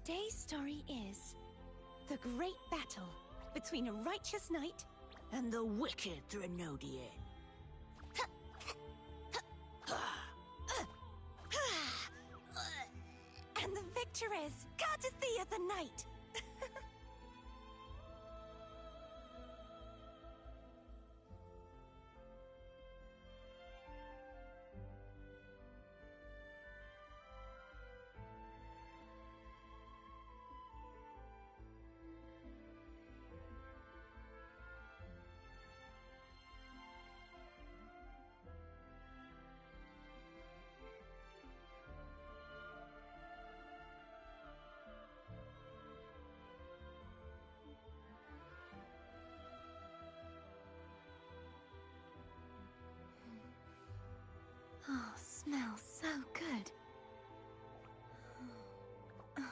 Today's story is the great battle between a righteous knight and the wicked Threnodian. And the victor is Cardathea the Knight. Oh, smells so good. Um,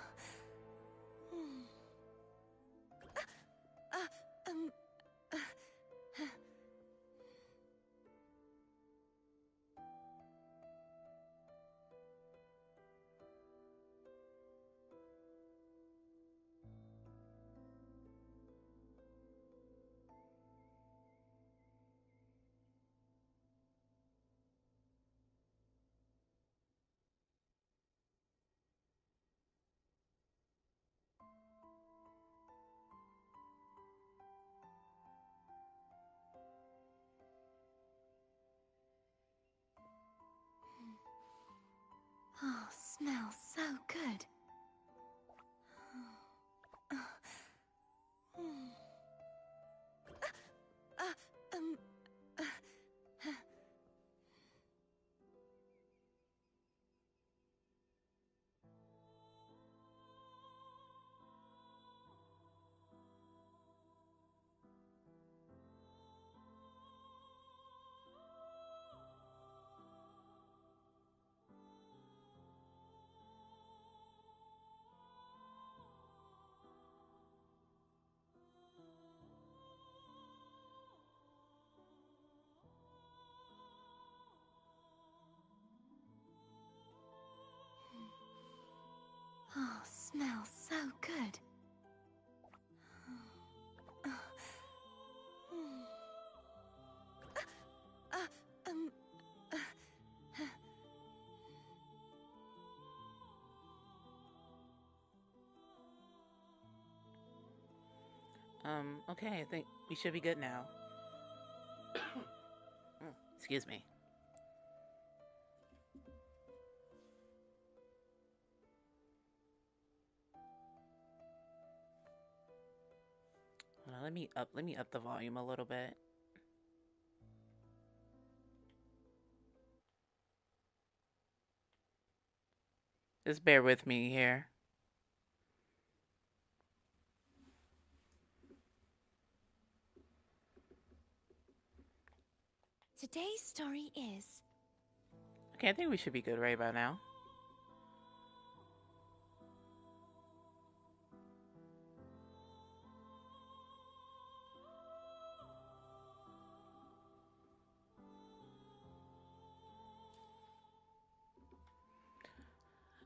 oh, smells so good. Um, oh, smells so good. Um, Okay, I think we should be good now. Excuse me. Let me up the volume a little bit. Just bear with me here. Today's story is... Okay, I think we should be good right about now.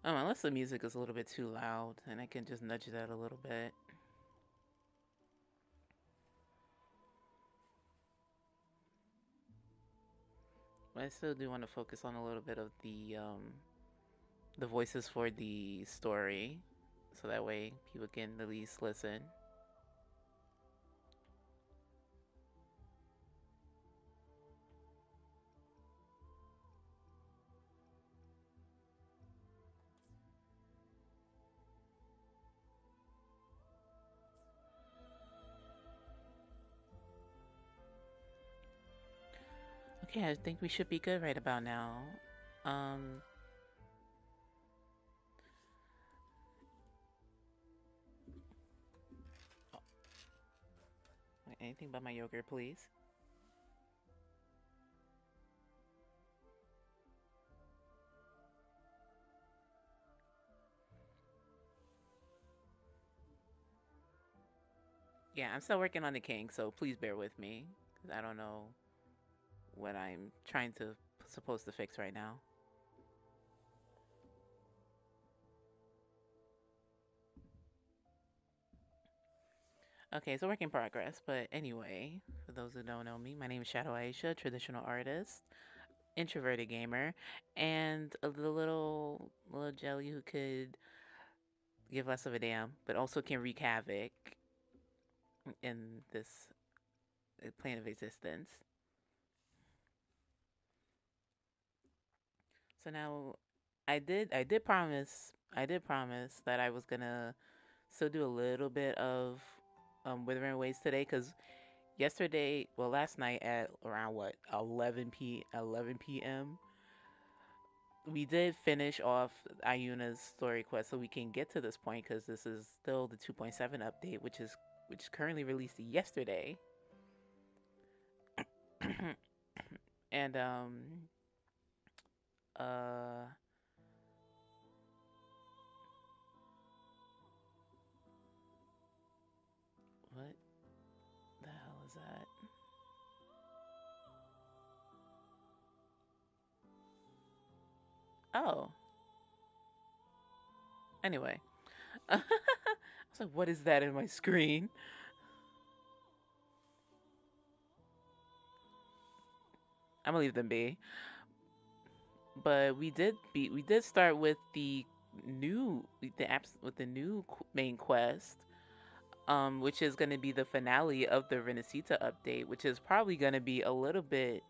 Unless the music is a little bit too loud, and I can just nudge that a little bit. But I still do want to focus on a little bit of the voices for the story, so that way people can at least listen. Okay, I think we should be good right about now. Um, Anything but my yogurt, please. Yeah, I'm still working on the king, so please bear with me, because I don't know what I'm trying to supposed to fix right now. Okay, it's a work in progress, but anyway, for those who don't know me, my name is Shadow Aisha, traditional artist, introverted gamer, and the little jelly who could give less of a damn, but also can wreak havoc in this plane of existence. So now, I did promise that I was gonna still do a little bit of Withering Waves today, because yesterday, well, last night at around what 11 p.m. we did finish off Ayuna's story quest, so we can get to this point because this is still the 2.7 update, which is currently released yesterday. And uh what the hell is that? Oh, anyway. I was like, what is that in my screen? I'm gonna leave them be. But we did start with the with the new main quest, which is going to be the finale of the Renacita update, which is probably going to be a little bit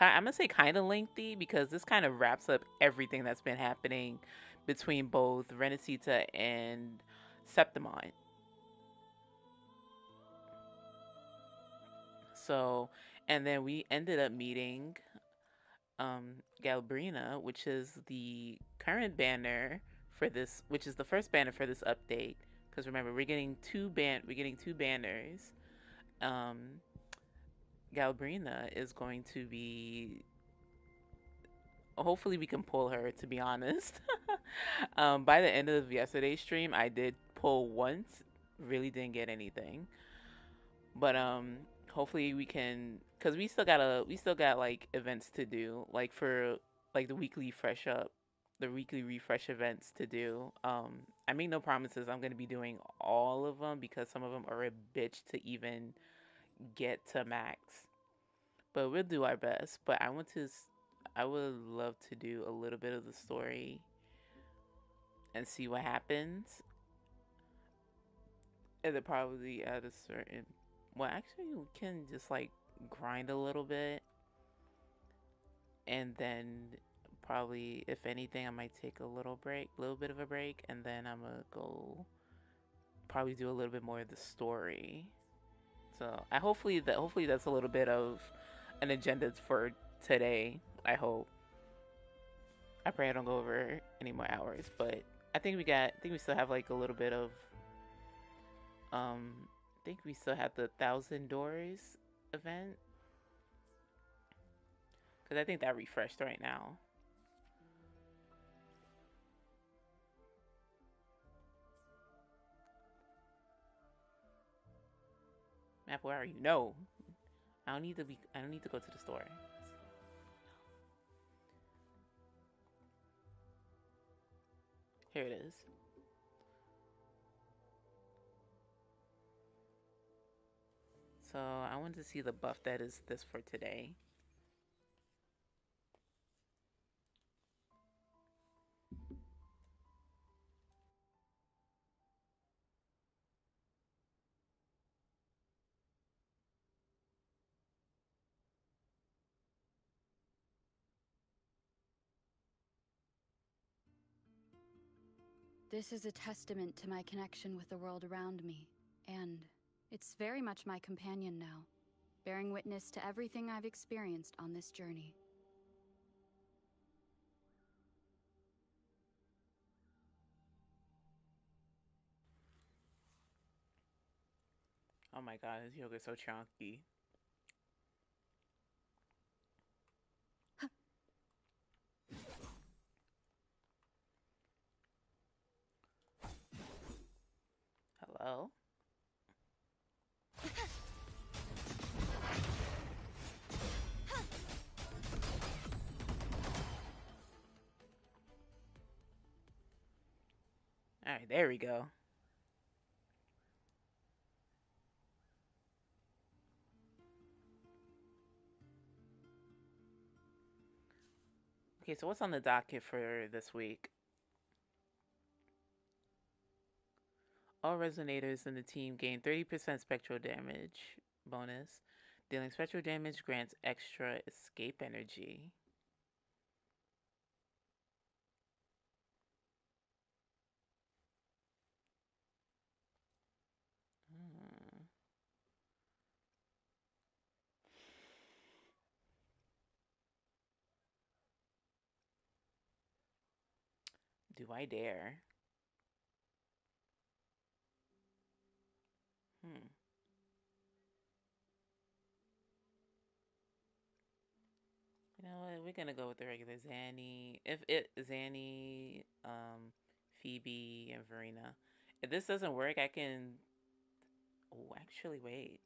I'm gonna say kind of lengthy because this kind of wraps up everything that's been happening between both Renacita and Septimon. So, and then we ended up meeting Galbrina, which is the current banner for this, which is the first banner for this update. Because remember, we're getting two banners. Um, Galbrina is going to be. Hopefully, we can pull her. To be honest, by the end of yesterday's stream, I did pull once. Really didn't get anything, but hopefully we can, cause we still got like events to do, like for like the weekly refresh events to do. I make no promises I'm gonna be doing all of them because some of them are a bitch to even get to max, but we'll do our best. But I would love to do a little bit of the story and see what happens. And then probably at a certain, well, actually, you can just like grind a little bit, and then probably, if anything, I might take a little bit of a break, and then I'm gonna go probably do a little bit more of the story. So hopefully that's a little bit of an agenda for today. I hope. I pray I don't go over any more hours, but I think we still have like a little bit of I think we still have the Thousand Doors event because I think that refreshed right now. Map, where are you? No, I don't need to be. I don't need to go to the store. Here it is. So I wanted to see the buff that is this for today. This is a testament to my connection with the world around me, and it's very much my companion now, bearing witness to everything I've experienced on this journey. Oh my god, this yogurt's so chunky. Hello? Alright, there we go. Okay, so what's on the docket for this week? All resonators in the team gain 30% spectral damage bonus. Dealing spectral damage grants extra escape energy. Hmm. Do I dare? Hmm. You know what? We're gonna go with the regular Zanny. If it Zanny, Phoebe, and Verena. If this doesn't work, I can. Oh, actually, wait.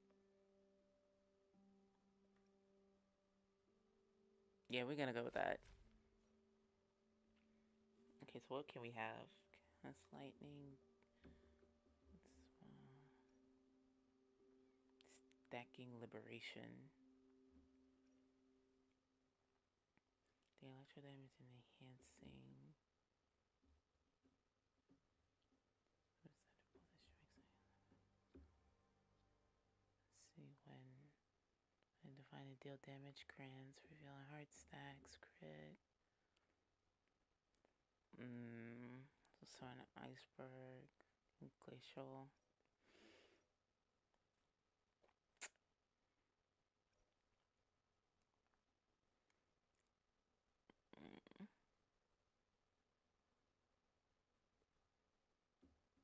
Yeah, we're gonna go with that. Okay, so what can we have? Cast lightning. Stacking liberation. The electro damage and enhancing. See when define a deal damage grants, revealing heart stacks, crit. So an iceberg, glacial. Mm,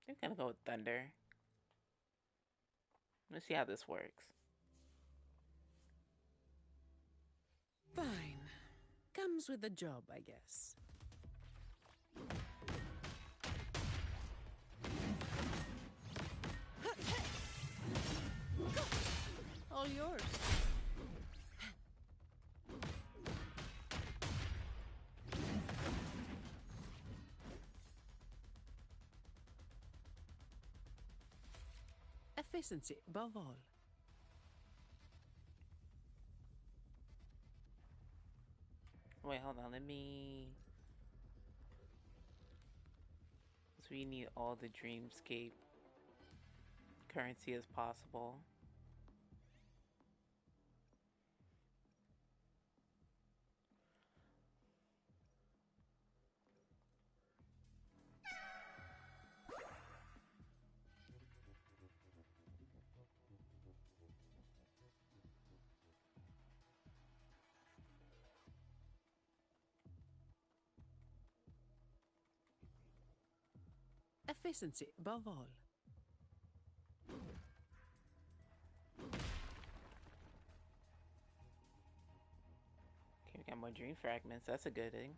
I'm gonna go with thunder. Let's see how this works. Fine. Comes with the job, I guess. All yours. Efficiency above all. Wait, hold on. Let me. So we need all the dreamscape currency as possible. Efficiency above all. Okay, we got more dream fragments. That's a good thing.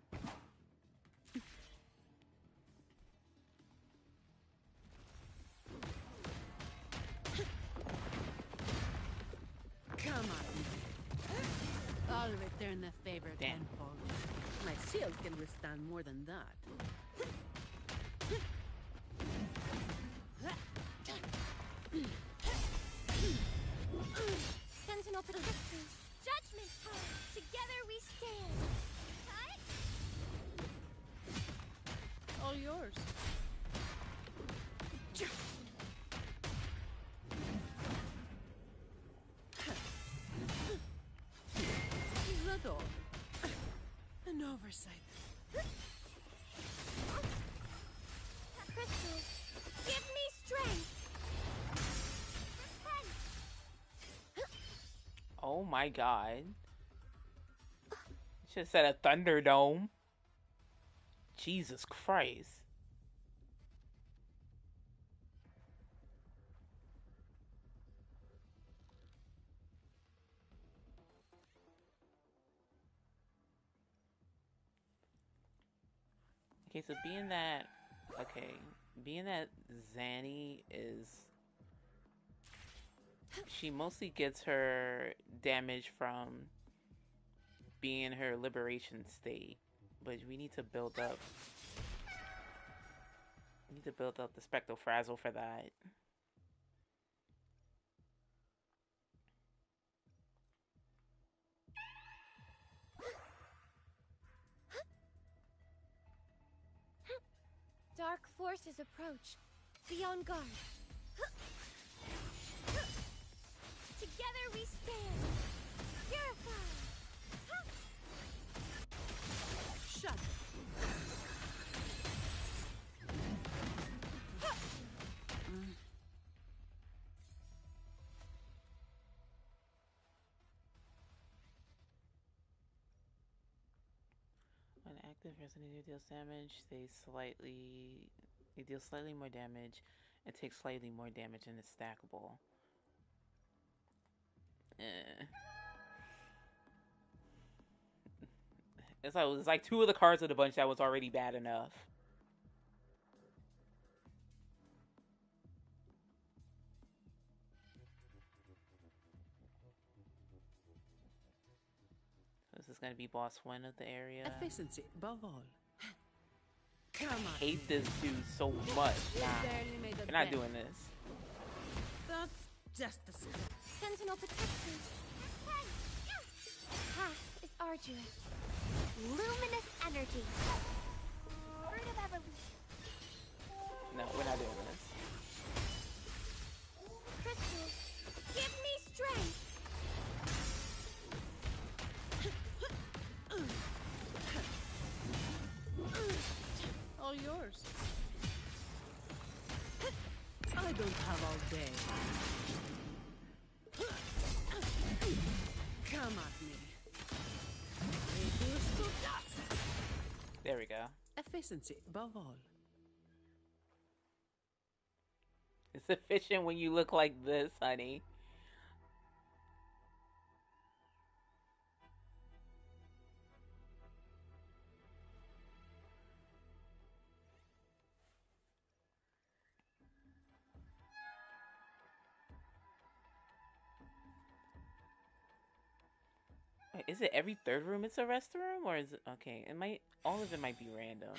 Come on. I'll return the favor Damn. tenfold. My shield can withstand more than that. Sentinel for the victory! Judgment time! Together we stand! Cut! All yours. Is that all? An oversight. Crystals, give me strength! Oh my god. Should have said a Thunderdome. Jesus Christ. Okay, so being that Zanny is, she mostly gets her damage from being in her liberation state, but we need to build up. We need to build up the Spectral Frazzle for that. dark forces approach. Be on guard. Together we stand. Purify. Shut. When active, Resident deals damage, they deal slightly more damage and take slightly more damage and it's stackable. Eh. It's like two of the cards of the bunch that was already bad enough. This is gonna be boss one of the area. Efficiency above all. Come I on. hate this dude so much. Nah, Barely made a you're not dent. doing this. That's just a step. Sentinel protection. Path is arduous. Luminous energy. Fruit of evolution. No, we're not doing this. Crystals, give me strength. All yours. I don't have all day. Come at me. Reduce to dust. There we go. Efficiency above all. It's efficient when you look like this, honey. Wait, is it every third room it's a restroom, or is it okay? It might, all of it might be random.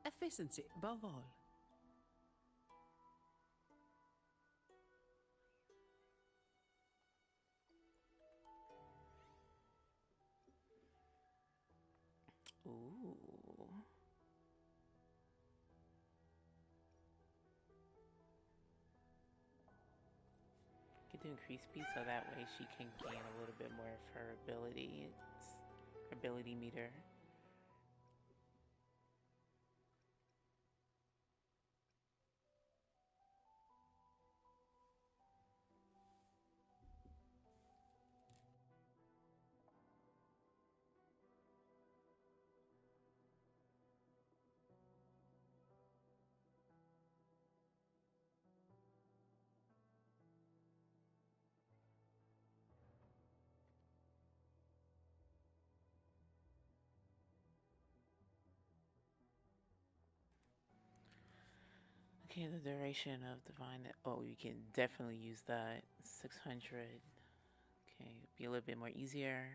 Efficiency above all. Ooh. Get to increase speed so that way she can gain a little bit more of her ability meter. Okay, the duration of divine. Oh, you can definitely use that. 600. Okay, be a little bit more easier.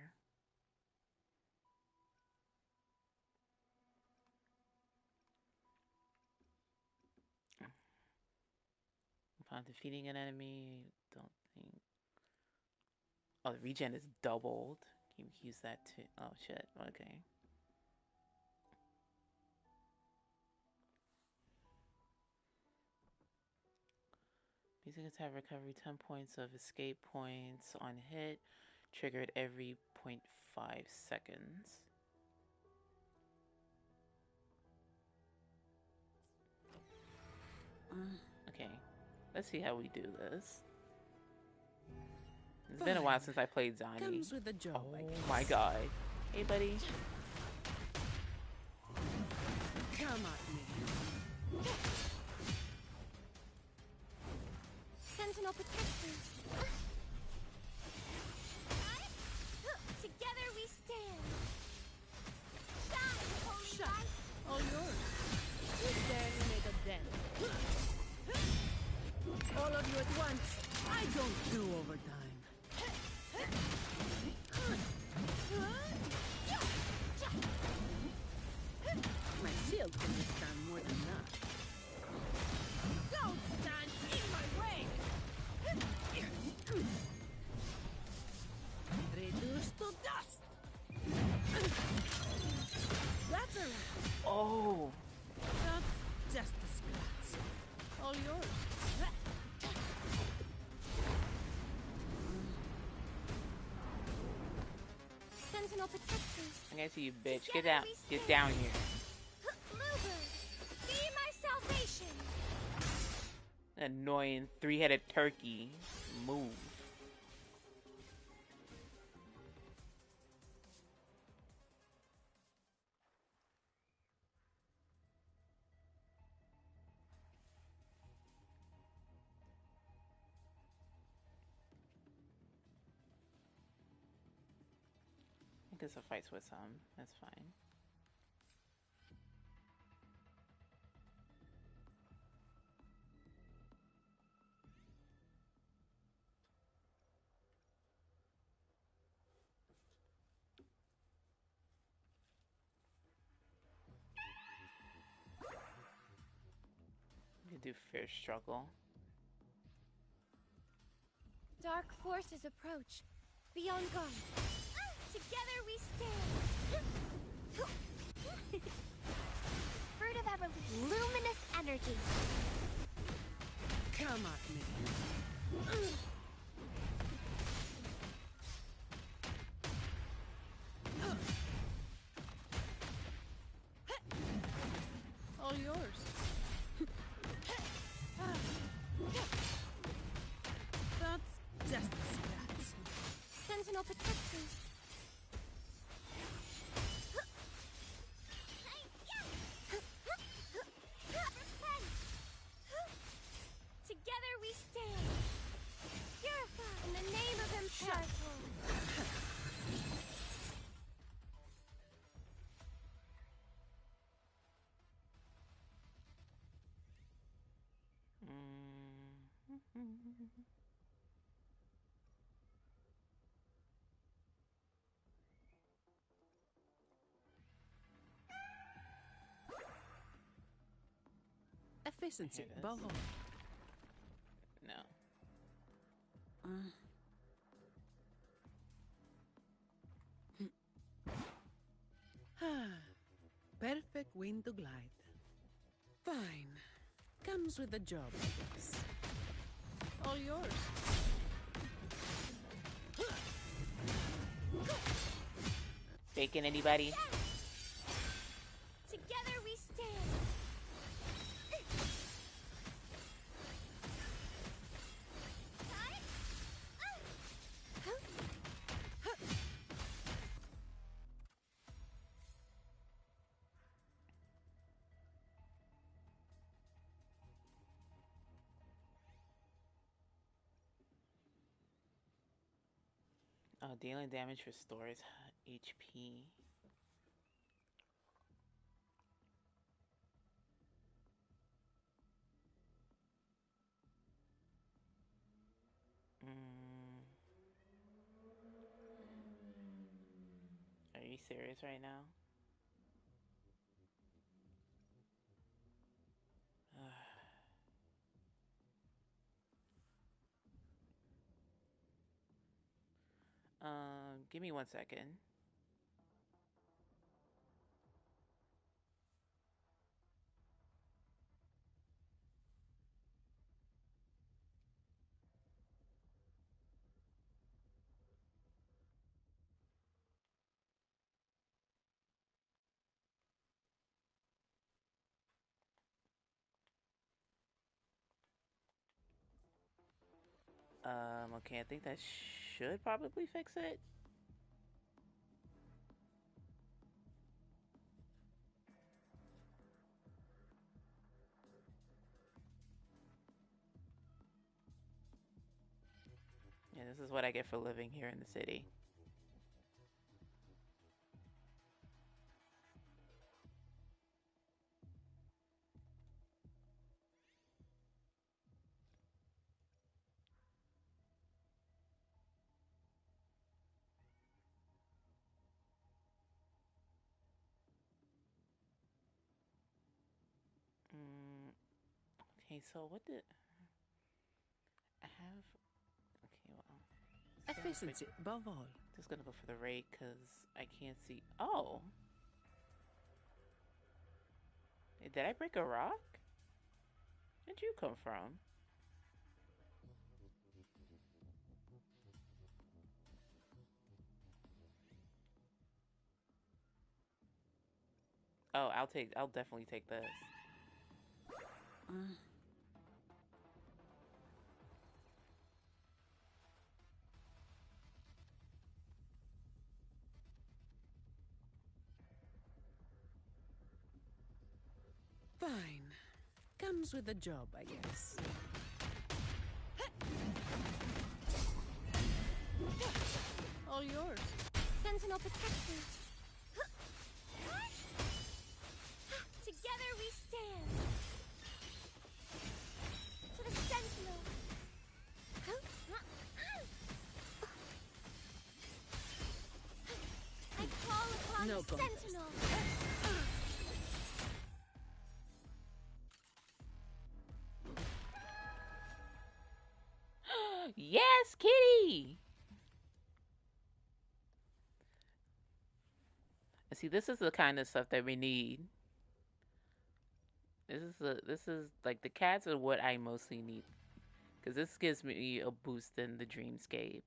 Upon defeating an enemy, don't think. Oh, the regen is doubled. Can you use that too? Oh shit. Okay. Basic attack recovery 10 points of escape points on hit, triggered every 0.5 seconds. Okay, let's see how we do this. It's been a while since I played Zani. Comes with the job, Oh my god. Hey, buddy. Come at me. Sentinel protection. Together we stand. Shine, holy Shut. light. All yours. You barely made a dent. All of you at once. I don't do overtime. My shield can withstand more than that. Don't stand in my way! Sentinel protectors. I gotta see you, bitch. Get Together down. we Get stand. down here. Bluebird, be my salvation. Annoying three-headed turkey. Move. I guess a fight's with some. That's fine. You do fierce struggle. Dark forces approach. Be on guard. Together we stand. Fruit of ever luminous energy. Come at me. All yours. That's just the stats. Sentinel protectors. Together we stand. Purify in the name of Imperator. Efficiency, Here it is. above all. No. Perfect wind to glide. Fine. Comes with the job, I guess. All yours. Bacon, anybody? Together we stand. Oh, dealing damage restores HP. Are you serious right now? Give me 1 second. Okay, I think that should probably fix it. Yeah, this is what I get for living here in the city. Okay, so what did I have? Okay, well, Efficiency, above all. just gonna go for the rate because I can't see. Oh, did I break a rock? Where'd you come from? Oh, I'll definitely take this. Fine. Comes with the job, I guess. All yours. Sentinel protection. Together we stand. To the Sentinel. I call upon No the contest. Sentinel. Yes, kitty. See, this is the kind of stuff that we need. This is like the cats are what I mostly need because this gives me a boost in the dreamscape.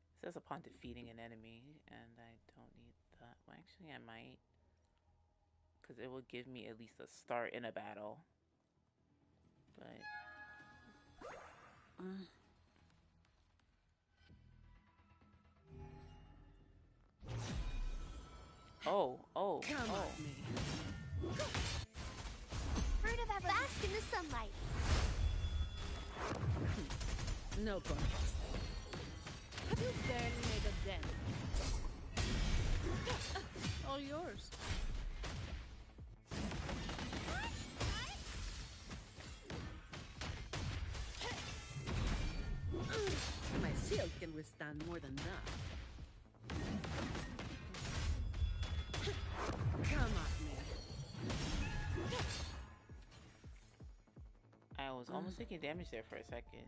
It says upon defeating an enemy, and I don't need that. Well, actually, I might, because it will give me at least a start in a battle. But oh. Come at me. Fruit of ever. Bask in the sunlight. No contest. You barely made a dent. All yours. My shield can withstand more than that. Come at me. I was almost taking damage there for a second.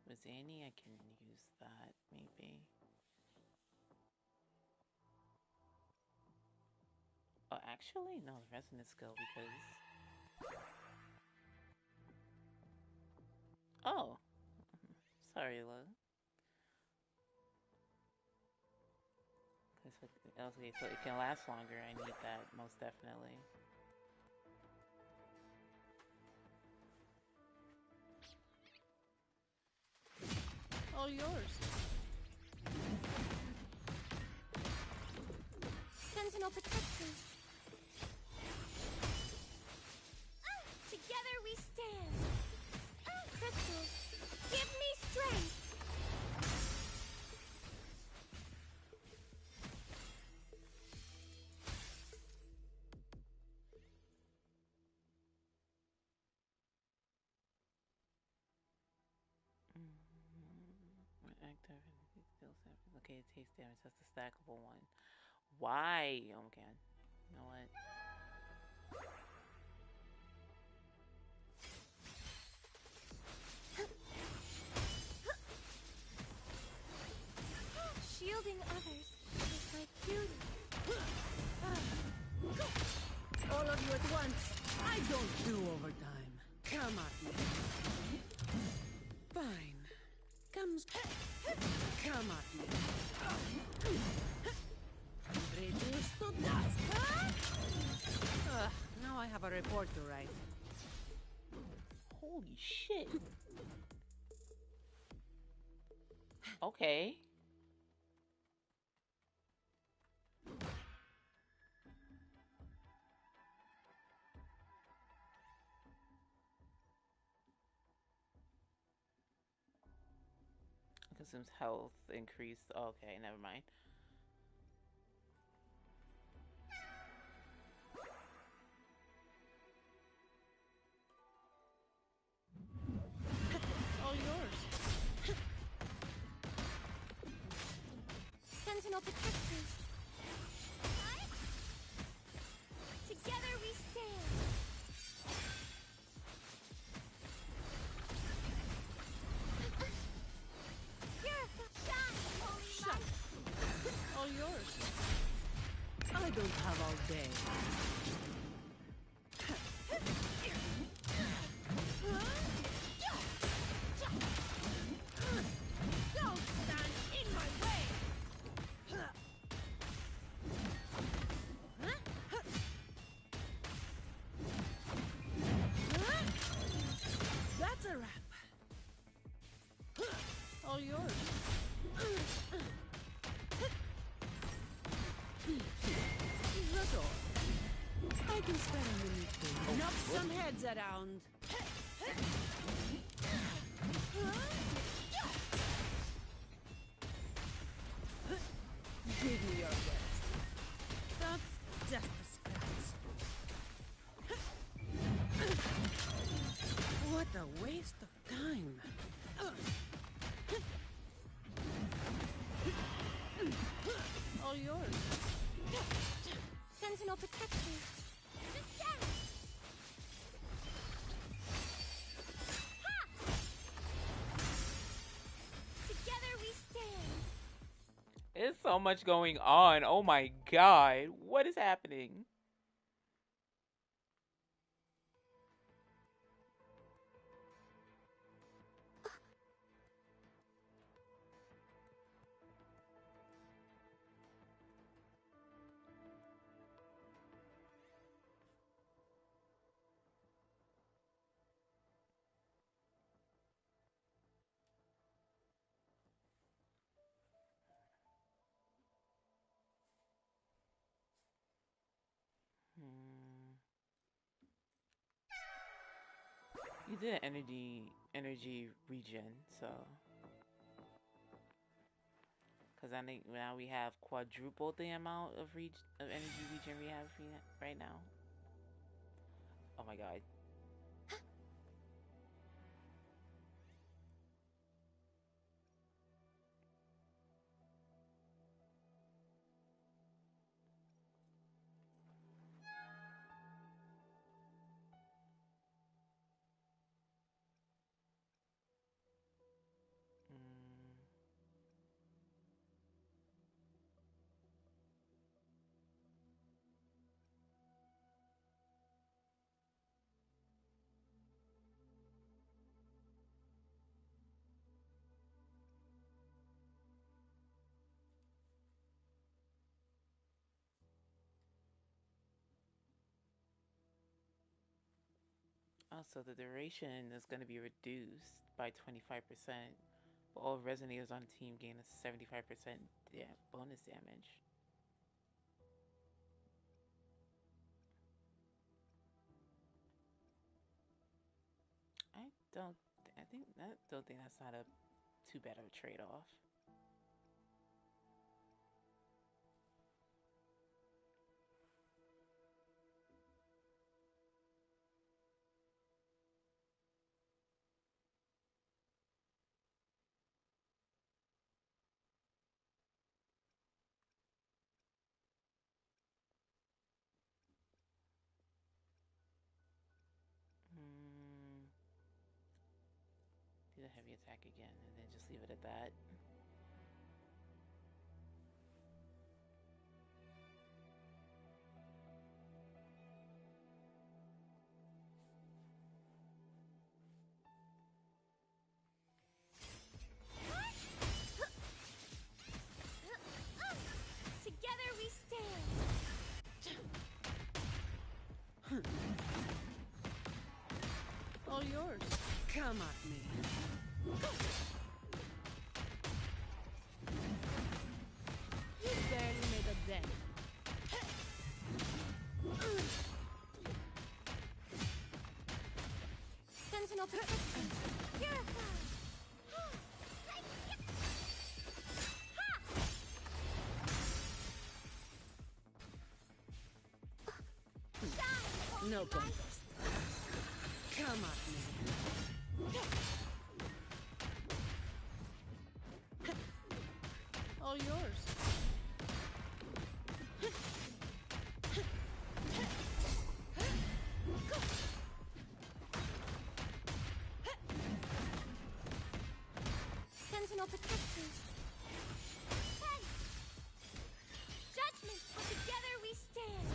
With Zanny, I can use that maybe. Oh, actually, no, the resonance skill because. Oh, sorry, love. Okay, so it can last longer. I need that most definitely. All yours. Sentinel protection. Together we stand. Crystals, give me strength. Active okay, it takes damage. That's the stackable one. Why? Oh, okay. You know what? Shielding others is my duty. All of you at once. I don't do overtime. Come at me. Fine. Come at me. Reduce to dust. Now I have a report to write. Holy shit. Okay. Consumes health increased. Okay, never mind. All yours. Knock some heads around. Give me your best. That's just a scratch. What a waste of time. All yours. Sentinel protection. Together we stand. There's so much going on. Oh my god. What is happening? You did an energy regen, so because I think now we have quadrupled the amount of energy regen we have right now. Oh my god. Also, the duration is going to be reduced by 25%. All resonators on the team gain a 75% bonus damage. I don't. I think that. Don't think that's not a too bad of a trade-off. Do the heavy attack again, and then just leave it at that. Together we stand. All yours. Come at me. You barely made a dent. Sentinel protection. Purify. No contest. Come at me. All yours. Sentinel protection. Judgment. Together we stand.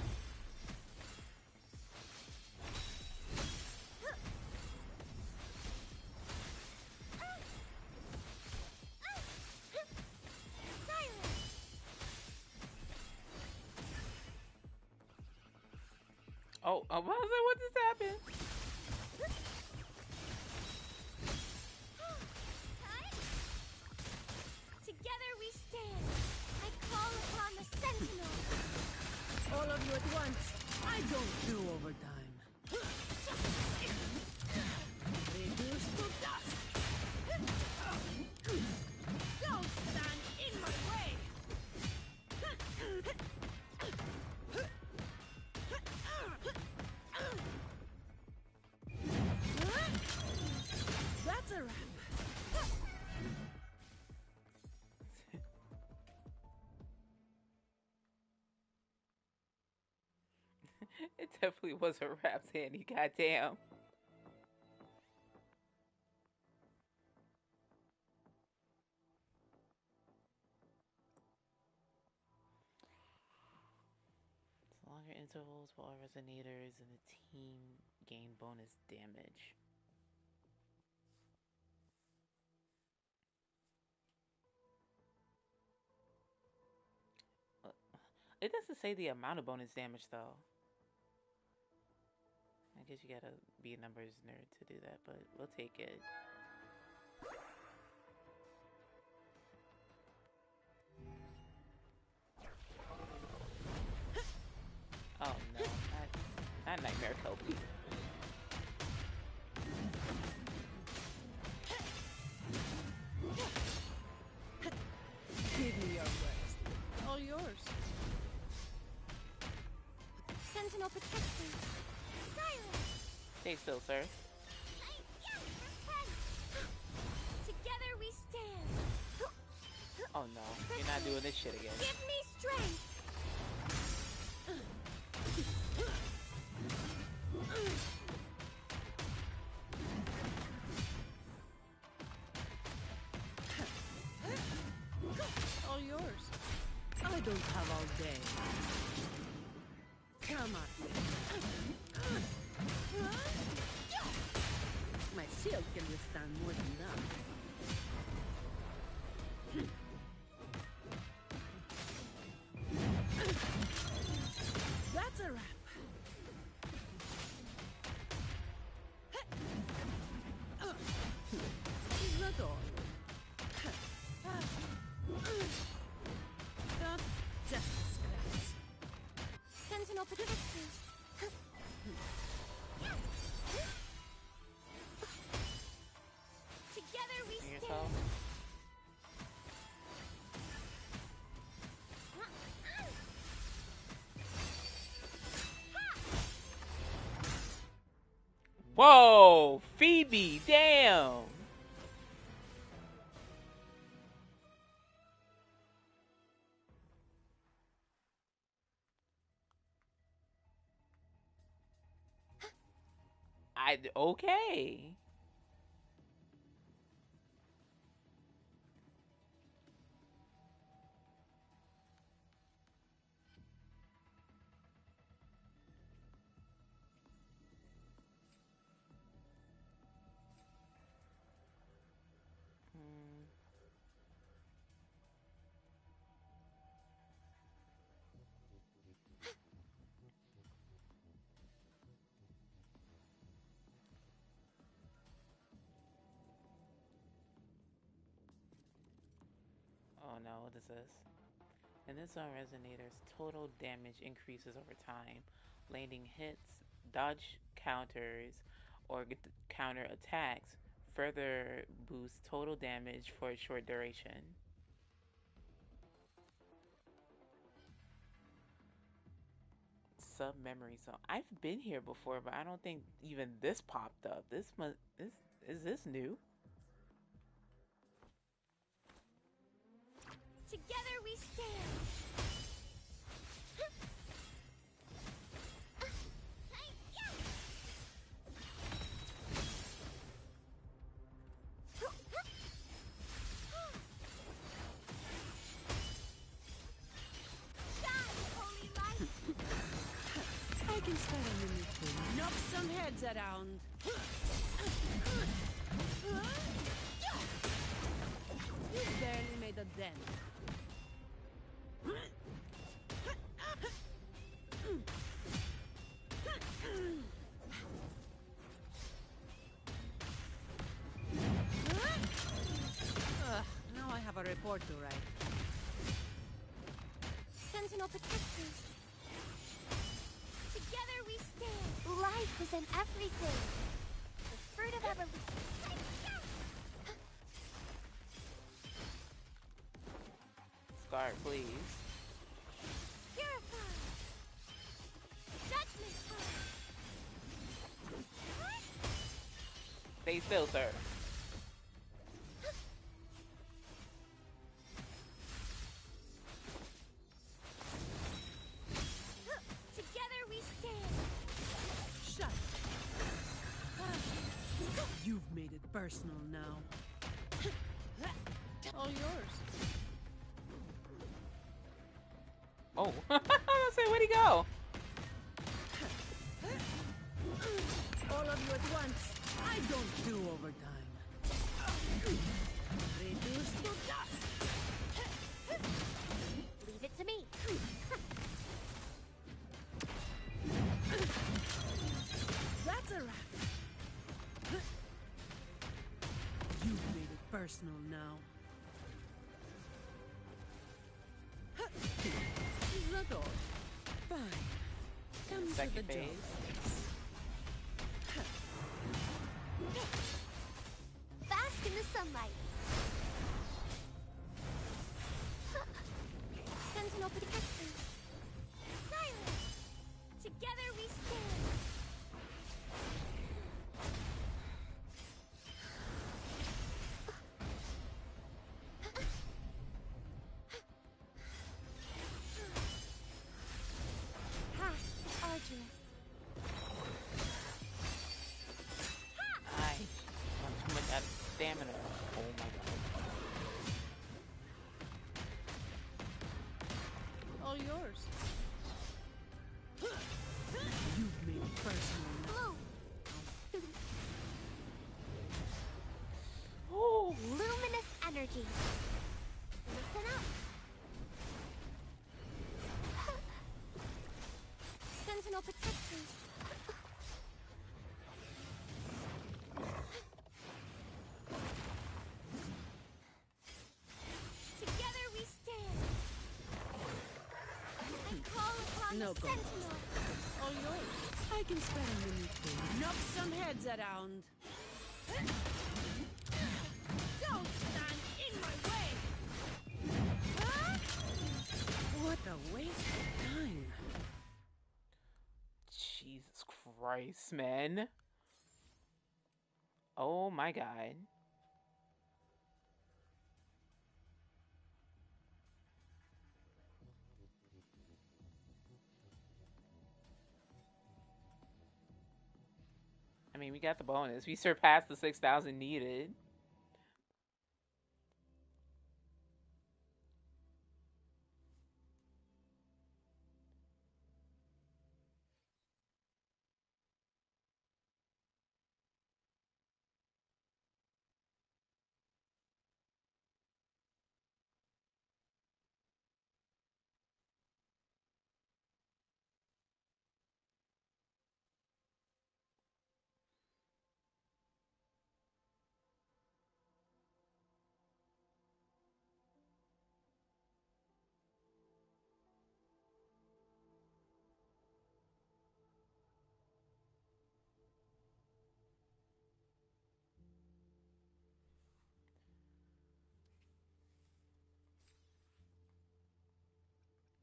Oh, I was like, what just happened? Together we stand. I call upon the Sentinel. All of you at once. I don't do overtime. Reduce to dust. Don't stand in my way. That's a wrap. It definitely was a rap, Sandy. Goddamn. Longer intervals for all resonators and the team gain bonus damage. Uh, It doesn't say the amount of bonus damage though. I guess you gotta be a numbers nerd to do that, but we'll take it. Oh no, not Nightmare Kobe. Give me your worst. All yours. Sentinel protection. Silence. Stay still, sir. Together we stand. Oh no, you're not doing this shit again. Give me strength. All yours. I don't have all day. Come at me. My shield can withstand more than that. That's a wrap. Is that all? That's just a scratch. Sentinel protection. Together we See stand. yourself? Whoa, Phoebe, damn. Okay. Hmm. Oh no, what is this? In this zone, resonators total damage increases over time. Landing hits, dodge counters, or counter attacks further boosts total damage for a short duration. Sub memory zone. I've been here before, but I don't think even this popped up. This must is this new? Together we stand. Shine, holy light. I can spare a minute to knock some heads around. You barely made a dent. Now I have a report to write. Sentinel protection. Together represent everything. The fruit of evolution. Scar, please. Purify. Judgment time. Stay still, sir. Together we stand. Shut up. You've made it personal now. All yours. Oh, I was say, where'd he go? All of you at once. I don't do overtime. Reduce to dust. Leave it to me. That's a wrap. You've made it personal now. Is that all? Fine. Comes with Second the phase. job. Bask in the sunlight. Sentinel protection. Silence. Together we stand. Path arduous. I want too much out of stamina. Oh my god. All yours. You've made it personal now. Blue. Oh, Luminous energy. Listen up. Sentinel protection. Together we stand. I call upon No the go. Sentinel. All yours. I can spare a minute to knock some heads around. Don't stand in my way! Huh? What a waste of time. Jesus Christ, man. Oh my god. I mean, we got the bonus. We surpassed the 6,000 needed.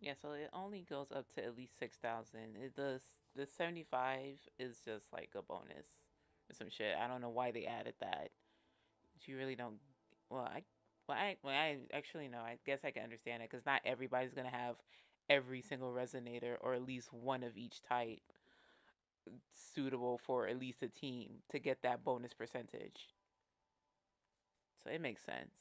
Yeah, so it only goes up to at least 6,000. It does the 75 is just like a bonus or some shit. I don't know why they added that. You really don't. Well, I actually no. I guess I can understand it because not everybody's gonna have every single resonator or at least one of each type suitable for at least a team to get that bonus percentage. So it makes sense.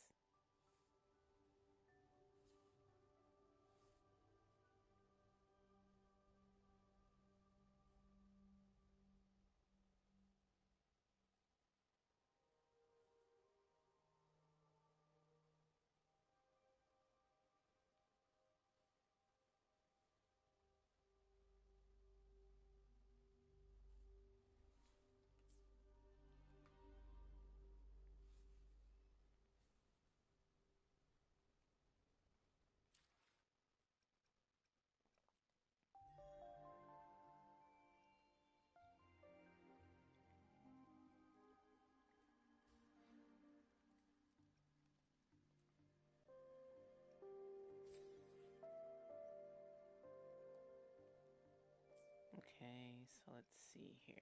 So let's see here.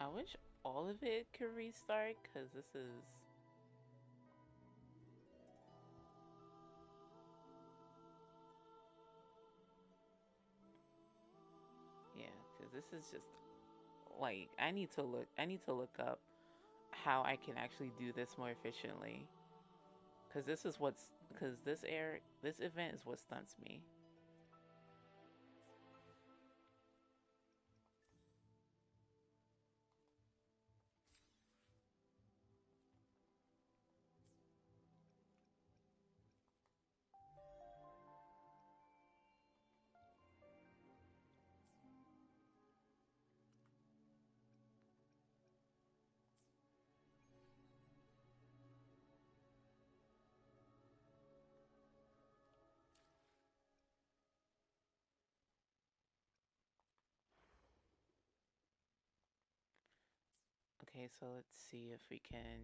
I wish all of it could restart because this is. Yeah, because this is just like I need to look up how I can actually do this more efficiently. Because this event is what stunts me. Okay, so let's see if we can.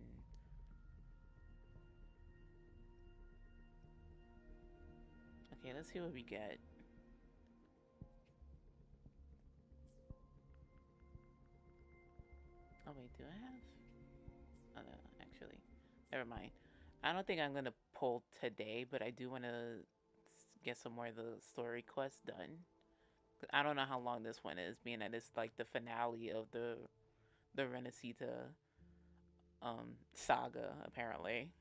Okay, let's see what we get. Oh wait, do I have? Oh no, actually, never mind. I don't think I'm gonna pull today, but I do want to get some more of the story quests done. I don't know how long this one is, being that it's like the finale of the Renacita saga, apparently.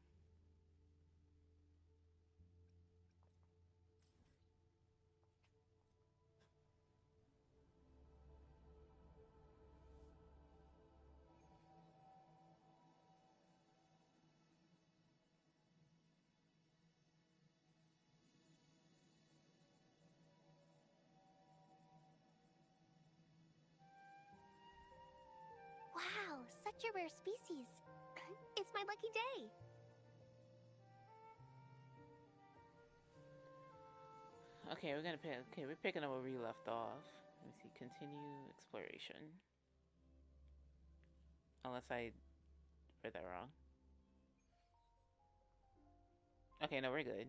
Wow, such a rare species. It's my lucky day. Okay, we're picking up where we left off. Let me see. Continue exploration. Unless I read that wrong. Okay, no, we're good.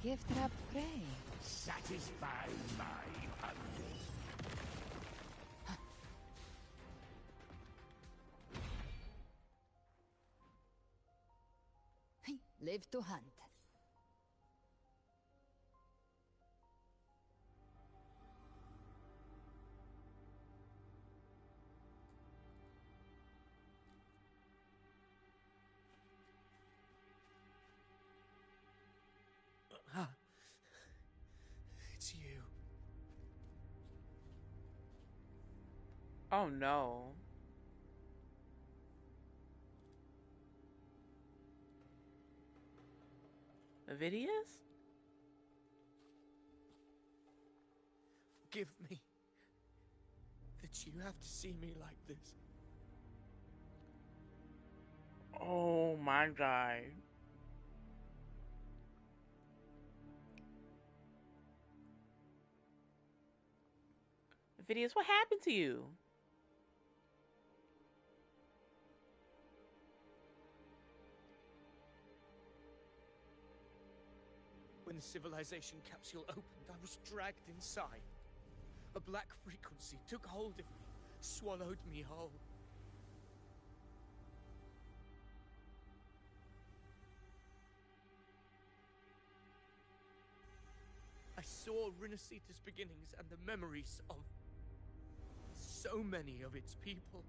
Gift wrap prey. Satisfy my hunger. Live to hunt. It's you. Oh no. Vidius? Forgive me that you have to see me like this. Oh my god. Vidius, what happened to you? When the civilization capsule opened, I was dragged inside. A black frequency took hold of me, swallowed me whole. I saw Renacita's beginnings and the memories of so many of its people.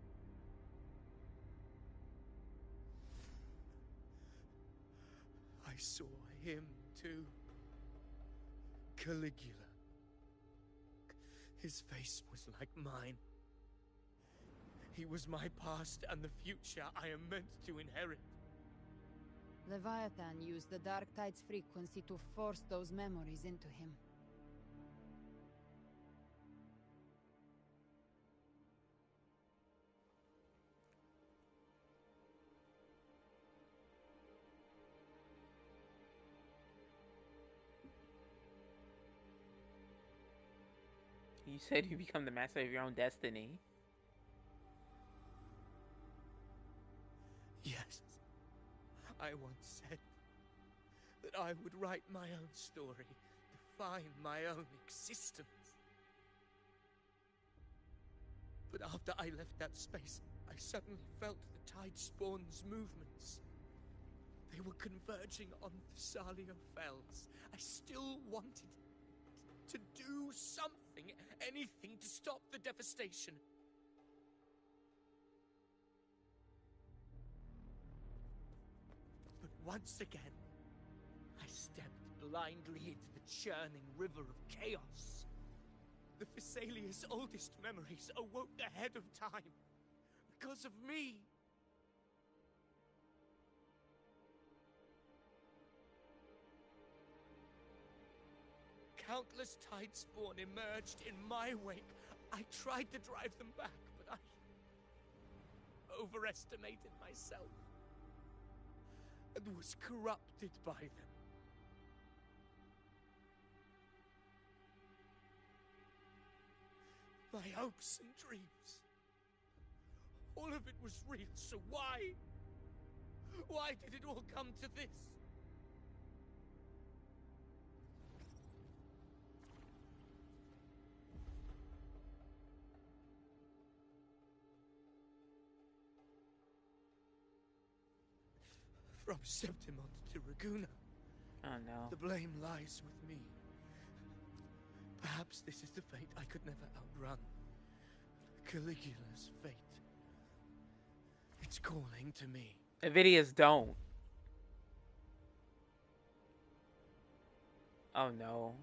I saw him too. Caligula. His face was like mine. He was my past and the future I am meant to inherit. Leviathan used the Dark Tide's frequency to force those memories into him. You said you become the master of your own destiny. Yes. I once said that I would write my own story, define my own existence. But after I left that space, I suddenly felt the tide spawn's movements. They were converging on the Salio Fells. I still wanted to do something, anything to stop the devastation. But once again, I stepped blindly into the churning river of chaos. The Thessalia's oldest memories awoke ahead of time. Because of me. Countless tidespawn emerged in my wake. I tried to drive them back, but I overestimated myself and was corrupted by them. My hopes and dreams. All of it was real, so why? Why did it all come to this? From Septimont to Raguna. Oh no. The blame lies with me. Perhaps this is the fate I could never outrun. Caligula's fate. It's calling to me. Avidius, don't. Oh no.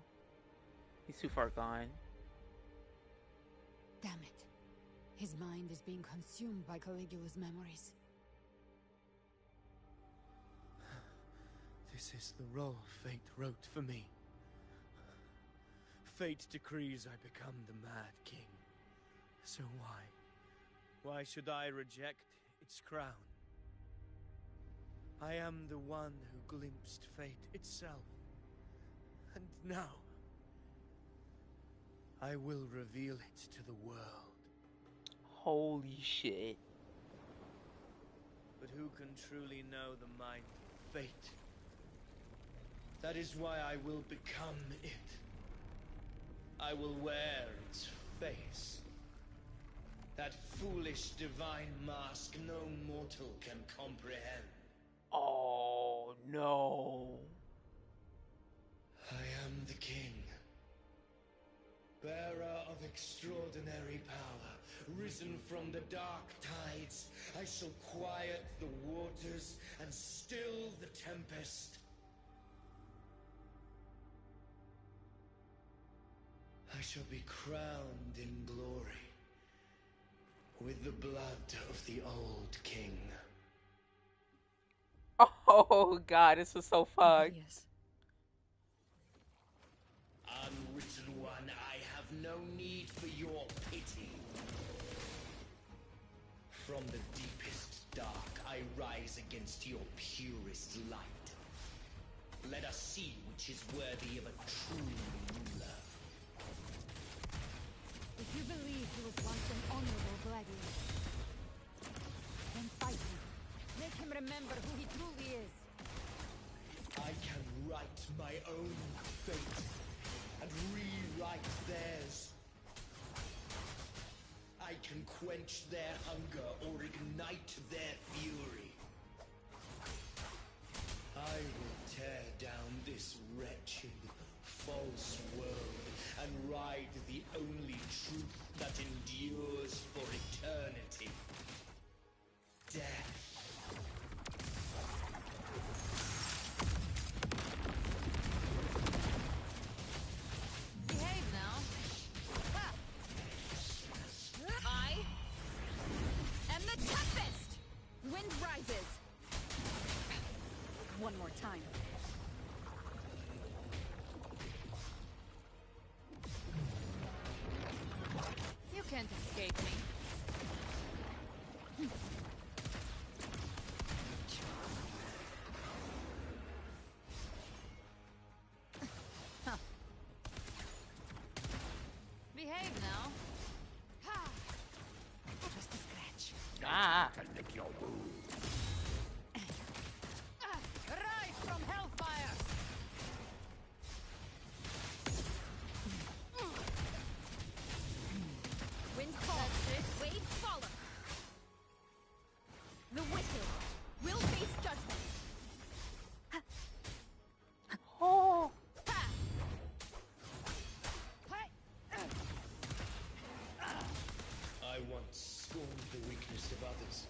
He's too far gone. Damn it. His mind is being consumed by Caligula's memories. This is the role fate wrote for me. Fate decrees I become the Mad King. So why? Why should I reject its crown? I am the one who glimpsed fate itself. And now, I will reveal it to the world. Holy shit. But who can truly know the mind of fate? That is why I will become it. I will wear its face. That foolish divine mask no mortal can comprehend. Oh no. I am the king. Bearer of extraordinary power, risen from the dark tides. I shall quiet the waters and still the tempest. I shall be crowned in glory with the blood of the old king. Oh god, this was so fucked. Yes. Unwritten one, I have no need for your pity. From the deepest dark, I rise against your purest light. Let us see which is worthy of a true ruler. If you believe he was once an honorable gladiator, then fight him. Make him remember who he truly is. I can write my own fate and rewrite theirs. I can quench their hunger or ignite their fury. I will tear down this wretched, false world and ride the only truth that endures for eternity. Death. Behave now. Ha! I am the toughest! Wind rises. One more time. You can't escape me. Huh. Behave Ah. to lick your wounds. Rise from hellfire! Wind call. Waves follow. The wicked will face judgment. Oh. Ha! I once scorned the weakness of others.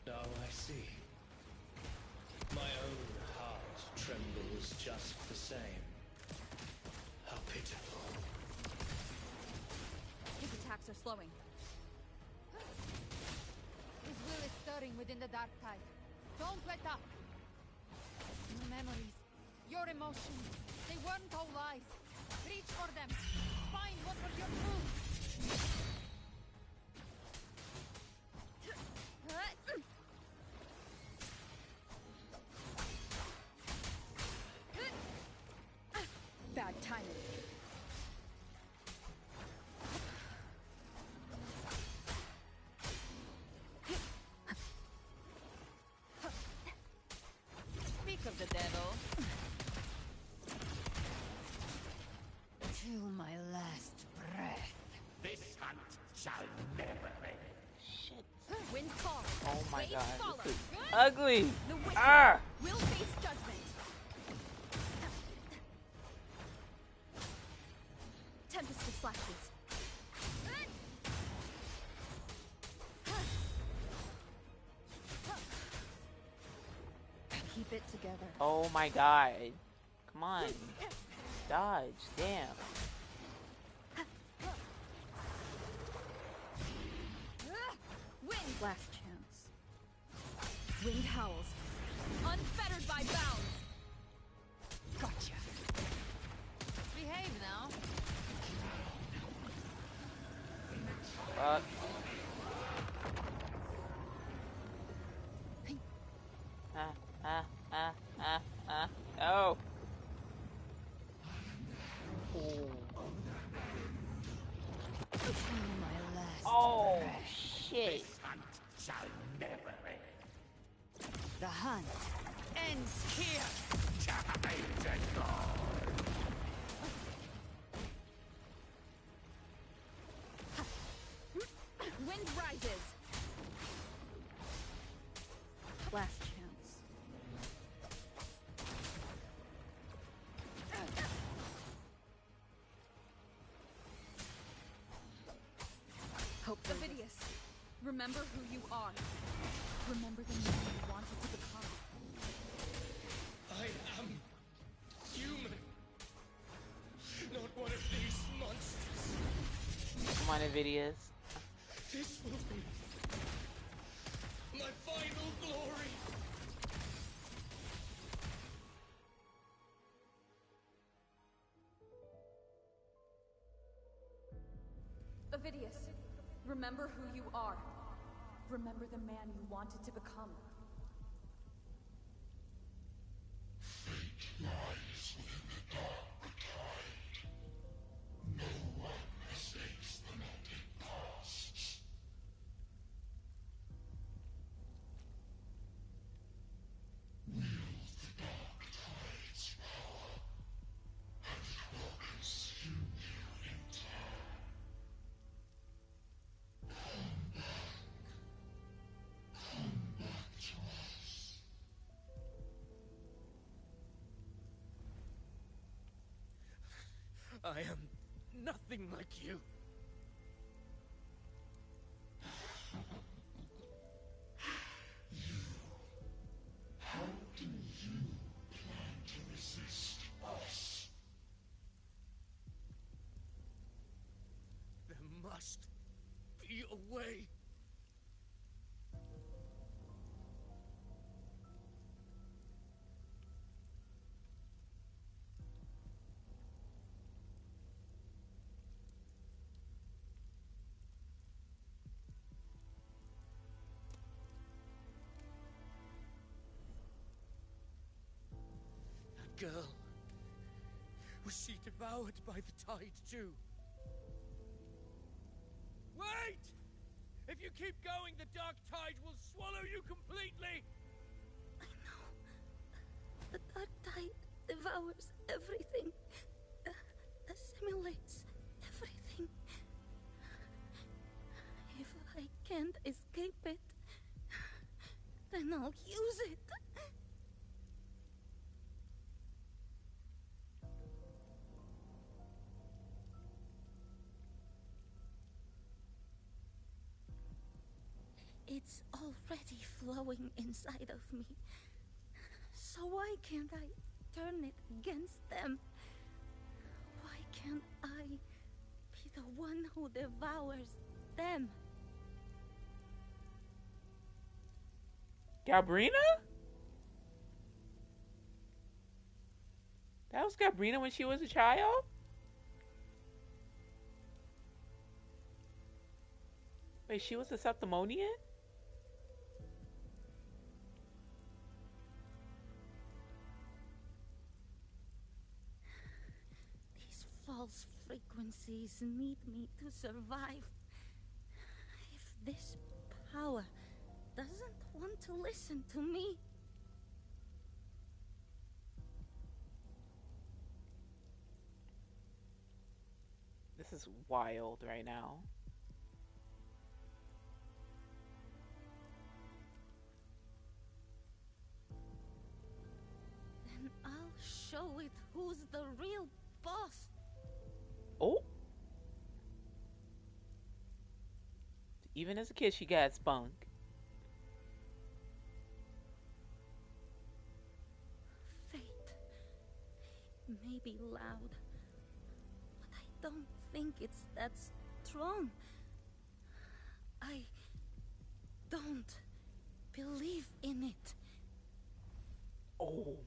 Now I see. My own heart trembles just the same. How pitiful. His attacks are slowing. His will is stirring within the dark tide. Don't let up! Your memories, your emotions, they weren't all lies. Reach for them. Find what was your truth. Bad timing. Speak of the devil. Till my last breath. This hunt shall never end. Shit. Wind call. Oh my Waves god. follow. This is ugly. The wicked Ah. will face judgment. Tempest of slashes. Keep it together. Oh my god. Come on. Dodge. Damn. Wind. Last chance. Wind howls. Unfettered by bounds. Gotcha. Behave now. Fuck. Oh. Till my last Oh, breath. shit. This hunt shall never end. The hunt ends here. Time to go. Wind rises. Last chance. Hope Avidius, remember who you are. Remember the man you wanted to become. I am human. Not one of these monsters. Come on, Nvidias. This will be my final glory. Avidius, remember who you are. Remember the man you wanted to become. I am nothing like you. How do you plan to resist us? There must be a way. That girl. Was she devoured by the tide too? Wait! If you keep going, the dark tide will swallow you completely! I know. The dark tide devours everything. Assimilates everything. If I can't escape it, then I'll use it. It's already flowing inside of me. So why can't I turn it against them? Why can't I be the one who devours them? Gabrina? That was Gabrina when she was a child? Wait, she was a Septimonian? These false frequencies need me to survive. If this power doesn't want to listen to me, This is wild right now. then I'll show it who's the real boss. Oh. Even as a kid, she got spunk. Fate may be loud, but I don't think it's that strong. I don't believe in it. Oh.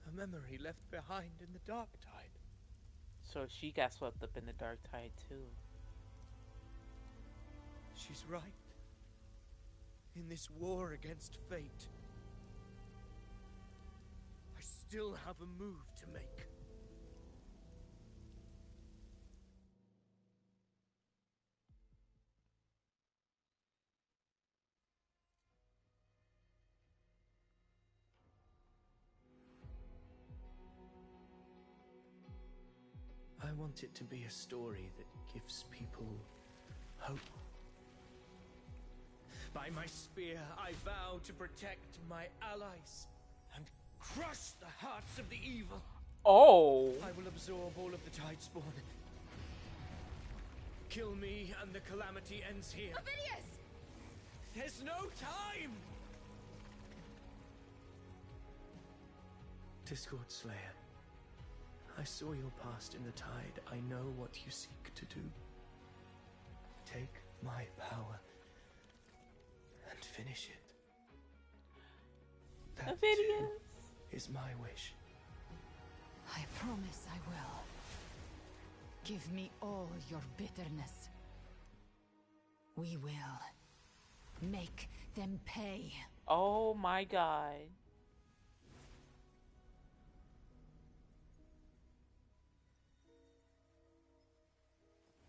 A memory left behind in the dark tide. So she got swept up in the dark tide too. She's right. In this war against fate, I still have a move to make. I want it to be a story that gives people hope. By my spear, I vow to protect my allies and crush the hearts of the evil. Oh. I will absorb all of the tide spawn. Kill me and the calamity ends here. Ovidius! There's no time! Discord Slayer, I saw your past in the tide. I know what you seek to do. Take my power and finish it. That Ovidius is my wish. I promise I will. Give me all your bitterness. We will make them pay. Oh my god.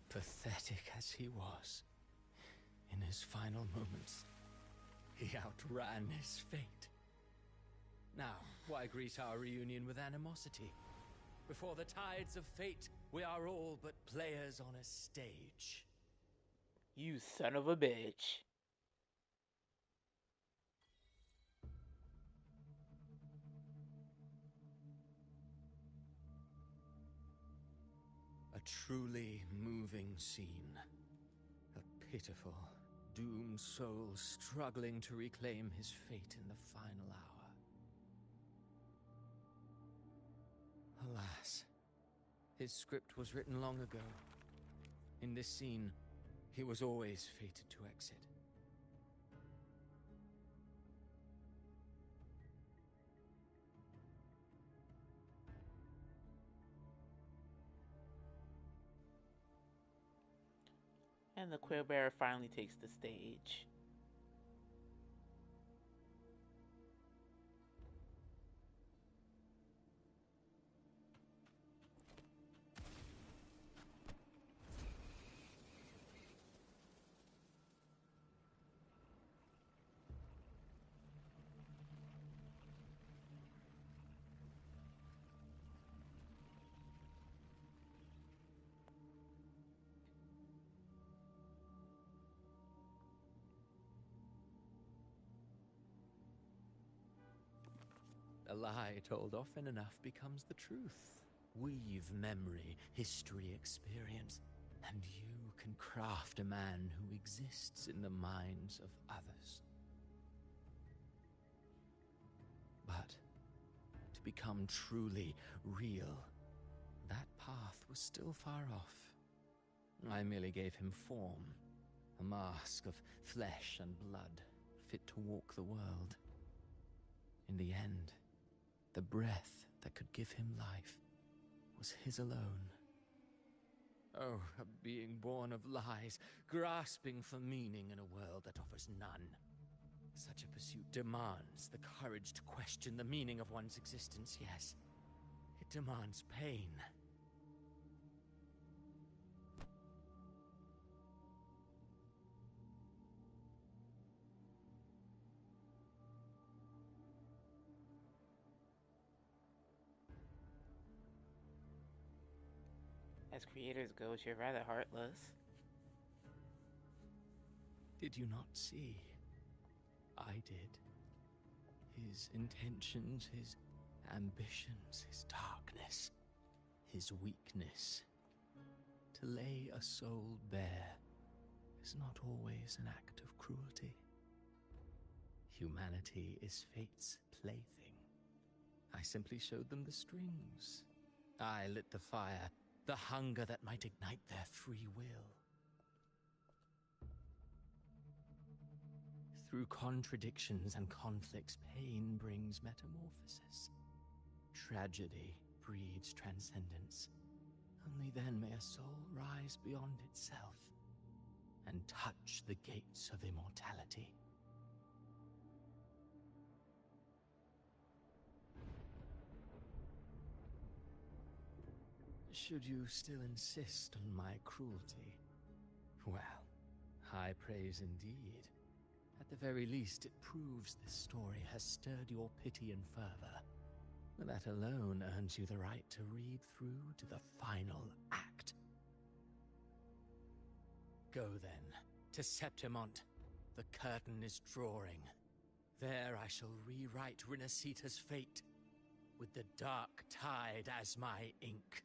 Pathetic as he was, in his final moments, he outran his fate. Now, why greet our reunion with animosity? Before the tides of fate, we are all but players on a stage. You son of a bitch. A truly moving scene. A pitiful, doomed soul struggling to reclaim his fate in the final hour. Alas, his script was written long ago. In this scene, he was always fated to exit. And the Queer Bear finally takes the stage. A lie told often enough becomes the truth. Weave memory, history, experience, and you can craft a man who exists in the minds of others. But to become truly real, that path was still far off. I merely gave him form, a mask of flesh and blood, fit to walk the world. In the end, the breath that could give him life was his alone. Oh, a being born of lies, grasping for meaning in a world that offers none. Such a pursuit demands the courage to question the meaning of one's existence, yes. It demands pain. As creators go, you're rather heartless. Did you not see? I did. His intentions, his ambitions, his darkness, his weakness. To lay a soul bare is not always an act of cruelty. Humanity is fate's plaything. I simply showed them the strings. I lit the fire, the hunger that might ignite their free will. Through contradictions and conflicts, pain brings metamorphosis. Tragedy breeds transcendence. Only then may a soul rise beyond itself and touch the gates of immortality. Should you still insist on my cruelty? Well, high praise indeed. At the very least, it proves this story has stirred your pity and fervor. That alone earns you the right to read through to the final act. Go then, to Septimont. The curtain is drawing. There I shall rewrite Rinasita's fate, with the dark tide as my ink.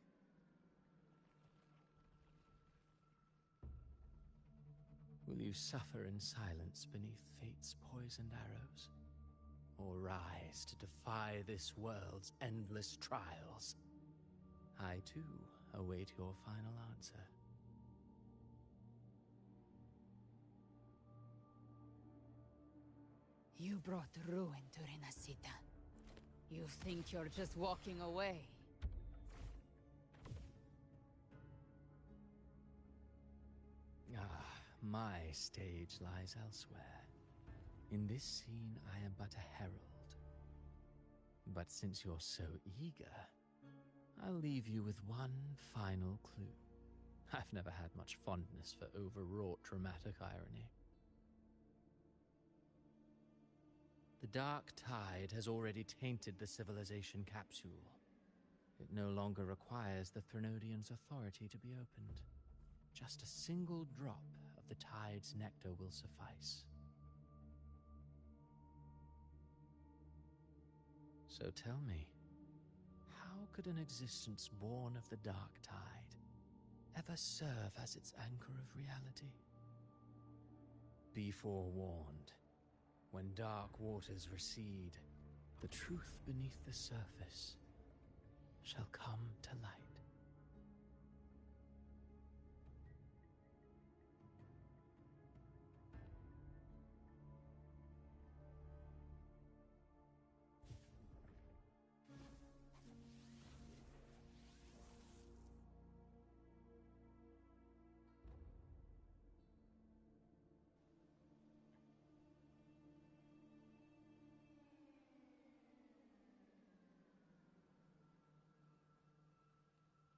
Will you suffer in silence beneath fate's poisoned arrows? Or rise to defy this world's endless trials? I, too, await your final answer. You brought ruin to Rinasita. You think you're just walking away? My stage lies elsewhere. In this scene, I am but a herald. But since you're so eager, I'll leave you with one final clue. I've never had much fondness for overwrought dramatic irony. The dark tide has already tainted the civilization capsule. It no longer requires the Threnodians' authority to be opened. Just a single drop of the tide's nectar will suffice. So tell me, how could an existence born of the dark tide ever serve as its anchor of reality? Be forewarned. When dark waters recede, the truth beneath the surface shall come to light.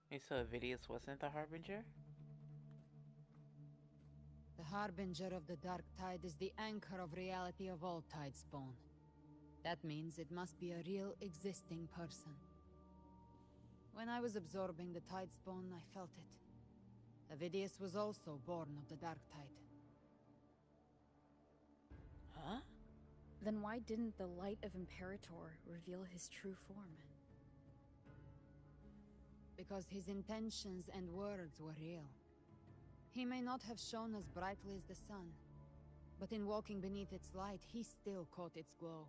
Wait, so Avidius wasn't the Harbinger? The Harbinger of the Dark Tide is the anchor of reality of all Tidespawn. That means it must be a real existing person. When I was absorbing the Tidespawn, I felt it. Avidius was also born of the Dark Tide. Huh? Then why didn't the light of Imperator reveal his true form? Because his intentions and words were real. He may not have shone as brightly as the sun, but in walking beneath its light, he still caught its glow.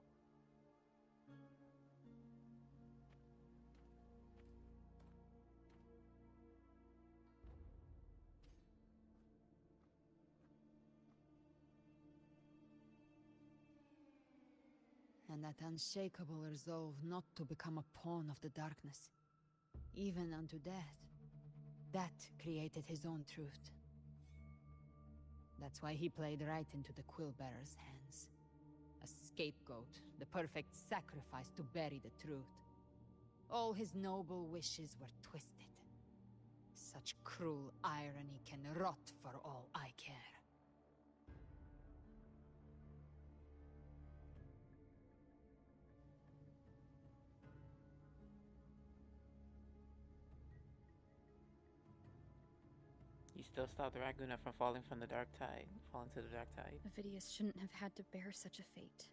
And that unshakable resolve not to become a pawn of the darkness, even unto death, that created his own truth. That's why he played right into the Quill-Bearer's hands. A scapegoat, the perfect sacrifice to bury the truth. All his noble wishes were twisted. Such cruel irony can rot for all I care. You still stopped the Raguna from falling from the dark tide, falling to the dark tide. Avidius shouldn't have had to bear such a fate.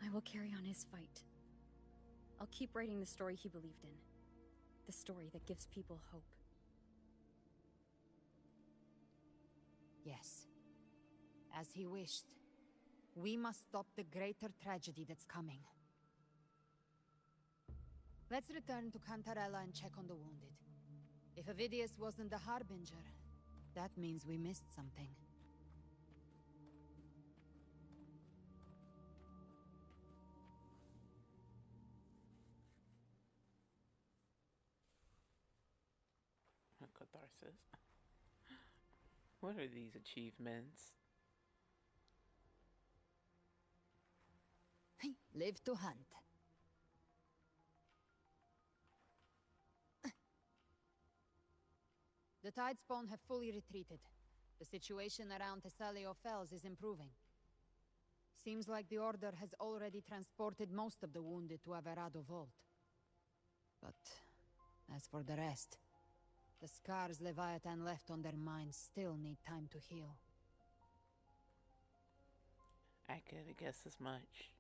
I will carry on his fight. I'll keep writing the story he believed in. The story that gives people hope. Yes. As he wished. We must stop the greater tragedy that's coming. Let's return to Cantarella and check on the wounded. If Avidius wasn't the Harbinger, that means we missed something. Catharsis. What are these achievements? Live to hunt. The Tidespawn have fully retreated. The situation around Thessalio Fells is improving. Seems like the Order has already transported most of the wounded to Averado Vault. But as for the rest, the scars Leviathan left on their minds still need time to heal. I could guess as much.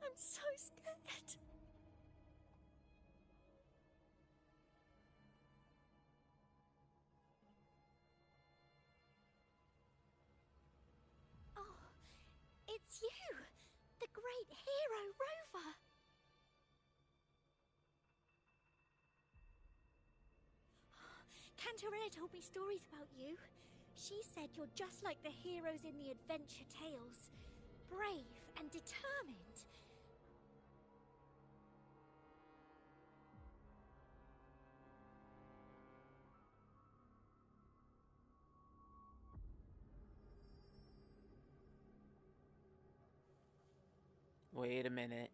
I'm so scared. Oh, it's you, the great hero Rover. Cantarella told me stories about you. She said you're just like the heroes in the adventure tales. Brave and determined. Wait a minute.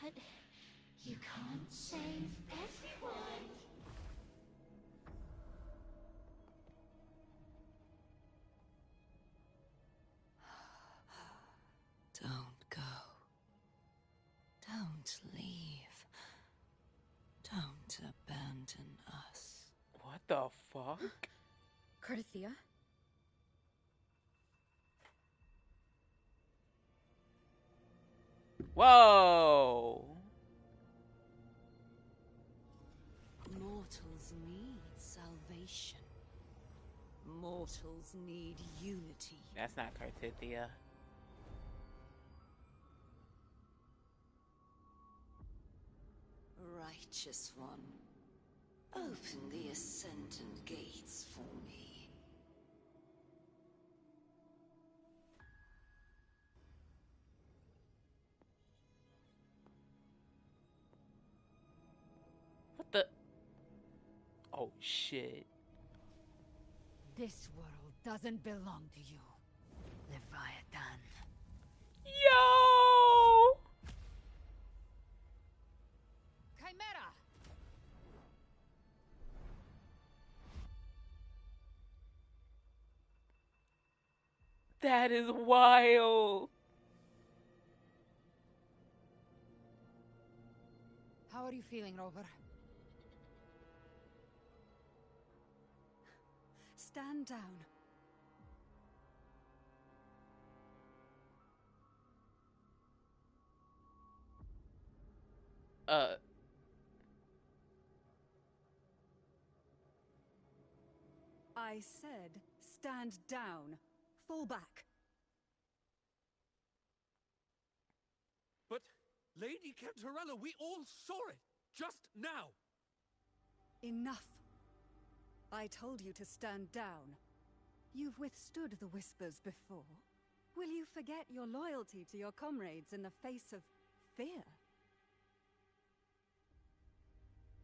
But you can't save everyone. Don't go. Don't leave. Don't abandon us. What the fuck? Cardathea? Whoa! Mortals need salvation. Mortals need unity. That's not Cartithia. Righteous one, open the Ascendant gates for me. What the? Oh shit. This world doesn't belong to you, Leviathan. Yo! That is wild. How are you feeling, Rover? Stand down. Uh, I said, stand down. Fall back. But, Lady Cantarella, we all saw it! Just now! Enough. I told you to stand down. You've withstood the whispers before. Will you forget your loyalty to your comrades in the face of fear?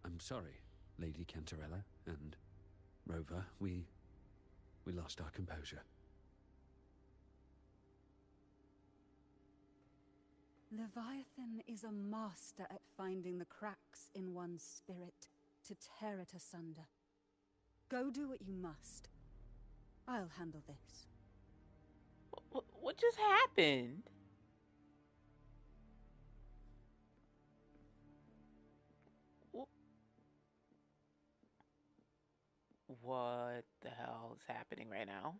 I'm sorry, Lady Cantarella and Rover. We lost our composure. Leviathan is a master at finding the cracks in one's spirit to tear it asunder. Go do what you must. I'll handle this. what just happened? What the hell is happening right now?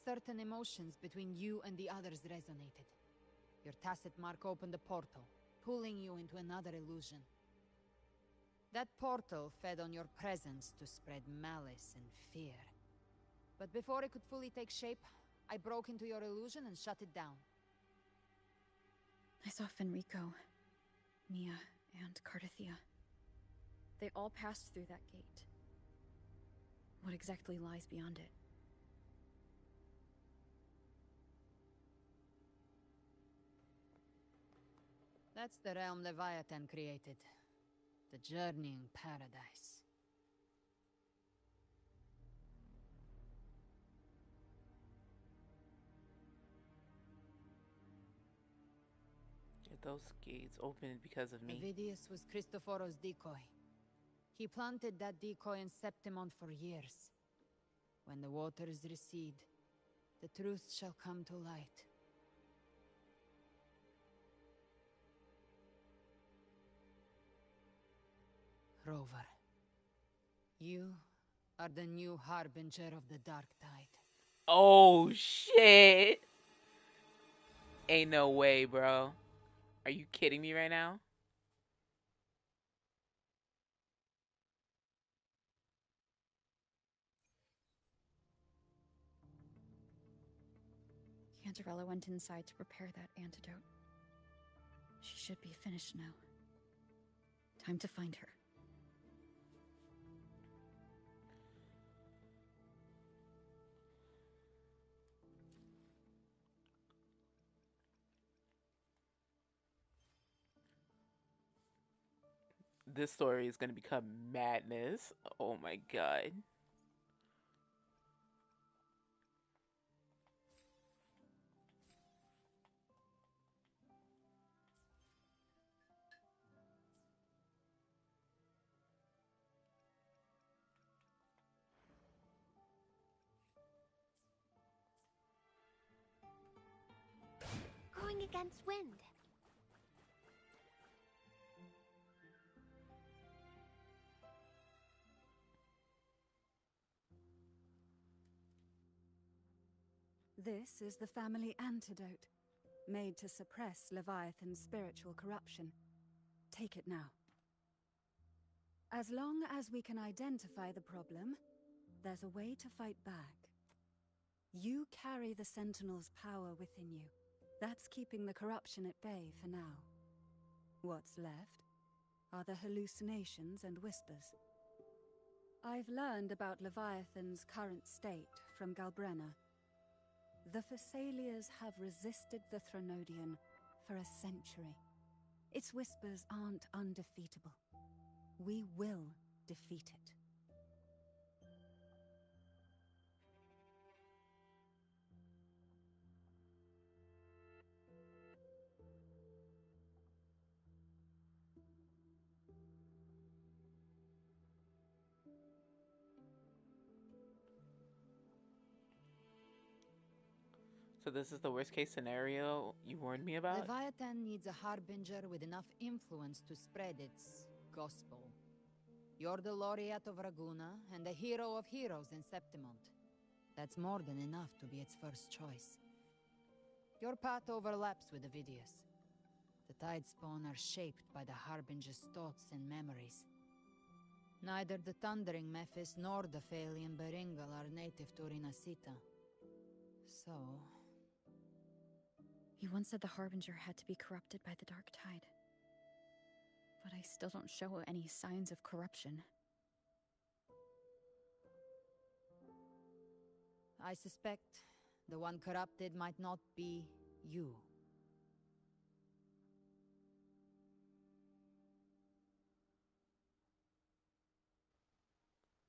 Certain emotions between you and the others resonated. Your tacit mark opened a portal, pulling you into another illusion. That portal fed on your presence to spread malice and fear. But before it could fully take shape, I broke into your illusion and shut it down. I saw Fenrico, Mia, and Cardathia. They all passed through that gate. What exactly lies beyond it? That's the realm Leviathan created. The journeying paradise. Those gates opened because of me. Avidius was Cristoforo's decoy. He planted that decoy in Septimont for years. When the waters recede, the truth shall come to light. Rover, you are the new harbinger of the Dark Tide. Oh shit! Ain't no way, bro. Are you kidding me right now? Cantarella went inside to prepare that antidote. She should be finished now. Time to find her. This story is gonna become madness. Oh my god. Going against wind. This is the family antidote, made to suppress Leviathan's spiritual corruption. Take it now. As long as we can identify the problem, there's a way to fight back. You carry the Sentinel's power within you. That's keeping the corruption at bay for now. What's left are the hallucinations and whispers. I've learned about Leviathan's current state from Galbrenna. The Thessalias have resisted the Threnodian for a century. Its whispers aren't undefeatable. We will defeat it. So this is the worst case scenario you warned me about? Leviathan needs a harbinger with enough influence to spread its gospel. You're the laureate of Raguna and the hero of heroes in Septimont. That's more than enough to be its first choice. Your path overlaps with Ovidius. The Tidespawn are shaped by the Harbinger's thoughts and memories. Neither the Thundering Mephis nor the Phalian Beringal are native to Rinasita. So... You once said the Harbinger had to be corrupted by the Dark Tide. But I still don't show any signs of corruption. I suspect the one corrupted might not be you.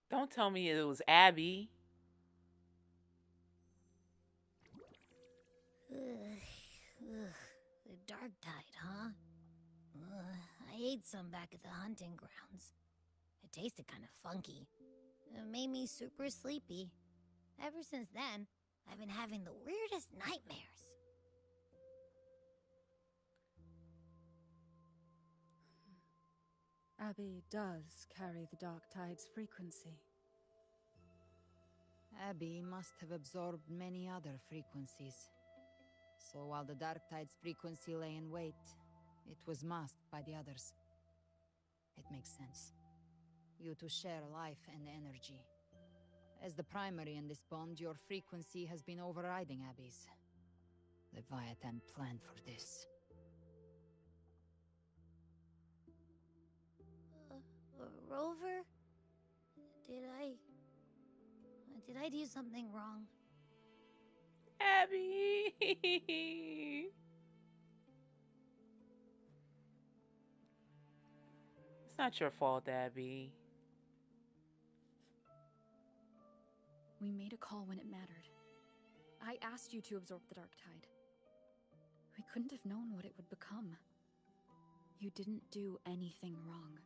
Don't tell me it was Abby. The Dark Tide, huh? I ate some back at the hunting grounds. It tasted kind of funky. It made me super sleepy. Ever since then, I've been having the weirdest nightmares. Abby does carry the Dark Tide's frequency. Abby must have absorbed many other frequencies. So while the Dark Tide's frequency lay in wait, it was masked by the others. It makes sense. You two share life and energy. As the primary in this bond, your frequency has been overriding Abby's. Leviathan planned for this. Rover? Did I do something wrong? Abby! It's not your fault, Abby. We made a call when it mattered. I asked you to absorb the Dark Tide. We couldn't have known what it would become. You didn't do anything wrong.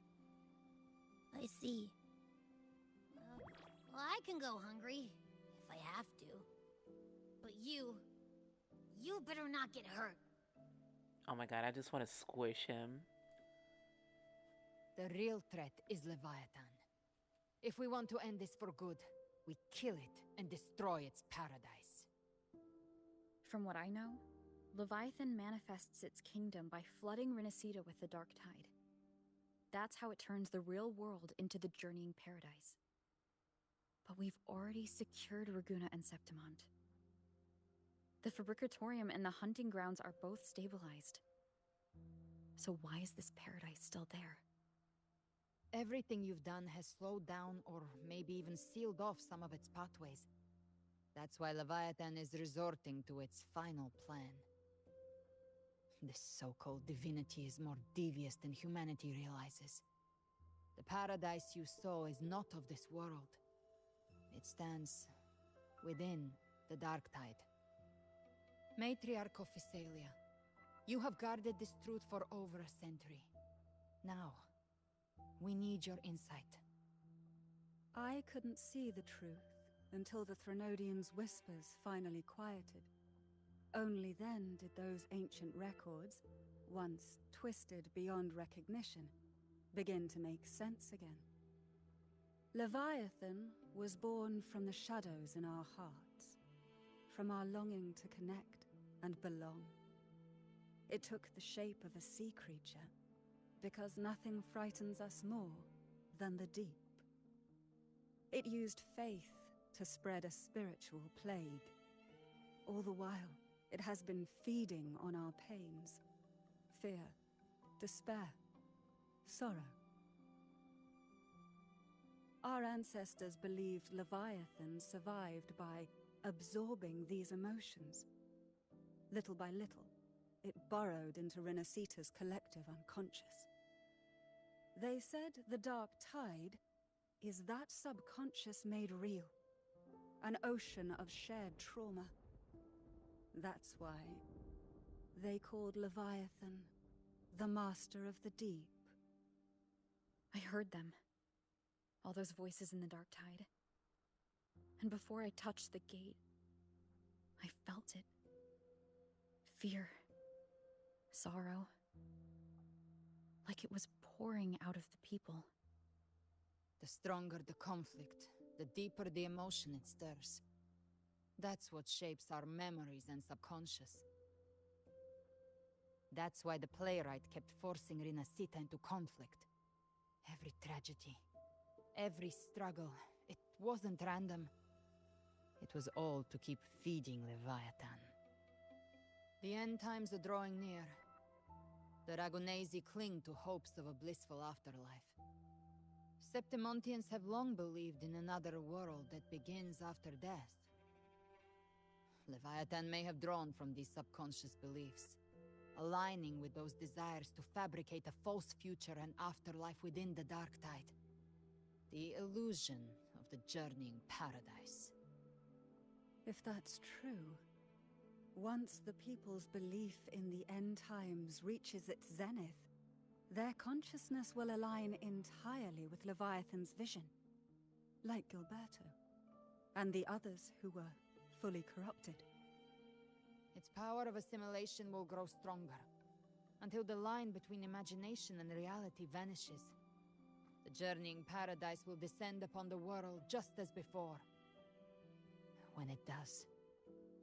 I see. Well, I can go hungry, if I have to. But you better not get hurt. Oh my god, I just want to squish him. The real threat is Leviathan. If we want to end this for good, we kill it and destroy its paradise. From what I know, Leviathan manifests its kingdom by flooding Rinasita with the Dark Tide. That's how it turns the real world into the journeying paradise. But we've already secured Raguna and Septimont. The Fabricatorium and the hunting grounds are both stabilized. So why is this paradise still there? Everything you've done has slowed down or maybe even sealed off some of its pathways. That's why Leviathan is resorting to its final plan. This so-called divinity is more devious than humanity realizes. The paradise you saw is not of this world. It stands within the Dark Tide. Matriarch of Physalia, you have guarded this truth for over a century. Now, we need your insight. I couldn't see the truth until the Threnodians' whispers finally quieted. Only then did those ancient records, once twisted beyond recognition, begin to make sense again. Leviathan was born from the shadows in our hearts, from our longing to connect and belong. It took the shape of a sea creature, because nothing frightens us more than the deep. It used faith to spread a spiritual plague. All the while, it has been feeding on our pains, fear, despair, sorrow. Our ancestors believed Leviathan survived by absorbing these emotions. Little by little, it burrowed into Rinasita's collective unconscious. They said the Dark Tide is that subconscious made real, an ocean of shared trauma. That's why they called Leviathan the Master of the Deep. I heard them. All those voices in the Dark Tide. And before I touched the gate, I felt it. Fear. Sorrow. Like it was pouring out of the people. The stronger the conflict, the deeper the emotion it stirs. That's what shapes our memories and subconscious. That's why the playwright kept forcing Rinascita into conflict. Every tragedy, every struggle, it wasn't random. It was all to keep feeding Leviathan. The end times are drawing near. The Ragonesi cling to hopes of a blissful afterlife. Septimontians have long believed in another world that begins after death. Leviathan may have drawn from these subconscious beliefs, aligning with those desires to fabricate a false future and afterlife within the dark tide. The illusion of the journeying paradise. If that's true, once the people's belief in the end times reaches its zenith, their consciousness will align entirely with Leviathan's vision, like Gilberto, and the others who were fully corrupted. Its power of assimilation will grow stronger, until the line between imagination and reality vanishes. The journeying paradise will descend upon the world just as before. When it does,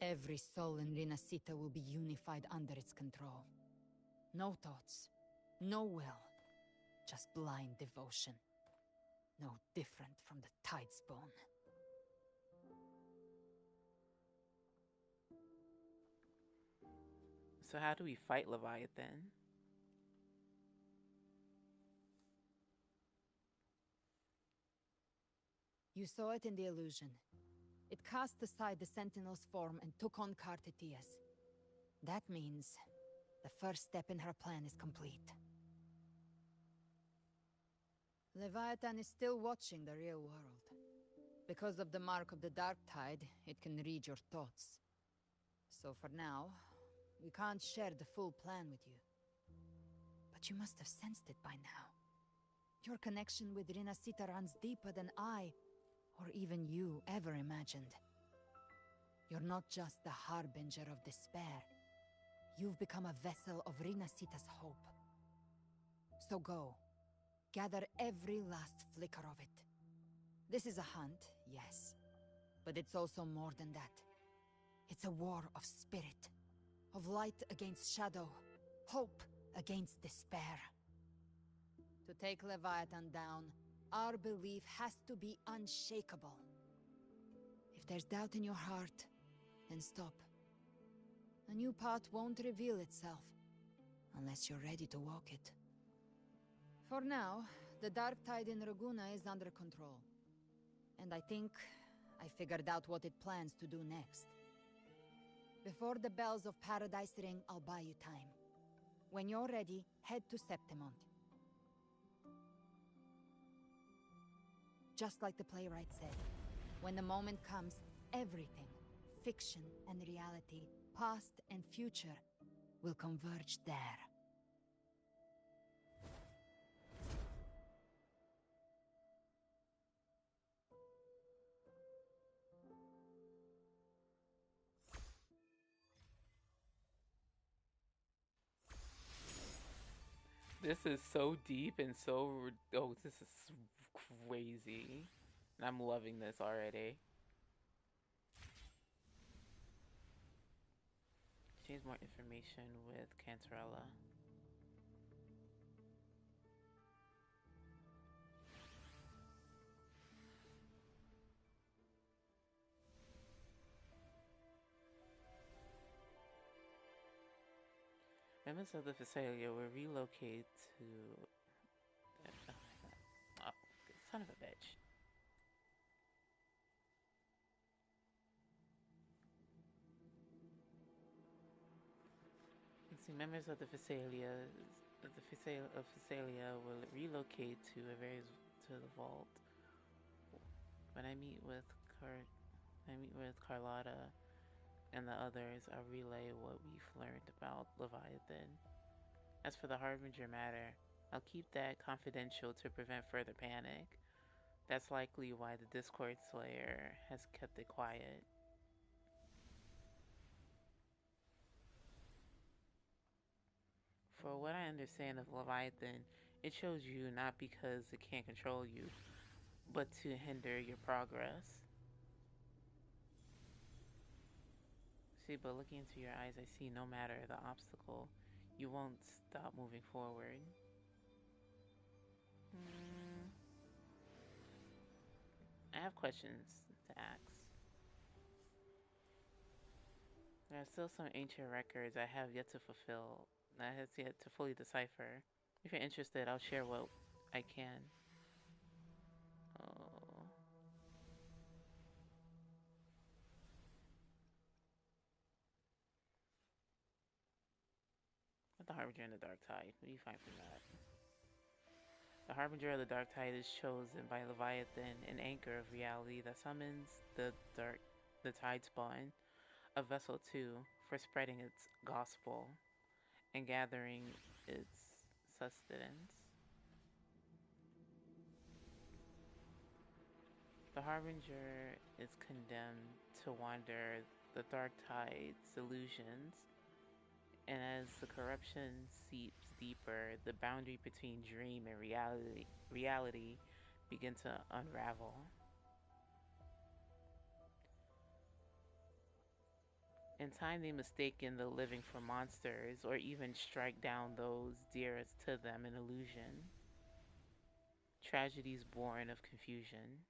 every soul in Rinascita will be unified under its control. No thoughts, no will, just blind devotion. No different from the Tidespawn. So how do we fight Leviathan? You saw it in the illusion. It cast aside the Sentinel's form and took on Cartetias. That means the first step in her plan is complete. Leviathan is still watching the real world. Because of the mark of the Dark Tide, it can read your thoughts. So for now, we can't share the full plan with you. But you must have sensed it by now. Your connection with Rinascita runs deeper than I, or even you, ever imagined. You're not just the harbinger of despair. You've become a vessel of Rinascita's hope. So go. Gather every last flicker of it. This is a hunt, yes. But it's also more than that. It's a war of spirit. Of light against shadow. Hope against despair. To take Leviathan down, our belief has to be unshakable. If there's doubt in your heart, then stop. A new path won't reveal itself, unless you're ready to walk it. For now, the dark tide in Raguna is under control. And I think I figured out what it plans to do next. Before the bells of Paradise ring, I'll buy you time. When you're ready, head to Septimont. Just like the playwright said, when the moment comes, everything, fiction and reality, past and future, will converge there. This is so deep and so... Oh, this is crazy. And I'm loving this already. She needs more information with Cantarella. Members of the Visalia will relocate to... Oh, son of a bitch. Let's see, members of the Visalia will relocate to the vault. When I meet with Carlotta and the others, I'll relay what we've learned about Leviathan. As for the Harbinger matter, I'll keep that confidential to prevent further panic. That's likely why the Discord Slayer has kept it quiet. For what I understand of Leviathan, it chose you not because it can't control you, but to hinder your progress. See, but looking into your eyes, I see no matter the obstacle, you won't stop moving forward. Hmm. I have questions to ask. There are still some ancient records I have yet to fulfill, that has yet to fully decipher. If you're interested, I'll share what I can. Oh. What the Harbinger and the Dark Tide? What do you find from that? The Harbinger of the Dark Tide is chosen by Leviathan, an anchor of reality that summons the Tide Spawn, a vessel too, for spreading its gospel and gathering its sustenance. The Harbinger is condemned to wander the Dark Tide's illusions, and as the corruption seeps deeper, the boundary between dream and reality begin to unravel. In time, they mistaken the living for monsters, or even strike down those dearest to them in illusion. Tragedies born of confusion.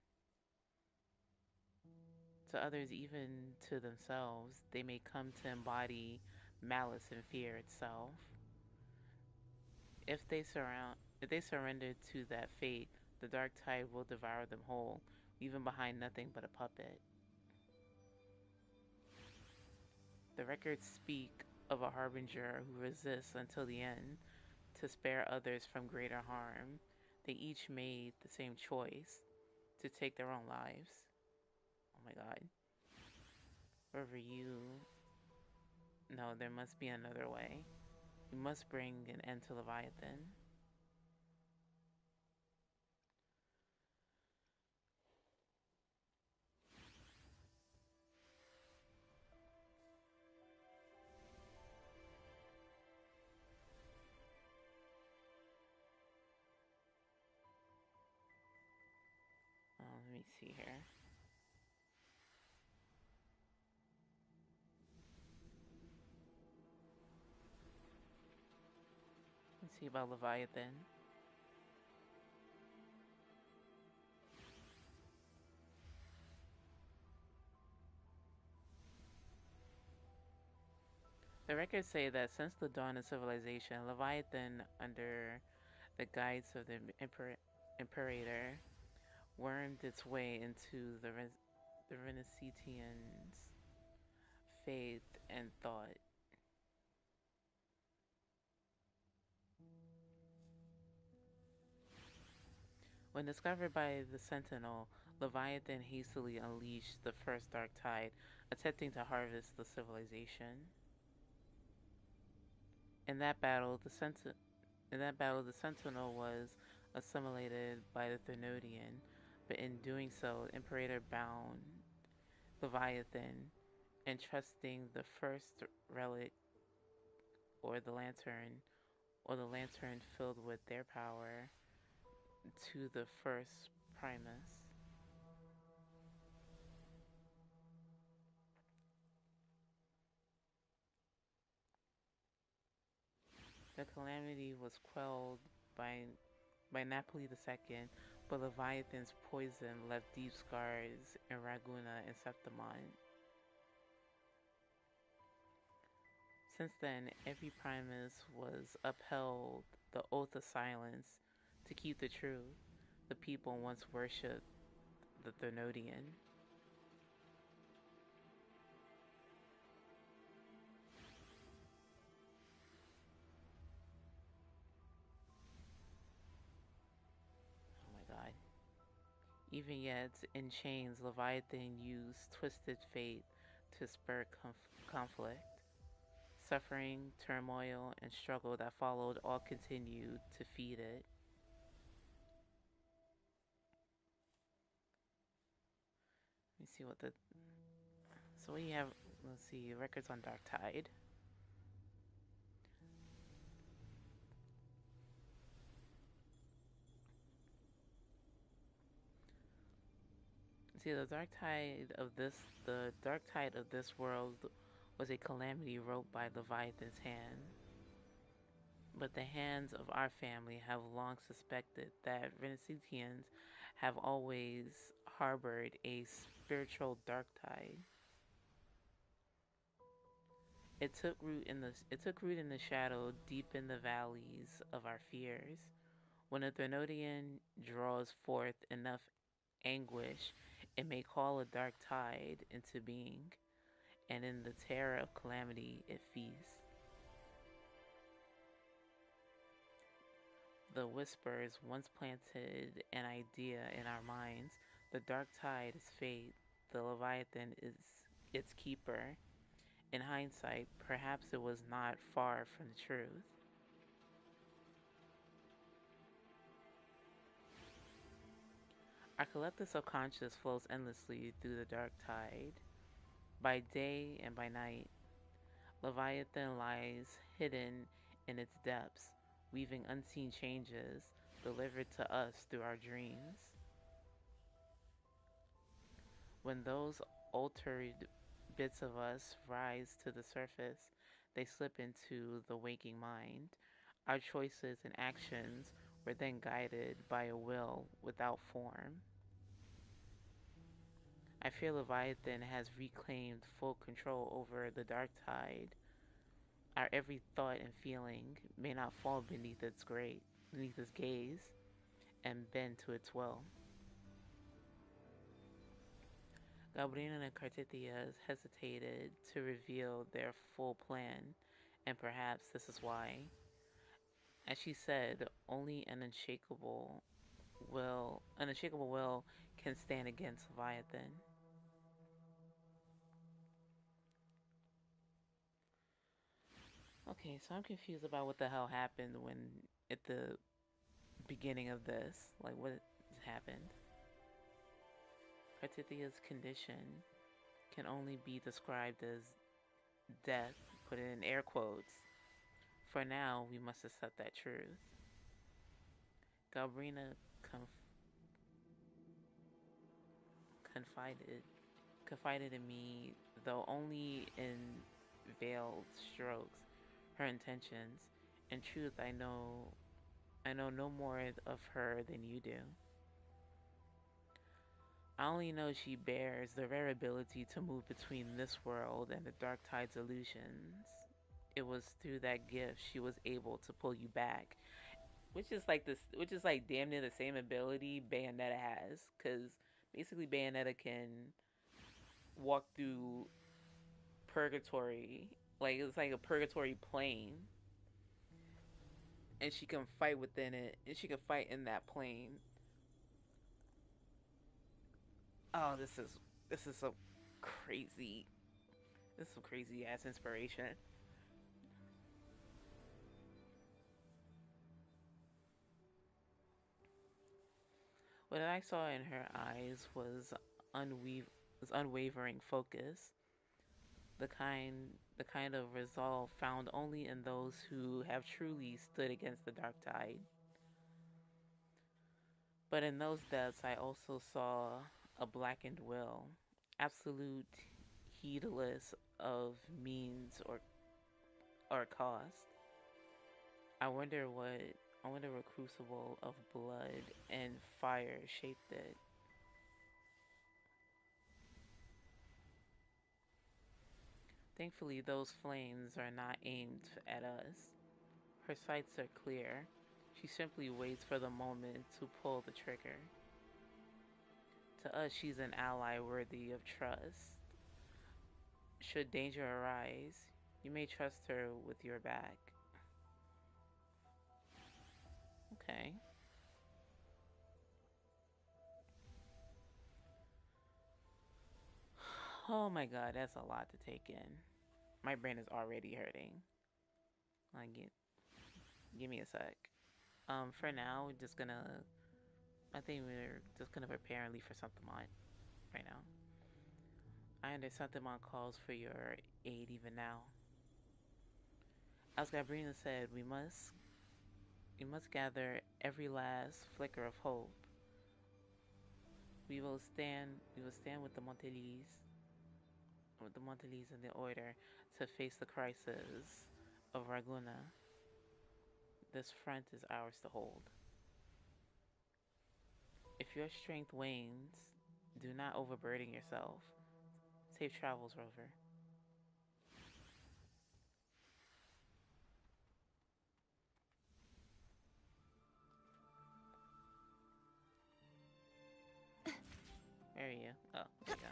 To others, even to themselves, they may come to embody malice and fear itself. If they surrender to that fate, the dark tide will devour them whole, leaving behind nothing but a puppet. The records speak of a harbinger who resists until the end to spare others from greater harm. They each made the same choice to take their own lives. Oh my god. Wherever you know, there must be another way. We must bring an end to Leviathan. Let me see here. Let's see about Leviathan. The records say that since the dawn of civilization, Leviathan, under the guidance of the Imperator, wormed its way into the Renaissance faith and thought. When discovered by the Sentinel, Leviathan hastily unleashed the first dark tide, attempting to harvest the civilization. In that battle, the Sentinel was assimilated by the Thermodian, but in doing so, the Imperator bound Leviathan, entrusting the first relic, or the lantern filled with their power, to the first Primus. The calamity was quelled by Napoli II, but Leviathan's poison left deep scars in Ragusa and Septimont. Since then, every Primus was upheld the oath of silence to keep the truth. The people once worshipped the Thermodian. Oh my god. Even yet, in chains, Leviathan used twisted fate to spur conflict. Suffering, turmoil, and struggle that followed all continued to feed it. Let me see what the... So we have, let's see, records on Dark Tide. See, the dark tide of this world was a calamity wrought by Leviathan's hand. But the hands of our family have long suspected that Renaissance have always harbored a spiritual dark tide. It took root in the shadow, deep in the valleys of our fears. When a Threnodian draws forth enough anguish, it may call a dark tide into being, and in the terror of calamity it feasts. The whispers once planted an idea in our minds. The dark tide is fate, the Leviathan is its keeper. In hindsight, perhaps it was not far from the truth. Our collective subconscious flows endlessly through the dark tide. By day and by night, Leviathan lies hidden in its depths, weaving unseen changes delivered to us through our dreams. When those altered bits of us rise to the surface, they slip into the waking mind. Our choices and actions were then guided by a will without form. I fear Leviathan has reclaimed full control over the dark tide. Our every thought and feeling may not fall beneath its gaze, and bend to its will. Galbrina and Cartithia hesitated to reveal their full plan, and perhaps this is why. As she said, only an unshakable will can stand against Leviathan. Okay, so I'm confused about what the hell happened when at the beginning of this, like what happened. Cartithia's condition can only be described as death, put it in air quotes. For now, we must accept that truth. Galbrina confided confided in me, though only in veiled strokes, her intentions. In truth, I know no more of her than you do. I only know she bears the rare ability to move between this world and the dark tide's illusions. It was through that gift she was able to pull you back, which is like damn near the same ability Bayonetta has, because basically Bayonetta can walk through purgatory, like it's like a purgatory plane, and she can fight within it, and she can fight in that plane. Oh, this is so crazy. This is some crazy ass inspiration. What I saw in her eyes was unwavering focus, the kind of resolve found only in those who have truly stood against the dark tide. But in those depths, I also saw a blackened will, absolute heedless of means or cost. I wonder what I wonder what crucible of blood and fire shaped it. Thankfully, those flames are not aimed at us. Her sights are clear. She simply waits for the moment to pull the trigger. To us, she's an ally worthy of trust. Should danger arise, you may trust her with your back. Okay. Oh my god, that's a lot to take in. My brain is already hurting. Like, give me a sec. For now, we're just gonna. I think we're just gonna prepare and leave for Santamon right now. I understand Santamon calls for your aid even now. As Gabriela said, we must gather every last flicker of hope. We will stand with the Montelis in the order to face the crisis of Raguna. This front is ours to hold. If your strength wanes, do not overburden yourself. Safe travels, Rover. Where are you? Oh, there you go.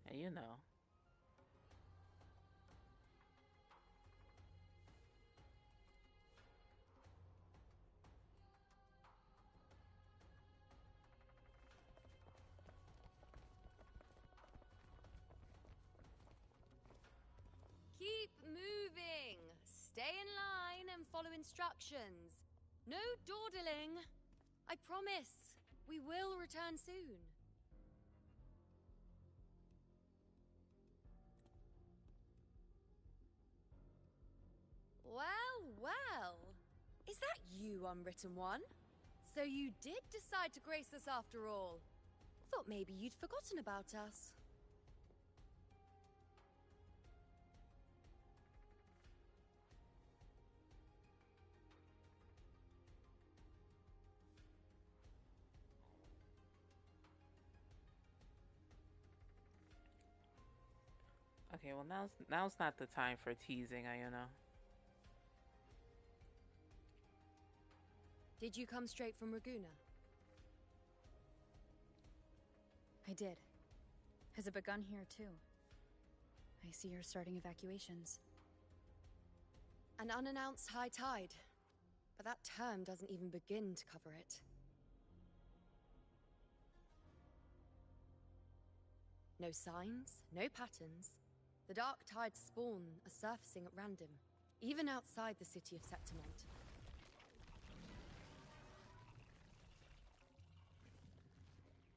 And you know. Keep moving. Stay in line and follow instructions. No dawdling. I promise. We will return soon. Well, well. Is that you, Unwritten One? So you did decide to grace us after all. Thought maybe you'd forgotten about us. Okay, well now's not the time for teasing, Iona. Did you come straight from Raguna? I did. Has it begun here too? I see you're starting evacuations. An unannounced high tide. But that term doesn't even begin to cover it. No signs, no patterns. The dark tide's spawn are surfacing at random, even outside the city of Septimont.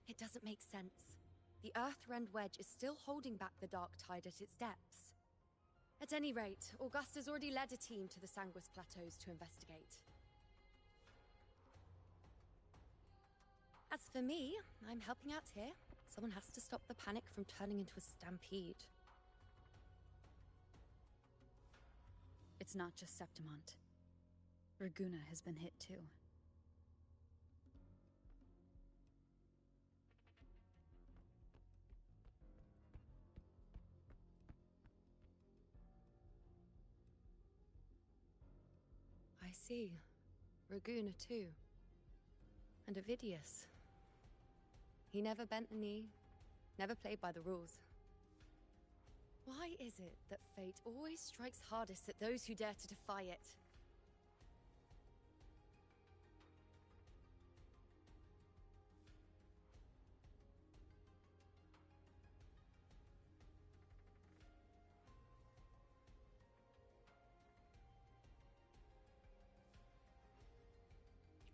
It doesn't make sense. The Earthrend Wedge is still holding back the dark tide at its depths. At any rate, Augusta's already led a team to the Sanguis Plateaus to investigate. As for me, I'm helping out here. Someone has to stop the panic from turning into a stampede. It's not just Septimont. Raguna has been hit too. I see. Raguna too. And Ovidius. He never bent the knee, never played by the rules. Why is it that fate always strikes hardest at those who dare to defy it?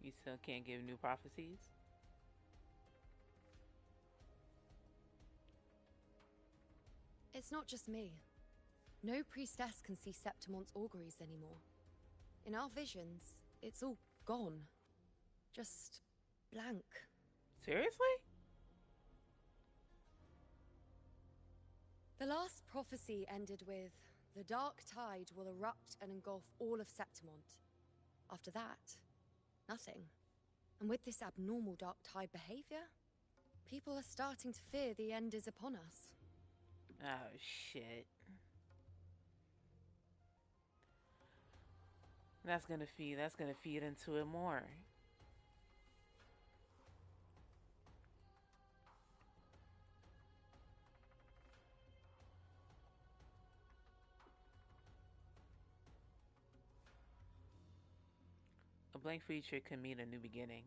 You still can't give new prophecies? It's not just me. No priestess can see Septimont's auguries anymore. In our visions, it's all gone. Just blank. Seriously? The last prophecy ended with, the dark tide will erupt and engulf all of Septimont. After that, nothing. And with this abnormal dark tide behavior, people are starting to fear the end is upon us. Oh, shit. That's gonna feed into it more. blank future can mean a new beginning.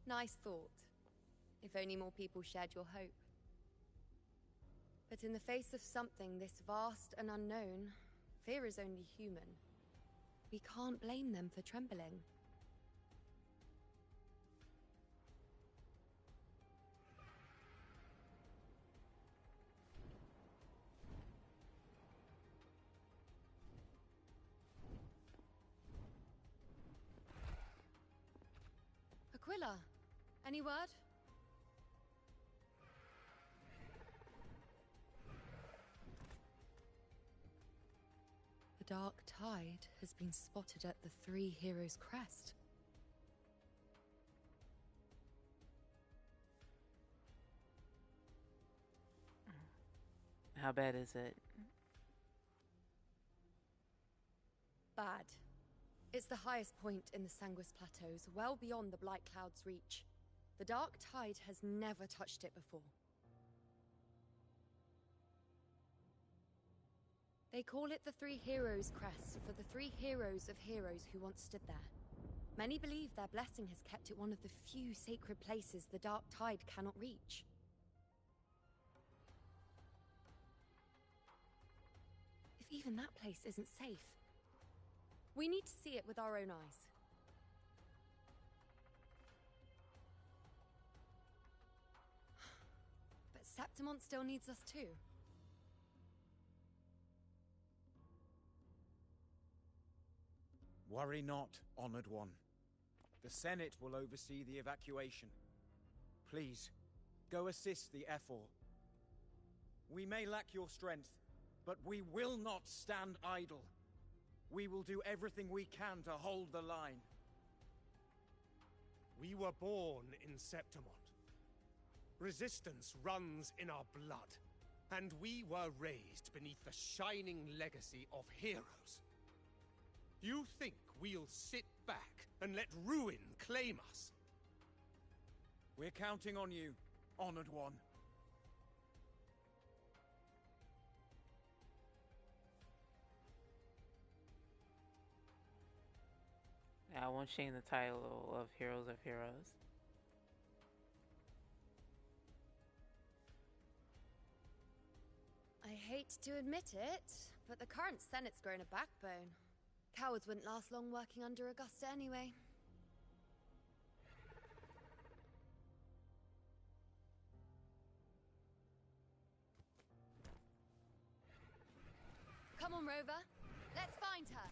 Nice thought. If only more people shared your hope. But in the face of something this vast and unknown, fear is only human. We can't blame them for trembling. Aquila, any word? The dark tide has been spotted at the Three Heroes' Crest. How bad is it? Bad. It's the highest point in the Sanguis Plateaus, well beyond the Blight Cloud's reach. The dark tide has never touched it before. They call it the Three Heroes' Crest for the three heroes of heroes who once stood there. Many believe their blessing has kept it one of the few sacred places the dark tide cannot reach. If even that place isn't safe, we need to see it with our own eyes. But Septimont still needs us too. Worry not, Honored One. The Senate will oversee the evacuation. Please, go assist the Ephor. We may lack your strength, but we will not stand idle. We will do everything we can to hold the line. We were born in Septimont. Resistance runs in our blood, and we were raised beneath the shining legacy of heroes. You think we'll sit back and let ruin claim us? We're counting on you, Honored One. I won't change the title of Heroes of Heroes. I hate to admit it, but the current Senate's grown a backbone. Cowards wouldn't last long working under Augusta anyway. Come on, Rover. Let's find her.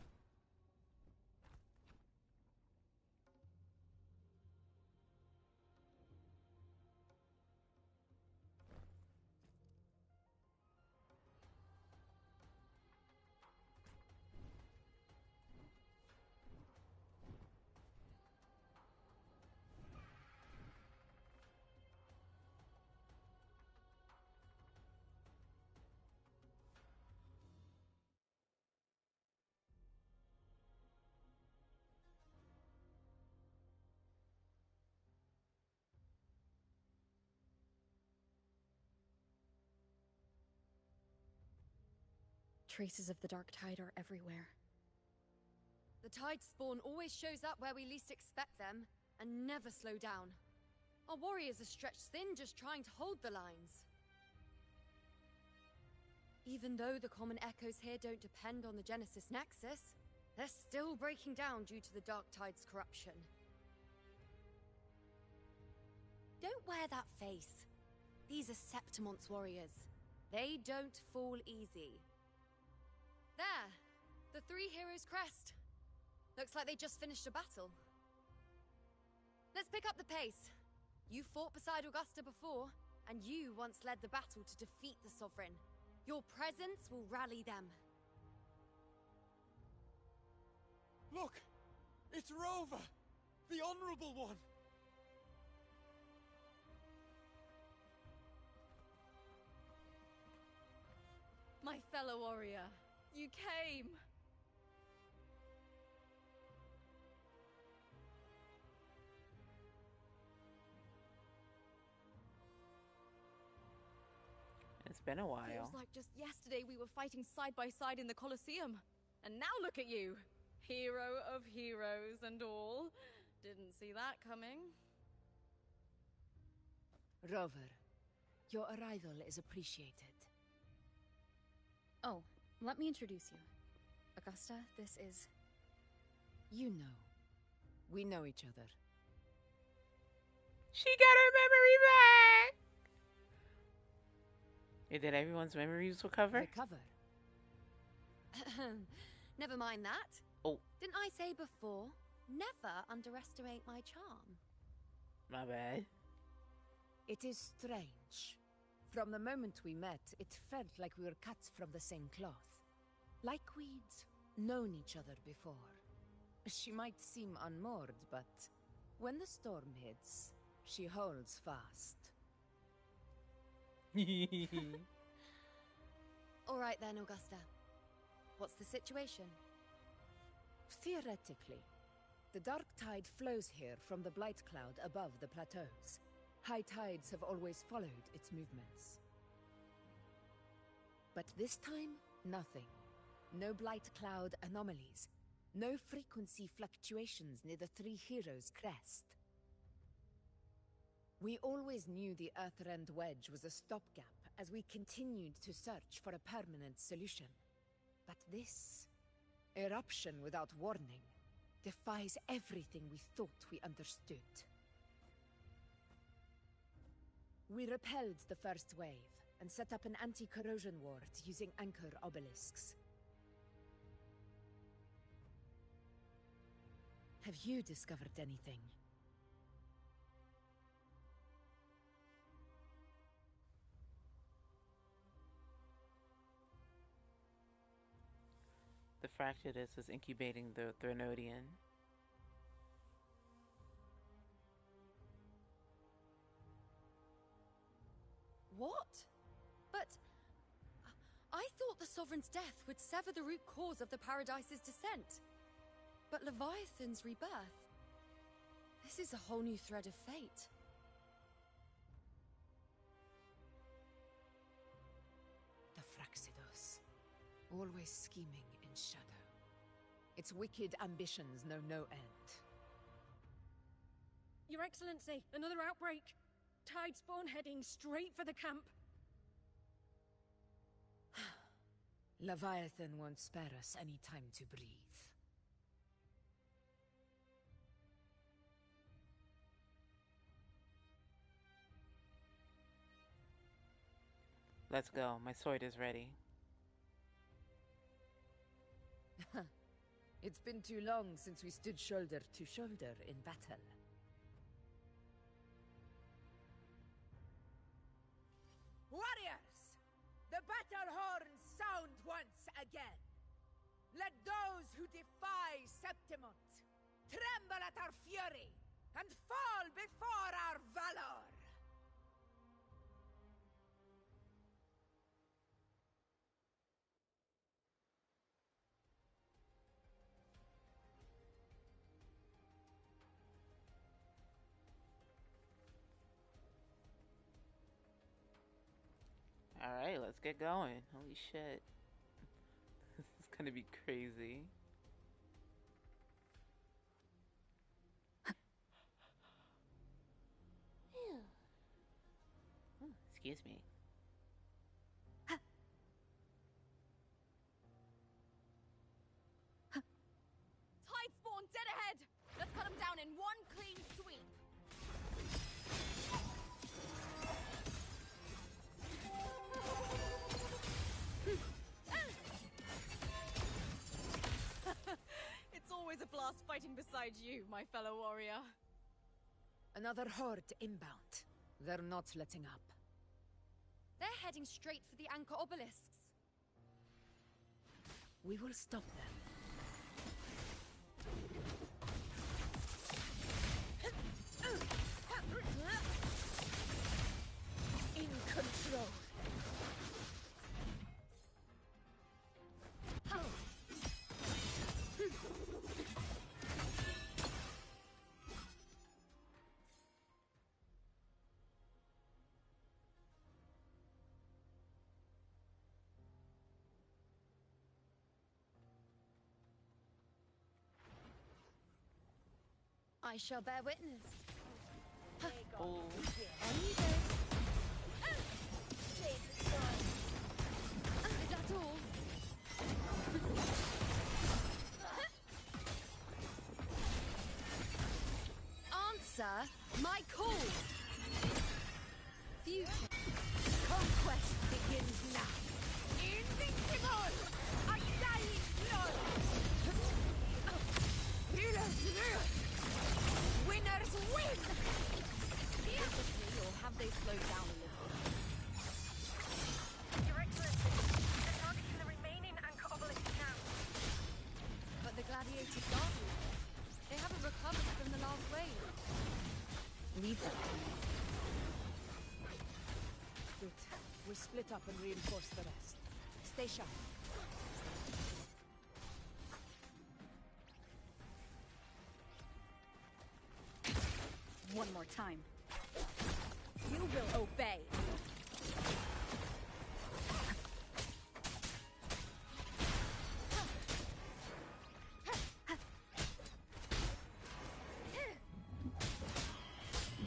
Traces of the dark tide are everywhere. The tide spawn always shows up where we least expect them, and never slow down. Our warriors are stretched thin just trying to hold the lines. Even though the common echoes here don't depend on the Genesis Nexus, they're still breaking down due to the dark tide's corruption. Don't wear that face. These are Septimont's warriors. They don't fall easy. There! The Three Heroes' Crest! Looks like they just finished a battle. Let's pick up the pace. You fought beside Augusta before, and you once led the battle to defeat the Sovereign. Your presence will rally them. Look! It's Rover! The Honorable One! My fellow warrior, you came! It's It's been a while. Feels like just yesterday we were fighting side by side in the Colosseum. And now look at you. Hero of heroes and all. Didn't see that coming. Rover, your arrival is appreciated. Oh, let me introduce you. Augusta, this is... You know. We know each other. She got her memory back! Did everyone's memories recover? Recover? Never mind that. Oh. Didn't I say before? Never underestimate my charm. My bad. It is strange. From the moment we met, it felt like we were cut from the same cloth. Like we'd known each other before. She might seem unmoored, but when the storm hits, she holds fast. All right then, Augusta. What's the situation? Theoretically, the dark tide flows here from the blight cloud above the plateaus. High tides have always followed its movements. But this time, nothing. No blight cloud anomalies. No frequency fluctuations near the Three Heroes crest. We always knew the Earthrend Wedge was a stopgap as we continued to search for a permanent solution. But this eruption without warning defies everything we thought we understood. We repelled the first wave and set up an anti-corrosion ward using anchor obelisks. Have you discovered anything? The Fractidus is incubating the Threnodian. What? But... I thought the Sovereign's death would sever the root cause of the Paradise's descent. But Leviathan's rebirth... This is a whole new thread of fate. The Fractidus. Always scheming in shadow. Its wicked ambitions know no end. Your Excellency, another outbreak. Tide spawn heading straight for the camp. Leviathan won't spare us any time to breathe. Let's go. My sword is ready. It's been too long since we stood shoulder to shoulder in battle. Warriors! The battle horns sound once again! Let those who defy Septimont tremble at our fury and fall before our valor! Alright, let's get going. Holy shit. This is gonna be crazy. Ooh, excuse me. Tide spawn dead ahead! Let's cut them down in one clean sweep. It's always a blast fighting beside you, my fellow warrior. Another horde inbound. They're not letting up. They're heading straight for the anchor obelisks. We will stop them. In control. I shall bear witness. Oh. On you go. Is that all? Answer my call. Future. Conquest begins now. Invincible! Undying blood! Healers live! Winners win! Physically, or have they slowed down a little? Your Excellency, they're targeting the remaining anchor obelisk now. But the gladiators aren't. They haven't recovered from the last wave. Leave that to me. Good. We'll split up and reinforce the rest. Stay sharp. One more time. You will obey.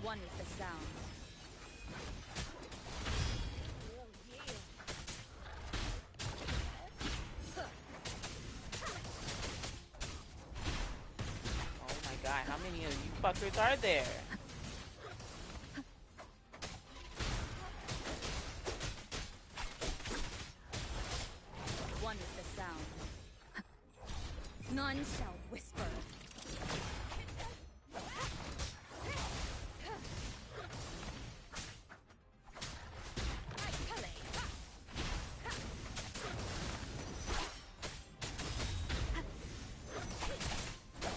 One with the sound. Oh my god, how many of you fuckers are there? One with the sound. None shall whisper.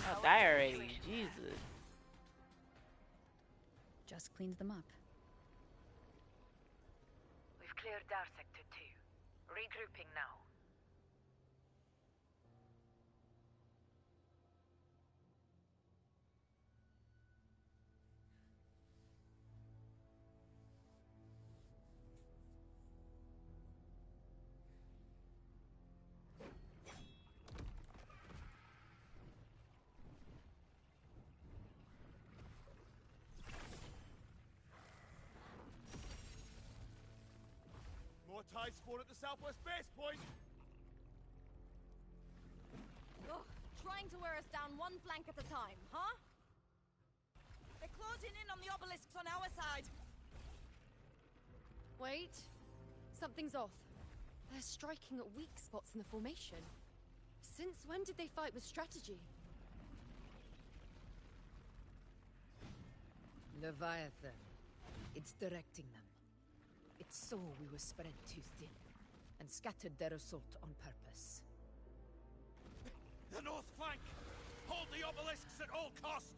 Oh, die already, Jesus. Just cleaned them up. We've cleared our sector 2. Regrouping now. More tide spawn at the southwest base point! Ugh, trying to wear us down one flank at a time, huh? They're closing in on the obelisks on our side. Wait. Something's off. They're striking at weak spots in the formation. Since when did they fight with strategy? Leviathan. It's directing them. It saw we were spread too thin, and scattered their assault on purpose. The north flank! Hold the obelisks at all costs!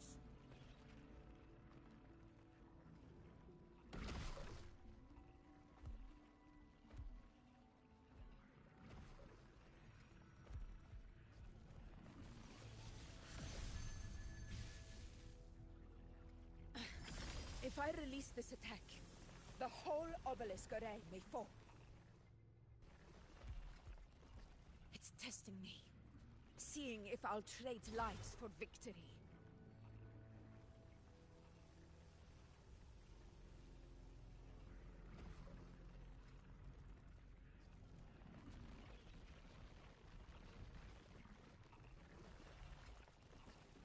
If I release this attack, the whole obelisk array may fall. It's testing me, seeing if I'll trade lives for victory.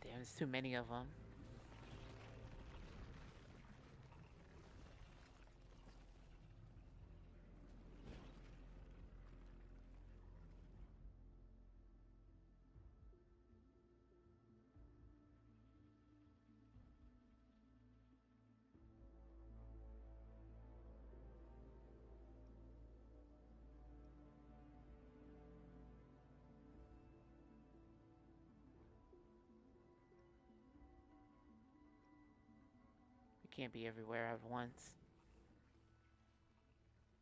Damn, there's too many of them. Can't be everywhere at once.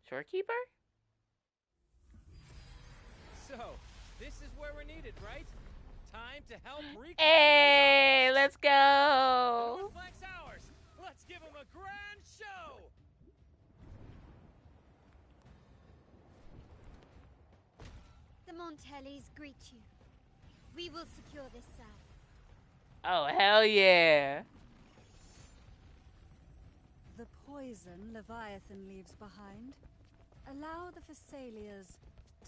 Shorekeeper? So, this is where we're needed, right? Time to help reclaim Hey, let's The go! North flank's ours. Let's give them a grand show. The Montellis greet you. We will secure this side. Oh, hell yeah. The poison Leviathan leaves behind, allow the Thessalias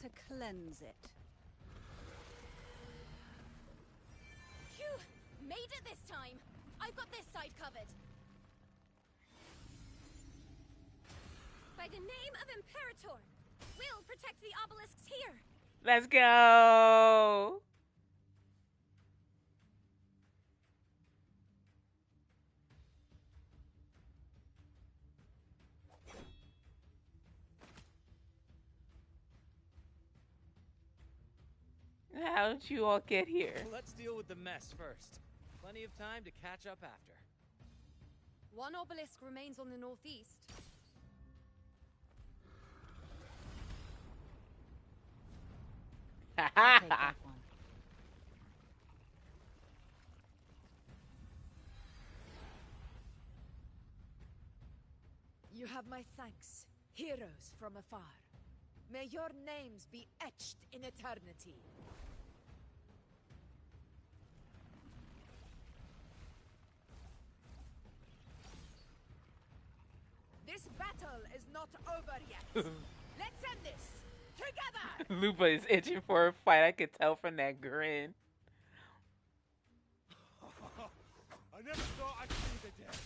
to cleanse it. Phew! Made it this time! I've got this side covered. By the name of Imperator, we'll protect the obelisks here. Let's go. How did you all get here? Let's deal with the mess first. Plenty of time to catch up after. One obelisk remains on the northeast. I'll take that one. You have my thanks, heroes from afar. May your names be etched in eternity. This battle is not over yet. Let's end this together. Lupa is itching for a fight. I could tell from that grin. I never thought I'd see the day.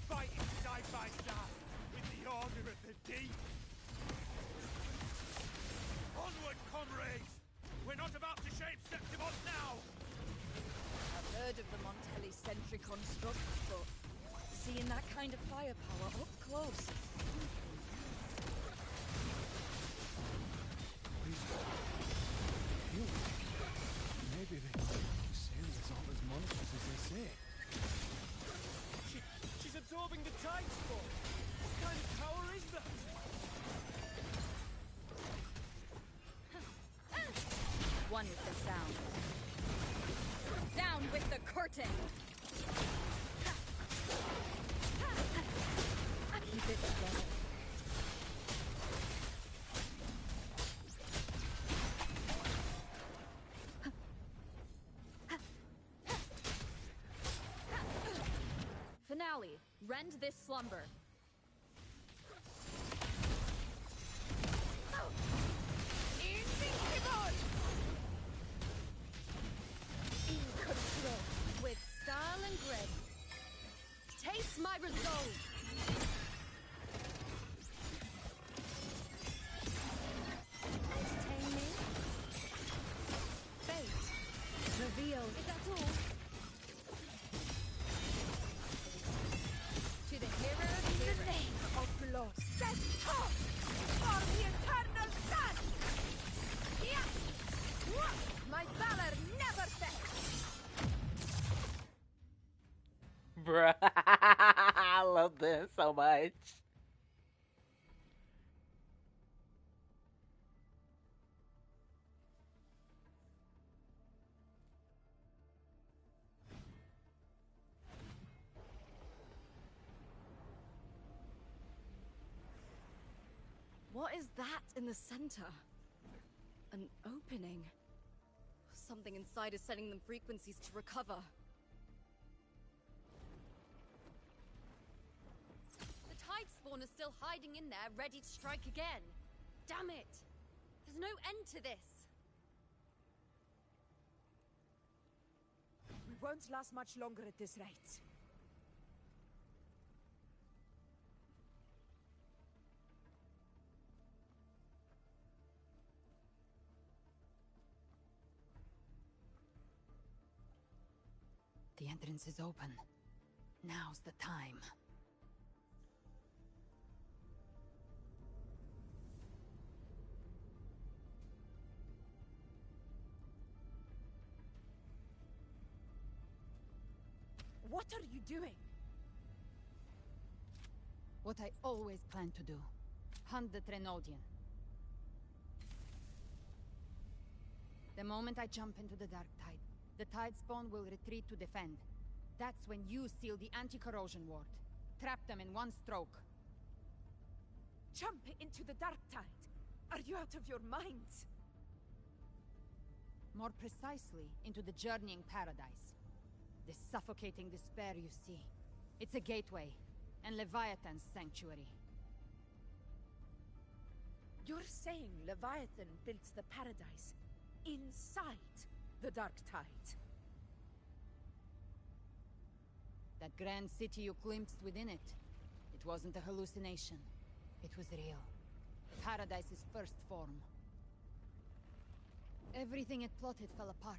Fighting side by side with the Order of the Deep. Onward, comrades! We're not about to shape Septimos now! I've heard of the Montelli-centric constructs, but seeing that kind of firepower up close. Maybe they sailors aren't as monstrous as they say. She's absorbing the tide spawn! What kind of power is that? One with the sound. Down with the curtain! Keep it steady. Finale. Rend this slumber. Invincible! In control. With style and grace. Taste my resolve. Entertain me? Fate. Reveal. Is that all? To the hero of In the heroes. name of blood, stand tall for the eternal sun! Yeah! My valor never fails! Bruh. I love this so much. What is that in the center? An opening. Something inside is sending them frequencies to recover. The tide spawn is still hiding in there, ready to strike again. Damn it! There's no end to this. We won't last much longer at this rate. The entrance is open. Now's the time. What are you doing? What I always planned to do. Hunt the Trenodian. The moment I jump into the dark tide, the tide spawn will retreat to defend. That's when you seal the anti-corrosion ward. Trap them in one stroke. Jump into the dark tide. Are you out of your minds? More precisely, into the journeying paradise. This suffocating despair you see. It's a gateway, and Leviathan's sanctuary. You're saying Leviathan built the paradise inside the Dark Tide? That grand city you glimpsed within it, it wasn't a hallucination. It was real. Paradise's first form. Everything it plotted fell apart.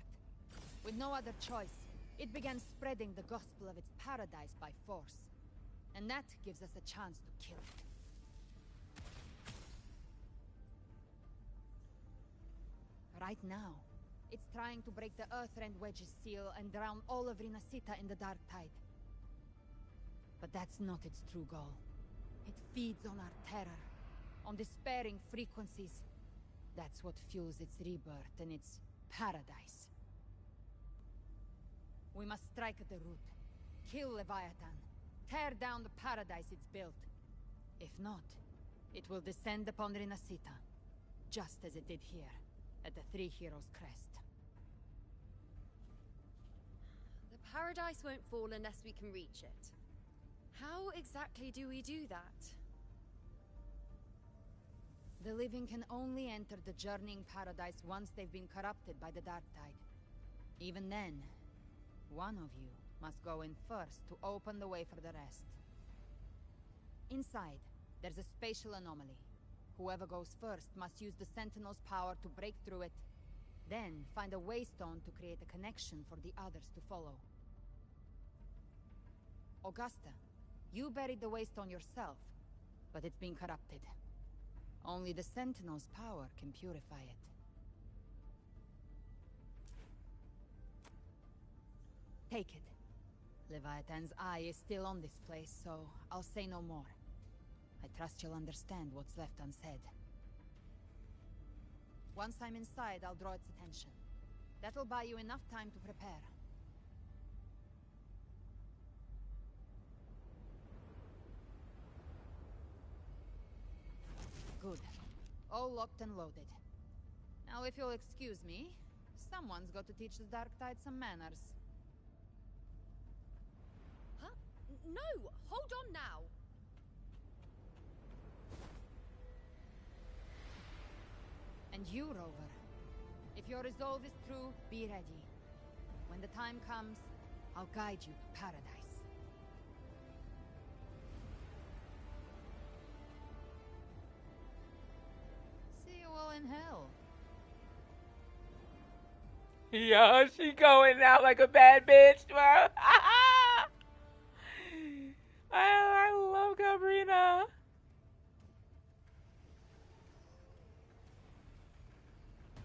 With no other choice, it began spreading the gospel of its paradise by force. And that gives us a chance to kill it. Right now, it's trying to break the Earthrend Wedge's seal and drown all of Rinasita in the Dark Tide. But that's not its true goal. It feeds on our terror, on despairing frequencies. That's what fuels its rebirth and its paradise. We must strike at the root, kill Leviathan, tear down the paradise it's built. If not, it will descend upon Rinasita, just as it did here, at the Three Heroes' Crest. The paradise won't fall unless we can reach it. How exactly do we do that? The living can only enter the journeying paradise once they've been corrupted by the Dark Tide. Even then, one of you must go in first to open the way for the rest. Inside, there's a spatial anomaly. Whoever goes first must use the Sentinel's power to break through it, then find a waystone to create a connection for the others to follow. Augusta, you buried the waystone yourself, but it's been corrupted. Only the Sentinel's power can purify it. Take it. Leviathan's eye is still on this place, so I'll say no more. I trust you'll understand what's left unsaid. Once I'm inside, I'll draw its attention. That'll buy you enough time to prepare. Good. All locked and loaded. Now, if you'll excuse me, someone's got to teach the Dark Tide some manners. Huh? No! Hold on now! And you, Rover. If your resolve is true, be ready. When the time comes, I'll guide you to paradise. See you all in hell. Yo, she going out like a bad bitch, bro. I love Gabrina.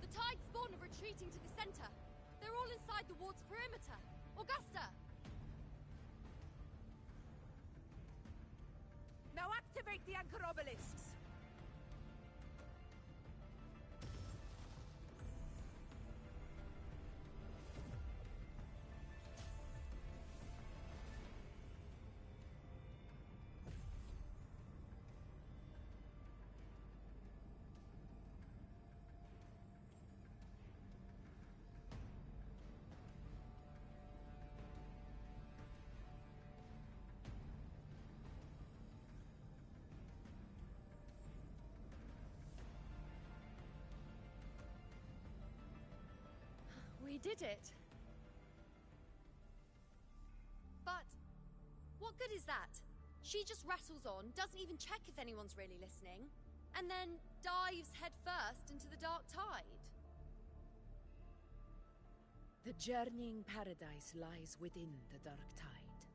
The Tide spawn are retreating to the center. They're all inside the ward's perimeter. Augusta! Now activate the anchor obelisks! We did it. But what good is that? She just rattles on, doesn't even check if anyone's really listening, and then dives headfirst into the Dark Tide. The journeying paradise lies within the Dark Tide.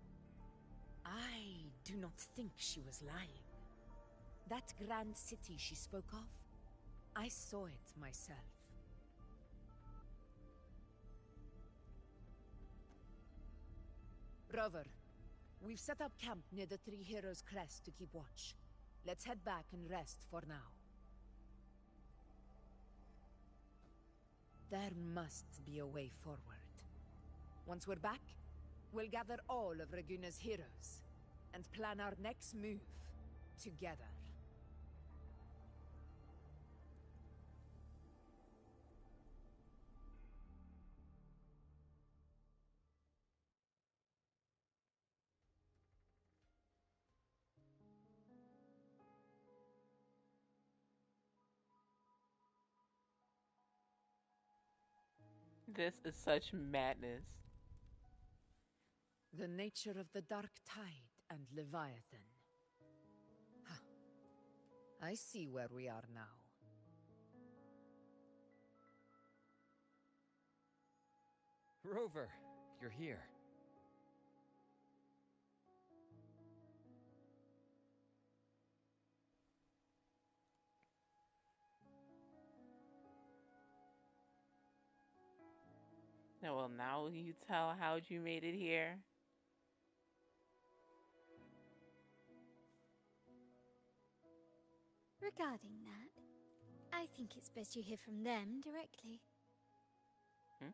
I do not think she was lying. That grand city she spoke of, I saw it myself. Rover, we've set up camp near the Three Heroes' Crest to keep watch. Let's head back and rest for now. There must be a way forward. Once we're back, we'll gather all of Raguna's heroes and plan our next move together. This is such madness. The nature of the Dark Tide and Leviathan. Huh. I see where we are now. Rover, you're here. Well, now will you tell how you made it here? Regarding that, I think it's best you hear from them directly. Hmm?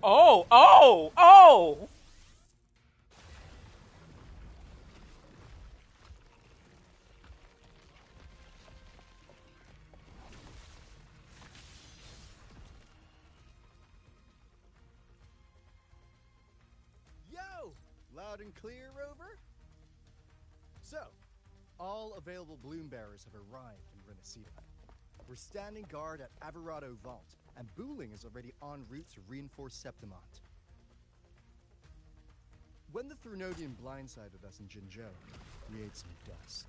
Oh, oh, oh! Yo! Loud and clear, Rover? So, all available bloom bearers have arrived in Renacita. We're standing guard at Averado Vault, and Booling is already en route to reinforce Septimont. When the Threnodian blindsided us in Jinzhou, we ate some dust.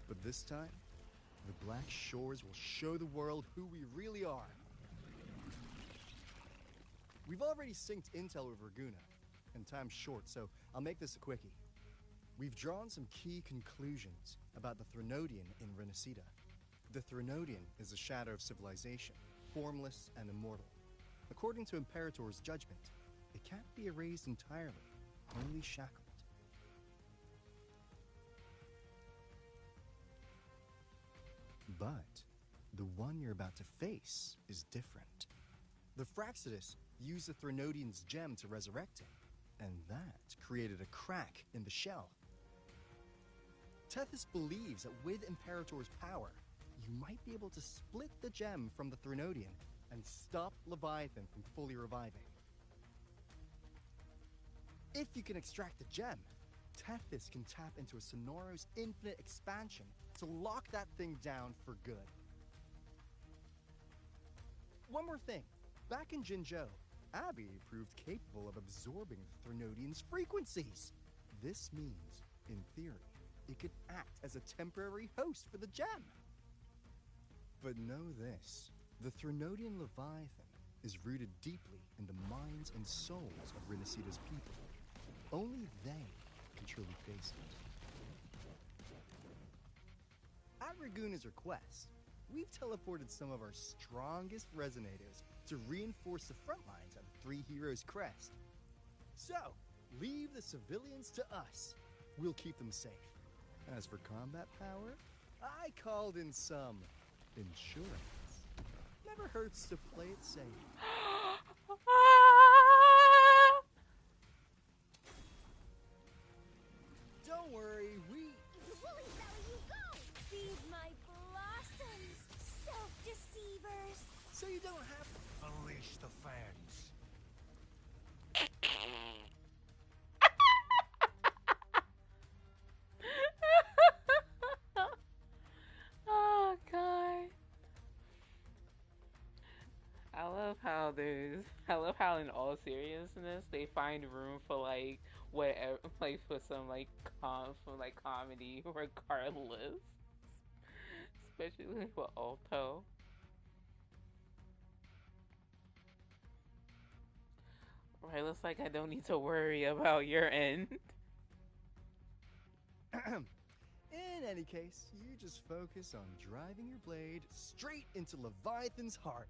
But this time, the Black Shores will show the world who we really are. We've already synced intel with Raguna, and time's short, so I'll make this a quickie. We've drawn some key conclusions about the Threnodian in Renacita. The Threnodian is a shadow of civilization, formless and immortal. According to Imperator's judgment, it can't be erased entirely, only shackled. But the one you're about to face is different. The Fraxidus used the Threnodian's gem to resurrect him, and that created a crack in the shell. Tethys believes that with Imperator's power, you might be able to split the gem from the Threnodian and stop Leviathan from fully reviving. If you can extract the gem, Tethys can tap into a Sonoro's infinite expansion to lock that thing down for good. One more thing. Back in Jinzhou, Abby proved capable of absorbing the Threnodian's frequencies. This means, in theory, it could act as a temporary host for the gem. But know this, the Threnodian Leviathan is rooted deeply in the minds and souls of Renacita's people. Only they can truly face it. At Raguna's request, we've teleported some of our strongest resonators to reinforce the front lines of the Three Heroes Crest. So, leave the civilians to us. We'll keep them safe. As for combat power, I called in some insurance. Never hurts to play it safe. Don't worry, To Woolly Valley you go! Feed my blossoms, self-deceivers! So you don't have to unleash the fans. Oh god. I love how in all seriousness they find room for like whatever, like for some like comedy regardless. Especially for Alto. Right, looks like I don't need to worry about your end. In any case, you just focus on driving your blade straight into Leviathan's heart.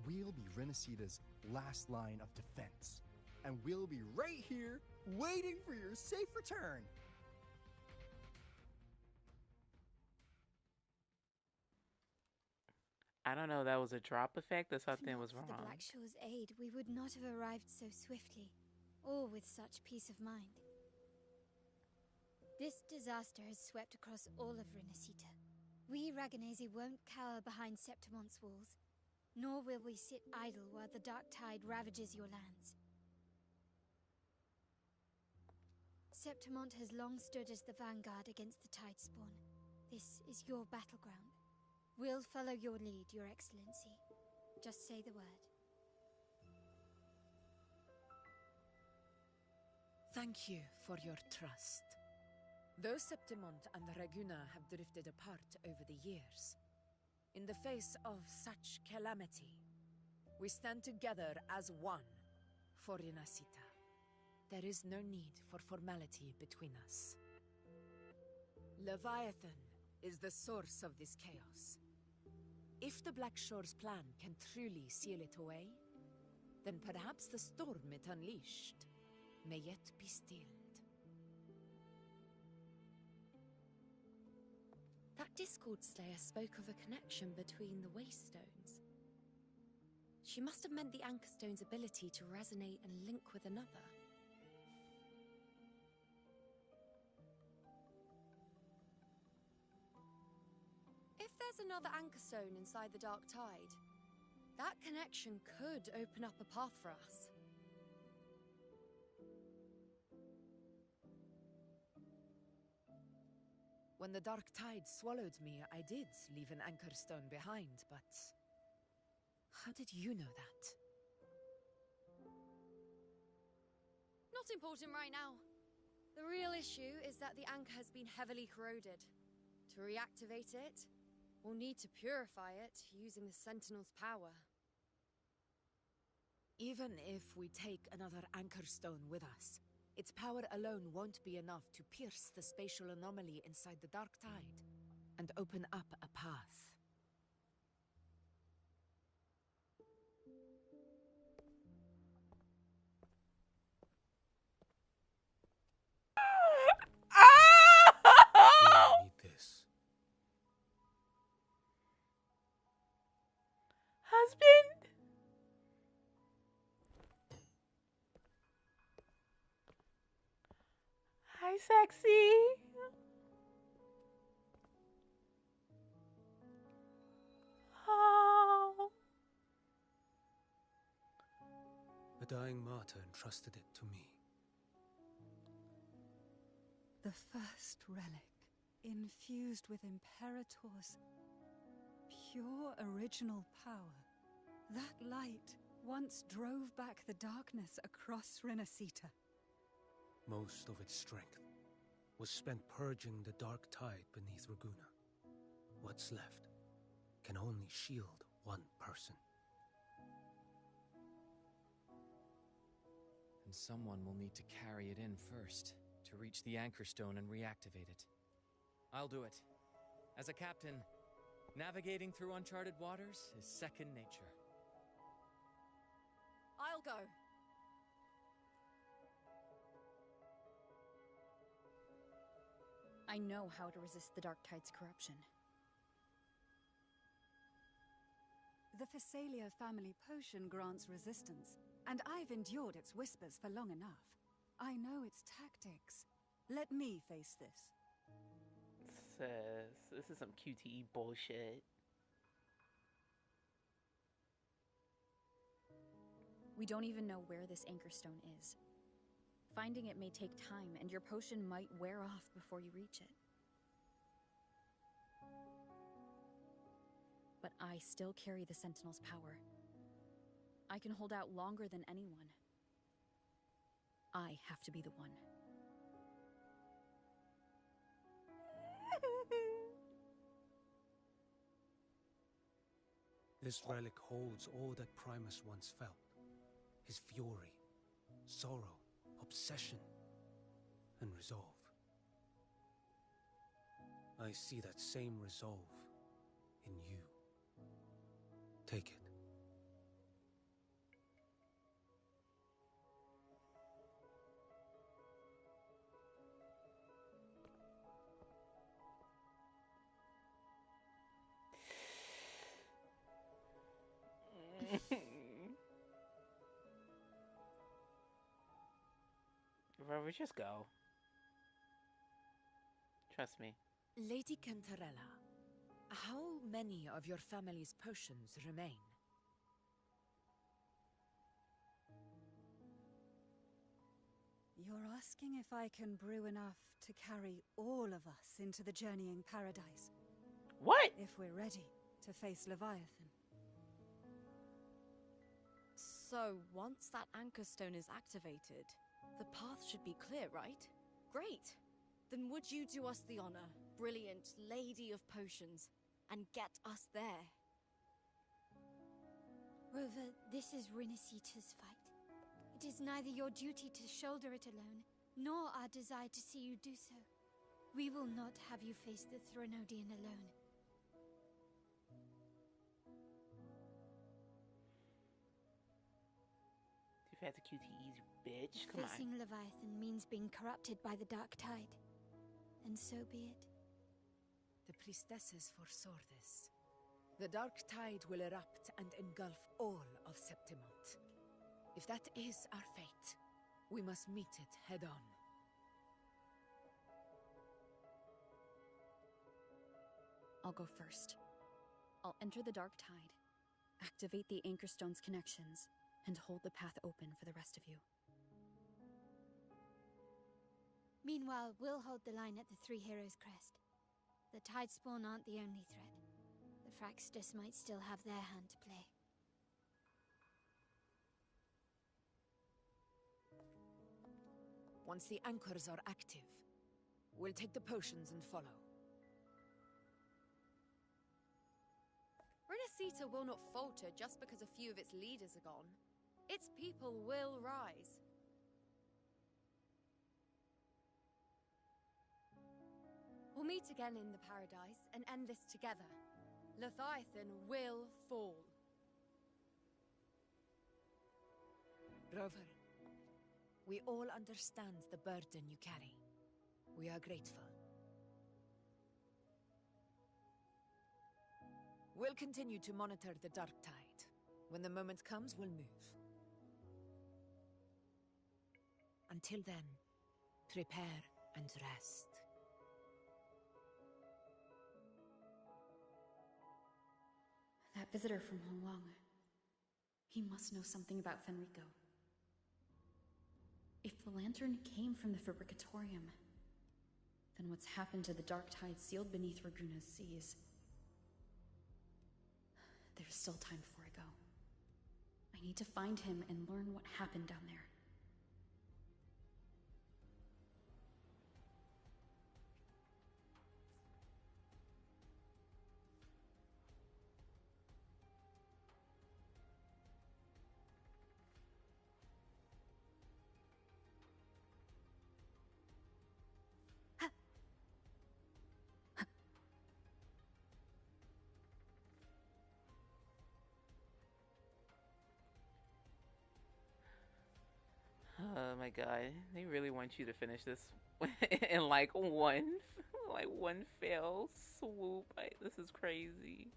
We'll be Renacita's last line of defense, and we'll be right here waiting for your safe return. I don't know, that was a drop effect or something was If not for wrong. the Black Shore's aid, we would not have arrived so swiftly, or with such peace of mind. This disaster has swept across all of Renacita. We Raganese won't cower behind Septimont's walls. Nor will we sit idle while the dark tide ravages your lands. Septimont has long stood as the vanguard against the Tidespawn. This is your battleground. We'll follow your lead, Your Excellency. Just say the word. Thank you for your trust. Though Septimont and Reguna have drifted apart over the years, in the face of such calamity, we stand together as one for Rinasita. There is no need for formality between us. Leviathan is the source of this chaos. If the Black Shore's plan can truly seal it away, then perhaps the storm it unleashed may yet be stilled. That Discord Slayer spoke of a connection between the Waystones. She must have meant the Anchorstone's ability to resonate and link with another. If there's another Anchorstone inside the Dark Tide, that connection could open up a path for us. When the dark tide swallowed me, I did leave an Anchorstone behind, but how did you know that? Not important right now. The real issue is that the anchor has been heavily corroded. To reactivate it, we'll need to purify it using the Sentinel's power. Even if we take another Anchorstone with us, its power alone won't be enough to pierce the spatial anomaly inside the Dark Tide and open up a path. You need this. Husband? Hi, sexy. Oh. A dying martyr entrusted it to me. The first relic, infused with Imperator's pure original power. That light once drove back the darkness across Rinasita. Most of its strength was spent purging the dark tide beneath Reguna. What's left can only shield one person. And someone will need to carry it in first, to reach the Anchorstone and reactivate it. I'll do it. As a captain, navigating through uncharted waters is second nature. I'll go. I know how to resist the Dark Tide's corruption. The Phasalia family potion grants resistance, and I've endured its whispers for long enough. I know its tactics. Let me face this. Sis, this is some QTE bullshit. We don't even know where this Anchorstone is. Finding it may take time, and your potion might wear off before you reach it. But I still carry the Sentinel's power. I can hold out longer than anyone. I have to be the one. This relic holds all that Primus once felt. His fury, sorrow, obsession, and resolve. I see that same resolve in you. Take it. Rover, just go. Trust me. Lady Cantarella, how many of your family's potions remain? You're asking if I can brew enough to carry all of us into the journeying paradise. What? If we're ready to face Leviathan. So, once that anchor stone is activated, the path should be clear, right? Great! Then would you do us the honor, brilliant lady of potions, and get us there? Rover, this is Rinasita's fight. It is neither your duty to shoulder it alone, nor our desire to see you do so. We will not have you face the Threnodian alone. You've had the QT easy, bitch. Come Facing Leviathan means being corrupted by the dark tide. And so be it. The priestesses foresaw this. The dark tide will erupt and engulf all of Septimont. If that is our fate, we must meet it head on. I'll go first. I'll enter the dark tide, activate the Anchor Stone's connections, and hold the path open for the rest of you. Meanwhile, we'll hold the line at the Three Heroes Crest. The Tide Spawn aren't the only threat. The Fraxtus might still have their hand to play. Once the anchors are active, we'll take the potions and follow. Renacita will not falter just because a few of its leaders are gone. Its people will rise. We'll meet again in the paradise and end this together. Leviathan will fall. Rover, we all understand the burden you carry. We are grateful. We'll continue to monitor the dark tide. When the moment comes, we'll move. Until then, prepare and rest. That visitor from Honglong. He must know something about Fenrico. If the lantern came from the Fabricatorium, then what's happened to the dark tide sealed beneath Raguna's seas? There's still time before I go. I need to find him and learn what happened down there. Oh my god, they really want you to finish this in like one fell swoop. This is crazy.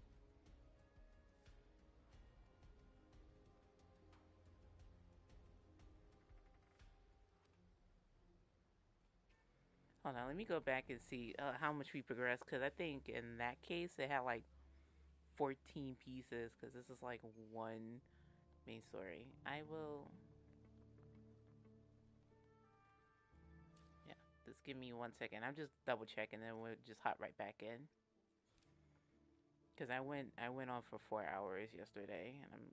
Hold on, let me go back and see how much we progressed, because I think in that case it had like 14 pieces, because this is like one main story. I will... Just give me 1 second. I'm just double checking, and then we'll just hop right back in. Cause I went on for 4 hours yesterday, and I'm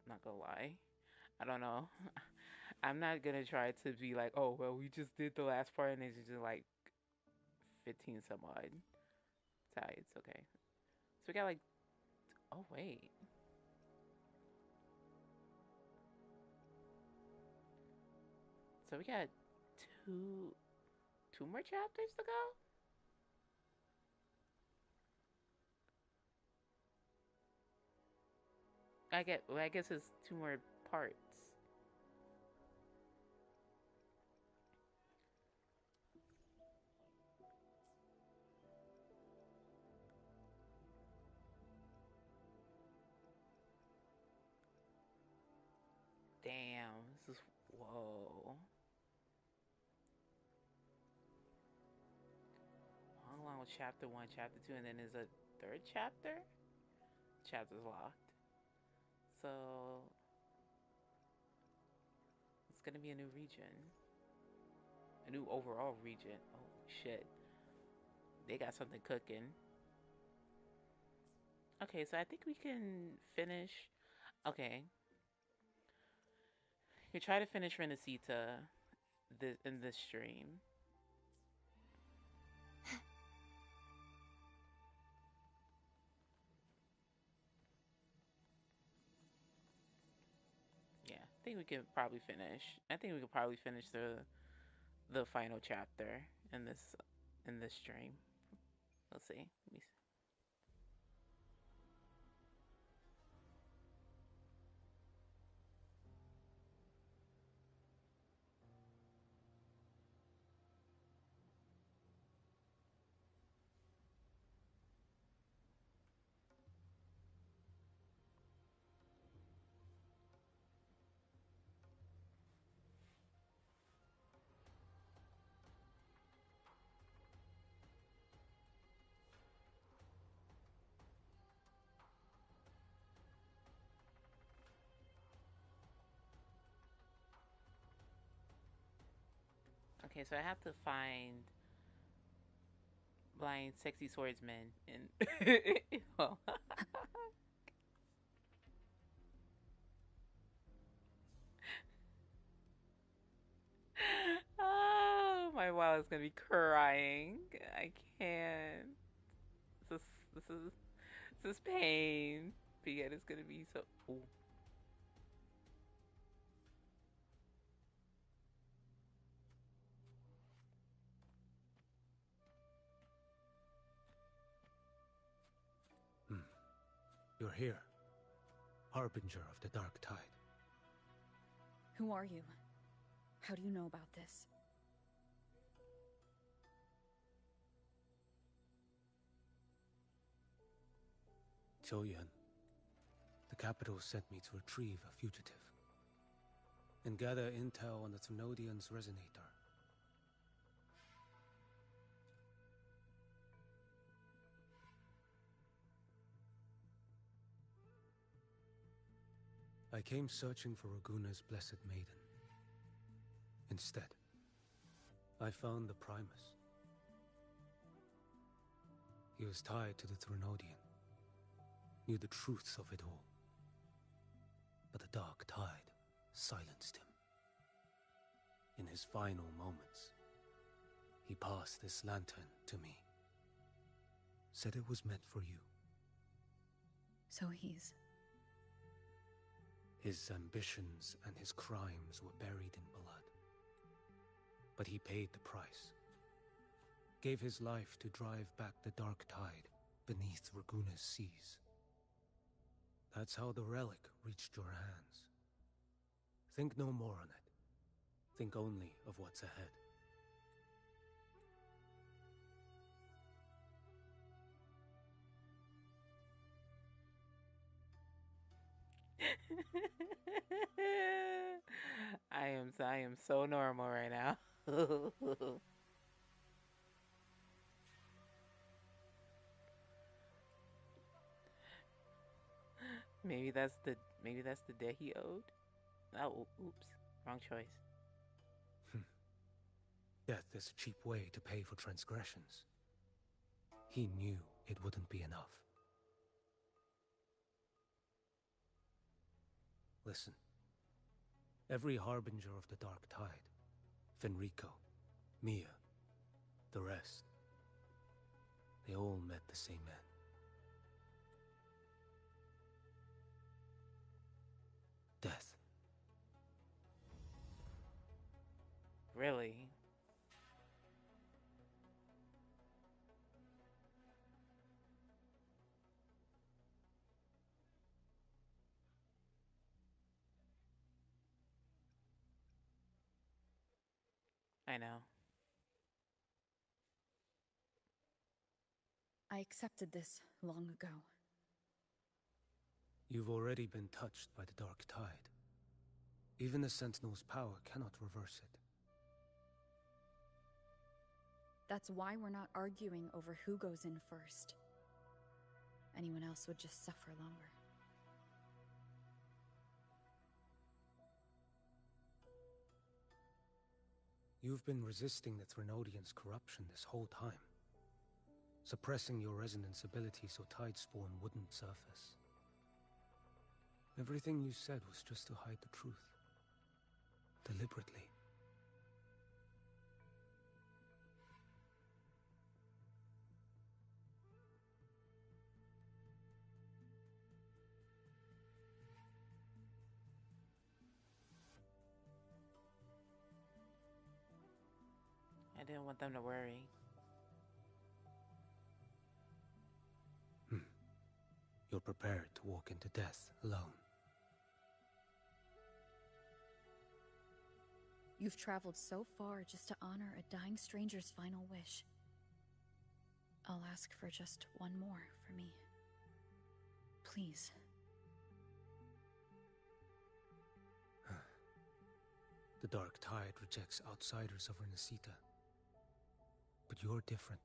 not gonna lie. I don't know. I'm not gonna try to be like, oh well, we just did the last part, and it's just like 15 some odd tides. Okay, so we got like, oh wait. So we got two more chapters to go? I guess it's 2 more parts. Damn, this is, whoa. How long was chapter 1, chapter 2, and then there's a 3rd chapter? Chapter's locked. So, it's gonna be a new region. new overall region. Oh shit. They got something cooking. Okay, so I think we can finish. Okay. We try to finish Renacita in this stream. Yeah, I think we could probably finish. I think we could probably finish the final chapter in this stream. We'll see. Let me see. Okay, so I have to find blind sexy swordsman and well. Oh, my wow is gonna be crying. I can't. This is this is this is pain. But yet it's gonna be so. Ooh. You're here, Harbinger of the Dark Tide. Who are you? How do you know about this? Choyan, the capital sent me to retrieve a fugitive and gather intel on the Thrunodian's resonator. I came searching for Raguna's blessed maiden. Instead, I found the Primus. He was tied to the Thrunodian, knew the truths of it all. But the Dark Tide silenced him. In his final moments, he passed this lantern to me. Said it was meant for you. So he's... His ambitions and his crimes were buried in blood. But he paid the price. Gave his life to drive back the Dark Tide beneath Raguna's seas. That's how the relic reached your hands. Think no more on it. Think only of what's ahead. I am so normal right now. Maybe that's the debt he owed. Oh, oops, wrong choice. Death is a cheap way to pay for transgressions. He knew it wouldn't be enough. Listen. Every harbinger of the Dark Tide, Fenrico, Mia, the rest, they all met the same end. Death. Really? I know. I accepted this long ago. You've already been touched by the Dark Tide. Even the Sentinel's power cannot reverse it. That's why we're not arguing over who goes in first. Anyone else would just suffer longer. You've been resisting the Threnodians' corruption this whole time. Suppressing your resonance ability so Tidespawn wouldn't surface. Everything you said was just to hide the truth. Deliberately. I didn't want them to worry. You're prepared to walk into death alone. You've traveled so far just to honor a dying stranger's final wish. I'll ask for just one more for me. Please. The Dark Tide rejects outsiders of Renacita. But you're different.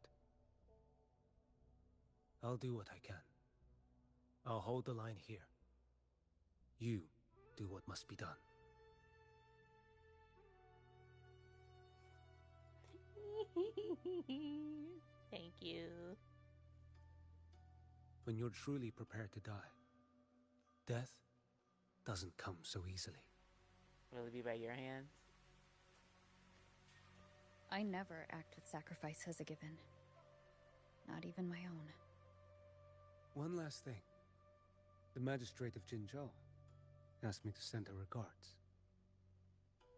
I'll do what I can. I'll hold the line here. You do what must be done. Thank you. When you're truly prepared to die, death doesn't come so easily. Will it be by your hands? I never act with sacrifice as a given. Not even my own. One last thing. The magistrate of Jinzhou asked me to send her regards.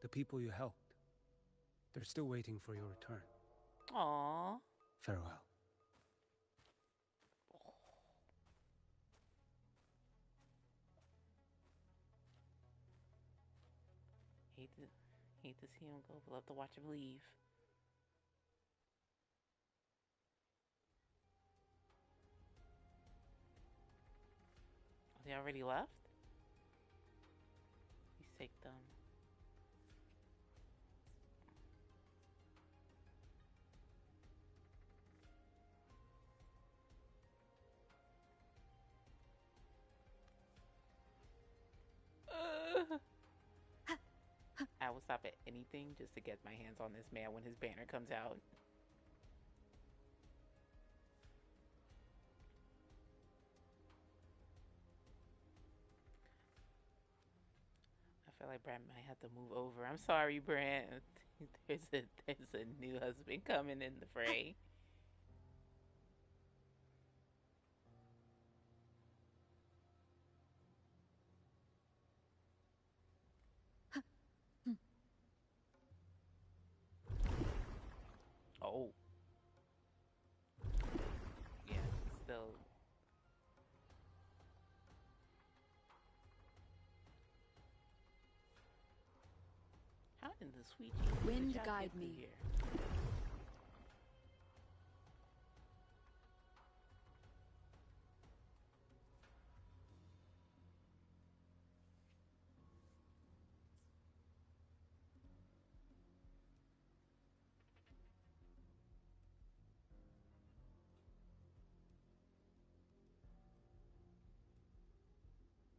The people you helped, they're still waiting for your return. Aww. Farewell. Hate to see him go, but love to watch him leave. They already left? He's sick dumb. I will stop at anything just to get my hands on this man when his banner comes out. I feel like Brant might have to move over. I'm sorry, Brant. There's a new husband coming in the fray. Oh. Yeah, still. How in the sweet Jesus Wind did y'all guide get through me. Here?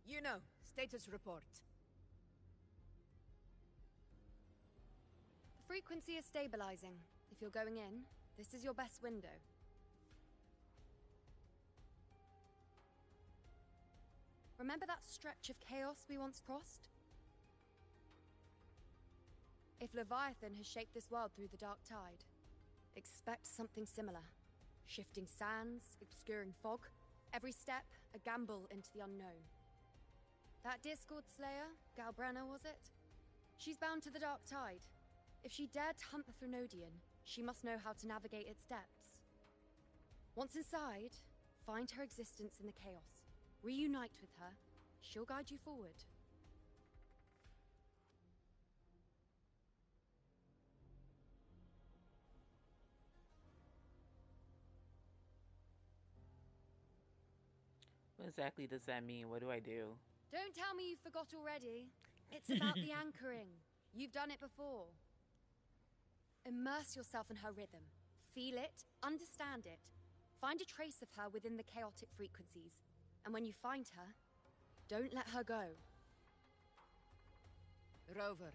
You know, status report. The frequency is stabilizing. If you're going in, this is your best window. Remember that stretch of chaos we once crossed? If Leviathan has shaped this world through the Dark Tide, expect something similar. Shifting sands, obscuring fog, every step a gamble into the unknown. That Discord Slayer, Galbrenna was it? She's bound to the Dark Tide. If she dared to hunt the Threnodian, she must know how to navigate its depths. Once inside, find her existence in the chaos. Reunite with her. She'll guide you forward. What exactly does that mean? What do I do? Don't tell me you forgot already. It's about the anchoring. You've done it before. Immerse yourself in her rhythm. Feel it, understand it. Find a trace of her within the chaotic frequencies. And when you find her, don't let her go. Rover,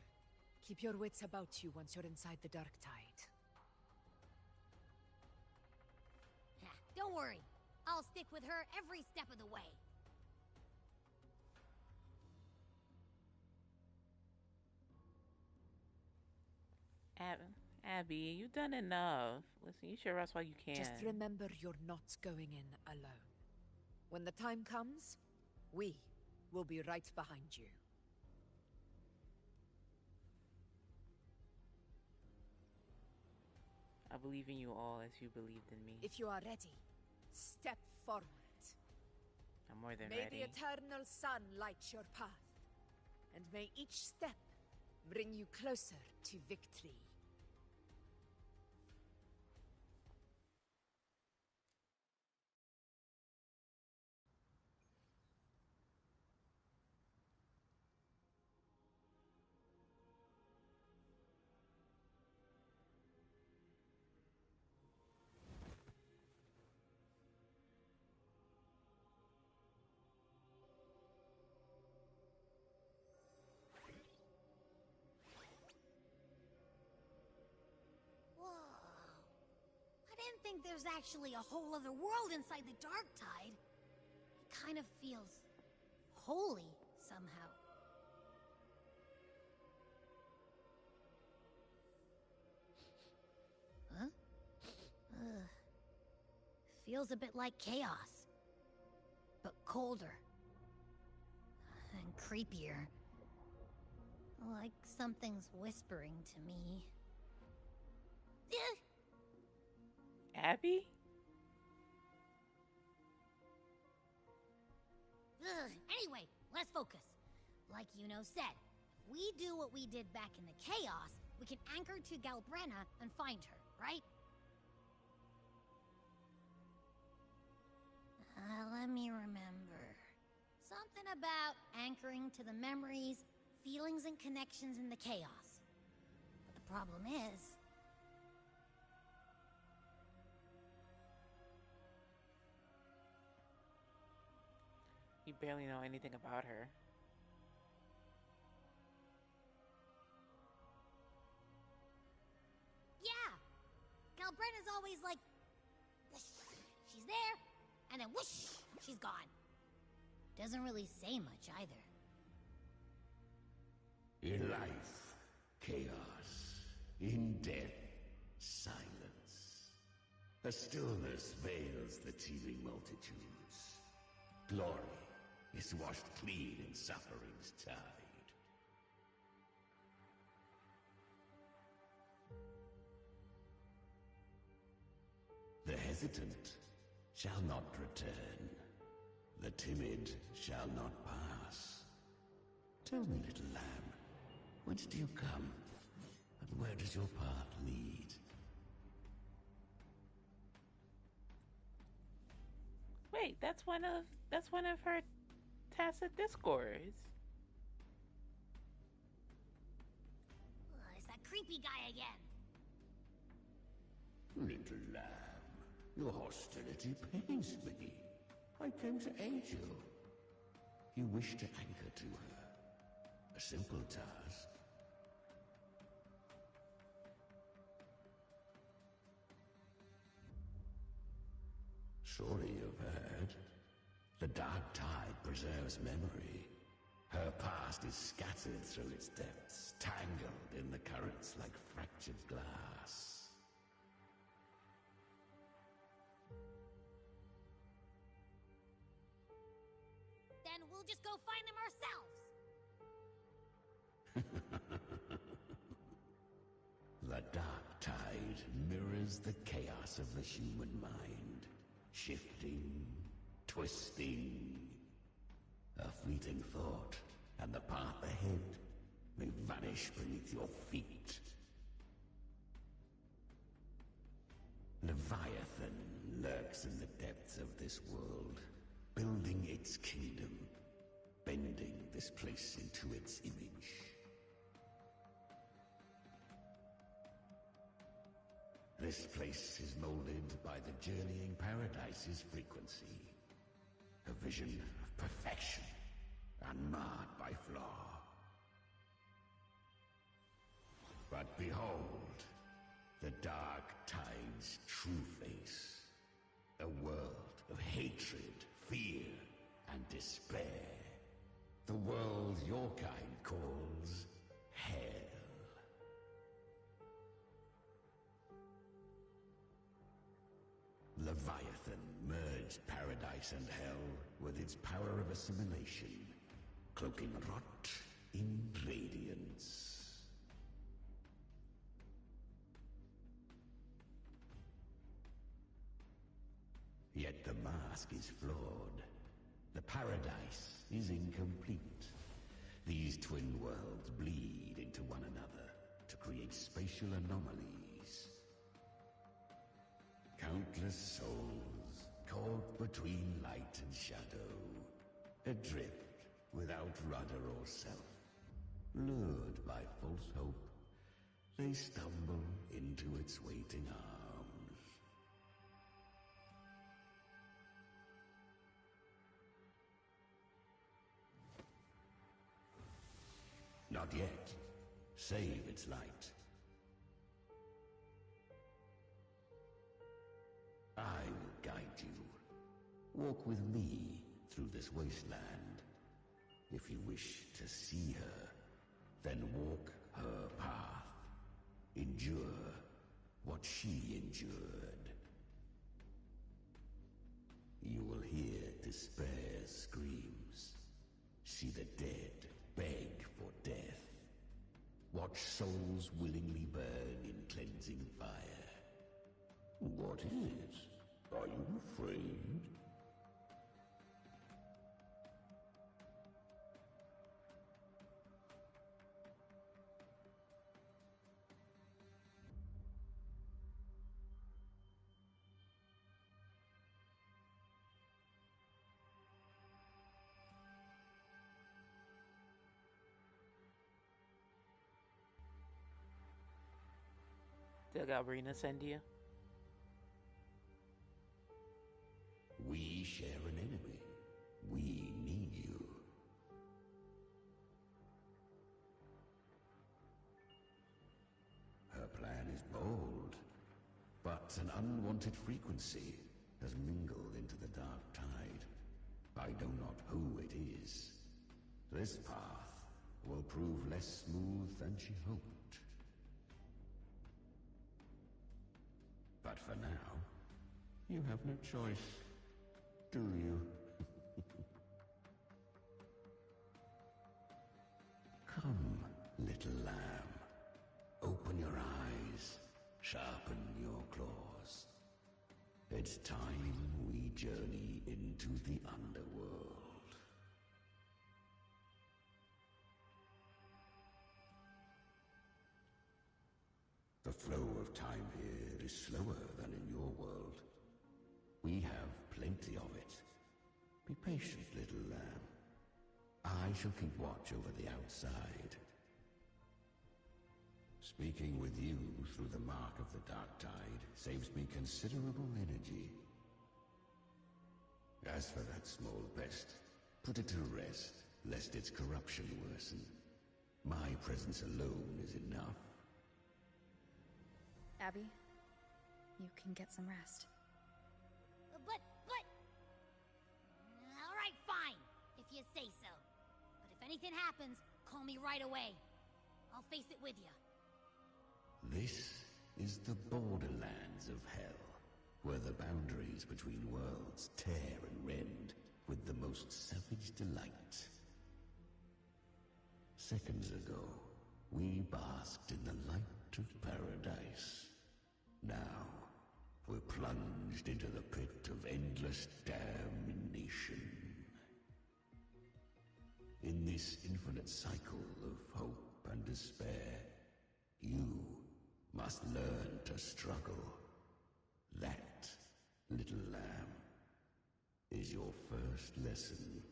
Keep your wits about you once you're inside the Dark Tide. Don't worry. I'll stick with her every step of the way. Abby, you've done enough. Listen, you should rest while you can. Just remember you're not going in alone. When the time comes, we will be right behind you. I believe in you all as you believed in me. If you are ready, step forward. I'm more than may ready. May the eternal sun light your path, and may each step bring you closer to victory. I didn't think there's actually a whole other world inside the Dark Tide. It kind of feels holy somehow. Huh? Feels a bit like chaos, but colder and creepier. Like something's whispering to me. Abby? Anyway, let's focus. Like Yuno said, if we do what we did back in the chaos, we can anchor to Galbrenna and find her, right? Let me remember. Something about anchoring to the memories, feelings, and connections in the chaos. But the problem is... You barely know anything about her. Yeah! Galbrenna's always like... whoosh, she's there, and then whoosh, she's gone. Doesn't really say much either. In life, chaos. In death, silence. A stillness veils the teeming multitudes. Glory is washed clean in suffering's tide. The hesitant shall not return. The timid shall not pass. Tell me, little lamb, whence do you come? And where does your path lead? Wait, that's one of her tacit discourse. It's that creepy guy again. Little lamb, your hostility pains me. I came to aid you. You wish to anchor to her. A simple task. Surely you've heard. The Dark Tide preserves memory. Her past is scattered through its depths, tangled in the currents like fractured glass. Then we'll just go find them ourselves. The Dark Tide mirrors the chaos of the human mind. Shifting, twisting. A fleeting thought, and the path ahead may vanish beneath your feet. Leviathan lurks in the depths of this world, building its kingdom, bending this place into its image. This place is molded by the journeying paradise's frequency. A vision of perfection, unmarred by flaw. But behold, the Dark Tide's true face. A world of hatred, fear, and despair. The world your kind calls hell. Leviathan merged paradise and hell with its power of assimilation, cloaking rot in radiance. Yet the mask is flawed. The paradise is incomplete. These twin worlds bleed into one another to create spatial anomalies. Countless souls caught between light and shadow, adrift without rudder or self. Lured by false hope, they stumble into its waiting arms. Not yet. Save its light. I will guide you. Walk with me through this wasteland. If you wish to see her, then walk her path. Endure what she endured. You will hear despair's screams. See the dead beg for death. Watch souls willingly burn in cleansing fire. What is it? Are you afraid? Did Galbrina send you? We share an enemy. We need you. Her plan is bold, but an unwanted frequency has mingled into the dark tide. I know not who it is. This path will prove less smooth than she hoped. But for now, you have no choice, do you? Come, little lamb. Open your eyes, sharpen your claws. It's time we journey into the underworld. The flow of time here is slower than in your world. We have plenty of it. Be patient, little lamb. I shall keep watch over the outside. Speaking with you through the mark of the dark tide saves me considerable energy. As for that small pest, put it to rest, lest its corruption worsen. My presence alone is enough. Abby, you can get some rest. But... All right, fine, if you say so. But if anything happens, call me right away. I'll face it with you. This is the borderlands of hell, where the boundaries between worlds tear and rend with the most savage delight. Seconds ago, we basked in the light of paradise. Now, we're plunged into the pit of endless damnation. In this infinite cycle of hope and despair, you must learn to struggle. That, little lamb, is your first lesson.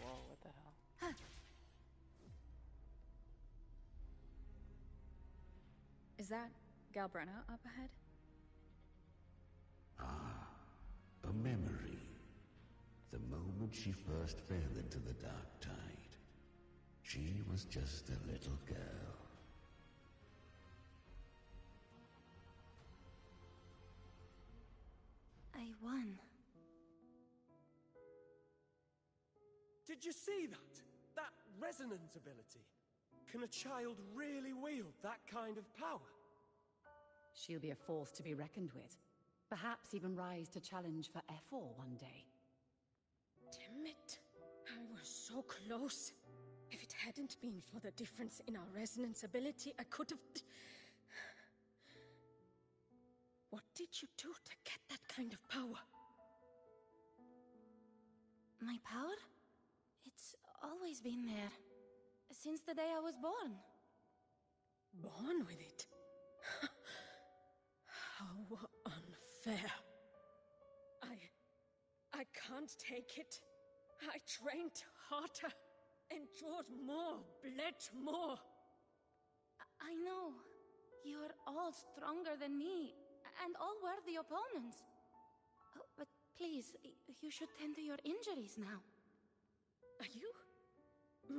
Whoa, what the hell? Is that Galbrina up ahead? Ah, memory. The moment she first fell into the dark tide, she was just a little girl. I won. Did you see that? That resonance ability? Can a child really wield that kind of power? She'll be a force to be reckoned with. Perhaps even rise to challenge for F4 one day. Damn it. I was so close. If it hadn't been for the difference in our resonance ability, I could have... What did you do to get that kind of power? My power? It's always been there. Since the day I was born. Born with it? How unfair. I can't take it. I trained harder, endured more, bled more. I know. You're all stronger than me, and all worthy opponents. Oh, but please, you should tend to your injuries now. Are you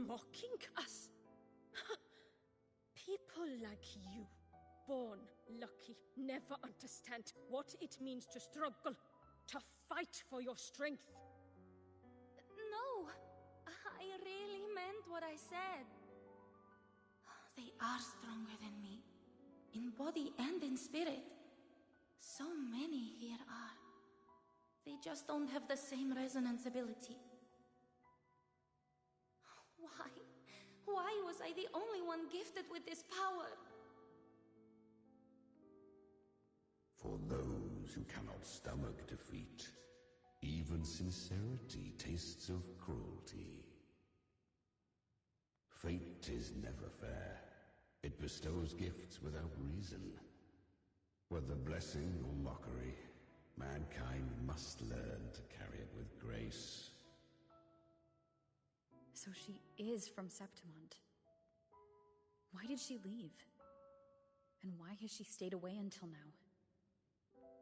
mocking us? People like you, born lucky, never understand what it means to struggle, to fight for your strength. No, I really meant what I said. They are stronger than me, in body and in spirit. So many here are. They just don't have the same resonance ability. Why was I the only one gifted with this power? For those who cannot stomach defeat, even sincerity tastes of cruelty. Fate is never fair. It bestows gifts without reason. Whether blessing or mockery, mankind must learn to carry it with grace. So she is from Septimont. Why did she leave? And why has she stayed away until now?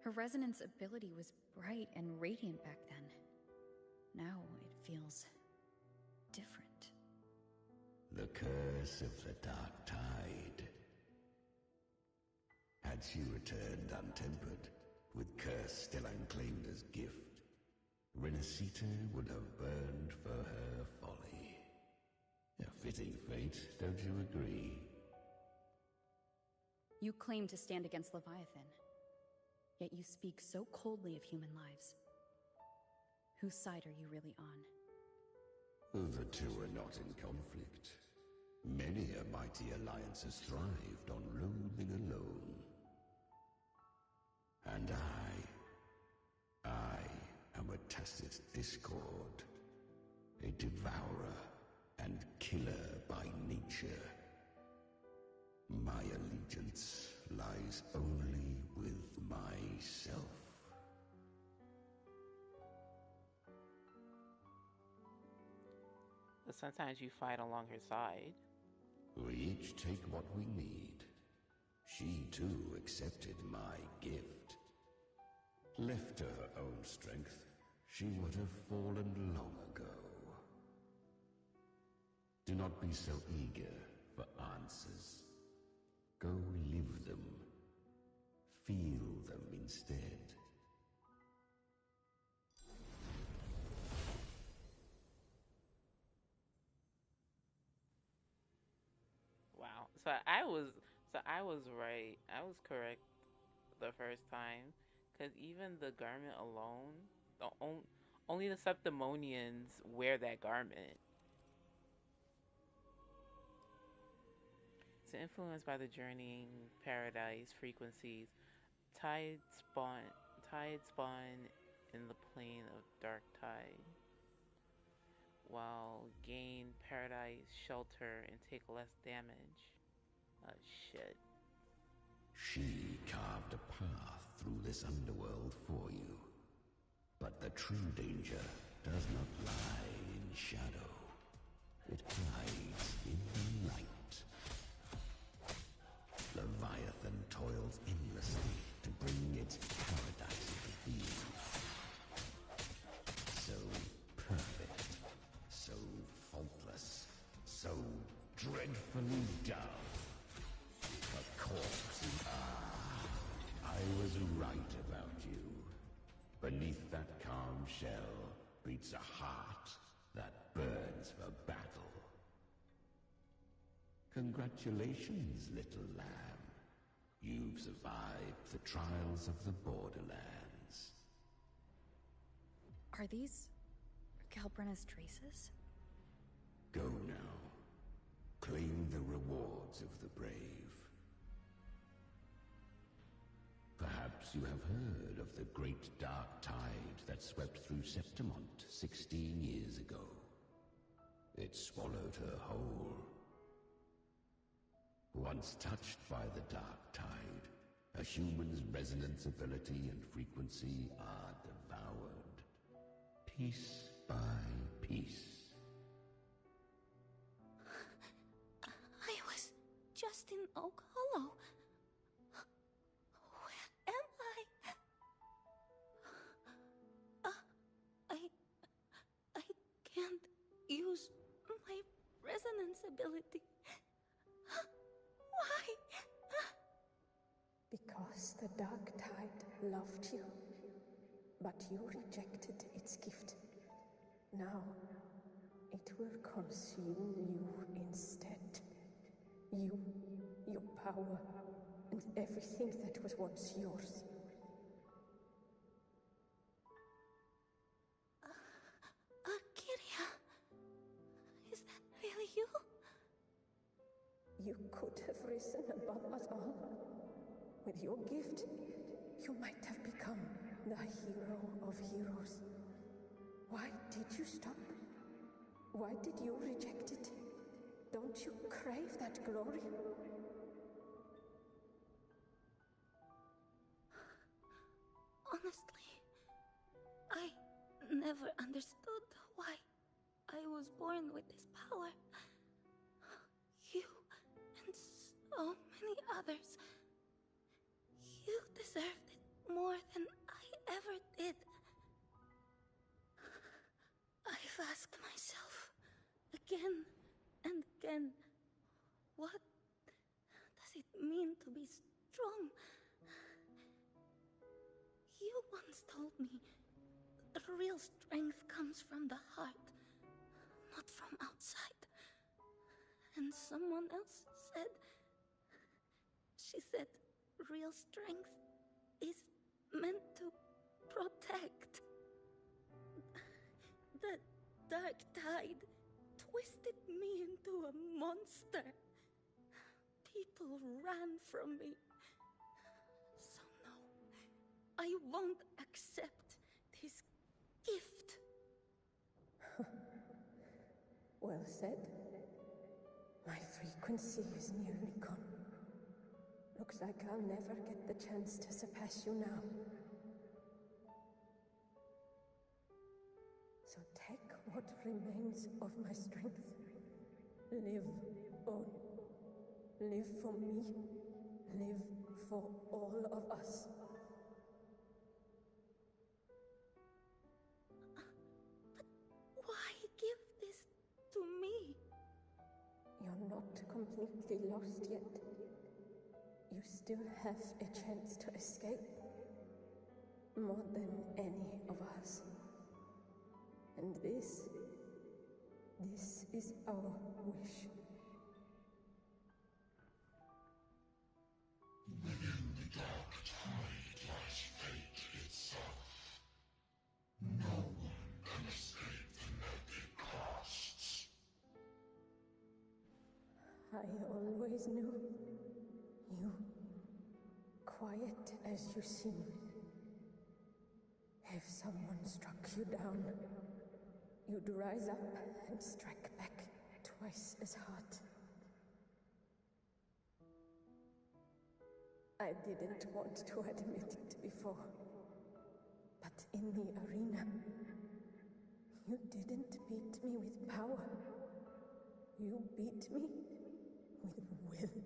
Her resonance ability was bright and radiant back then. Now it feels different. The curse of the Dark Tide. Had she returned untempered, with curse still unclaimed as gift, Renacita would have burned for her folly. A fitting fate, don't you agree? You claim to stand against Leviathan, yet you speak so coldly of human lives. Whose side are you really on? The two are not in conflict. Many a mighty alliance has thrived on loathing alone. And I am a tacit discord, a devourer and killer by nature. My allegiance lies only with myself. But sometimes you fight along her side. We each take what we need. She too accepted my gift. Left to her own strength, she would have fallen long ago. Do not be so eager for answers. Go live them. Feel them instead. Wow. So I was right. I was correct the first time, because even the garment alone, only the Septimonians wear that garment. It's influenced by the journeying paradise frequencies. Tide spawn in the plane of dark tide, while gain paradise shelter and take less damage. Oh shit. She carved a path through this underworld for you. But the true danger does not lie in shadow. It hides in the light. Leviathan toils endlessly to bring its paradise to thieves. pitifully dull. A corpse. I was right about you. Beneath that calm shell beats a heart that burns for battle. Congratulations, little lamb. You've survived the trials of the borderlands. Are these Calbrenna's traces? Go now. Claim the rewards of the brave. Perhaps you have heard of the great dark tide that swept through Septimont 16 years ago. It swallowed her whole. Once touched by the dark tide, a human's resonance ability and frequency are devoured, piece by piece. I was just in Oak Hollow. Where am I? I can't use my resonance ability. Why? Because the dark tide loved you, but you rejected its gift. Now, it will consume you instead. You, your power, and everything that was once yours. Kiria, is that really you? You could have risen above us all. With your gift, you might have become the hero of heroes. Why did you stop? Why did you reject it? Don't you crave that glory? Honestly, I never understood why I was born with this power. You and so many others. You deserved it more than I ever did. I've asked myself again and again, what does it mean to be strong? You once told me real strength comes from the heart, not from outside. And someone else said, she said, real strength is meant to protect. The dark tide twisted me into a monster. People ran from me. So no, I won't accept this gift. Well said. My frequency is nearly gone. Looks like I'll never get the chance to surpass you now. So take what remains of my strength. Live on. Live for me. Live for all of us. But why give this to me? You're not completely lost yet. You still have a chance to escape. More than any of us. And this is our wish. Within the dark tide lies fate itself. No one can escape the net it casts. I always knew you, quiet as you seem. If someone struck you down, you'd rise up and strike back twice as hard. I didn't want to admit it before, but in the arena, you didn't beat me with power. You beat me with will.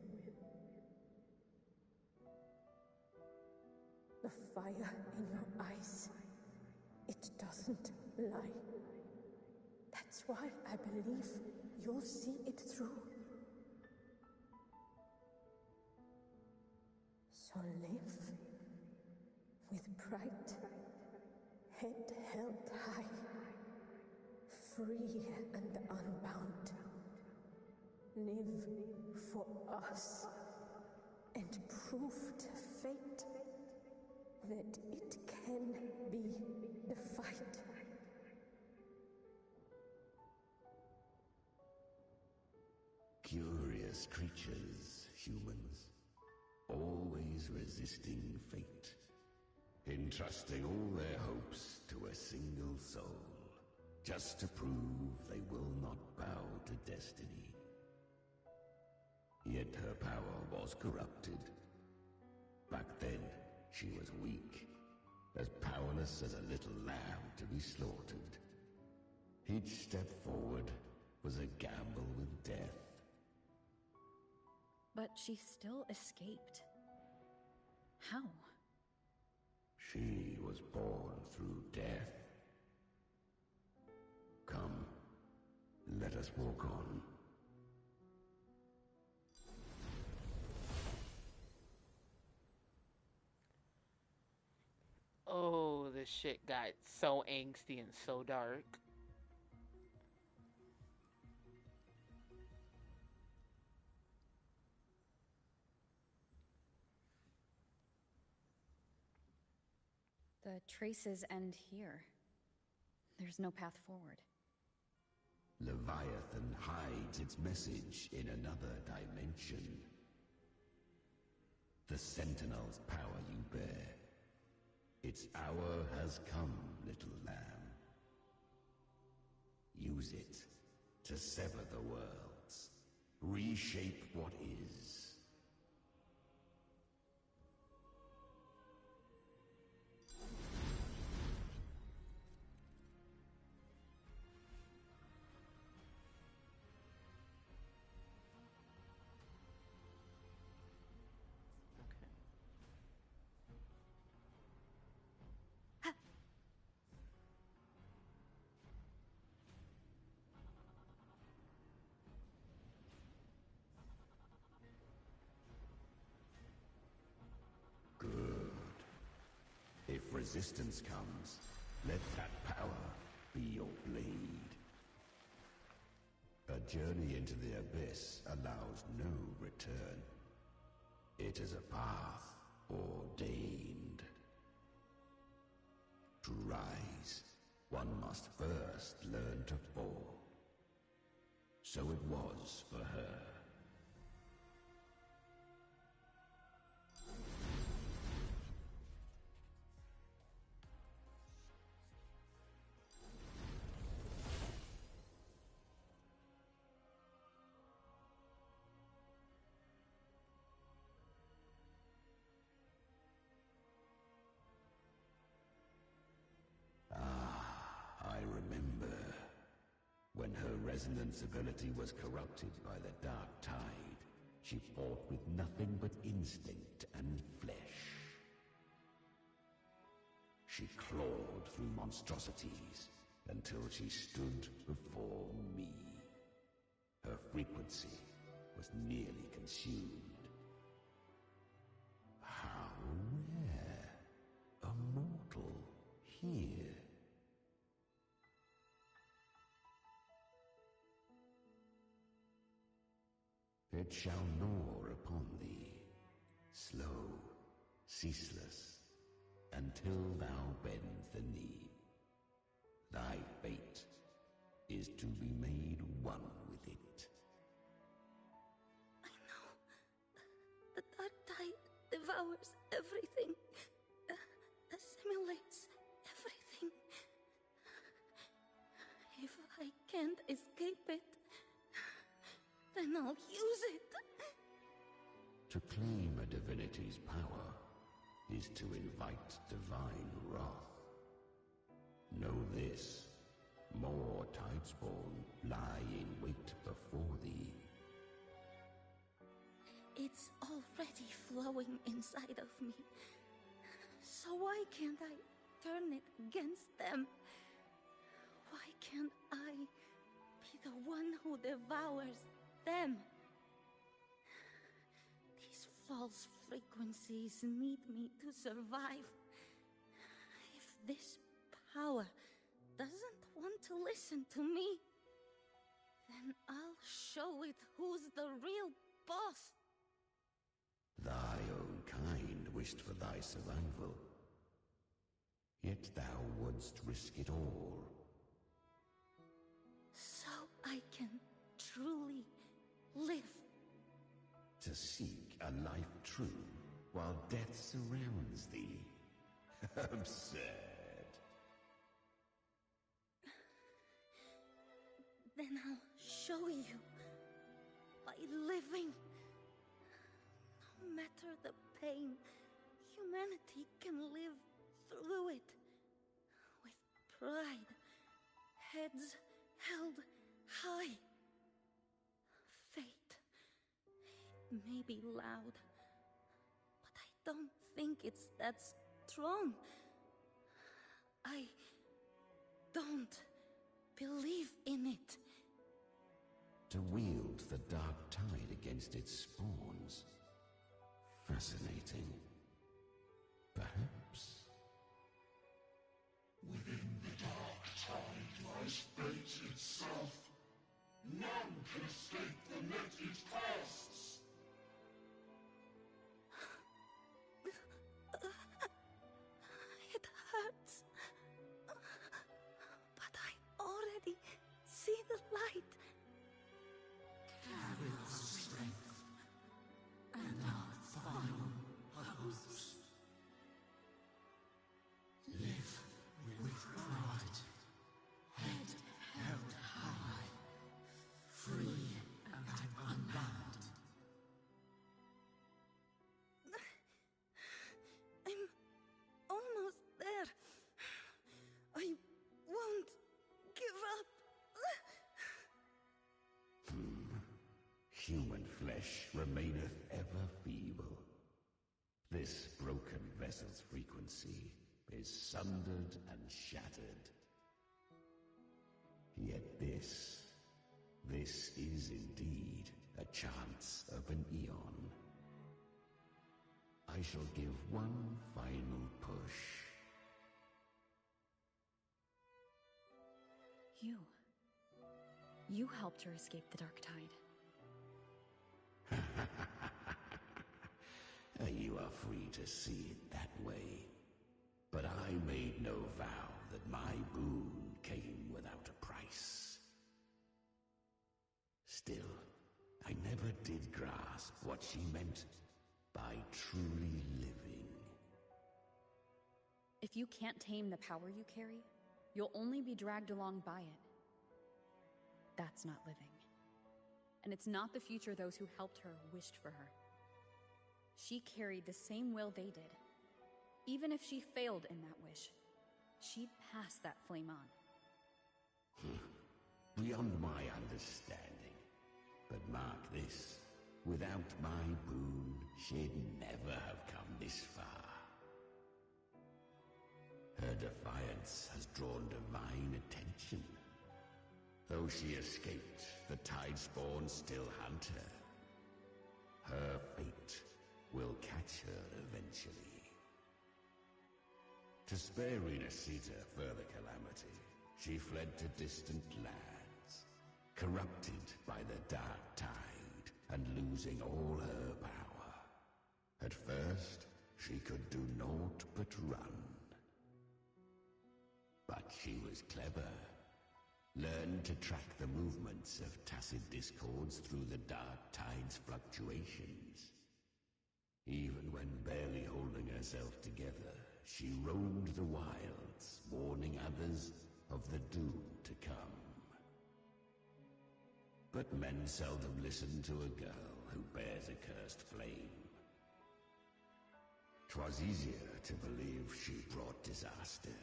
The fire in your eyes, it doesn't lie. That's why I believe you'll see it through. So live with pride, head held high, free and unbound. Live for us and prove to fate that it can be defied. Curious creatures, humans, always resisting fate, entrusting all their hopes to a single soul, just to prove they will not bow to destiny. Yet her power was corrupted. Back then, she was weak, as powerless as a little lamb to be slaughtered. Each step forward was a gamble with death. But she still escaped. How? She was born through death. Come, let us walk on. Oh, this shit got so angsty and so dark. The traces end here. There's no path forward. Leviathan hides its message in another dimension. The Sentinel's power you bear. Its hour has come, little lamb. Use it to sever the worlds, reshape what is. If resistance comes, let that power be your blade. A journey into the abyss allows no return. It is a path ordained. To rise, one must first learn to fall. So it was for her. When her resonance ability was corrupted by the dark tide, she fought with nothing but instinct and flesh. She clawed through monstrosities until she stood before me. Her frequency was nearly consumed. How rare! A mortal here. It shall gnaw upon thee, slow, ceaseless, until thou bend the knee. Thy fate is to be made one with it. I know. The dark tide devours everything, assimilates everything. If I can't escape it, then I'll use it. To claim a divinity's power is to invite divine wrath. Know this, more tidespawn lie in wait before thee. It's already flowing inside of me. So why can't I turn it against them? Why can't I be the one who devours them? These false frequencies need me to survive. If this power doesn't want to listen to me, then I'll show it who's the real boss. Thy own kind wished for thy survival. Yet thou wouldst risk it all. So I can truly live. To seek a life true while death surrounds thee. Absurd. Then I'll show you. By living. No matter the pain, humanity can live through it. With pride. Heads held high. Fate. It may be loud, but I don't think it's that strong. I don't believe in it. To wield the dark tide against its spawns. Fascinating. Perhaps. Within the dark tide lies fate itself. None can escape the net it casts. It hurts. But I already see the light. Carry our strength and our final hopes. Live with pride, head held high, free and unbound. I'm almost there. I won't give up. Human flesh remaineth ever feeble. This broken vessel's frequency is sundered and shattered. Yet this is indeed a chance of an eon. I shall give one final push. You helped her escape the dark tide. You are free to see it that way. But I made no vow that my boon came without a price. Still, I never did grasp what she meant by truly living. If you can't tame the power you carry, you'll only be dragged along by it. That's not living. And it's not the future those who helped her wished for her. She carried the same will they did. Even if she failed in that wish, she'd pass that flame on. Beyond my understanding. But mark this, without my boon, she'd never have come this far. Her defiance has drawn divine attention. Though she escaped, the tide spawn still hunt her. Her fate will catch her eventually. To spare Renacita further calamity, she fled to distant lands, corrupted by the dark tide and losing all her power. At first, she could do naught but run. But she was clever. Learned to track the movements of tacit discords through the dark tide's fluctuations. Even when barely holding herself together, she roamed the wilds, warning others of the doom to come. But men seldom listen to a girl who bears a cursed flame. 'Twas easier to believe she brought disaster.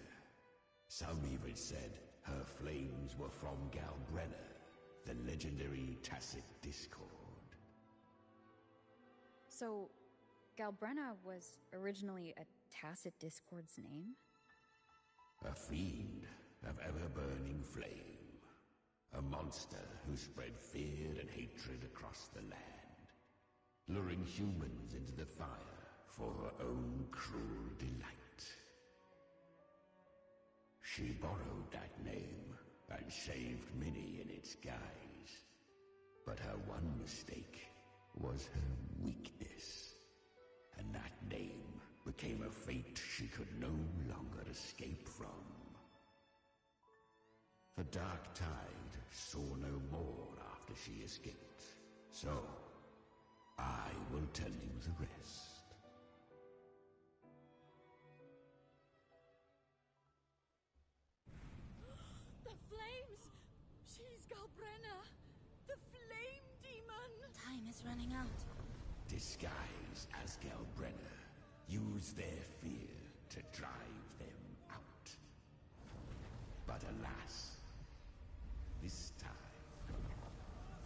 Some even said her flames were from Galbrenna, the legendary tacit discord. So, Galbrenna was originally a tacit discord's name? A fiend of ever-burning flame. A monster who spread fear and hatred across the land. luring humans into the fire for her own cruel delight. She borrowed that name and saved many in its guise. But her one mistake was her weakness, and that name became a fate she could no longer escape from. The Dark Tide saw no more after she escaped, so I will tell you the rest. The flames! She's Galbrenna! The flame demon! Time is running out. Disguised as Galbrenna, use their fear to drive them out. But alas, this time,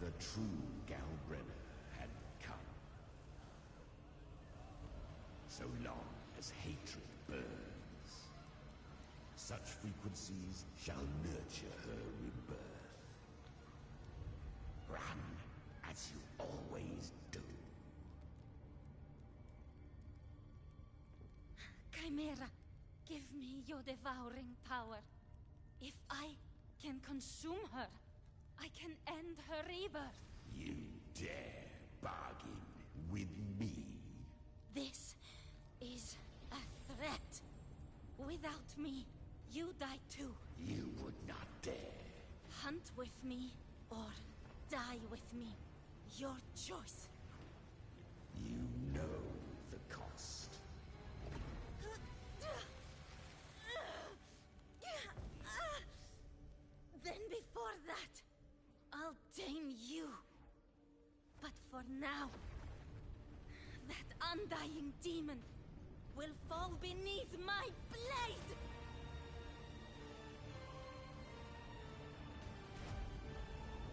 the true Galbrenna had come. So long as hatred burns, such frequencies shall nurture her rebirth. Run as you always do. Chimera, give me your devouring power. If I can consume her, I can end her rebirth. You dare bargain with me? This is a threat. Without me, you die too. You would not dare. Hunt with me, or die with me. Your choice. You know the cost. Then before that, I'll tame you. But for now, that undying demon will fall beneath my blade!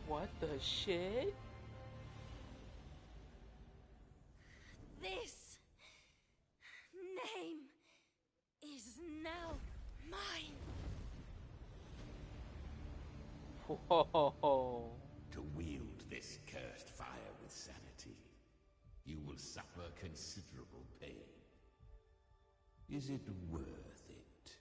What the shit? This name is now mine. Whoa. To wield this cursed fire with sanity, you will suffer considerable pain. Is it worth it?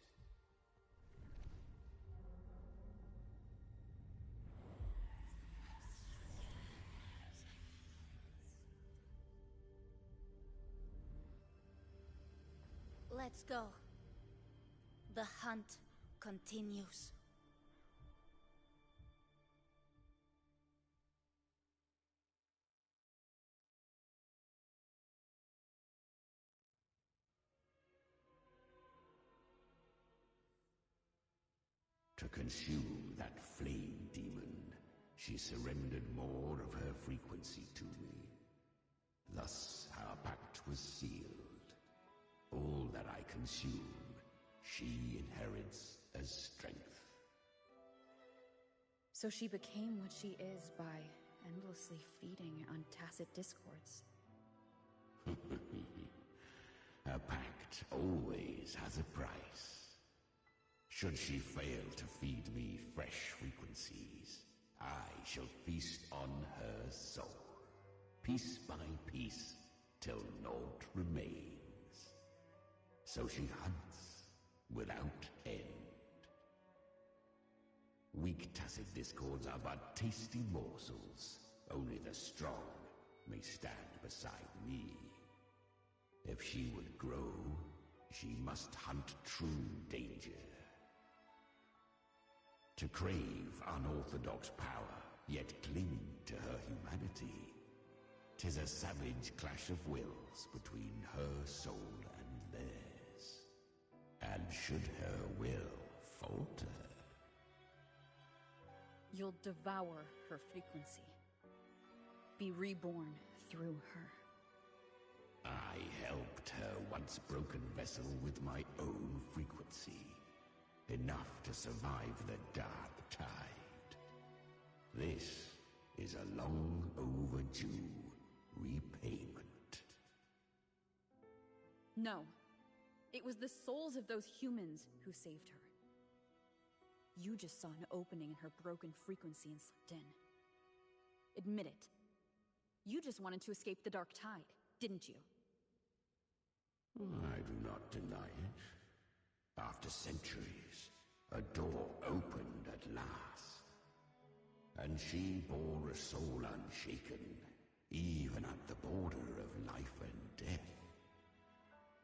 Let's go. The hunt continues. To consume that flame demon, she surrendered more of her frequency to me. Thus our pact was sealed. All that I consume, she inherits as strength. So she became what she is by endlessly feeding on tacit discords. A pact always has a price. Should she fail to feed me fresh frequencies, I shall feast on her soul, piece by piece, till naught remains. So she hunts without end. Weak tacit discords are but tasty morsels. Only the strong may stand beside me. If she would grow, she must hunt true danger. To crave unorthodox power, yet cling to her humanity, 'tis a savage clash of wills between her soul and theirs. And should her will falter, You'll devour her frequency. Be reborn through her. I helped her once broken vessel with my own frequency. Enough to survive the Dark Tide. This is a long overdue repayment. No. It was the souls of those humans who saved her. You just saw an opening in her broken frequency and slipped in. Admit it. You just wanted to escape the Dark Tide, didn't you? I do not deny it. After centuries, a door opened at last. And she bore a soul unshaken, even at the border of life and death.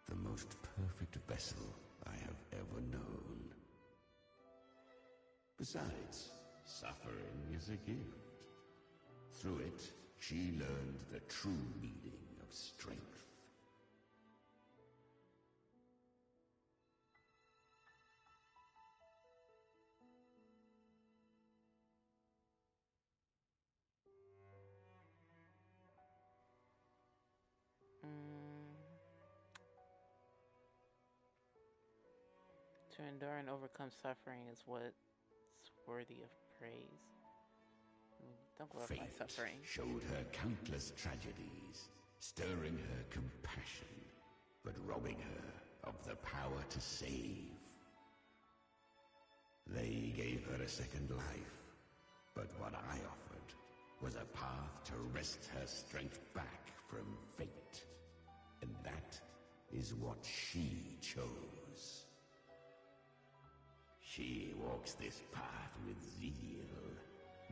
The most perfect vessel I have ever known. Besides, suffering is a gift. Through it, she learned the true meaning of strength. To endure and overcome suffering is what's worthy of praise. Don't glorify suffering. Showed her countless tragedies, stirring her compassion, but robbing her of the power to save. They gave her a second life, but what I offered was a path to wrest her strength back from fate. And that is what she chose. She walks this path with zeal,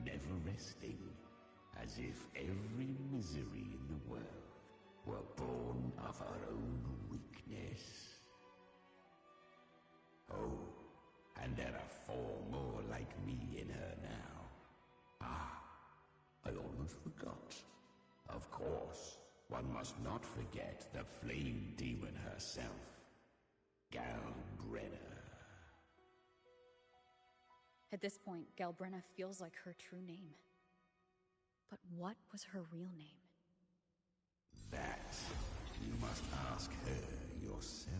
never resting, as if every misery in the world were born of her own weakness. Oh, and there are 4 more like me in her now. Ah, I almost forgot. Of course, one must not forget the flame demon herself, Galbrenna. At this point, Galbrenna feels like her true name. But what was her real name? That you must ask her yourself.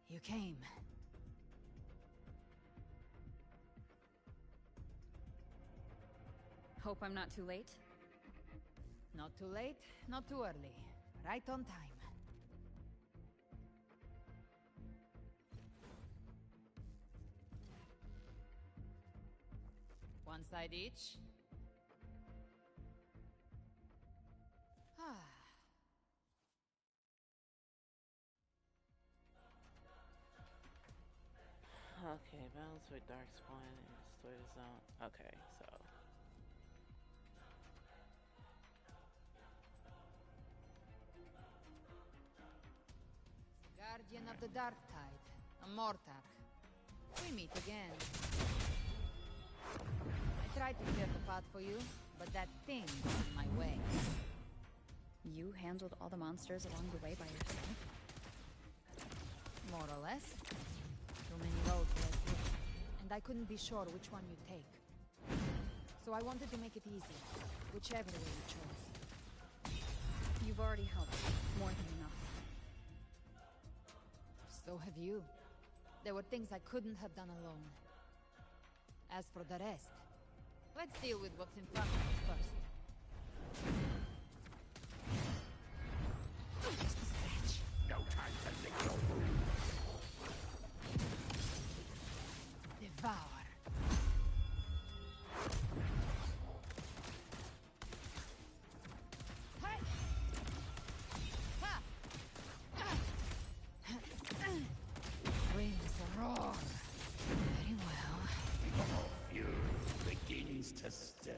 You came. Hope I'm not too late? Not too late, not too early. Right on time. One side each. Okay, balance with Darkspawn and destroy the zone. Okay, so. Guardian of the Dark Tide, a Mortar. We meet again. I tried to clear the path for you, but that thing got in my way. You handled all the monsters along the way by yourself? More or less. Too many roads led through, and I couldn't be sure which one you'd take. So I wanted to make it easy, whichever way you chose. You've already helped, more than enough. So have you. There were things I couldn't have done alone. As for the rest, let's deal with what's in front of us first. Just a scratch. No time to lick your wounds. Devour. Hey! Ha! Winds roar. Very well. Your fury begins to stir.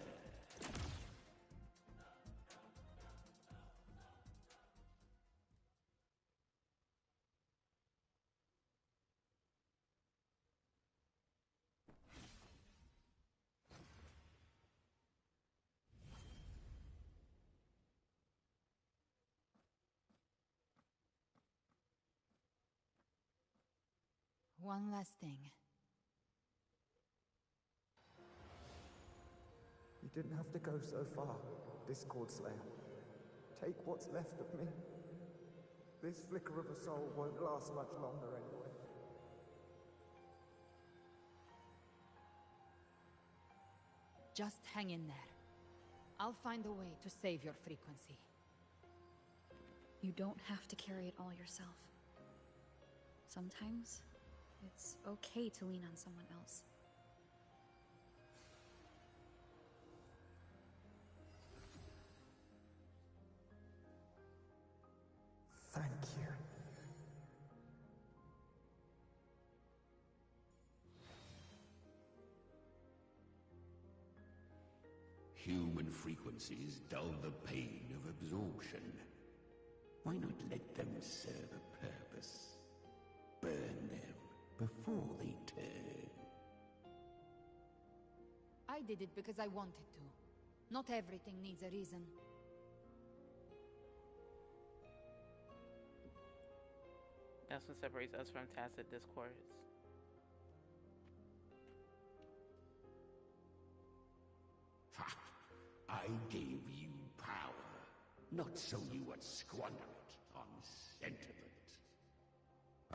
One last thing. It Didn't have to go so far, Discord Slayer. Take what's left of me. This flicker of a soul won't last much longer anyway. Just hang in there. I'll find a way to save your frequency. You don't have to carry it all yourself. Sometimes, it's okay to lean on someone else. Thank you. Human frequencies dull the pain of absorption. Why not let them serve a purpose? Burn them before they turn. I did it because I wanted to. Not everything needs a reason. That's what separates us from tacit discourse. Ha! I gave you power, not so you would squander it on sentiment.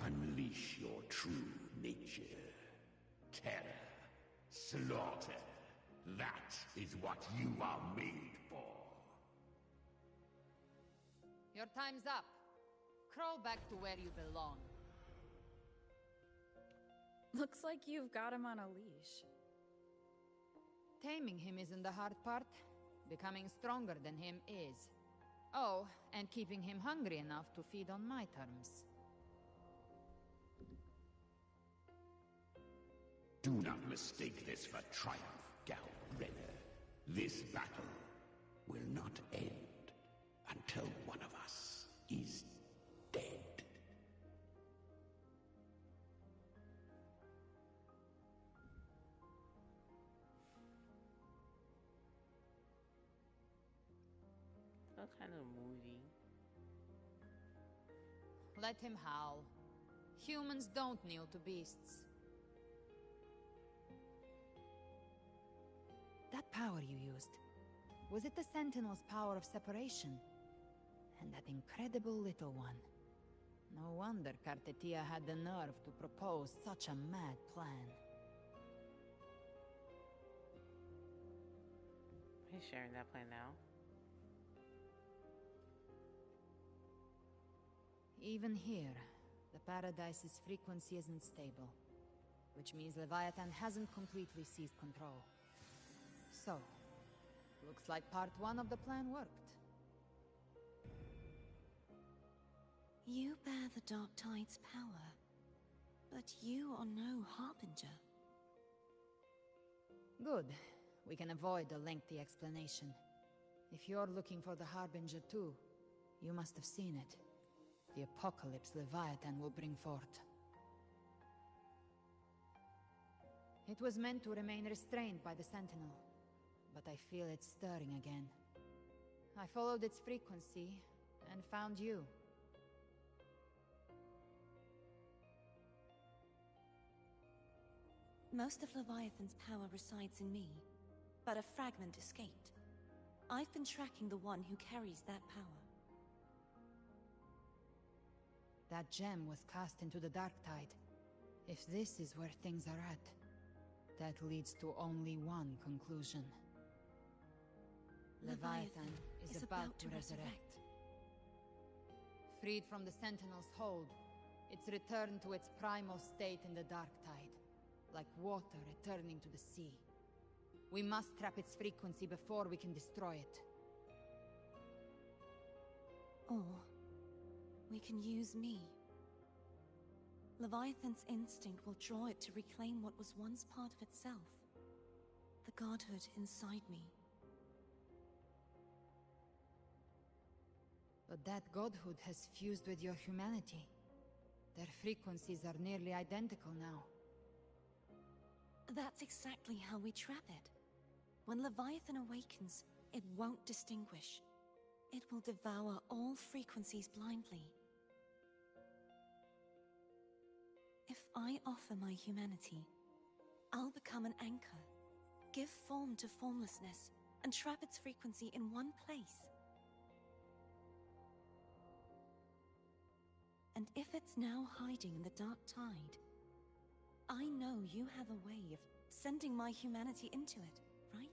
Unleash your true nature. Terror, slaughter. That is what you are made for. Your time's up. Crawl back to where you belong. Looks like you've got him on a leash. Taming him isn't the hard part. Becoming stronger than him is. Oh, and keeping him hungry enough to feed on my terms. Do not mistake this for triumph, Gal Renner. This battle will not end until one of us is dead. That's kind of moody. Let him howl. Humans don't kneel to beasts. That power you used, was it the Sentinel's power of separation? And that incredible little one. No wonder Cartetia had the nerve to propose such a mad plan. He's sharing that plan now. Even here, the Paradise's frequency isn't stable. Which means Leviathan hasn't completely seized control. So, looks like part 1 of the plan worked. You bear the Dark Tide's power, but you are no Harbinger. Good. We can avoid a lengthy explanation. If you're looking for the Harbinger too, you must have seen it. The apocalypse Leviathan will bring forth. It was meant to remain restrained by the Sentinel, but I feel it stirring again. I followed its frequency and found you. Most of Leviathan's power resides in me, but a fragment escaped. I've been tracking the one who carries that power. That gem was cast into the Dark Tide. If this is where things are at, that leads to only one conclusion. Leviathan is about to resurrect. Freed from the Sentinel's hold, it's returned to its primal state in the Dark Tide, like water returning to the sea. We must trap its frequency before we can destroy it. Or we can use me. Leviathan's instinct will draw it to reclaim what was once part of itself. The godhood inside me. But that godhood has fused with your humanity. Their frequencies are nearly identical now. That's exactly how we trap it. When Leviathan awakens, it won't distinguish. It will devour all frequencies blindly. If I offer my humanity, I'll become an anchor, give form to formlessness, and trap its frequency in one place. And if it's now hiding in the dark tide, I know you have a way of sending my humanity into it, right?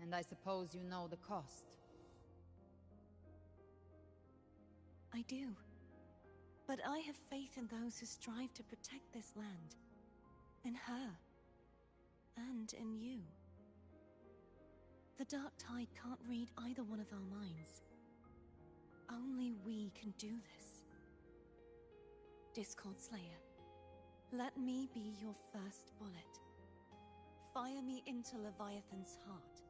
And I suppose you know the cost. I do. But I have faith in those who strive to protect this land. In her. And in you. The dark tide can't read either one of our minds. Only we can do this. Discord Slayer, let me be your first bullet. Fire me into Leviathan's heart.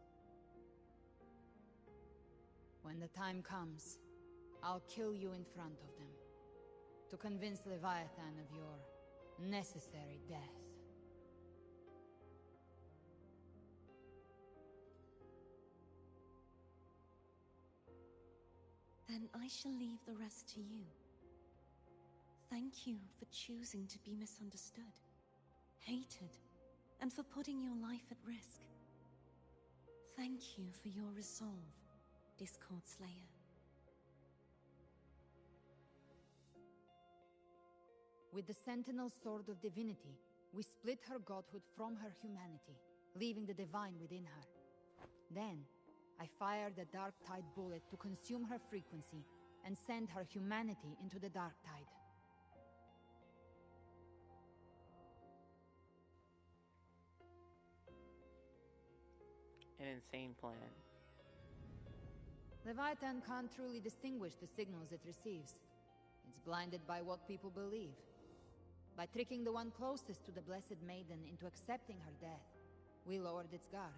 When the time comes, I'll kill you in front of them, to convince Leviathan of your necessary death. Then I shall leave the rest to you. Thank you for choosing to be misunderstood, hated, and for putting your life at risk. Thank you for your resolve, Discord Slayer. With the Sentinel Sword of Divinity, we split her godhood from her humanity, leaving the divine within her. Then, I fired the Dark Tide bullet to consume her frequency and send her humanity into the Dark Tide. An insane plan. Leviathan can't truly distinguish the signals it receives. It's blinded by what people believe. By tricking the one closest to the Blessed Maiden into accepting her death, we lowered its guard.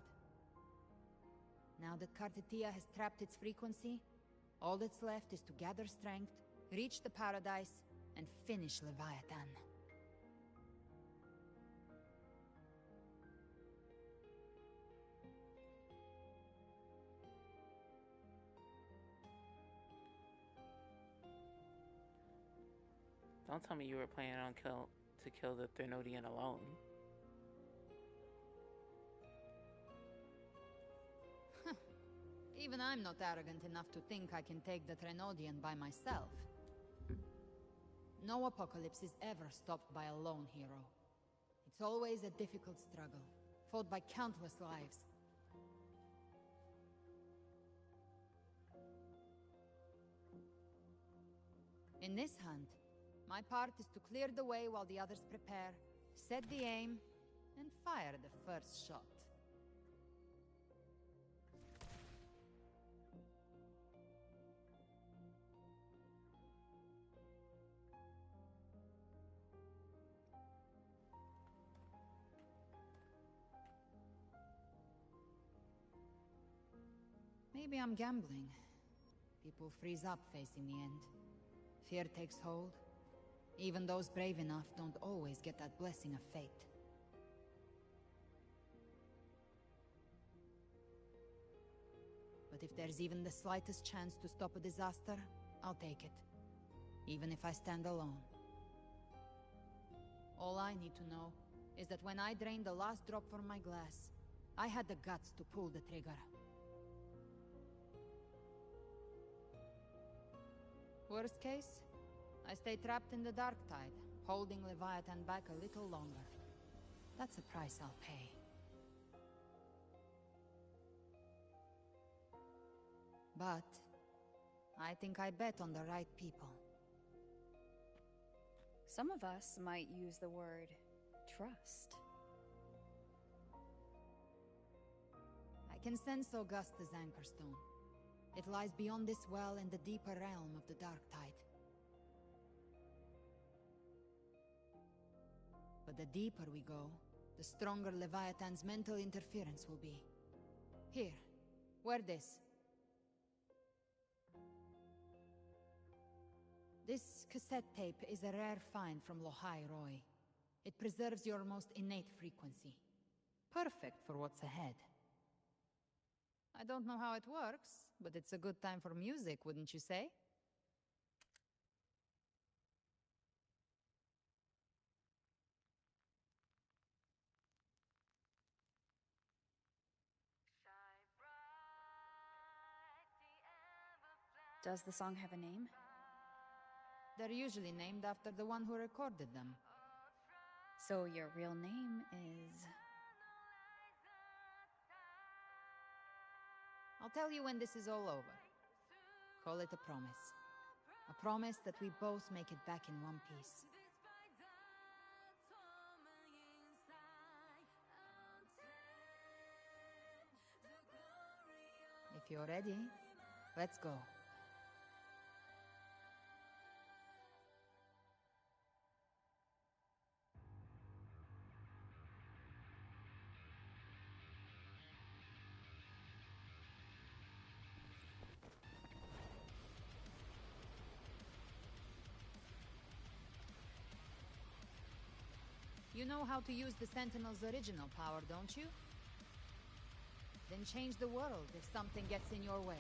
Now that Kartetia has trapped its frequency, all that's left is to gather strength, reach the paradise, and finish Leviathan. Don't tell me you were planning on to kill the Thermodian alone. Even I'm not arrogant enough to think I can take the Thermodian by myself. No apocalypse is ever stopped by a lone hero. It's always a difficult struggle, fought by countless lives. In this hunt, my part is to clear the way while the others prepare, set the aim, and fire the first shot. Maybe I'm gambling. People freeze up facing the end. Fear takes hold. Even those brave enough don't always get that blessing of fate. But if there's even the slightest chance to stop a disaster, I'll take it. Even if I stand alone. All I need to know is that when I drained the last drop from my glass, I had the guts to pull the trigger. Worst case, I stay trapped in the Dark Tide, holding Leviathan back a little longer. That's a price I'll pay. But I think I bet on the right people. Some of us might use the word trust. I can sense Augusta's Anchorstone. It lies beyond this well in the deeper realm of the Dark Tide. But the deeper we go, the stronger Leviathan's mental interference will be. Here, wear this. This cassette tape is a rare find from Lohai Roy. It preserves your most innate frequency. Perfect for what's ahead. I don't know how it works, but it's a good time for music, wouldn't you say? Does the song have a name? They're usually named after the one who recorded them. So your real name is... I'll tell you when this is all over. Call it a promise. A promise that we both make it back in one piece. If you're ready, let's go. You know how to use the Sentinel's original power, don't you? Then change the world if something gets in your way.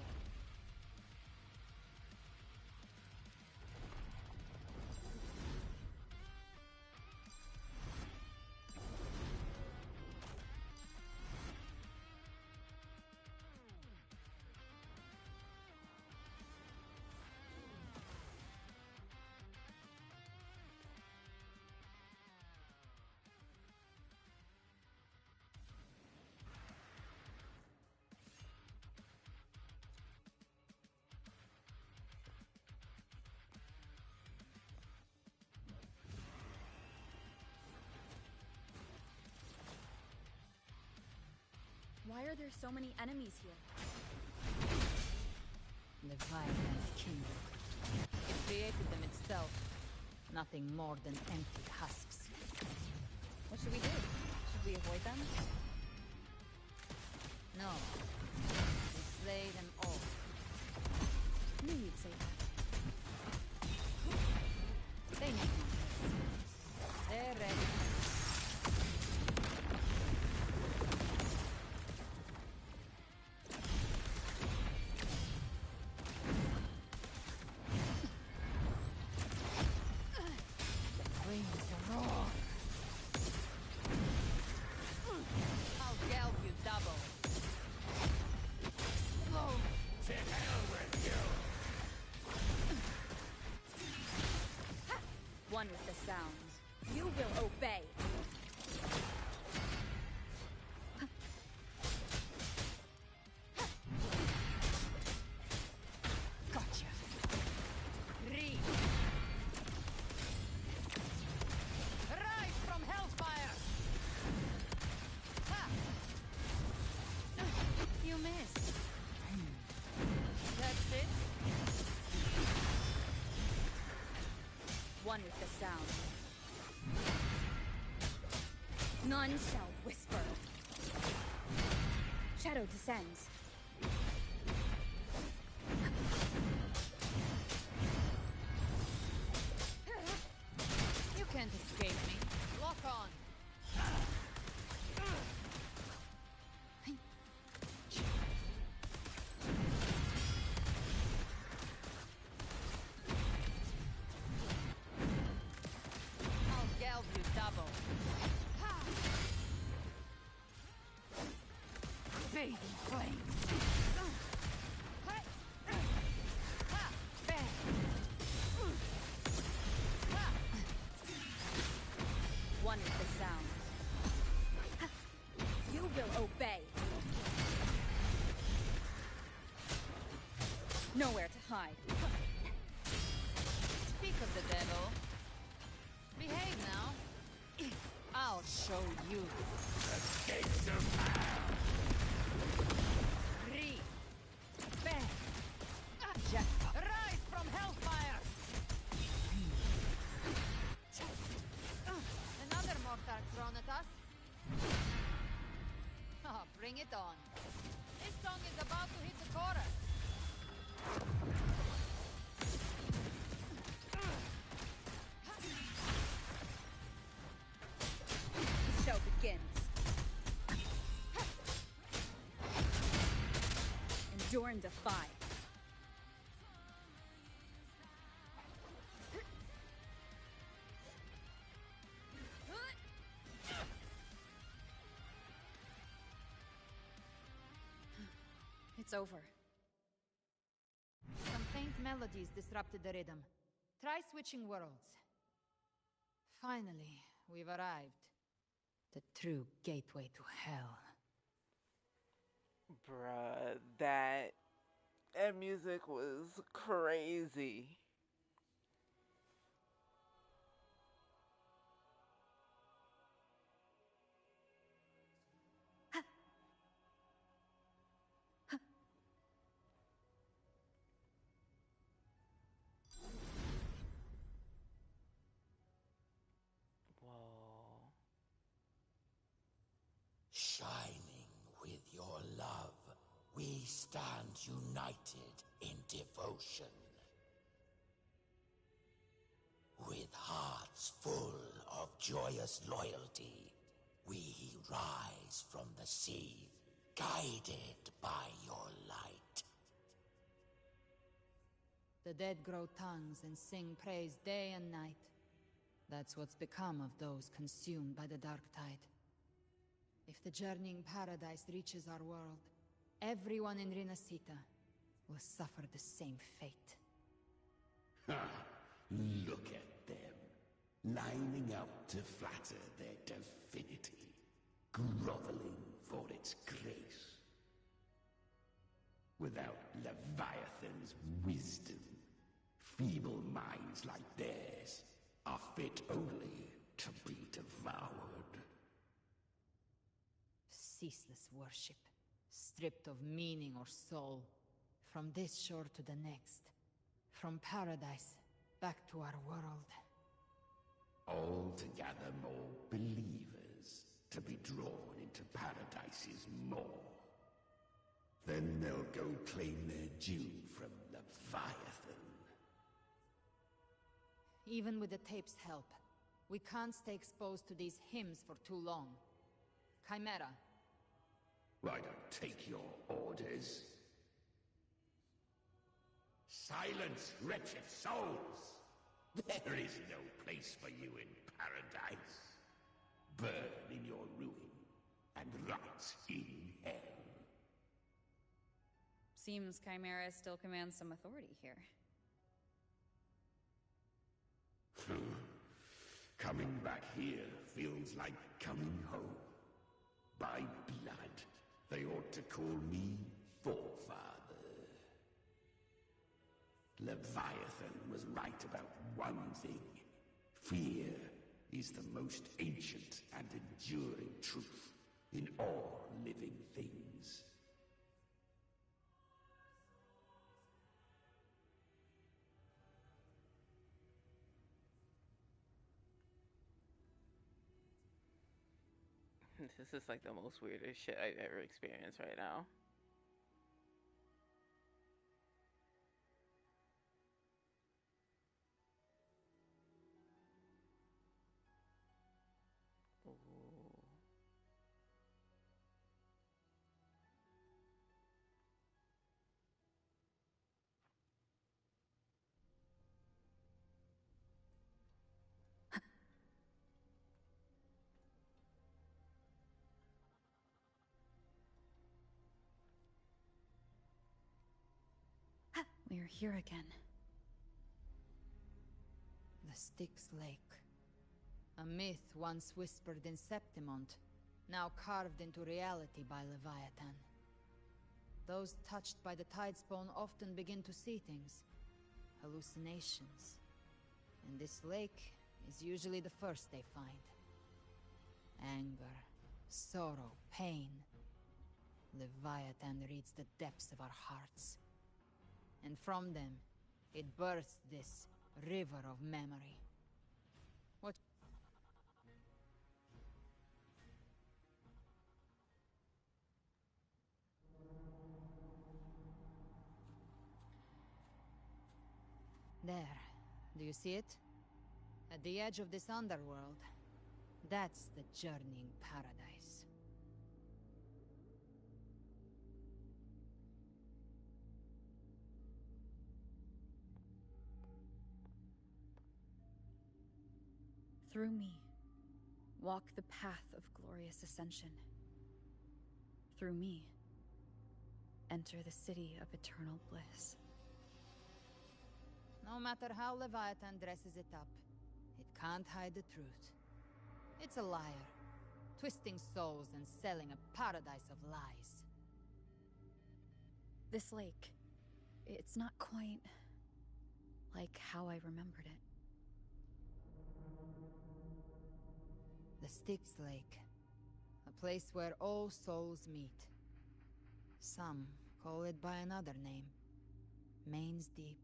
Why are there so many enemies here? Leviathan's kingdom. It created them itself. Nothing more than empty husks. What should we do? Should we avoid them? No. We slay them all. Knew you'd say that. They need my They're ready. One with the sound. You will obey. Gotcha. Read. Rise from hellfire. Ha! You missed. That's it. One with the sound. None shall whisper. Shadow descends. You can't escape me. Lock on. Bathing flames. One with the sound. You will obey. Nowhere to hide. Speak of the devil. Behave now. I'll show you. The gates of hell! Three. Bang. Rise from hellfire. Another mortar thrown at us. Oh, bring it on. This song is about to hit the chorus. The show begins. Endure and defy. It's over. Some Faint melodies disrupted the rhythm. Try switching worlds. Finally, we've arrived. The true gateway to hell. Bruh, that music was crazy. Whoa. Shining with your love, we stand united in devotion. With hearts full of joyous loyalty, we rise from the sea, guided by your light. The dead grow tongues and sing praise day and night. That's what's become of those consumed by the dark tide. If the journeying paradise reaches our world, everyone in Rinasita will suffer the same fate. Ha! Look at them, lining up to flatter their divinity, groveling for its grace. Without Leviathan's wisdom, feeble minds like theirs are fit only to be devoured. Ceaseless worship, stripped of meaning or soul, from this shore to the next, from paradise back to our world. All to gather more believers to be drawn into Paradise's maw. Then they'll go claim their due from Leviathan. Even with the tape's help, we can't stay exposed to these hymns for too long. Chimera. I don't take your orders. Silence, wretched souls! There is no place for you in paradise. Burn in your ruin, and rot in hell. Seems Chimera still commands some authority here. Coming back here feels like coming home. By blood, they ought to call me Forefather. Leviathan was right about one thing. Fear is the most ancient and enduring truth in all living things. This is like the most weirdest shit I've ever experienced right now. Ooh. We're here again. The Styx Lake. A myth once whispered in Septimont, now carved into reality by Leviathan. Those touched by the Tidespawn often begin to see things. Hallucinations. And this lake is usually the first they find. Anger, sorrow, pain. Leviathan reads the depths of our hearts. And from them, it births this river of memory. What? There. Do you see it? At the edge of this underworld. That's the journeying paradise. Through me, walk the path of glorious ascension. Through me, enter the city of eternal bliss. No matter how Leviathan dresses it up, it can't hide the truth. It's a liar, twisting souls and selling a paradise of lies. This lake, it's not quite like how I remembered it. The Styx Lake. A place where all souls meet. Some call it by another name. Main's Deep.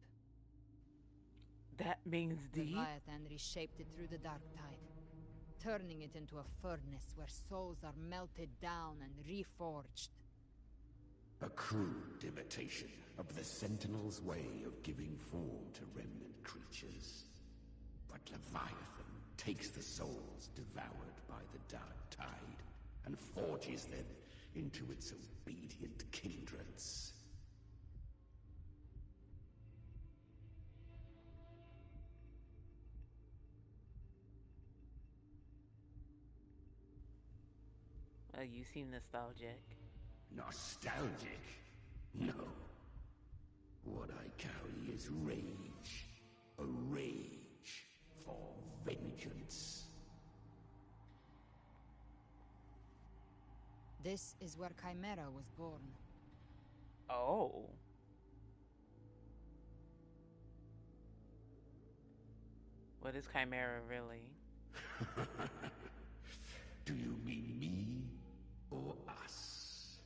That means deep? Leviathan reshaped it through the dark tide, turning it into a furnace where souls are melted down and reforged. A crude imitation of the Sentinel's way of giving form to remnant creatures. But Leviathan takes the souls devoured by the dark tide and forges them into its obedient kindreds. Well, you seem nostalgic. Nostalgic? No. What I carry is rage. A rage for vengeance. This is where Chimera was born. Oh. What is Chimera really? Do you mean me or us?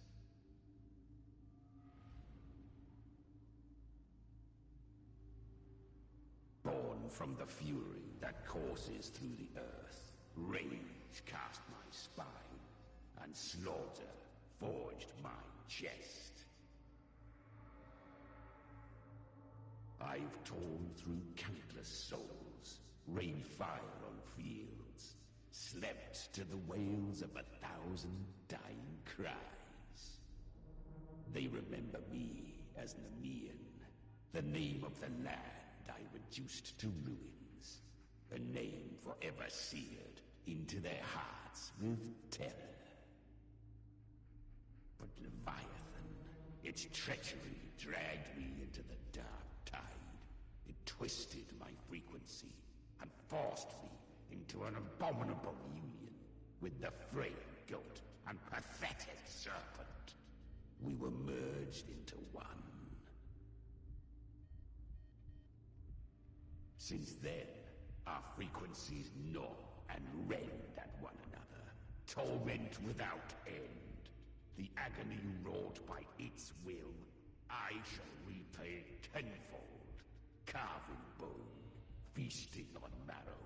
Born from the fury that courses through the earth, rage cast my spine, and slaughter forged my chest. I've torn through countless souls, rained fire on fields, slept to the wails of 1,000 dying cries. They remember me as Nemean, the name of the land I reduced to ruins, a name forever seared into their hearts with terror. But Leviathan, its treachery dragged me into the dark tide. It twisted my frequency and forced me into an abominable union with the frail goat and pathetic serpent. We were merged into one. Since then, our frequencies gnaw and rend at one another, torment without end. The agony wrought by its will, I shall repay tenfold, carving bone, feasting on marrow,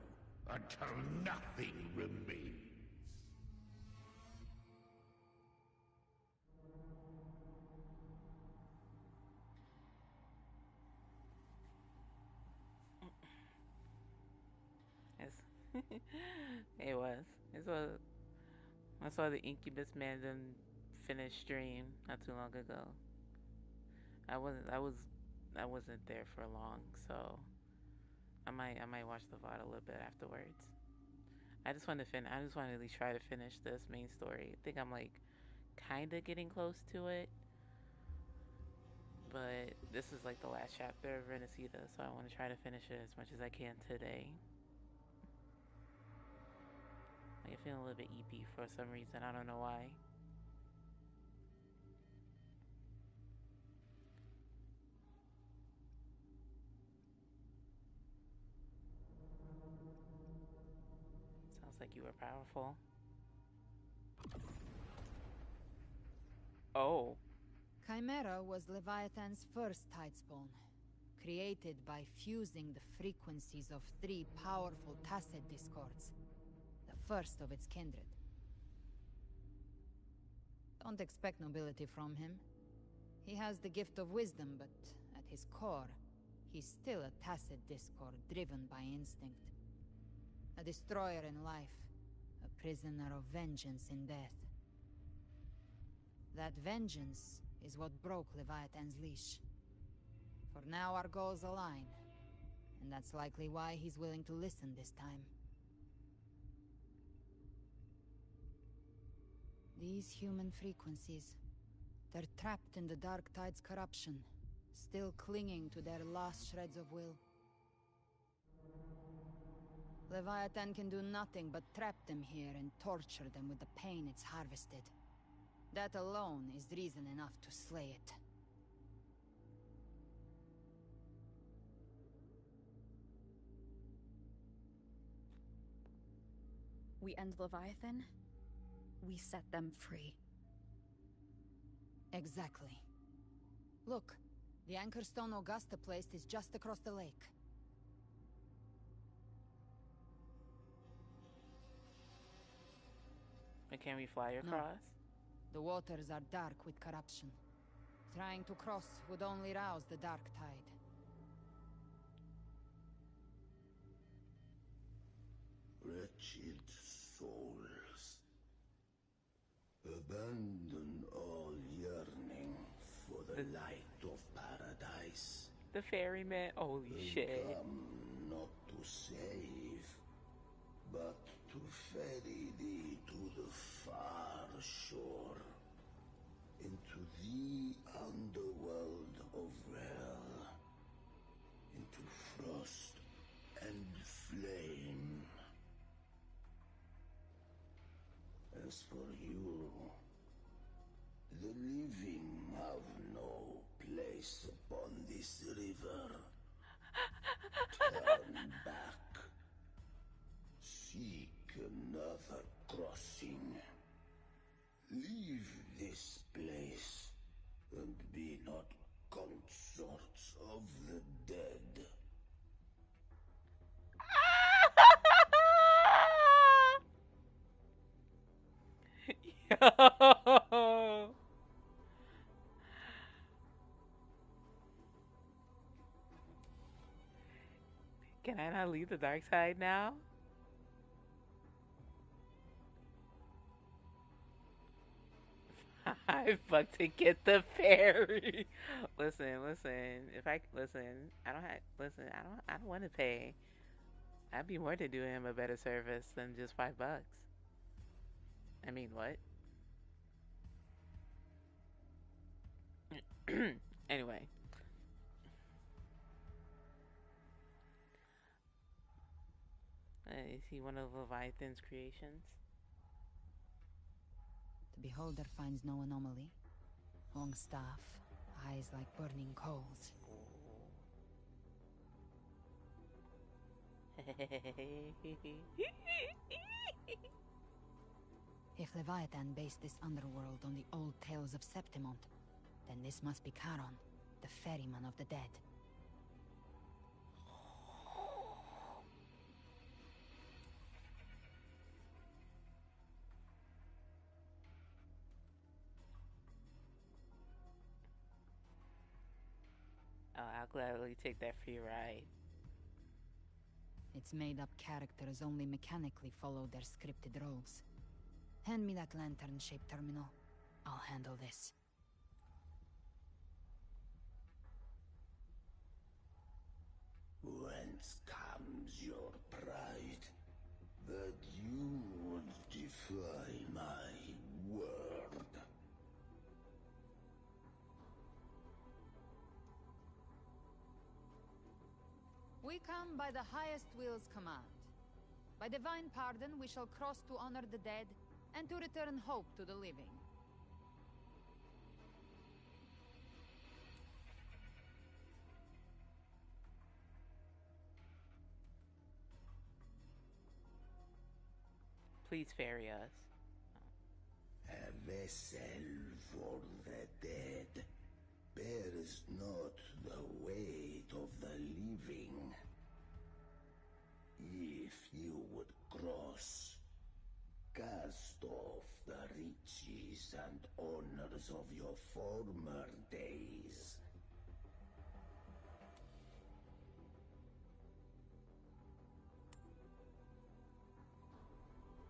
until nothing remains. Yes. It was. I saw the Incubus Man done finish stream not too long ago. I wasn't there for long, so I might watch the VOD a little bit afterwards. I just want to at least try to finish this main story. I think I'm like kind of getting close to it, but this is like the last chapter of Renacita, so I want to try to finish it as much as I can today. Like, I'm feeling a little bit EP for some reason. I don't know why. Sounds like you were powerful. Oh. Chimera was Leviathan's first tidespawn, created by fusing the frequencies of 3 powerful tacet discords, the first of its kindred. Don't expect nobility from him. He has the gift of wisdom, but at his core, he's still a tacet discord driven by instinct. A destroyer in life, a prisoner of vengeance in death. That vengeance is what broke Leviathan's leash. For now our goals align, and that's likely why he's willing to listen this time. These human frequencies, they're trapped in the Dark Tide's corruption, still clinging to their last shreds of will. Leviathan can do nothing but trap them here and torture them with the pain it's harvested. That alone is reason enough to slay it. We end Leviathan, we set them free. Exactly. Look, the anchor stone Augusta placed is just across the lake. And can we fly across? No. The waters are dark with corruption. Trying to cross would only rouse the dark tide. Wretched souls, abandon all yearning for the light of paradise. The ferryman, holy They shit. come not to save, but to ferry thee to the far shore, into the underworld of hell, into frost and flame. As for you, the living have no place upon this river. Turn back. Seek another crossing. Leave this place, and be not consorts of the dead. Yo. Can I not leave the dark side now? I fuck to get the ferry. Listen, if I listen, I don't have listen, I don't want to pay. I'd be more to do him a better service than just $5. I mean, what? Anyway. Is he one of Leviathan's creations? The beholder finds no anomaly. Long staff, eyes like burning coals. If Leviathan based this underworld on the old tales of Septimont, then this must be Charon, the ferryman of the dead. Oh, I'll gladly take that free ride. Its made-up characters only mechanically follow their scripted roles. Hand me that lantern-shaped terminal. I'll handle this. Whence comes your pride that you would defy my word? We come by the highest will's command. By divine pardon, we shall cross to honor the dead and to return hope to the living. Please ferry us. A vessel for the dead bears not the weight of the living. If you would cross, cast off the riches and honors of your former days.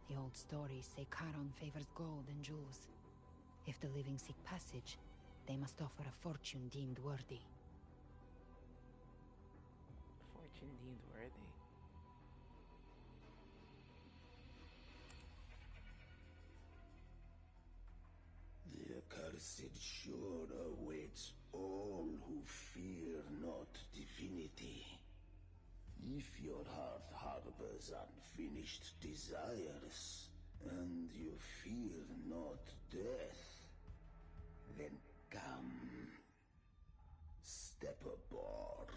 The old stories say Charon favors gold and jewels. If the living seek passage, they must offer a fortune deemed worthy. Fortune deemed worthy. The accursed shore awaits all who fear not divinity. If your heart harbors unfinished desires, and you fear not death, then come. Step aboard.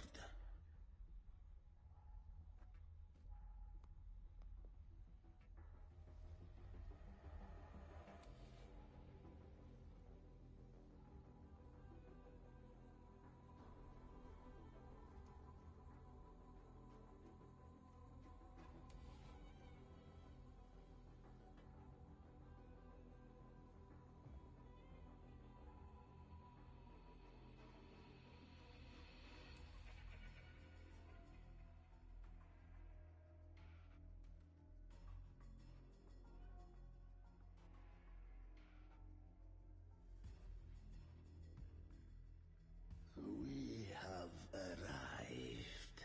We have arrived.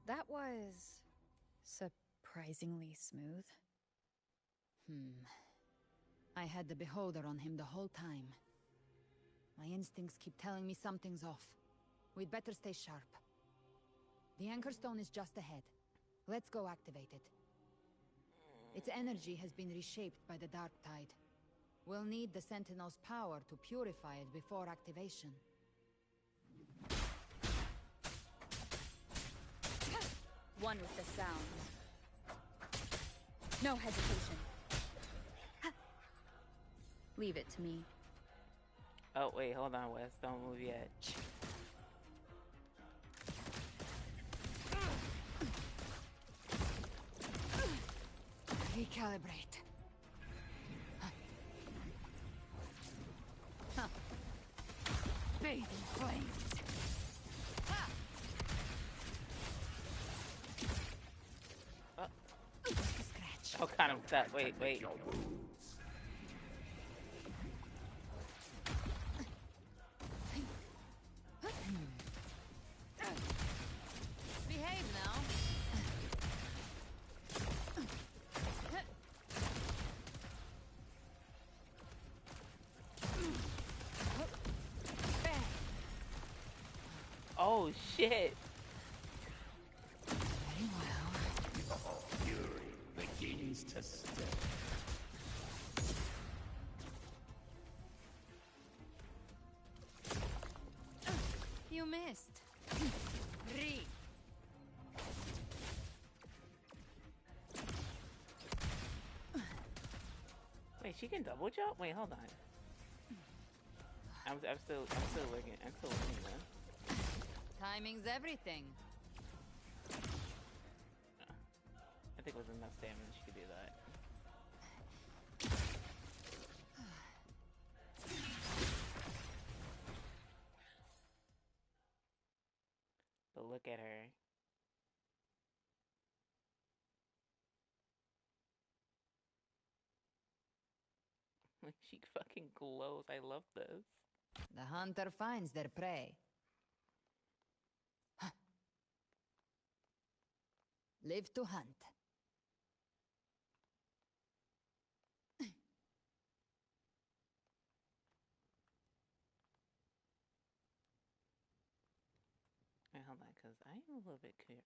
That was surprisingly smooth. I had the beholder on him the whole time. My instincts keep telling me something's off. We'd better stay sharp. The Anchor Stone is just ahead. Let's go activate it. Its energy has been reshaped by the Dark Tide. We'll need the Sentinel's power to purify it before activation. One with the sound. No hesitation. Leave it to me. Oh, wait, hold on, Wes. Don't move yet. Recalibrate. Bathing flames. Oh, kind of that. Wait. Behave now. Oh, shit. Very well. Fury begins to stir. You missed. Re. Wait, she can double jump? Wait, hold on. I'm still looking. I'm still looking, man. Timing's everything. I think it was enough stamina. She could do that. But look at her. She fucking glows. I love this. The hunter finds their prey. Live to hunt. Wait, hold on, because I am a little bit clear.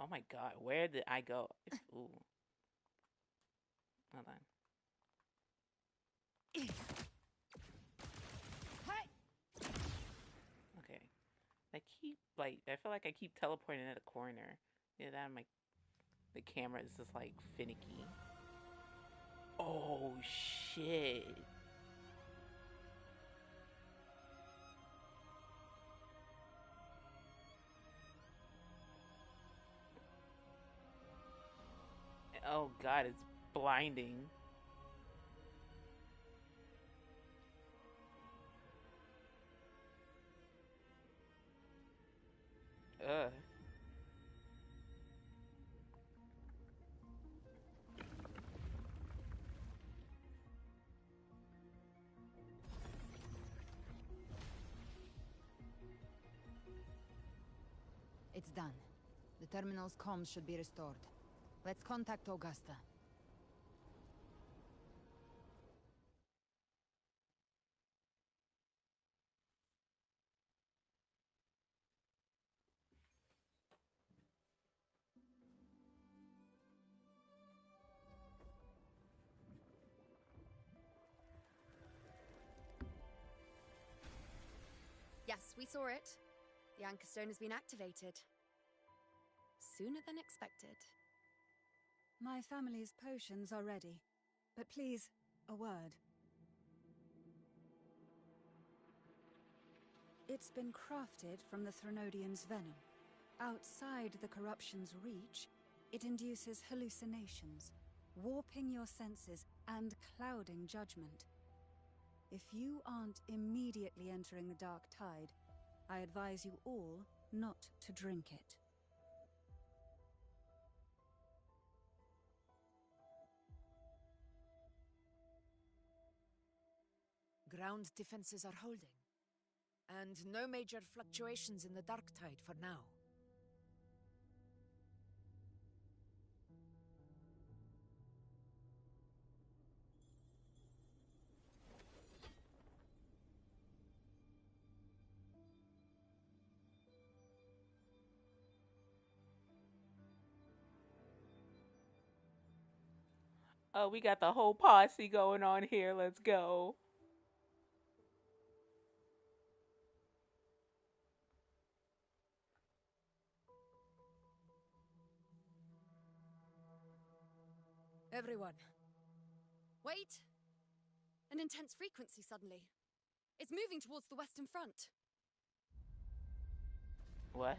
Oh my god, where did I go? Ooh. Hold on. Okay. I feel like I keep teleporting at a corner. Yeah, that the camera is just like finicky. Oh shit. Oh god, it's blinding. Ugh. It's done. The terminal's comms should be restored. Let's contact Augusta. Yes, we saw it. The Anchor Stone has been activated. Sooner than expected. My family's potions are ready. But please, a word. It's been crafted from the Threnodian's venom. Outside the corruption's reach, it induces hallucinations, warping your senses and clouding judgment. If you aren't immediately entering the dark tide, I advise you all not to drink it. Ground defenses are holding. And no major fluctuations in the dark tide for now. Oh, we got the whole posse going on here. Let's go. Everyone. Wait! An intense frequency suddenly. It's moving towards the Western Front. What?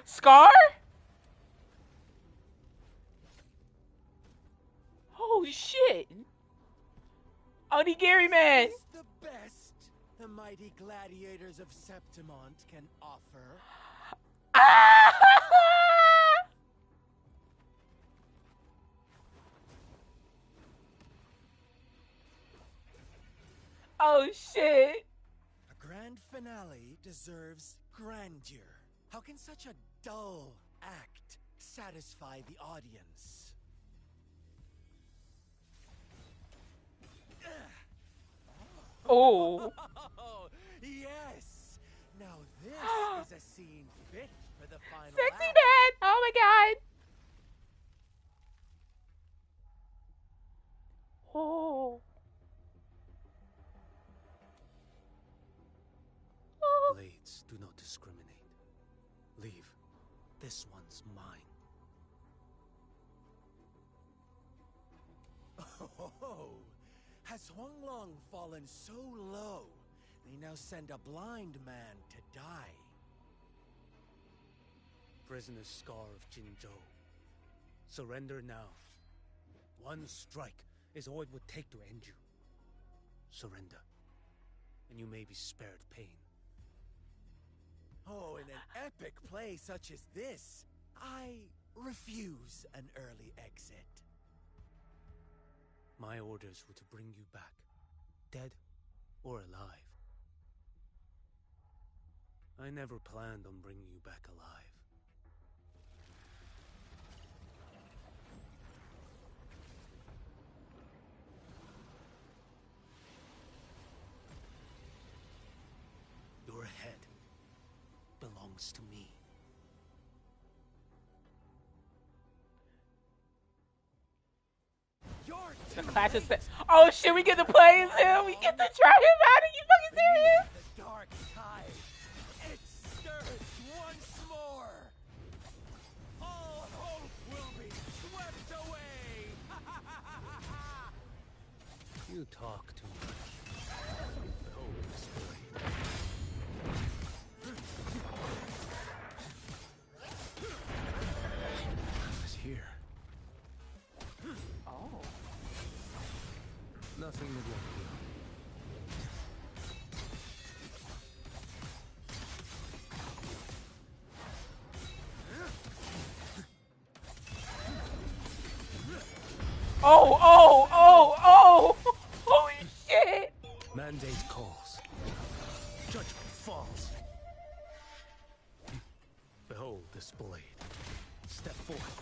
Scar? Oh shit! Onigiri man! Is the best the mighty gladiators of Septimont can offer? Ah! Oh shit! A grand finale deserves grandeur. How can such a dull act satisfy the audience? Oh. Yes! Now this is a scene fit for the final Sexy act. man! Oh my god! Oh. Blades do not discriminate. Leave. This one's mine. Oh, has Huanglong fallen so low, they now send a blind man to die? Prisoner Scar of Jinzhou. Surrender now. One strike is all it would take to end you. Surrender, and you may be spared pain. Oh, in an epic play such as this, I refuse an early exit. My orders were to bring you back, dead or alive. I never planned on bringing you back alive. Your head belongs to me. The clash is set. Oh shit, we get to play as him. We get to try him out. Are you fucking serious? The dark tide, it stirs once more. All hope will be swept away. You talk too much. The hope is great. I was here. Oh. Nothing to do. Oh, oh, oh, oh! Holy shit! Mandate calls. Judgment falls. Behold this blade. Step forth.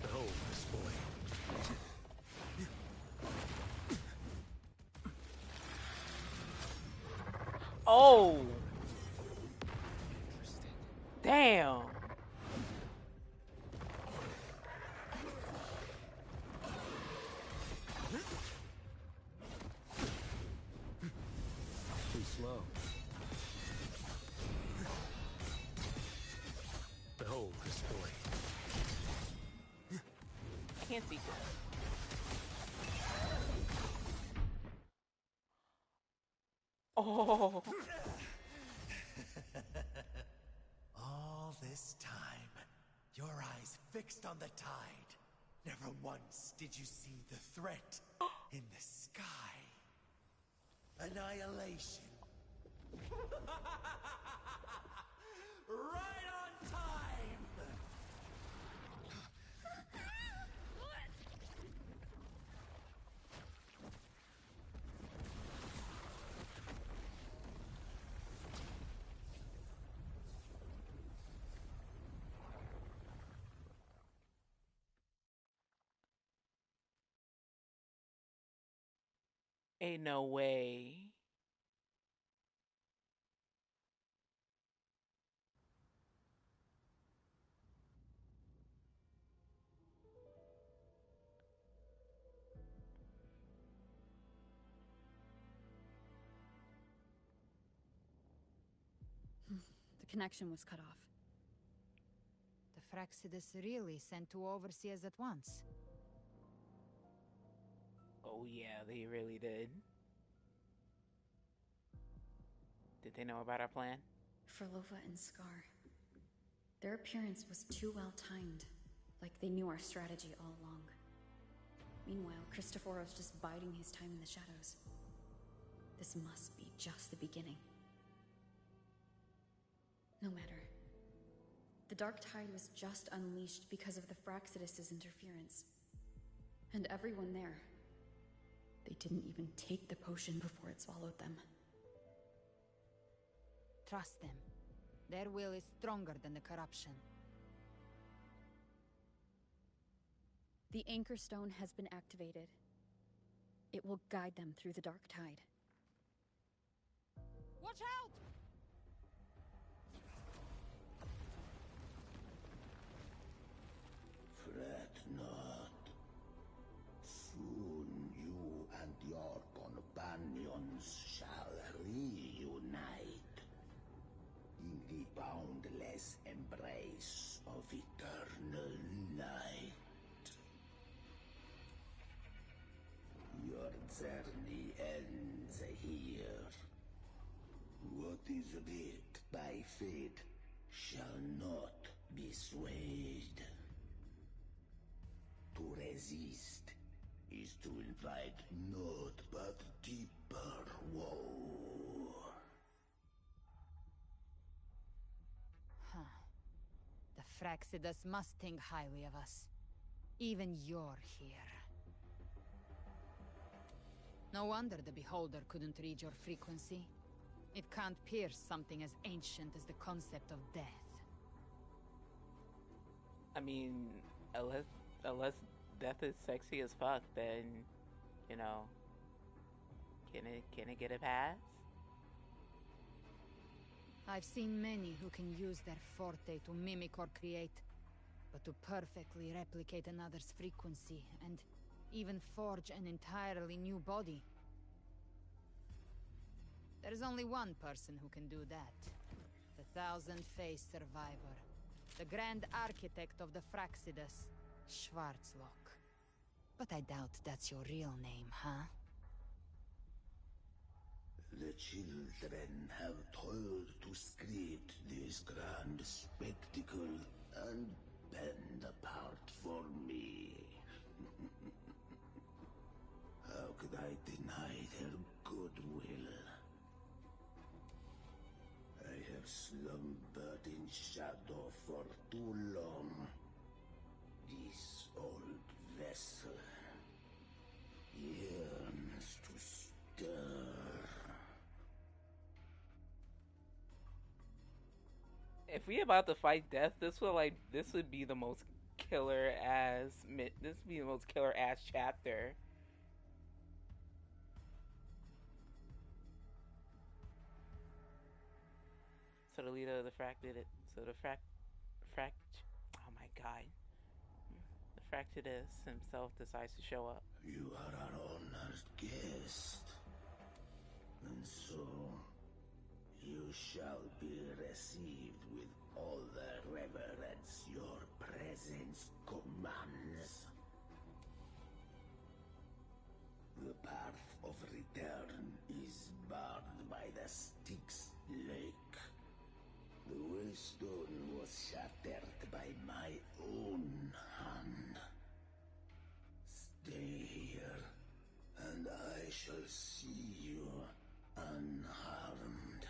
Behold this blade. Oh! Damn! Too slow. Behold this blade. I can't see shit. Oh! All this time, your eyes fixed on the tide. Never once did you see the threat in the sky. Annihilation. Right on time! Ain't no way. The connection was cut off. The Fraxidus really sent two overseers at once. Oh yeah, they really did. Did they know about our plan? Frolova and Scar. Their appearance was too well timed, like they knew our strategy all along. Meanwhile, Christophoros just biding his time in the shadows. This must be just the beginning. No matter. The Dark Tide was just unleashed because of the Fraxidus' interference. And everyone there. They didn't even take the potion before it swallowed them. Trust them. Their will is stronger than the corruption. The Anchor Stone has been activated. It will guide them through the Dark Tide. Watch out! Fret not. Soon you and your companions shall reunite in the boundless embrace of eternal light. Your journey ends here. What is writ by fate shall not be swayed. To resist is to invite naught but deeper woe. Huh. The Fraxidus must think highly of us. Even you're here. No wonder the Beholder couldn't read your frequency. It can't pierce something as ancient as the concept of death. I mean, unless death is sexy as fuck, then, you know, can it get a pass? I've seen many who can use their forte to mimic or create, but to perfectly replicate another's frequency and even forge an entirely new body. There's only one person who can do that. The thousand-faced survivor. The grand architect of the Fraxidus, Schwarzlock. But I doubt that's your real name, huh? The children have toiled to script this grand spectacle and pen the part for me. How could I deny their goodwill? I have slumbered in shadow for too long. This old vessel yearns to stir. If we about to fight death, this would be the most killer ass this would be the most killer ass chapter. So the leader of the oh my god. The Fractidus himself decides to show up. You are our honored guest, and so you shall be received with all the reverence your presence commands. The path of return is barred by the Styx Lake. The waystone was shattered by my own hand. Stay here, and I shall see you unharmed.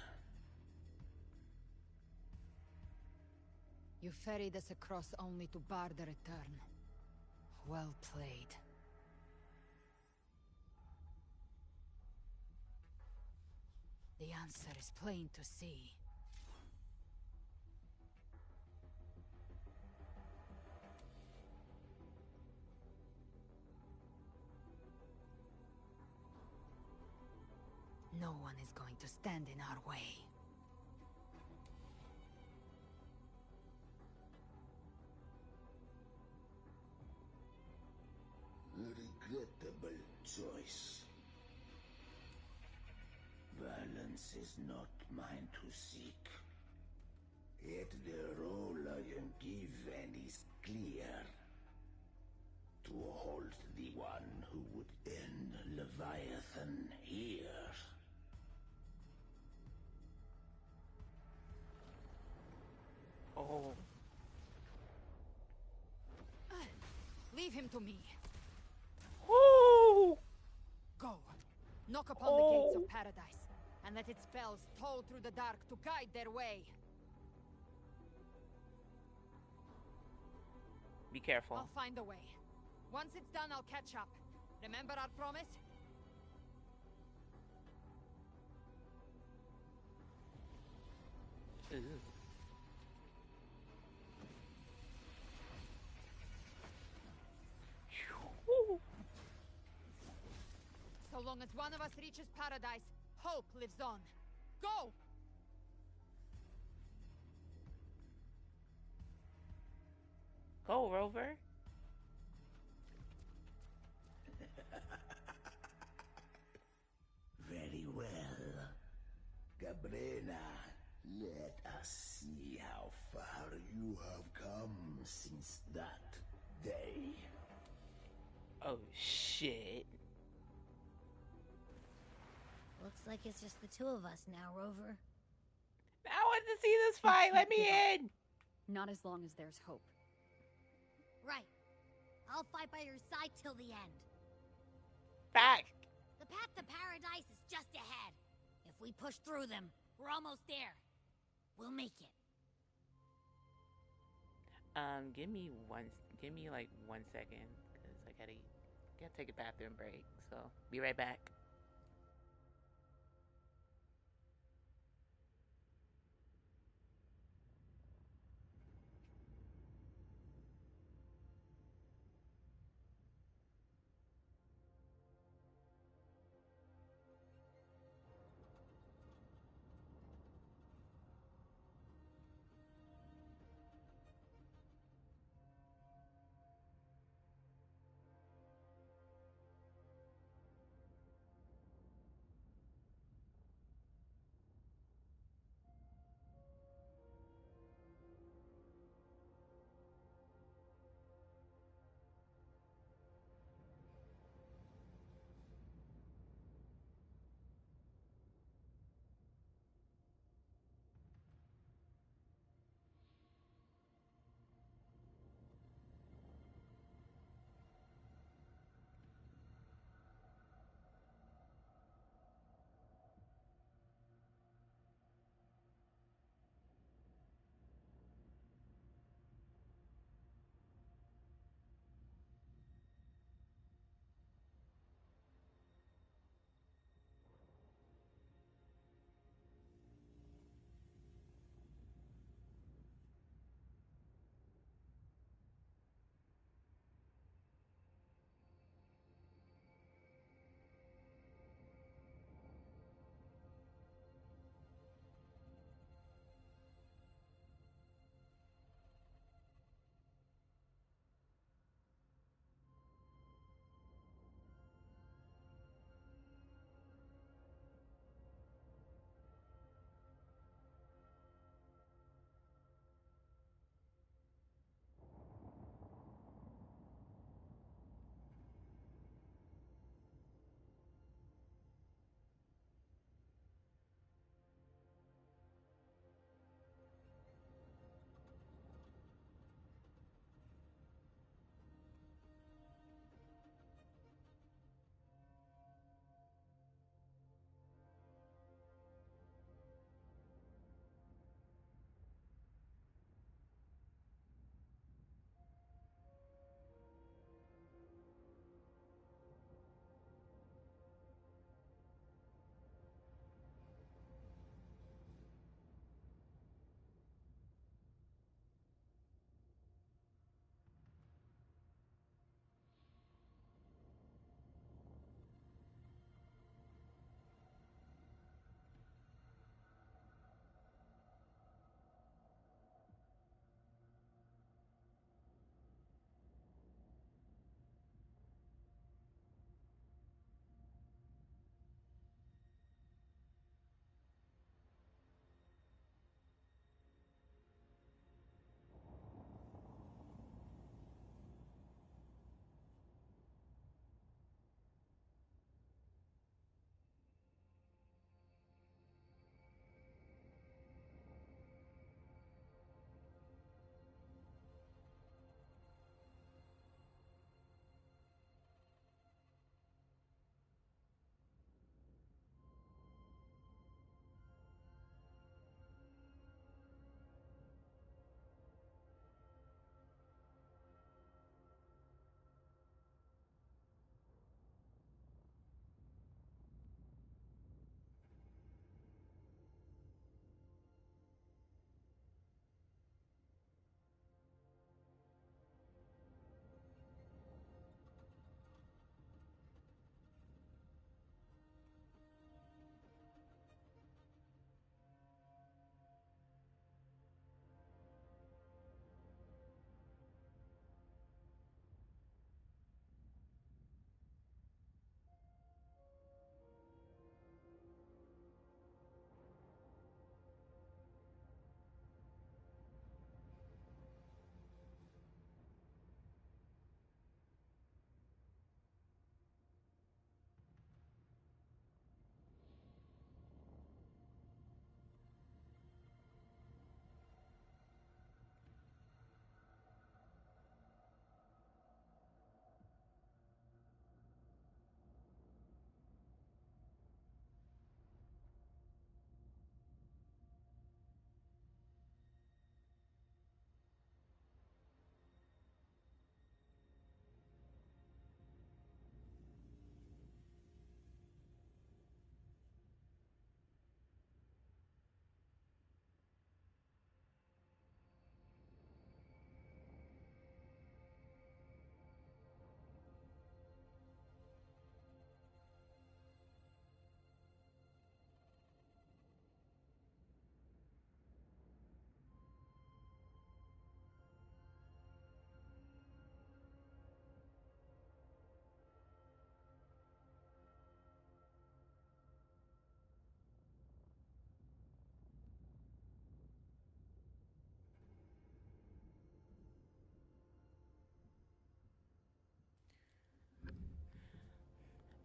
You ferried us across only to bar the return. Well played. The answer is plain to see. No one is going to stand in our way. Regrettable choice. Violence is not mine to seek. Yet the role I am given is clear. To hold the one who would end Leviathan here. Oh. Leave him to me. Oh. Go. Knock upon the gates of paradise, and let its bells toll through the dark to guide their way. Be careful. I'll find a way. Once it's done, I'll catch up. Remember our promise? Ew. So long as one of us reaches paradise, hope lives on. Go! Go, Rover. Very well. Gabrena, let us see how far you have come since that day. Oh, shit. Looks like it's just the two of us now, Rover. I want to see this fight. Let me in. Not as long as there's hope. Right. I'll fight by your side till the end. Fact. The path to paradise is just ahead. If we push through them, we're almost there. We'll make it. Give me like 1 second, because I gotta take a bathroom break. So be right back.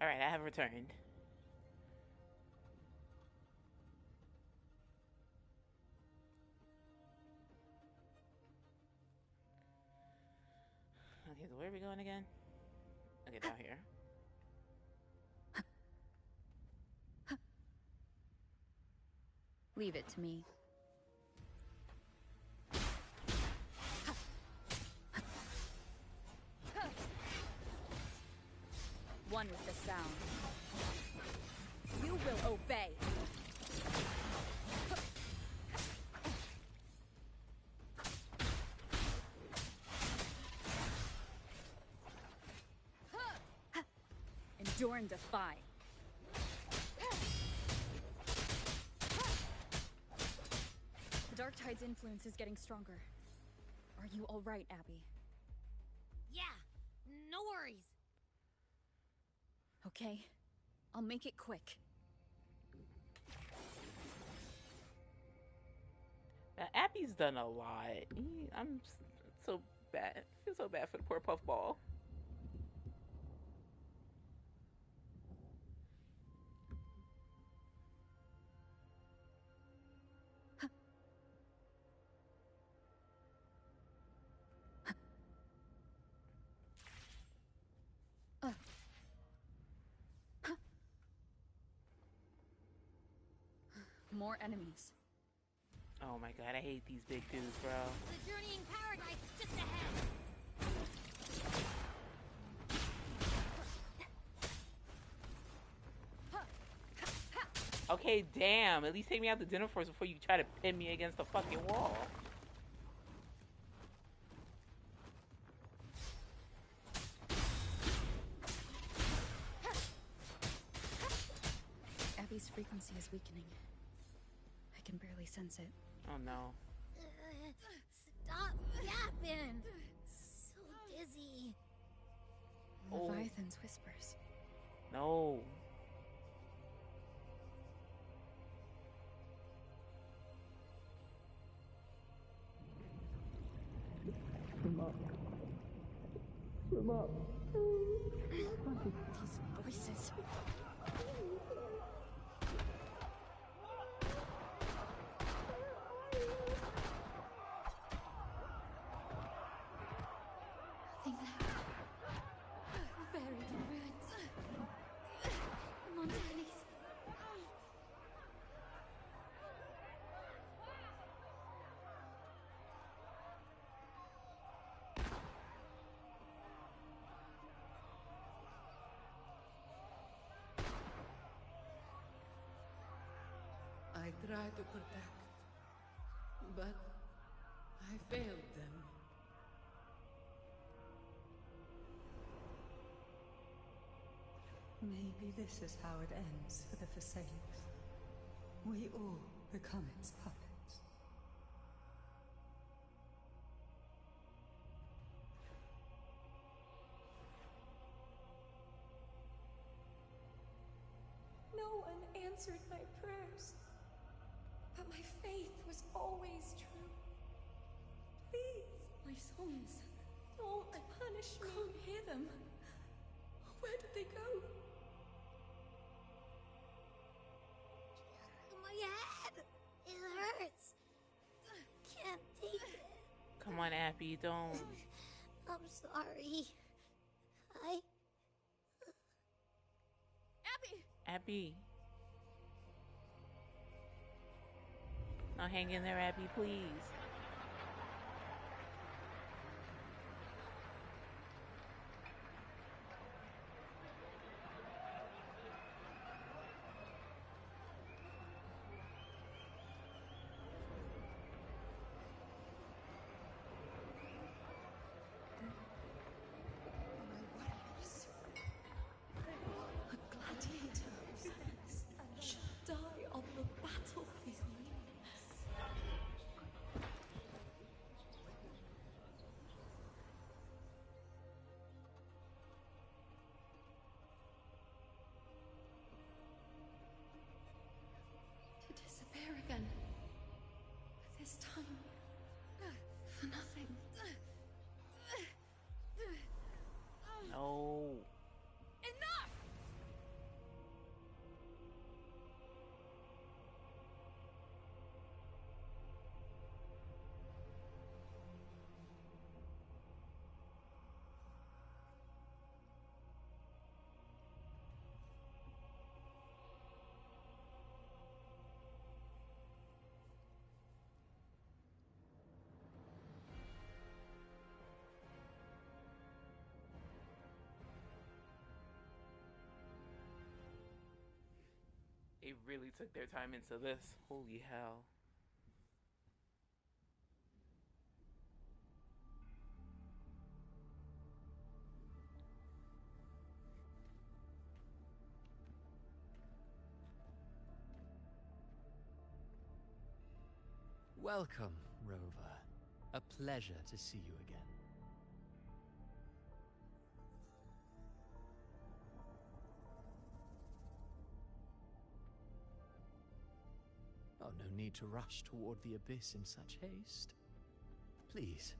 Alright, I have returned. Okay, so where are we going again? Okay, down here. Leave it to me. One with the sound. You will obey. Endure and defy. The Dark Tide's influence is getting stronger. Are you all right, Abby? Yeah, no worries. Okay, I'll make it quick. Abby's done a lot. I'm so bad. I feel so bad for the poor puffball. More enemies. Oh my god, I hate these big dudes, bro. The journeying paradise is just ahead. Okay, damn. At least take me out to dinner first before you try to pin me against the fucking wall. Abby's frequency is weakening. I can barely sense it. Oh no. Stop yapping. So dizzy. Leviathan's whispers. No. Swim up. Swim up. These voices. Nothing left. Buried in ruins. Montanis. I tried to protect, but I failed them. Maybe this is how it ends for the Phasaelus. We all become its puppets. No one answered my prayers. But my faith was always true. Please, my souls, don't punish me. Can't hear them. Where did they go? My head! It hurts. Can't take it. Come on, Abby, don't. I'm sorry. Abby! Abby. Now hang in there, Abby, please. A gladiator should die on the battlefield. They really took their time into this. Holy hell. Welcome, Rover. A pleasure to see you again. Oh, no need to rush toward the abyss in such haste. Please,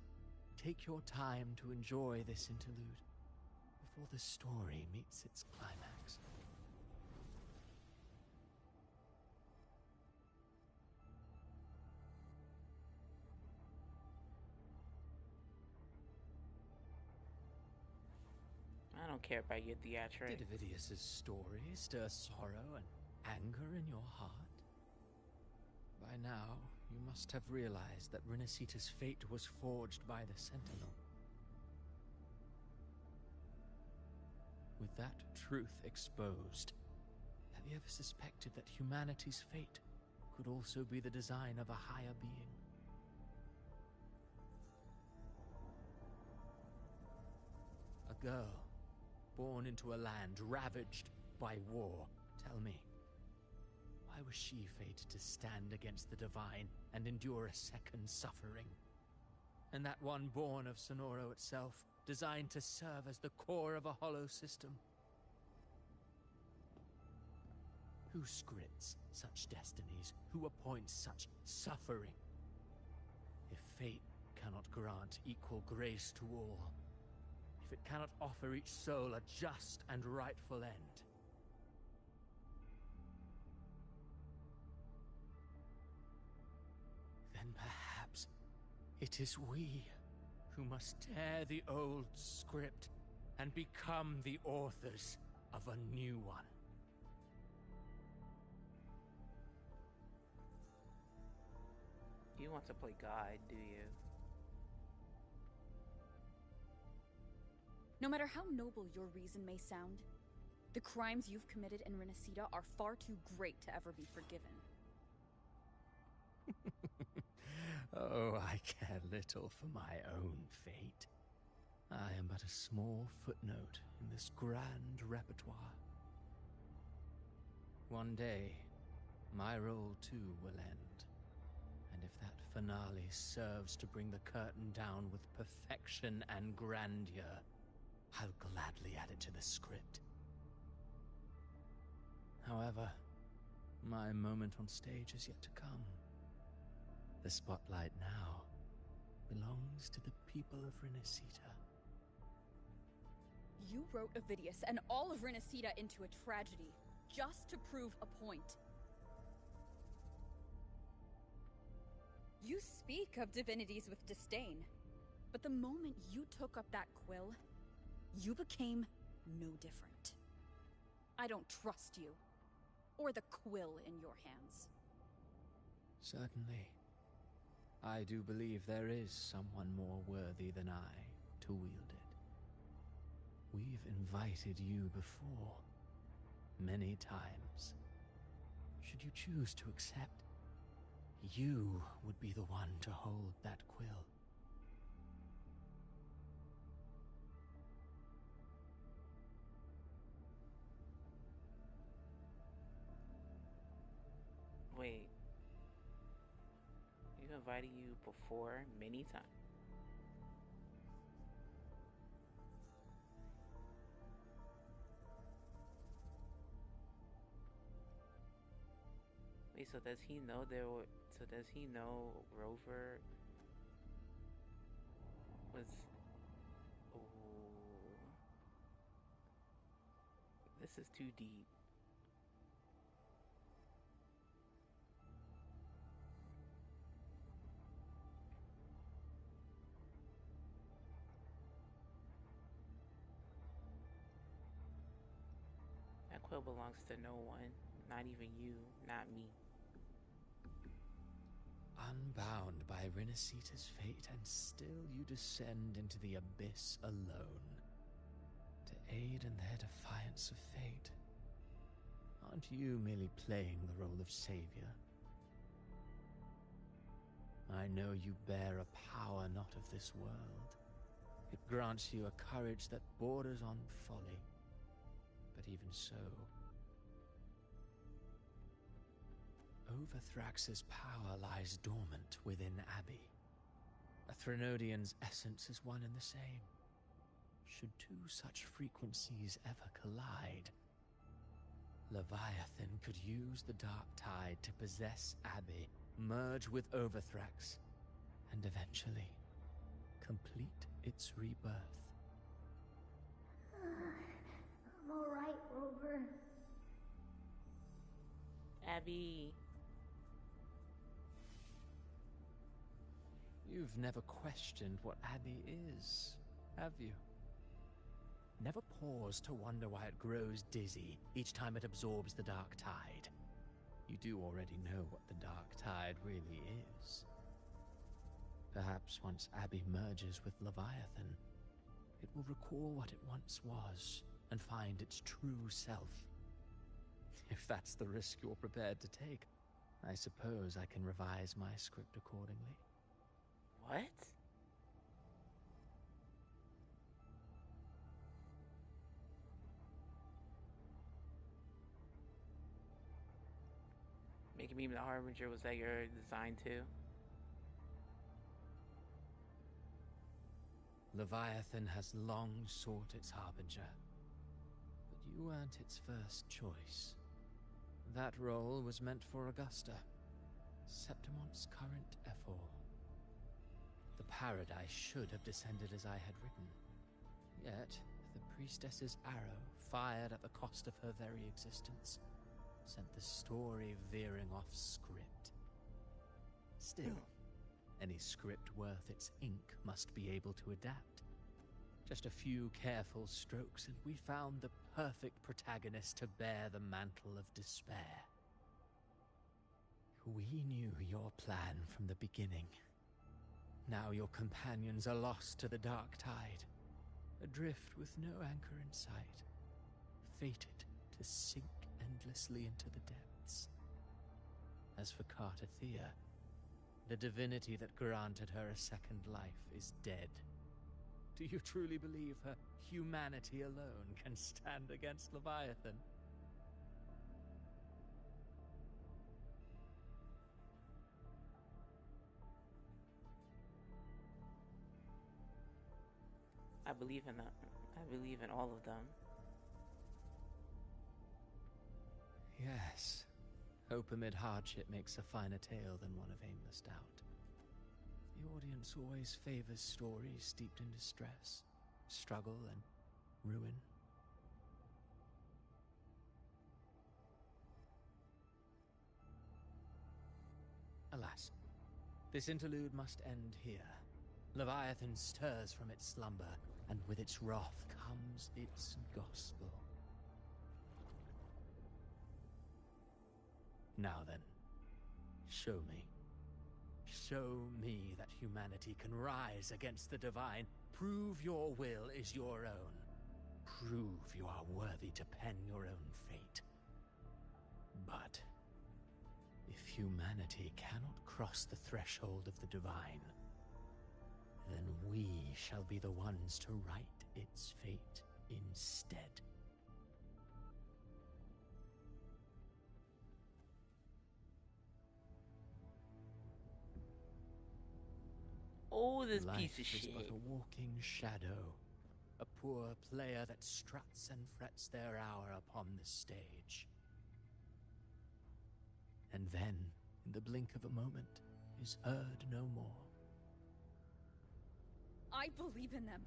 take your time to enjoy this interlude before the story meets its climax. I don't care about your theatrics. Did Avidius's story stir sorrow and anger in your heart? By now, you must have realized that Renacita's fate was forged by the Sentinel. With that truth exposed, have you ever suspected that humanity's fate could also be the design of a higher being? A girl, born into a land ravaged by war. Tell me, why was she fated to stand against the divine and endure a second suffering? And that one born of Sonoro itself, designed to serve as the core of a hollow system? Who scripts such destinies? Who appoints such suffering? If fate cannot grant equal grace to all, if it cannot offer each soul a just and rightful end, then perhaps it is we who must tear the old script and become the authors of a new one. You want to play God, do you? No matter how noble your reason may sound, the crimes you've committed in Renacita are far too great to ever be forgiven. Oh, I care little for my own fate. I am but a small footnote in this grand repertoire. One day, my role too will end. And if that finale serves to bring the curtain down with perfection and grandeur, I'll gladly add it to the script. However, my moment on stage is yet to come. The spotlight now belongs to the people of Renacita. You wrote Avidius and all of Renacita into a tragedy, just to prove a point. You speak of divinities with disdain, but the moment you took up that quill, you became no different. I don't trust you, or the quill in your hands. Certainly. I do believe there is someone more worthy than I to wield it. We've invited you before, many times. Should you choose to accept, you would be the one to hold that quill. Wait. We've invited you before many times. Wait, so does he know does he know Rover was... Ooh. This is too deep. That quill belongs to no one. Not even you, not me. Unbound by Renacita's fate, and still you descend into the abyss alone, to aid in their defiance of fate. Aren't you merely playing the role of savior? I know you bear a power not of this world. It grants you a courage that borders on folly. But even so, Overthrax's power lies dormant within Abby. A Threnodian's essence is one and the same. Should two such frequencies ever collide, Leviathan could use the Dark Tide to possess Abby, merge with Overthrax, and eventually complete its rebirth. I'm alright, Rover. Abby. You've never questioned what Abby is, have you? Never paused to wonder why it grows dizzy each time it absorbs the Dark Tide. You do already know what the Dark Tide really is. Perhaps once Abby merges with Leviathan, it will recall what it once was and find its true self. If that's the risk you're prepared to take, I suppose I can revise my script accordingly. What? Making me the Harbinger, was that your design too? Leviathan has long sought its Harbinger, but you weren't its first choice. That role was meant for Augusta, Septimon's current Ephor. The paradise should have descended as I had written. Yet, the priestess's arrow, fired at the cost of her very existence, sent the story veering off script. Still, any script worth its ink must be able to adapt. Just a few careful strokes and we found the perfect protagonist to bear the mantle of despair. We knew your plan from the beginning. Now your companions are lost to the Dark Tide, adrift with no anchor in sight, fated to sink endlessly into the depths. As for Cartathea, the divinity that granted her a second life is dead. Do you truly believe her humanity alone can stand against Leviathan? I believe in that. I believe in all of them. Yes. Hope amid hardship makes a finer tale than one of aimless doubt. The audience always favors stories steeped in distress, struggle, and ruin. Alas, this interlude must end here. Leviathan stirs from its slumber, and with its wrath comes its gospel. Now then, show me. Show me that humanity can rise against the divine. Prove your will is your own. Prove you are worthy to pen your own fate. But if humanity cannot cross the threshold of the divine, then we shall be the ones to write its fate instead. Oh, this Life piece of is shit. but a walking shadow, a poor player that struts and frets their hour upon the stage. And then, in the blink of a moment, is heard no more. I believe in them,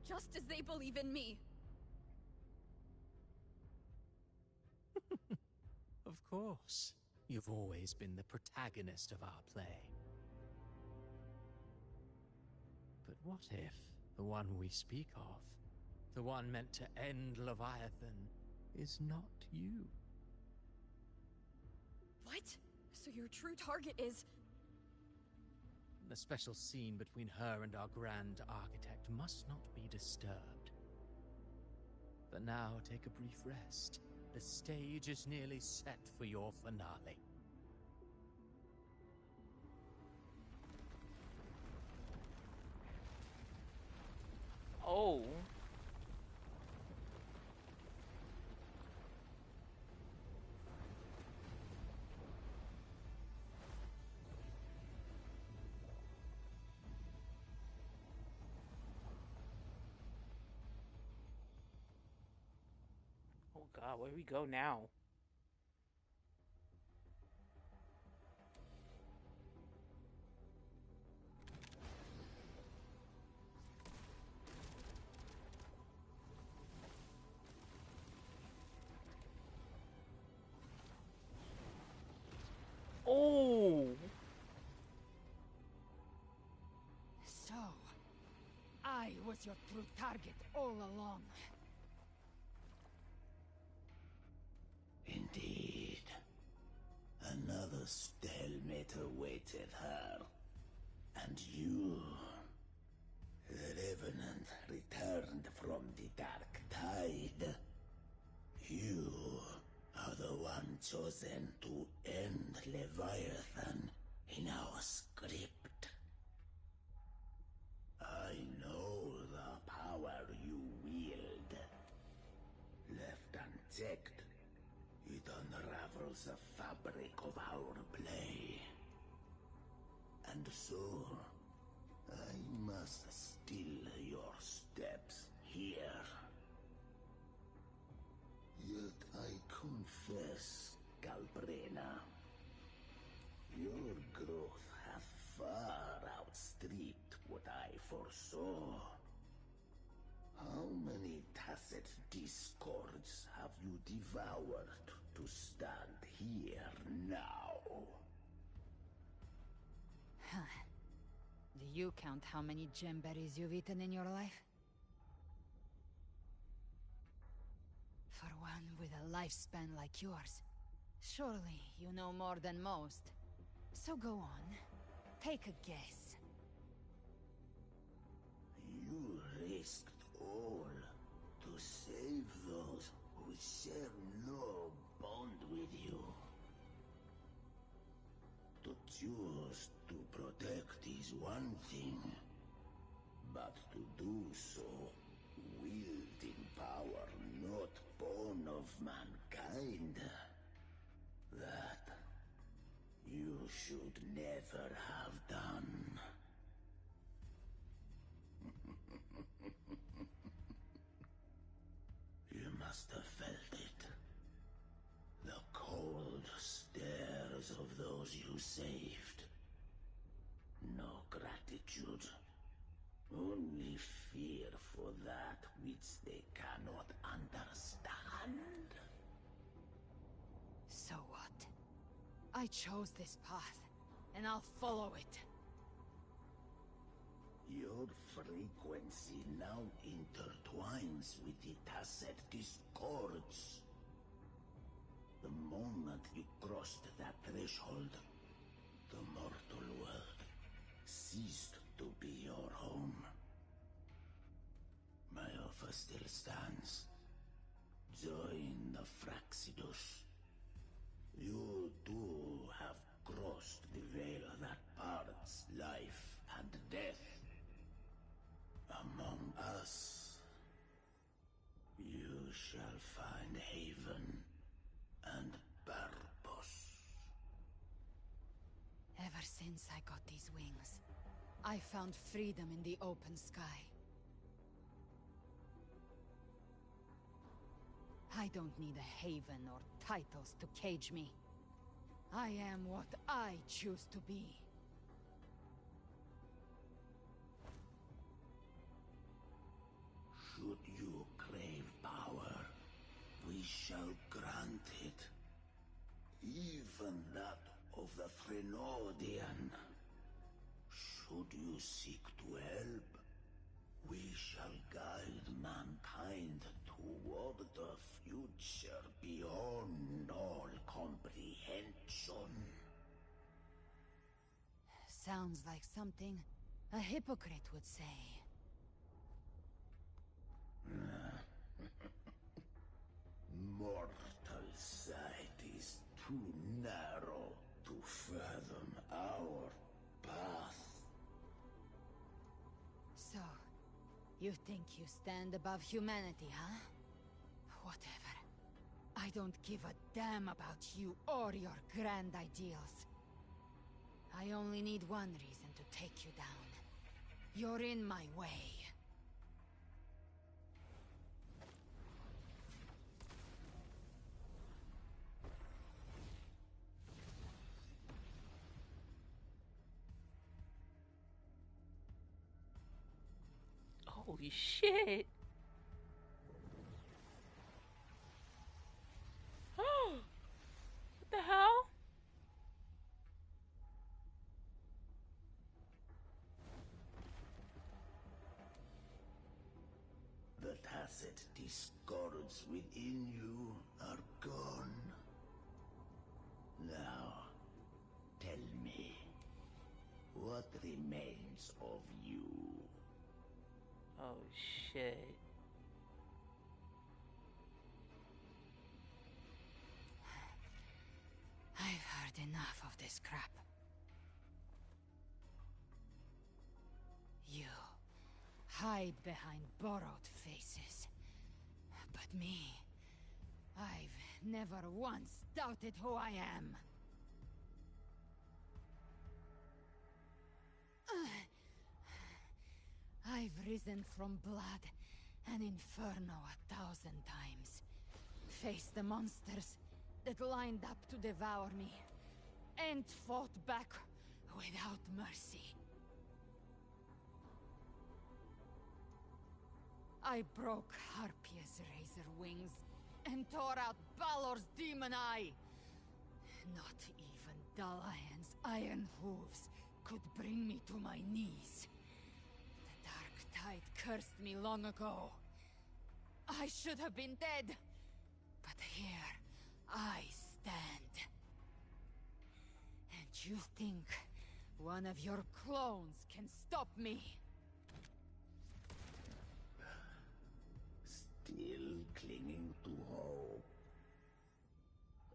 just as they believe in me. Of course. You've always been the protagonist of our play. But what if the one we speak of, the one meant to end Leviathan, is not you? What? So your true target is... The special scene between her and our Grand Architect must not be disturbed. But now take a brief rest. The stage is nearly set for your finale. Oh. Oh God, where we go now? Oh. So, I was your true target all along. Indeed. Another stalemate awaited her. And you... The Revenant returned from the Dark Tide. You are the one chosen to end Leviathan in our script. I know the power you wield. Left unchecked, it unravels the fabric of our play. And so, I must still your steps here. Yet I confess, Galbrena, your growth hath far outstripped what I foresaw. How many tacit discords have you devoured to stand here now? Do you count how many gemberries you've eaten in your life? For one with a lifespan like yours, surely you know more than most. So go on, take a guess. You risked all to save those who share no bond with you. To choose to protect is one thing, but to do so wielding power not born of mankind, that you should never have done. You must have felt it. The cold stares of those you saved. No gratitude. Only fear for that which they cannot understand. So what? I chose this path, and I'll follow it. Your frequency now intertwines with the tacit discords. The moment you crossed that threshold, the mortal world ceased to be your home. My offer still stands. Join the Fraxidus. You too have crossed the veil that parts life and death. Among us, you shall find haven and purpose. Ever since I got these wings, I found freedom in the open sky. I don't need a haven or titles to cage me. I am what I choose to be. Should you crave power, we shall grant it. Even that of the Frenodian. Should you seek to help, we shall guide mankind toward the future beyond all comprehension. Sounds like something a hypocrite would say. Mortals too narrow to fathom our path. So, you think you stand above humanity, huh? Whatever. I don't give a damn about you or your grand ideals. I only need one reason to take you down. You're in my way. Holy shit. What the hell? The tacit discords within you are gone. Now, tell me, what remains of you? Oh shit. I've heard enough of this crap. You hide behind borrowed faces. But me, I've never once doubted who I am. I've risen from blood and inferno 1,000 times. Faced the monsters that lined up to devour me, and fought back without mercy. I broke Harpia's razor wings and tore out Balor's demon eye. Not even Dalahan's iron hooves could bring me to my knees. The dark tide cursed me long ago. I should have been dead, but here I stand. And you think one of your clones can stop me? Still clinging to hope.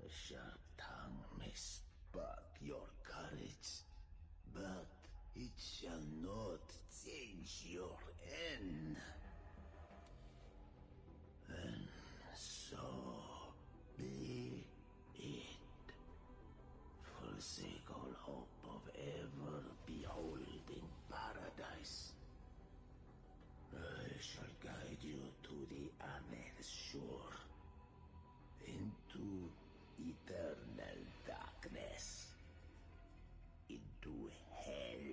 A sharp tongue may spark your courage, but it shall not change your end. And so be it. Forsake all hope of ever beholding paradise. I shall guide you to the Amet's shore, into eternal darkness, into hell.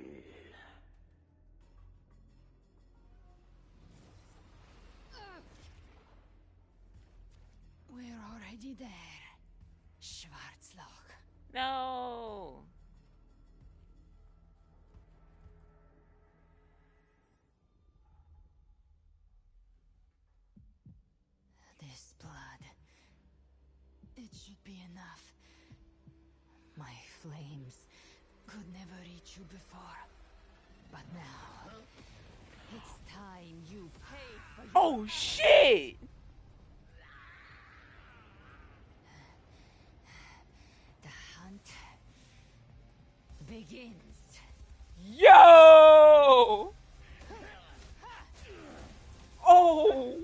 We're already there, Schwarzloch. No. This blood. It should be enough. My flames could never reach you before. But now, it's time you paid for your... Oh shit! The hunt begins. Yo! Oh!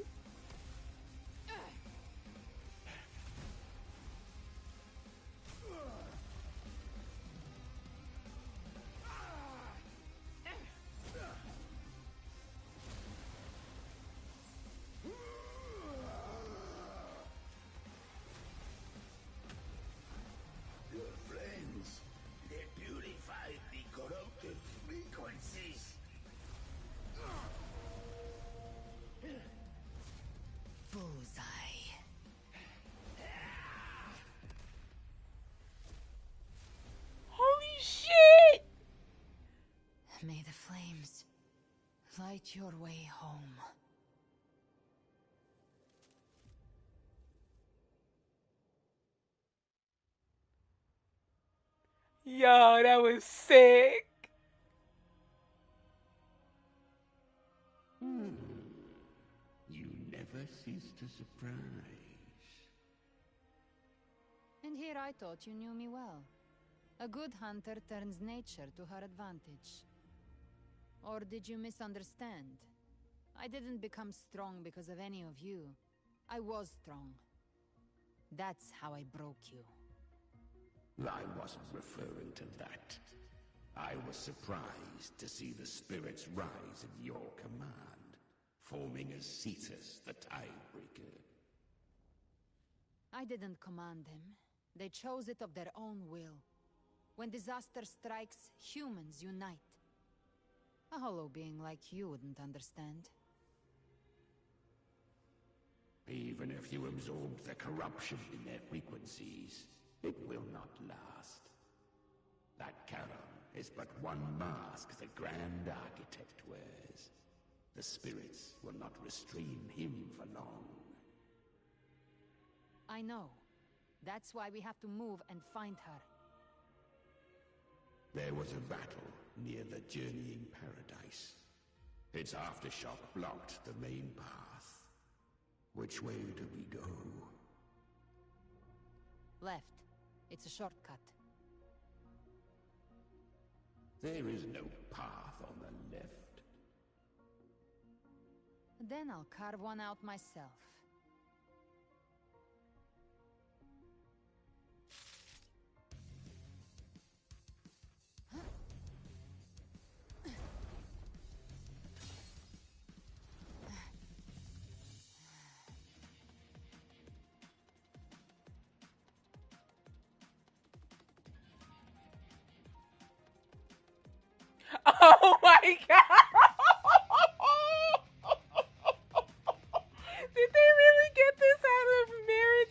Your flames, they purify the corrupted frequencies. Bullseye. Holy shit! May the flames light your way home. Yo, that was sick. You never cease to surprise. And here fear I thought you knew me well. A good hunter turns nature to her advantage. Or did you misunderstand? I didn't become strong because of any of you. I was strong. That's how I broke you. I wasn't referring to that. I was surprised to see the spirits rise at your command, forming as Cetus the Tidebreaker. I didn't command them. They chose it of their own will. When disaster strikes, humans unite. A hollow being like you wouldn't understand. Even if you absorb the corruption in their frequencies, it will not last. That Charon is but one mask the Grand Architect wears. The spirits will not restrain him for long. I know. That's why we have to move and find her. There was a battle near the Journeying Paradise. Its aftershock blocked the main path. Which way do we go? Left. It's a shortcut. There is no path on the left. Then I'll carve one out myself. Oh my god! Did they really get this out of Mirror?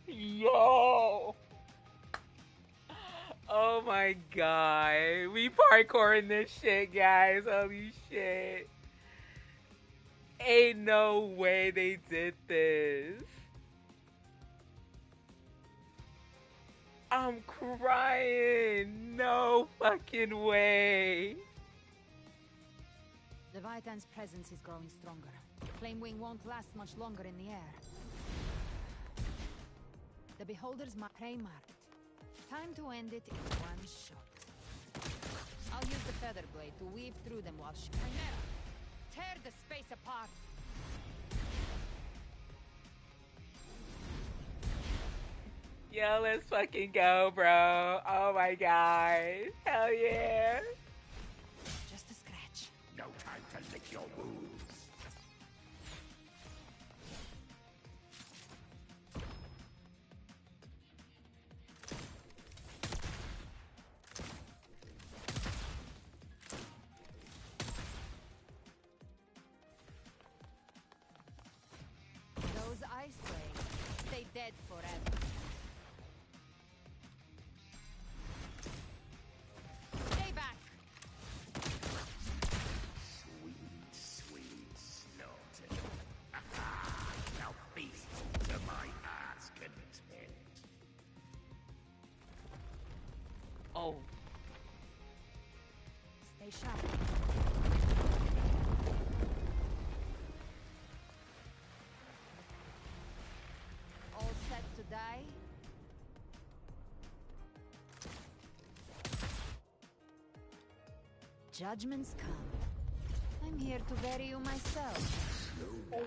Yo! Oh my god. We parkouring this shit, guys. Holy shit. Ain't no way they did this. I'm crying. No fucking way. Leviathan's presence is growing stronger. Flamewing won't last much longer in the air. The Beholder's prey marked. Time to end it in one shot. I'll use the feather blade to weave through them while Chimera! Tear the space apart! Yo, let's fucking go, bro. Oh my god. Hell yeah. Just a scratch. No time to lick your wounds. Those ice blades stay dead forever. Stay back! Sweet, sweet slaughter. Now feast to my heart's content. Oh. Stay sharp. All set to die? Judgments come. I'm here to bury you myself. Slow down.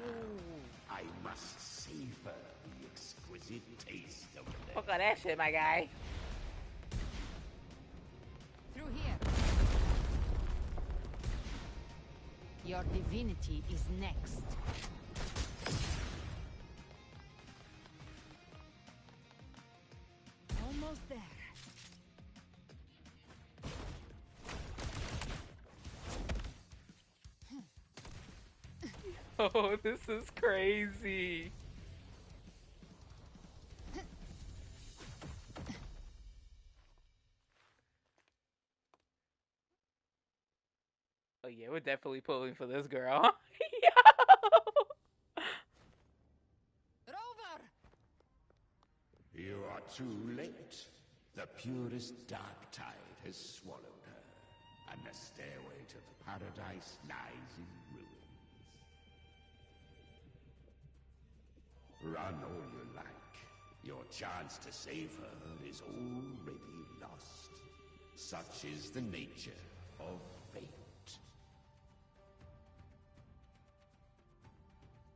I must savor the exquisite taste of them. Fuck all that shit, my guy. Through here. Your divinity is next. Almost there. Oh, this is crazy. Oh yeah, we're definitely pulling for this girl. Rover! You are too late. The purest dark tide has swallowed her, and the stairway to the paradise lies in ruins. Run all you like. Your chance to save her is already lost. Such is the nature of fate.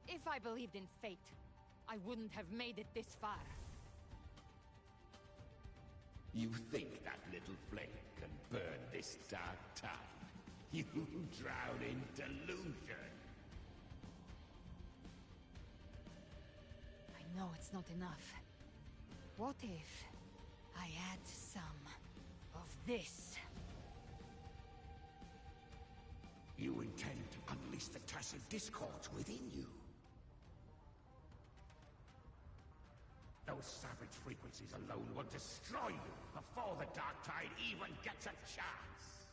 If I believed in fate, I wouldn't have made it this far. You think that little flame can burn this dark tide? You drown in delusion. I know it's not enough. What if I add some of this? You intend to unleash the tacit discords within you. Those savage frequencies alone will destroy you before the Dark Tide even gets a chance.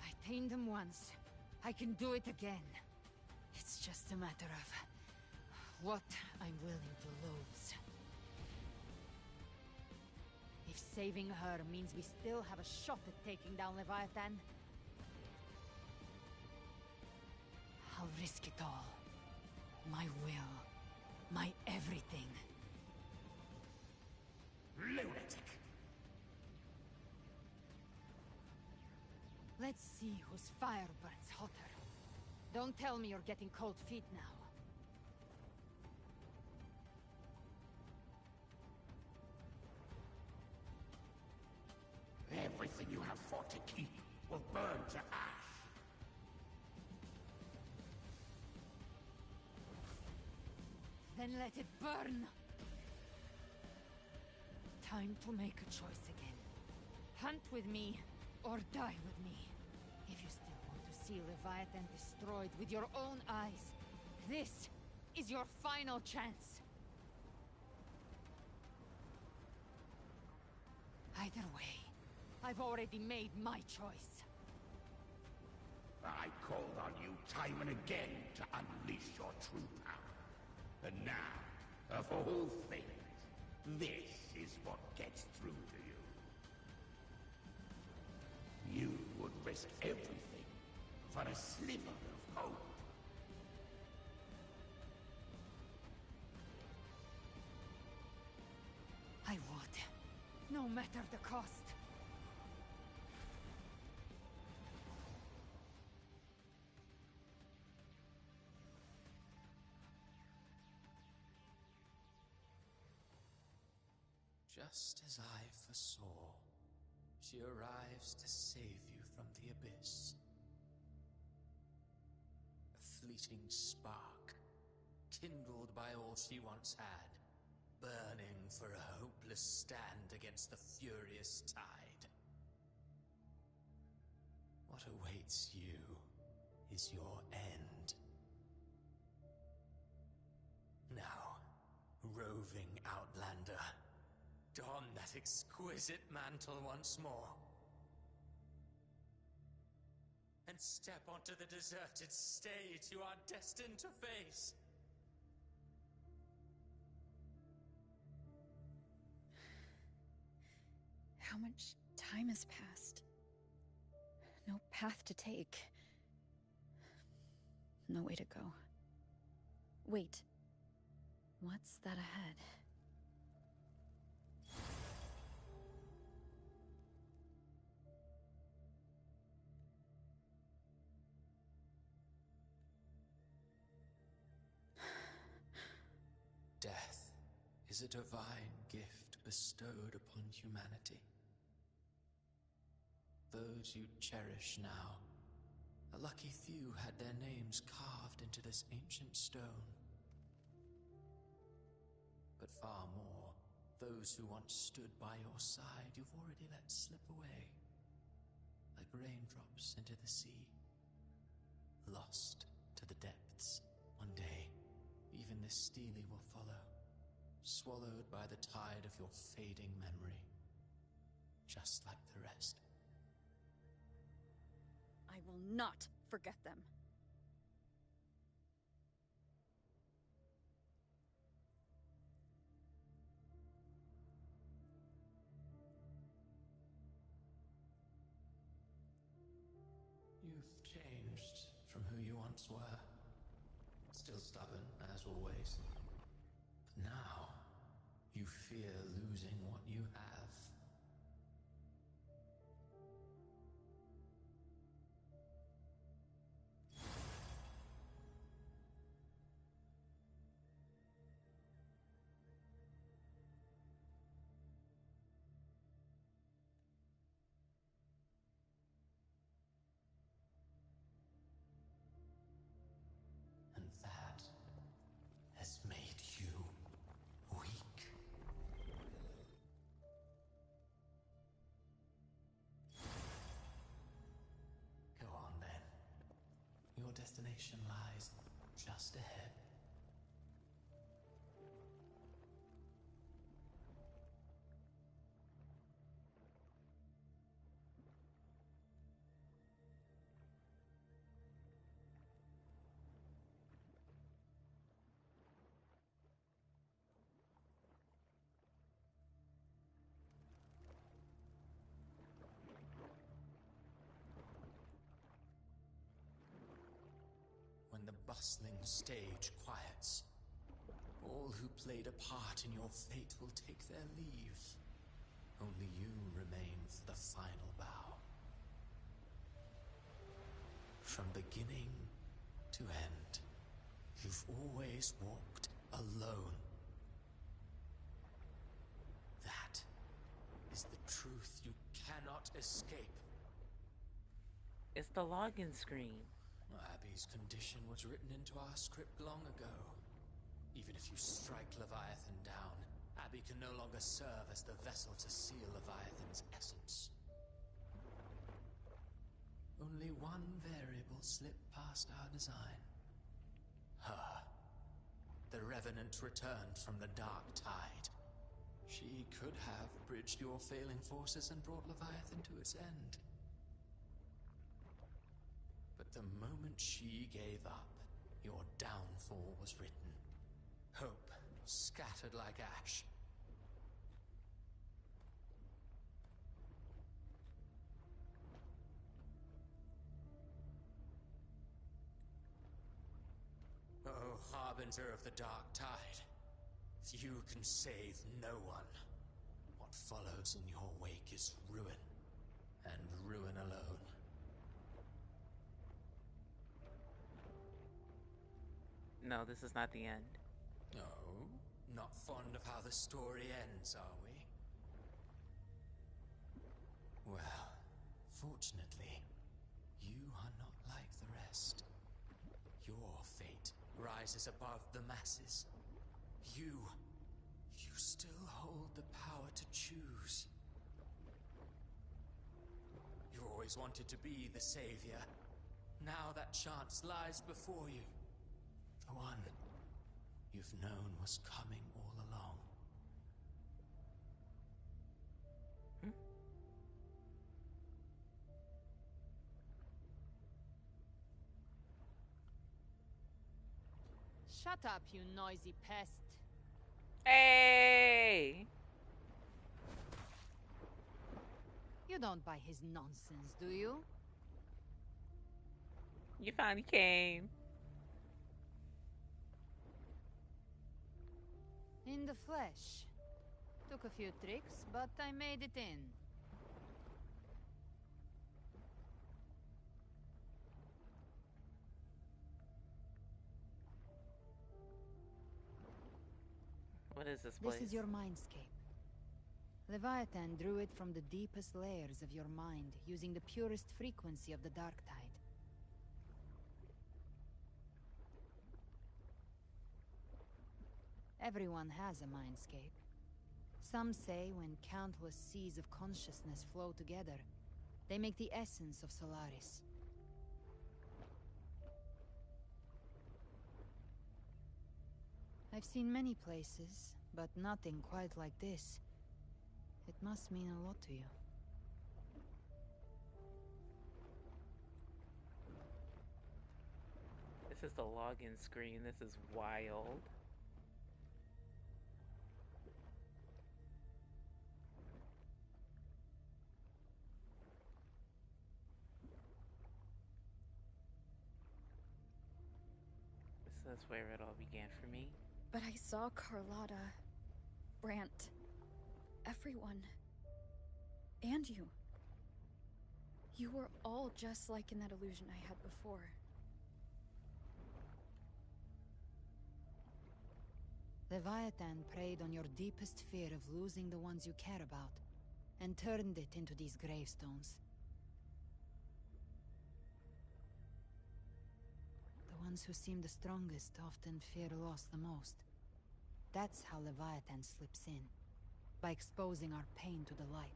I tamed them once. I can do it again. It's just a matter of what I'm willing to lose. If saving her means we still have a shot at taking down Leviathan, I'll risk it all. My will. My everything. Lunatic! Let's see whose fire burns hotter. Don't tell me you're getting cold feet now. Everything you have fought to keep will burn to ash. Then let it burn! Time to make a choice again. Hunt with me, or die with me. If you still want to see Leviathan destroyed with your own eyes, this is your final chance. Either way, I've already made my choice. I called on you time and again to unleash your true power. And now, of all things, this is what gets through to you. You would risk everything for a sliver of hope. I would, no matter the cost. Just as I foresaw, she arrives to save you from the abyss. A fleeting spark, kindled by all she once had, burning for a hopeless stand against the furious tide. What awaits you is your end. Now, roving outlander, don that exquisite mantle once more. And step onto the deserted stage you are destined to face. How much time has passed? No path to take. No way to go. Wait. What's that ahead? Death is a divine gift bestowed upon humanity. Those you cherish now, a lucky few had their names carved into this ancient stone. But far more, those who once stood by your side you've already let slip away, like raindrops into the sea, lost to the depths. One day, even this stele will follow, swallowed by the tide of your fading memory, just like the rest. I will not forget them. You've changed from who you once were. stubborn, as always. But now, you fear losing what you have. And that has made you weak. Go on then. Your destination lies just ahead. When the bustling stage quiets, all who played a part in your fate will take their leave. Only you remain for the final bow. From beginning to end, you've always walked alone. That is the truth you cannot escape. It's the login screen. Abby's condition was written into our script long ago. Even if you strike Leviathan down, Abby can no longer serve as the vessel to seal Leviathan's essence. Only one variable slipped past our design. Her. The Revenant returned from the Dark Tide. She could have bridged your failing forces and brought Leviathan to its end. But the moment she gave up, your downfall was written. Hope scattered like ash. Oh, harbinger of the Dark Tide, you can save no one. What follows in your wake is ruin, and ruin alone. No, this is not the end. No, not fond of how the story ends, are we? Well, fortunately, you are not like the rest. Your fate rises above the masses. You still hold the power to choose. You always wanted to be the savior. Now that chance lies before you. The one you've known was coming all along. Shut up, you noisy pest. Hey! You don't buy his nonsense, do you? You finally came. In the flesh. Took a few tricks, but I made it in. What is this place? This is your mindscape. Leviathan drew it from the deepest layers of your mind, using the purest frequency of the Dark Tide. Everyone has a mindscape. Some say when countless seas of consciousness flow together, they make the essence of Solaris. I've seen many places, but nothing quite like this. It must mean a lot to you. This is the login screen. This is wild. This That's where it all began for me. But I saw Carlotta, Brant, everyone. And you. You were all just like in that illusion I had before. Leviathan preyed on your deepest fear of losing the ones you care about, and turned it into these gravestones. The ones who seem the strongest often fear loss the most. That's how Leviathan slips in, by exposing our pain to the light.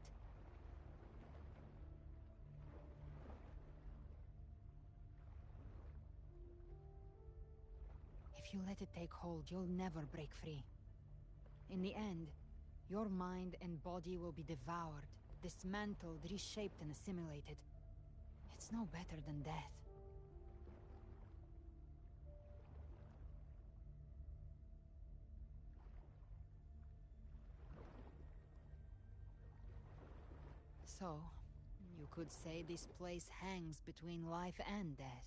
If you let it take hold, you'll never break free. In the end, your mind and body will be devoured, dismantled, reshaped, and assimilated. It's no better than death. So, you could say this place hangs between life and death.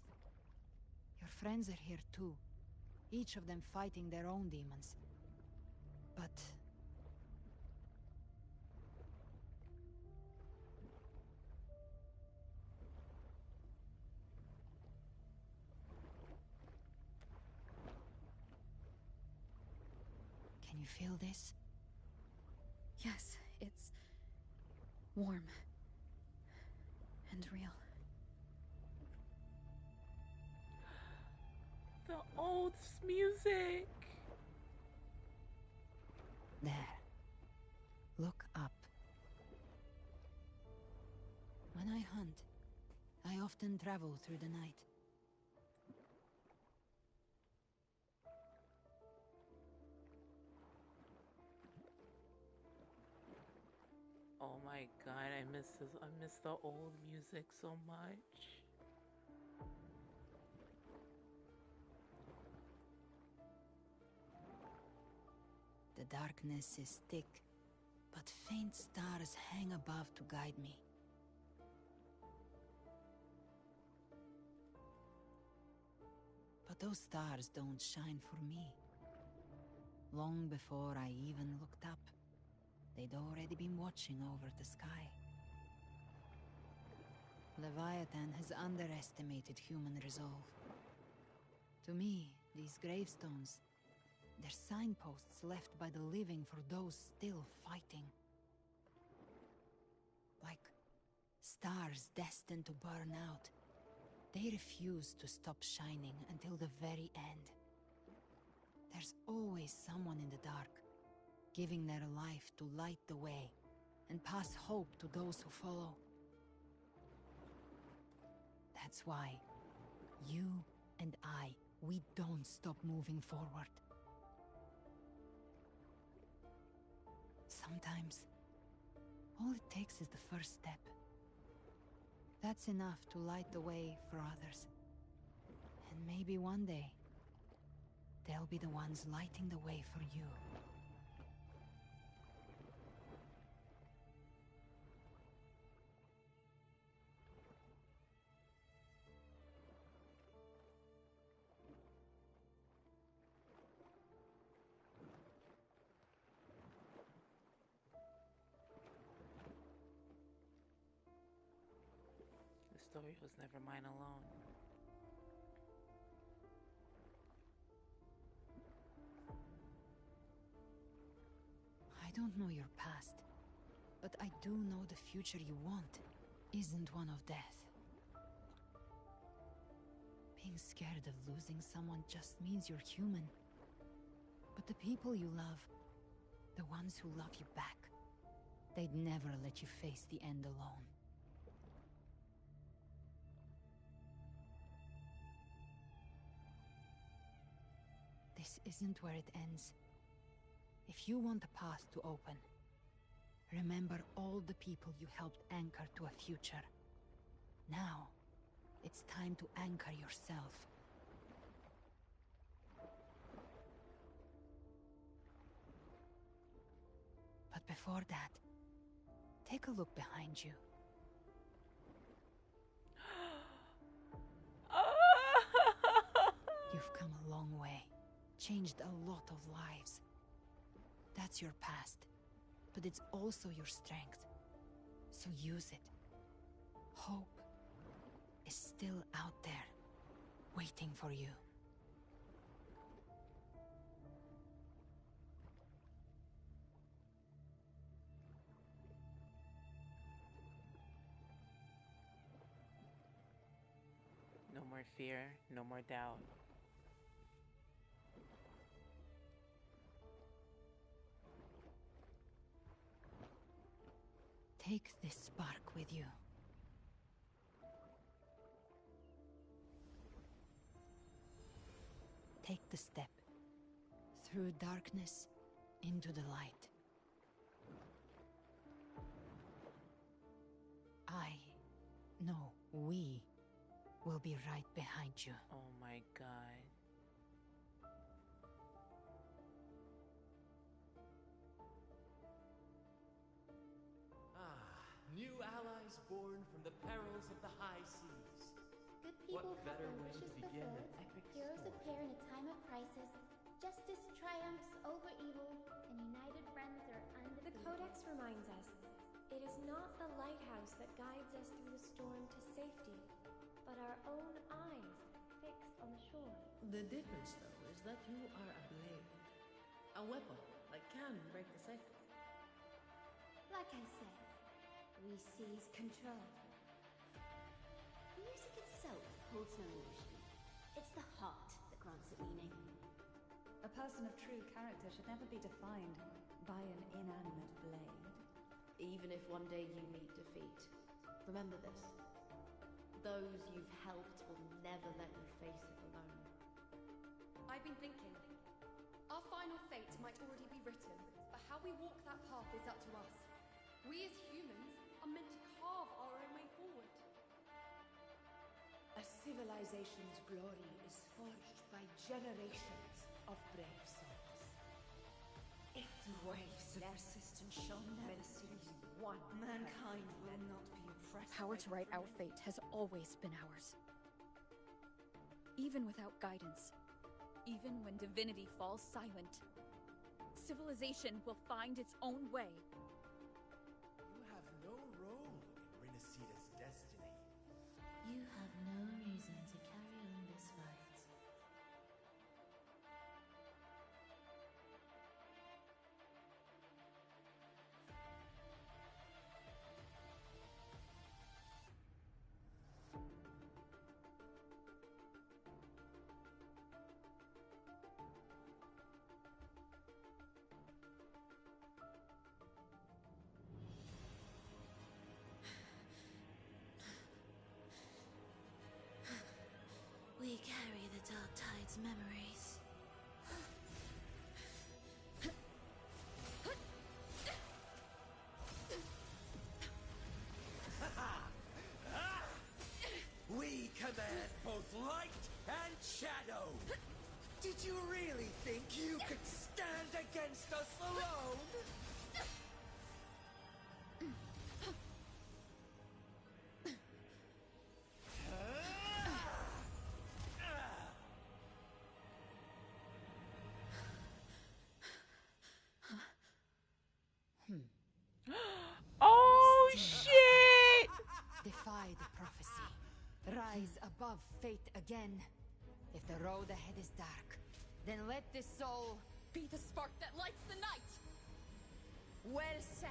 Your friends are here too, each of them fighting their own demons. But... can you feel this? Yes, it's warm and real. The old music. There. Look up. When I hunt, I often travel through the night. Oh my god, I miss this. I miss the old music so much. The darkness is thick, but faint stars hang above to guide me. But those stars don't shine for me. Long before I even looked up, they'd already been watching over the sky. Leviathan has underestimated human resolve. To me, these gravestones, they're signposts left by the living for those still fighting. Like stars destined to burn out. They refuse to stop shining until the very end. There's always someone in the dark, giving their life to light the way and pass hope to those who follow. That's why you and I, we don't stop moving forward. Sometimes, all it takes is the first step. That's enough to light the way for others. And maybe one day, they'll be the ones lighting the way for you. The story was never mine alone. I don't know your past, but I do know the future you want isn't one of death. Being scared of losing someone just means you're human. But the people you love, the ones who love you back, they'd never let you face the end alone. This isn't where it ends. If you want a path to open, remember all the people you helped anchor to a future. Now, it's time to anchor yourself. But before that, take a look behind you. You've come a long way. changed a lot of lives. That's your past, but it's also your strength. So use it. Hope is still out there, waiting for you. No more fear, no more doubt. Take this spark with you. Take the step through darkness into the light. We will be right behind you. Oh my god. New allies born from the perils of the high seas. Good people What better have their way to wishes begin an fulfilled. epic Heroes story? appear in a time of crisis. Justice triumphs over evil, and united friends are undefeated. The Codex reminds us, it is not the lighthouse that guides us through the storm to safety, but our own eyes fixed on the shore. The difference, though, is that you are a blade. A weapon that can break the cycle. Like I said, we seize control. Music itself holds no emotion. It's the heart that grants it meaning. A person of true character should never be defined by an inanimate blade. Even if one day you meet defeat, remember this. Those you've helped will never let you face it alone. I've been thinking. Our final fate might already be written, but how we walk that path is up to us. We as humans are meant to carve our own way forward. A civilization's glory is forged by generations of brave souls. Its waves of resistance shall never cease. One mankind will not be oppressed. Power to write our fate has always been ours. Even without guidance, even when divinity falls silent, civilization will find its own way. You have no role in Renacita's destiny. You have no reason to carry on this fight. We carry the Dark Tide's memories. We command both light and shadow. Did you really think you could stand against us alone? Oh shit! Defy the prophecy. Rise above fate again. If the road ahead is dark, then let this soul be the spark that lights the night. Well said.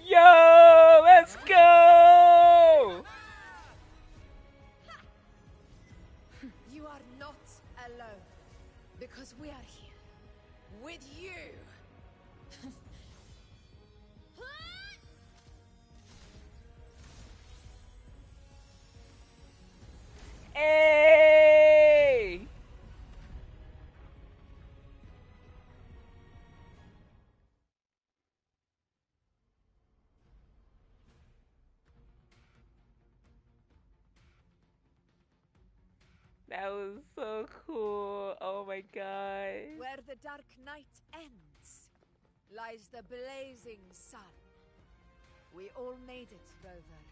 Yo, let's go! You are not alone, because we are here with you. Hey! That was so cool. Oh my god. Where the dark night ends, lies the blazing sun. We all made it, Rover.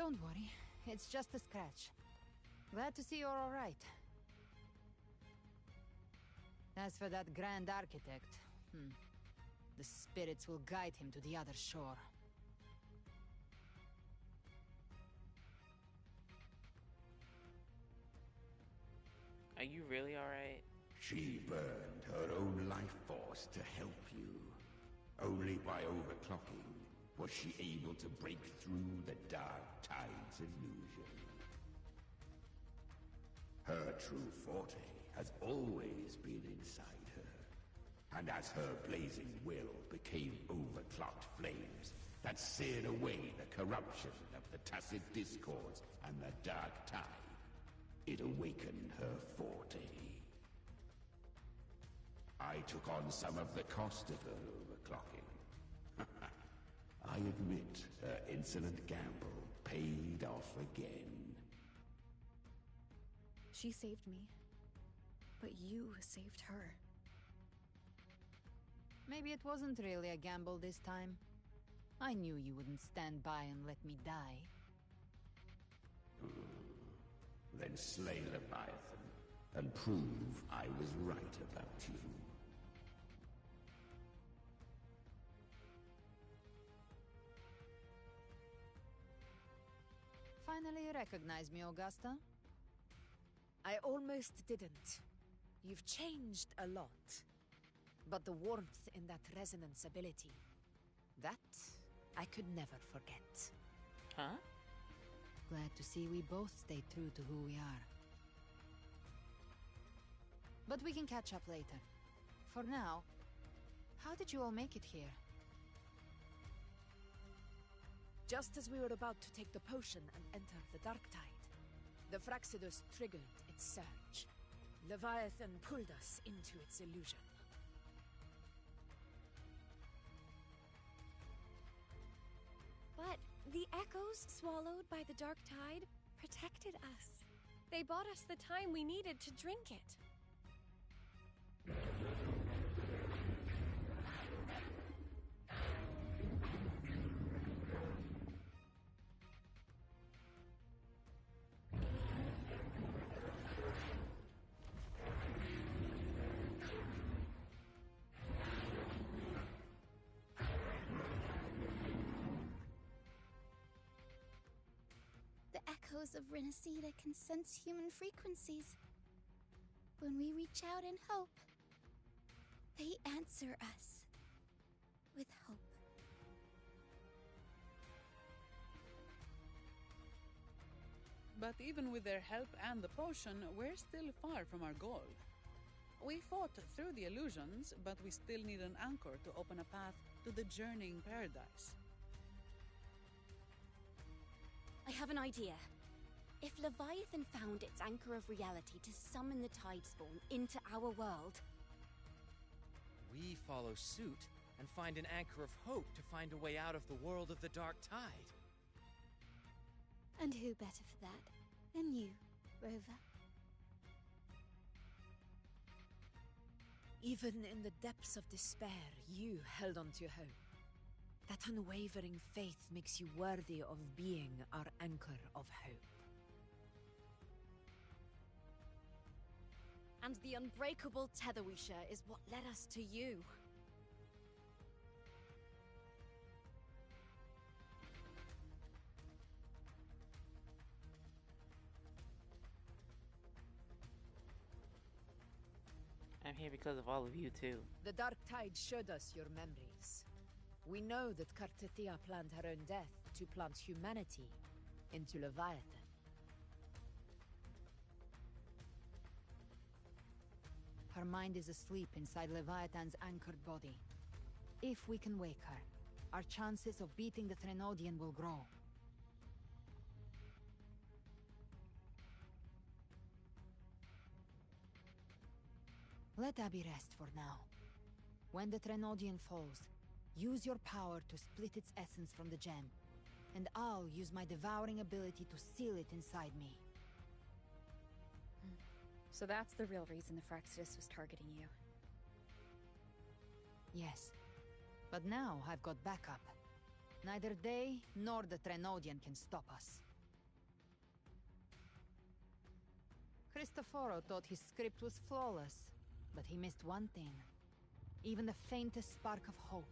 Don't worry, it's just a scratch. Glad to see you're all right. As for that Grand Architect, the spirits will guide him to the other shore. Are you really alright? She burned her own life force to help you. Only by overclocking was she able to break through the Dark Tide's illusion. Her true forte has always been inside her. And as her blazing will became overclocked flames that seared away the corruption of the Tacit Discords and the Dark Tide, it awakened her forte. I took on some of the cost of her overclocking. I admit her insolent gamble paid off again. She saved me, but you saved her. Maybe it wasn't really a gamble this time. I knew you wouldn't stand by and let me die. Then slay Leviathan and prove I was right about you. Finally recognize me, Augusta? I almost didn't. You've changed a lot. But the warmth in that resonance ability, that I could never forget. Huh? Glad to see we both stayed true to who we are. But we can catch up later. For now, how did you all make it here? Just as we were about to take the potion and enter the Dark Tide, the Fraxidus triggered its surge. Leviathan pulled us into its illusion. But the echoes swallowed by the Dark Tide protected us. They bought us the time we needed to drink it. The echoes of Renacida can sense human frequencies. When we reach out in hope, they answer us with hope. But even with their help and the potion, we're still far from our goal. We fought through the illusions, but we still need an anchor to open a path to the journeying paradise. I have an idea. If Leviathan found its anchor of reality to summon the Tidespawn into our world, we follow suit and find an anchor of hope to find a way out of the world of the Dark Tide. And who better for that than you, Rover? Even in the depths of despair, you held on to hope. That unwavering faith makes you worthy of being our anchor of hope. and the unbreakable tether we share is what led us to you. I'm here because of all of you, too. The Dark Tide showed us your memories. We know that Kartithia planned her own death to plant humanity into Leviathan. Her mind is asleep inside Leviathan's anchored body. If we can wake her, our chances of beating the Threnodian will grow. Let Abby rest for now. When the Threnodian falls, use your power to split its essence from the gem, and I'll use my devouring ability to seal it inside me. So that's the real reason the Fraxidus was targeting you. Yes, but now I've got backup. Neither they nor the Threnodian can stop us. Cristoforo thought his script was flawless, but he missed one thing. Even the faintest spark of hope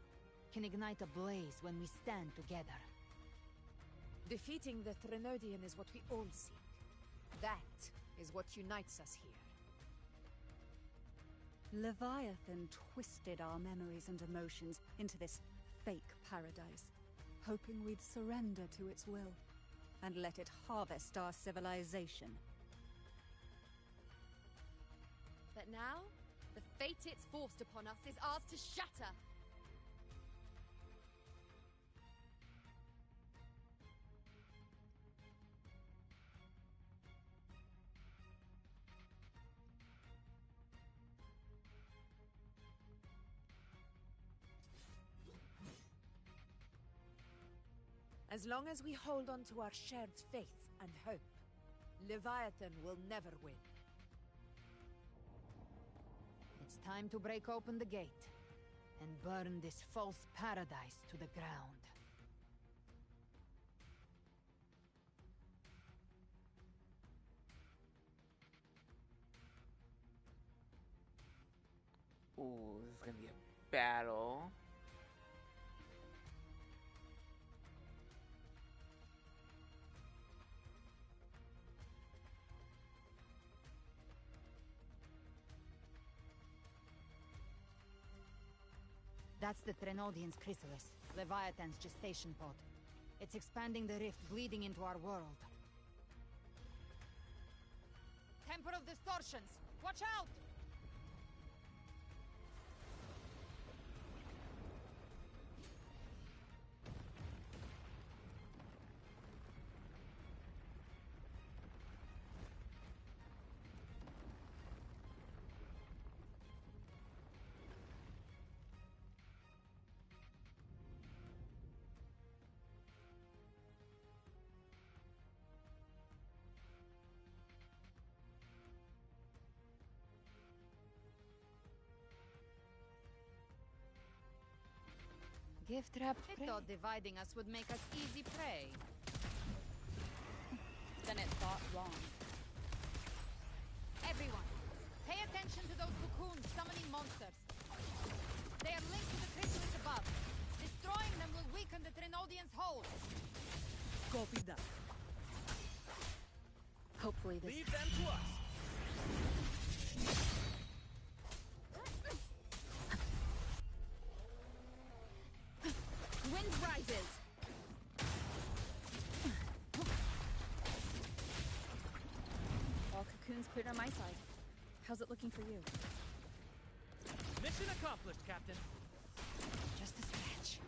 can ignite a blaze when we stand together. Defeating the Threnodian is what we all seek. That is what unites us here. Leviathan twisted our memories and emotions into this fake paradise, hoping we'd surrender to its will and let it harvest our civilization. But now, the fate it's forced upon us is ours to shatter. As long as we hold on to our shared faith and hope, Leviathan will never win. It's time to break open the gate and burn this false paradise to the ground. Ooh, this is gonna be a battle. That's the Threnodian's chrysalis, Leviathan's gestation pod. It's expanding the rift, bleeding into our world. Temper of Distortions! Watch out! Gift wrap. I thought dividing us would make us easy prey. Then it thought wrong. Everyone, pay attention to those cocoons summoning monsters. They are linked to the chrysalis above. Destroying them will weaken the Threnodian's hold. Copy that. Hopefully this... Leave them to us! Wind rises! All cocoons cleared on my side. How's it looking for you? Mission accomplished, Captain. Just a scratch.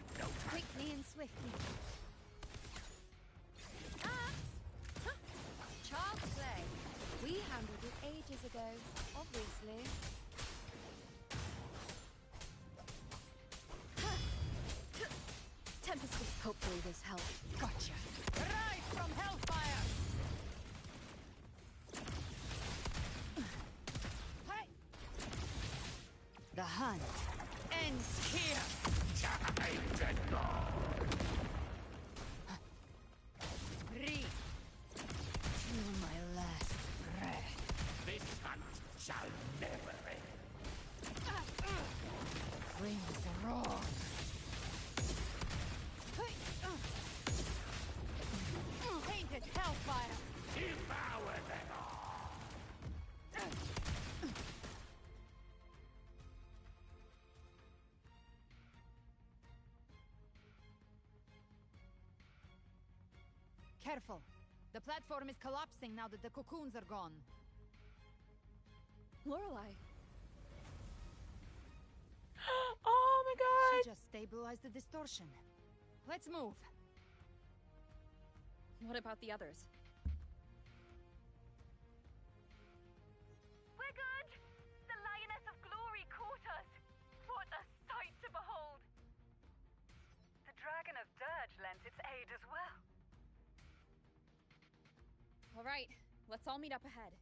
Quickly and swiftly. Child's play. We handled it ages ago, obviously. Tempest, hopefully this helps. Gotcha. Rise from hellfire! Hey! The hunt ends here! Time to go! Breathe. Till my last breath. This hunt shall never end. Flames roar. Painted hellfire! Devour them all! Careful. The platform is collapsing now that the cocoons are gone. Lorelei. Oh my god! She just stabilized the distortion. Let's move. What about the others? We're good! The Lioness of Glory caught us! What a sight to behold! The Dragon of Dirge lent its aid as well. All right, let's all meet up ahead.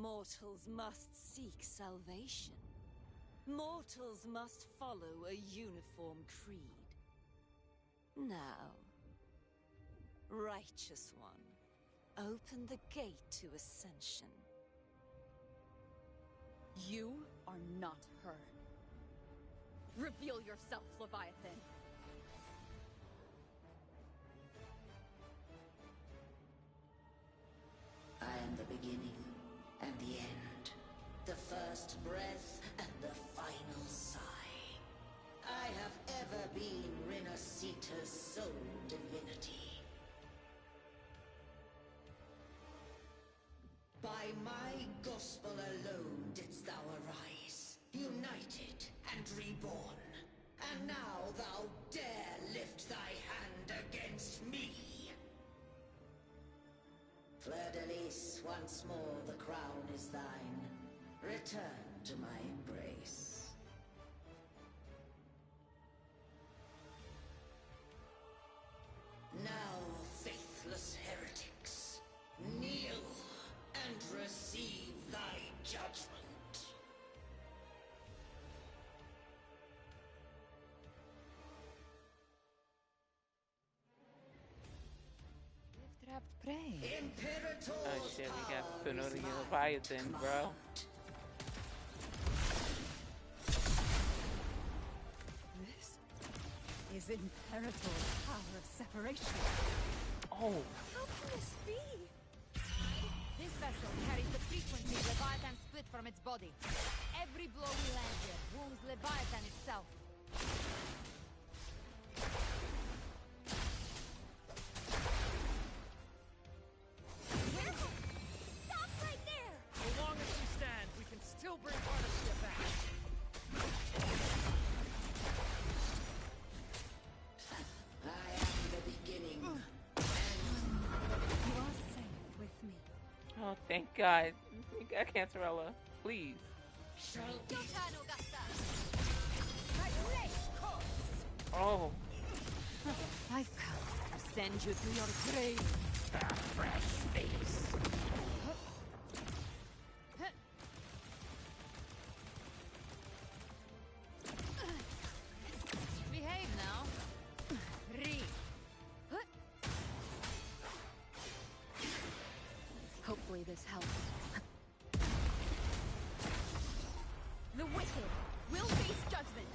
Mortals must seek salvation. Mortals must follow a uniform creed. Now, Righteous One, open the gate to ascension. You are not her. Reveal yourself, Leviathan. I am the beginning and the end, the first breath and the final sigh. I have ever been Renacita's sole divinity. By my gospel alone didst thou arise, united and reborn. And now thou dare lift thy hand against me. Fleur-de-Lis, once more the crown is thine. Return to my embrace. Now, faithless heretics, kneel and receive thy judgment. Trapped prey. Oh shit, we got Tsunodi and Leviathan, bro. This is Imperator's power of separation. Oh. How can this be? This vessel carries the frequency Leviathan split from its body. Every blow we land here wounds Leviathan itself. Stop right there! So long as we stand, we can still bring Artesia back. I am the beginning. You are safe with me. Oh, thank God. Thank God, Cancerella. Please. Oh. I've come to send you to your grave. A fresh face. Behave now. Read. Hopefully this helps. The wicked will face judgment.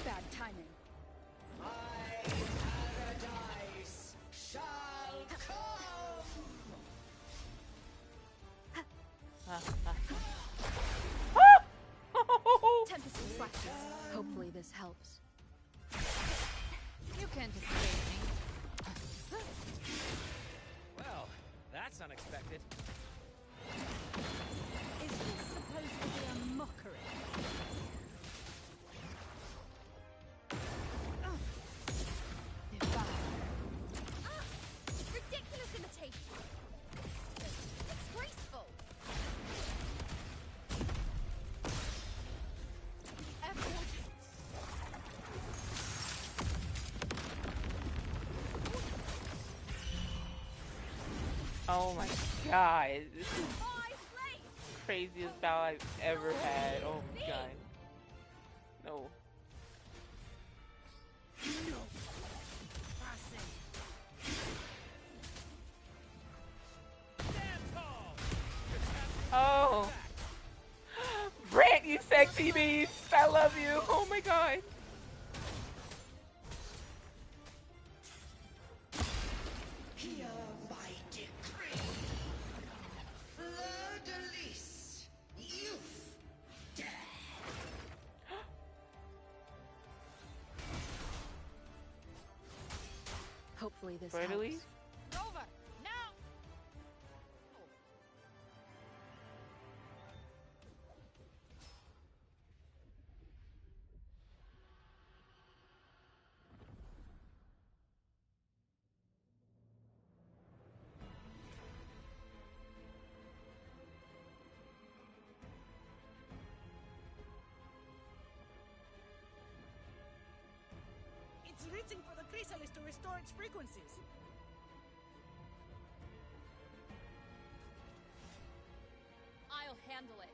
Bad timing. My paradise shall come. Tempest flashes. Hopefully this helps. You can't escape me. Well, that's unexpected. Is this supposed to be a mockery? Ridiculous imitation! Disgraceful! Oh my God. This is the craziest battle I've ever had. Oh my God. No. Oh. Brant, you sexy beast. I love you. Oh my God. Hear my decree. Fleur-de-Lis, youth, dead. Hopefully this Fleur-de-Lis? helps. Rover, now! It's written pulsing for the chrysalis to restore its frequencies. I'll handle it.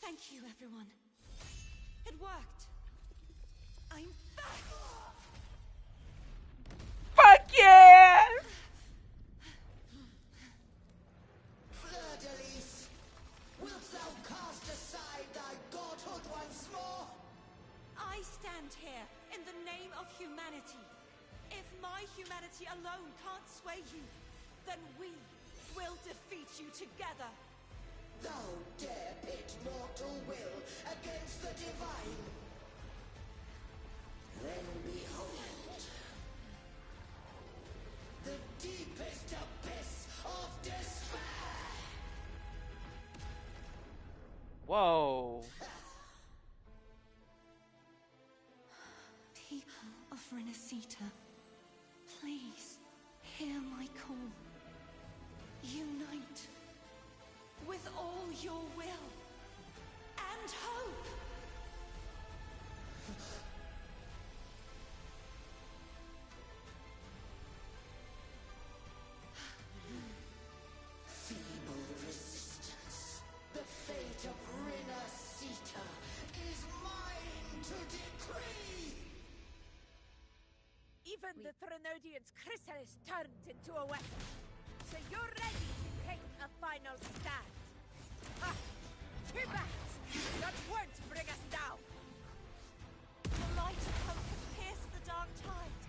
Thank you, everyone. It worked. I'm back! Fuck yeah! Fleur-de-lis, wilt thou cast aside thy godhood once more? I stand here in the name of humanity. If my humanity alone can't sway you, then we will defeat you together. Thou dare pit mortal will against the divine. Then behold, the deepest abyss of despair. Whoa. People of Renacita, please hear my call. Unite with all your will and hope. Feeble resistance. The fate of Renacita is mine to decree. Even the Trinodian's chrysalis turned into a weapon. So you're ready to take a final stand. Ah, too bad! That won't bring us down! The light of hope has pierced the dark tide.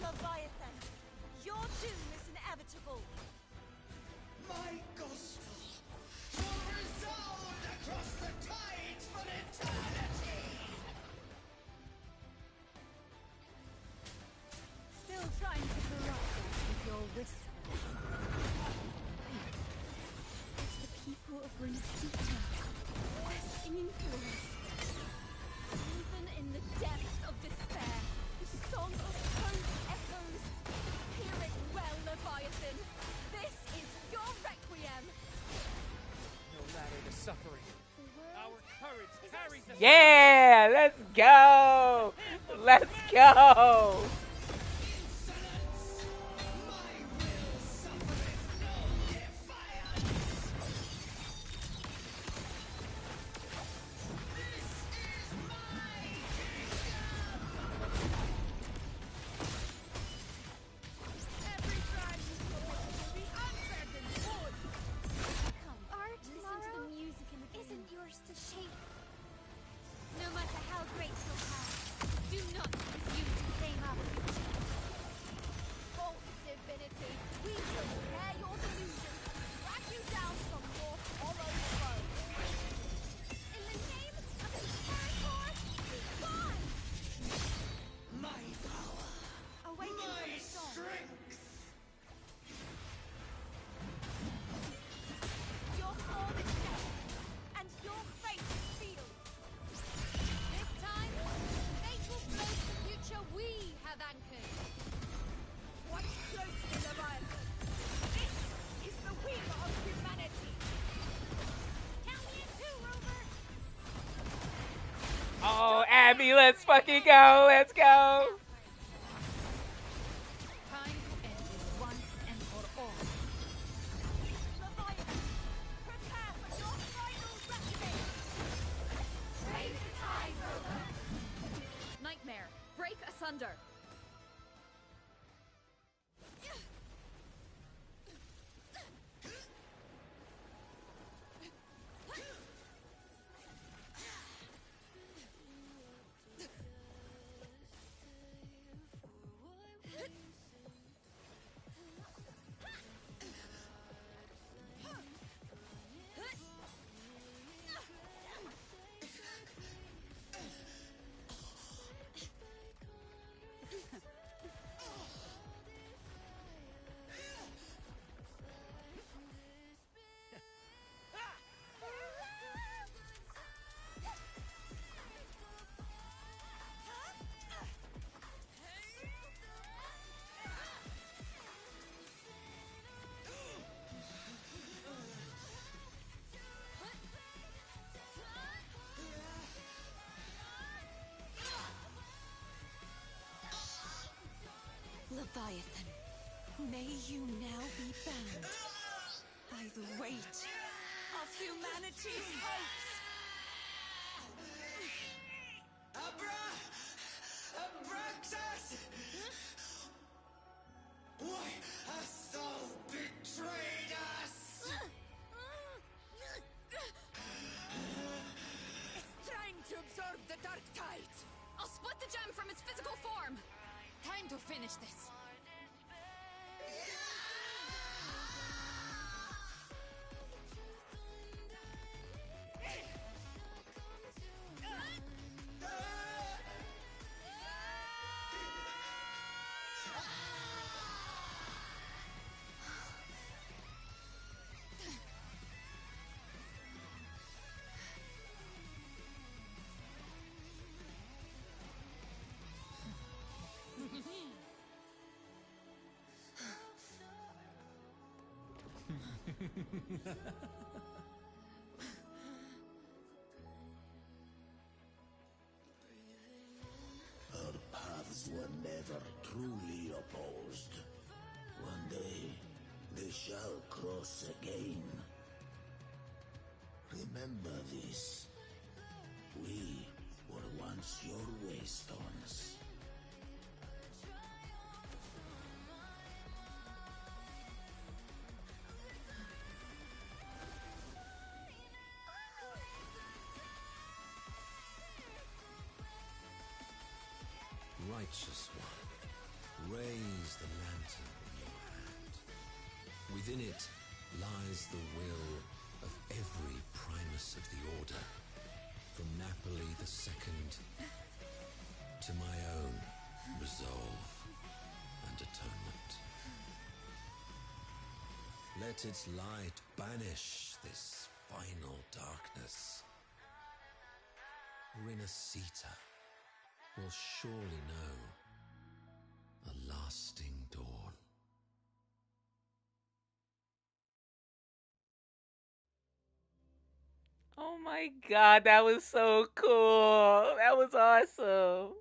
Leviathan, your doom is inevitable. My gospel will resound across the tides for eternity. Still trying to corrupt us with your whispers. It's the people of Renacita. They're singing for us. Even in the depths of despair, the song of hope echoes. Hear it well, Leviathan. This is your requiem. No matter the suffering, our courage carries us. Yeah, let's go. Let's go. Every time you commit to the uncertain force. Art, Listen to the music in the game. isn't yours to shape. No matter how great your past, do not presume to claim our future. False divinity, we will tear your delusions and drag you down from your hollow throne. In the name of Imperator, be gone! My power. Awaken My from the storm. strength. Your form is set, and your fate is sealed. This time, fate will float the future we have anchored. Watch closely, Leviathan. This is the wheel of humanity. Count me in too, Rover. Oh, Abby, let's fucking go. Let's go. Time to end this once and for all. Leviathan, prepare for your final reckoning. Raise the tide, Rover! Nightmare, break asunder. Leviathan, may you now be bound by the weight of humanity's hopes. Abraxas! Why hast thou betrayed us? It's trying to absorb the dark tide. I'll split the gem from its physical form. Time to finish this. Our paths were never truly opposed. One day, they shall cross again. Remember this. We were once your waystones. Righteous one, raise the lantern in your hand. Within it lies the will of every primus of the Order, from Napoli II to my own resolve and atonement. Let its light banish this final darkness. Rinascita will surely know a lasting dawn. Oh my god, that was so cool. That was awesome.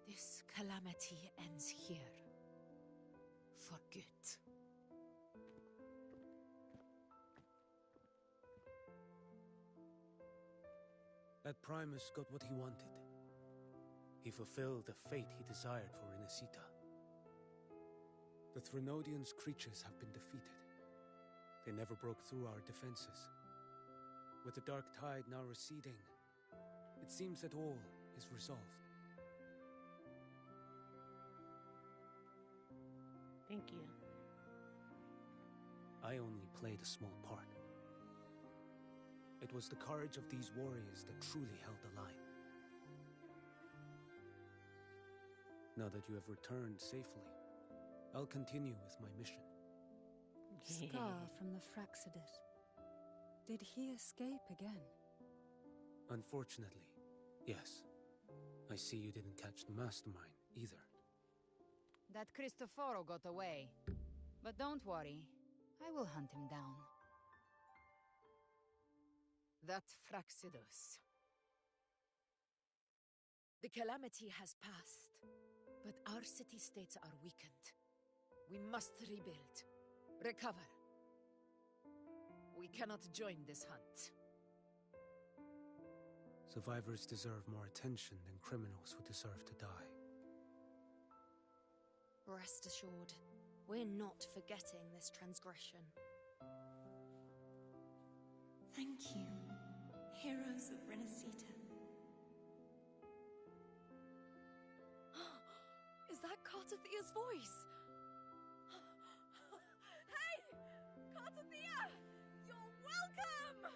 This calamity ends here. For good. That Primus got what he wanted. He fulfilled the fate he desired for Rinascita. The Threnodians' creatures have been defeated. They never broke through our defenses. With the dark tide now receding, it seems that all is resolved. Thank you. I only played a small part. It was the courage of these warriors that truly held the line. Now that you have returned safely, I'll continue with my mission. Scar from the Fraxidus. Did he escape again? Unfortunately, yes. I see you didn't catch the mastermind either. That Cristoforo got away. But don't worry, I will hunt him down. That Fraxidus. The calamity has passed, but our city-states are weakened. We must rebuild, recover. We cannot join this hunt. Survivors deserve more attention than criminals who deserve to die. Rest assured, we're not forgetting this transgression. Thank you, heroes of Rinascita. Is that Cartathia's voice? Hey! Cartathia! You're welcome!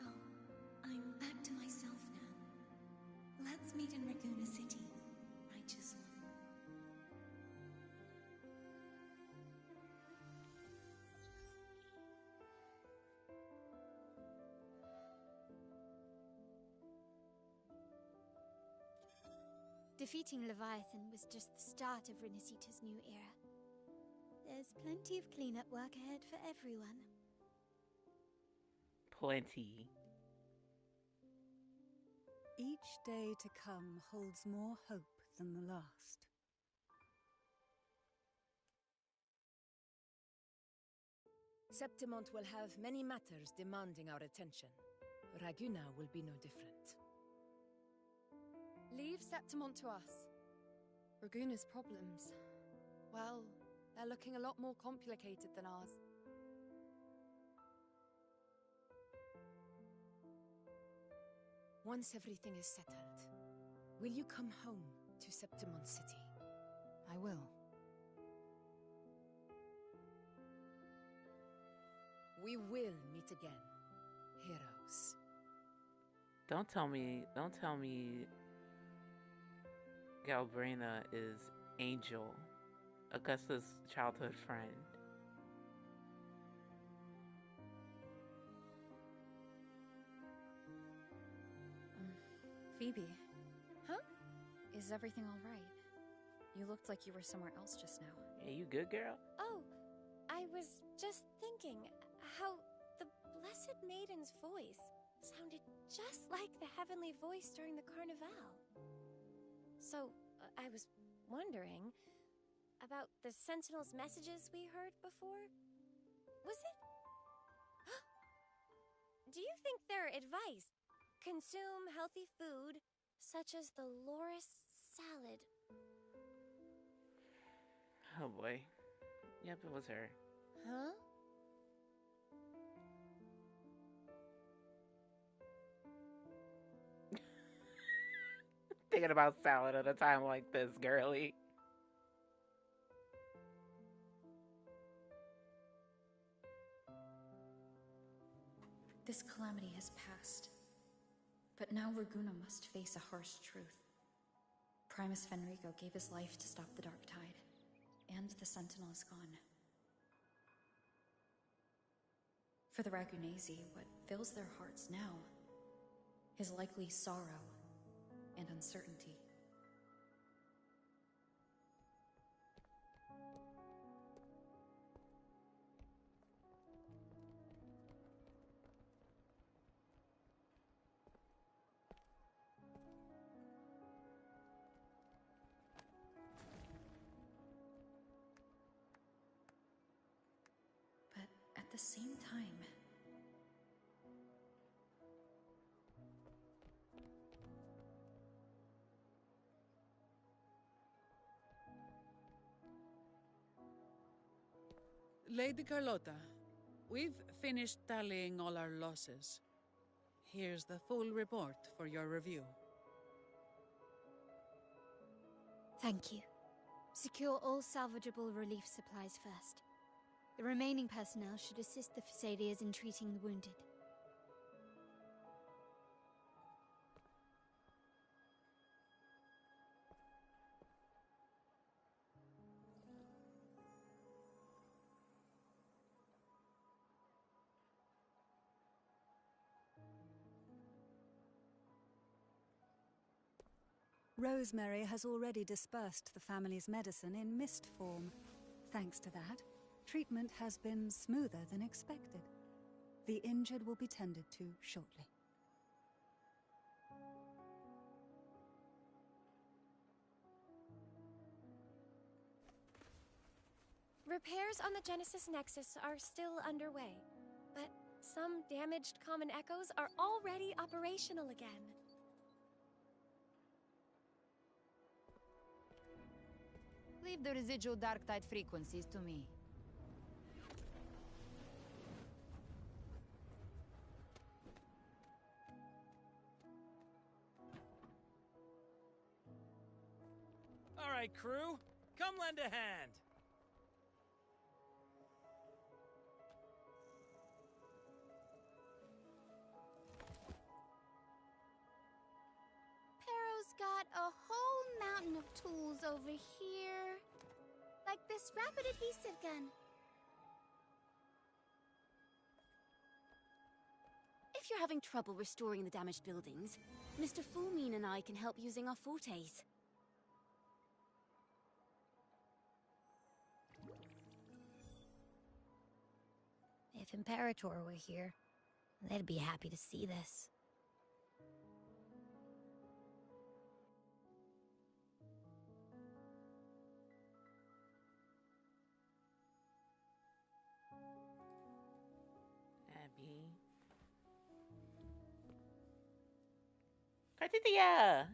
Oh, I'm back to myself now. Let's meet in Raguna City, righteous one. Defeating Leviathan was just the start of Renacita's new era. There's plenty of cleanup work ahead for everyone. Plenty. Each day to come holds more hope than the last. Septimont will have many matters demanding our attention. Raguna will be no different. Leave Septimont to us. Raguna's problems, well, they're looking a lot more complicated than ours. Once everything is settled, will you come home to Septimont City? I will. We will meet again, heroes. Don't tell me Galbrina is Angel, Augusta's childhood friend. Phoebe. Huh? Is everything all right? You looked like you were somewhere else just now. Yeah, you good, girl? Oh, I was just thinking how the Blessed Maiden's voice sounded just like the heavenly voice during the Carnival. So, I was wondering about the Sentinel's messages we heard before. Was it? Do you think their advice? Consume healthy food, such as the Loris salad. Oh boy. Yep, it was her. Huh? Thinking about salad at a time like this, girly. This calamity has passed. But now Raguna must face a harsh truth. Primus Fenrico gave his life to stop the Dark Tide, and the Sentinel is gone. For the Ragunesi, what fills their hearts now is likely sorrow and uncertainty. But at the same time, Lady Carlotta, we've finished tallying all our losses. Here's the full report for your review. Thank you. Secure all salvageable relief supplies first. The remaining personnel should assist the Phasaelias in treating the wounded. Rosemary has already dispersed the family's medicine in mist form. Thanks to that, treatment has been smoother than expected. The injured will be tended to shortly. Repairs on the Genesis Nexus are still underway, but some damaged common echoes are already operational again. Leave the residual dark tide frequencies to me. All right, crew, come lend a hand. Pero's got a whole mountain of tools over here. Like this rapid adhesive gun. If you're having trouble restoring the damaged buildings, Mr. Fulmine and I can help using our fortes. If Imperator were here, they'd be happy to see this. Abby. Cartitia!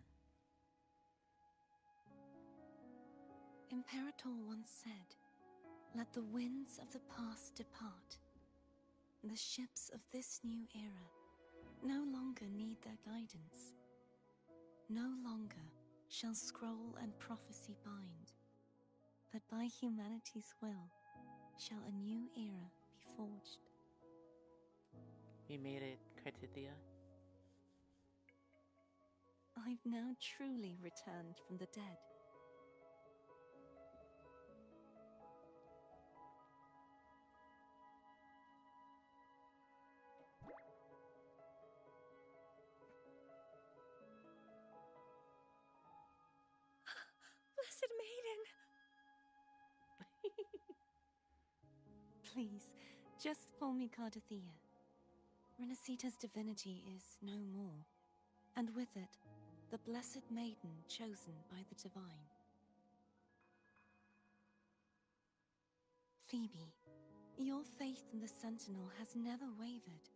Imperator once said, "Let the winds of the past depart. The ships of this new era no longer need their guidance. No longer shall scroll and prophecy bind, but by humanity's will shall a new era be forged." We made it, Cartitia. I've now truly returned from the dead. Blessed Maiden! Please, just call me Cardothea. Renacita's divinity is no more, and with it, the Blessed Maiden chosen by the Divine. Phoebe, your faith in the Sentinel has never wavered,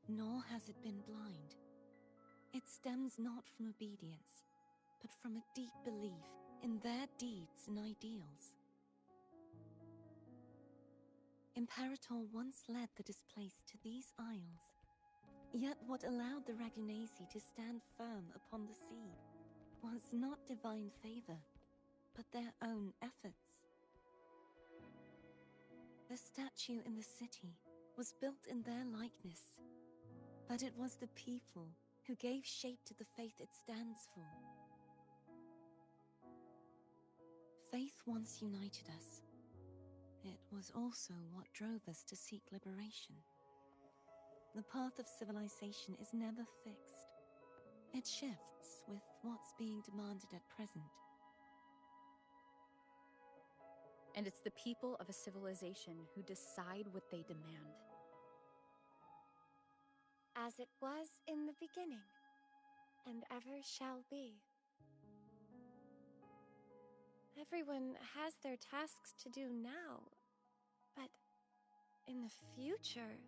nor has it been blind. It stems not from obedience, but from a deep belief in their deeds and ideals. Imperator once led the displaced to these isles, yet what allowed the Ragunasi to stand firm upon the sea was not divine favor, but their own efforts. The statue in the city was built in their likeness, but it was the people who gave shape to the faith it stands for. Faith once united us. It was also what drove us to seek liberation. The path of civilization is never fixed. It shifts with what's being demanded at present. And it's the people of a civilization who decide what they demand. As it was in the beginning, and ever shall be. Everyone has their tasks to do now, but in the future...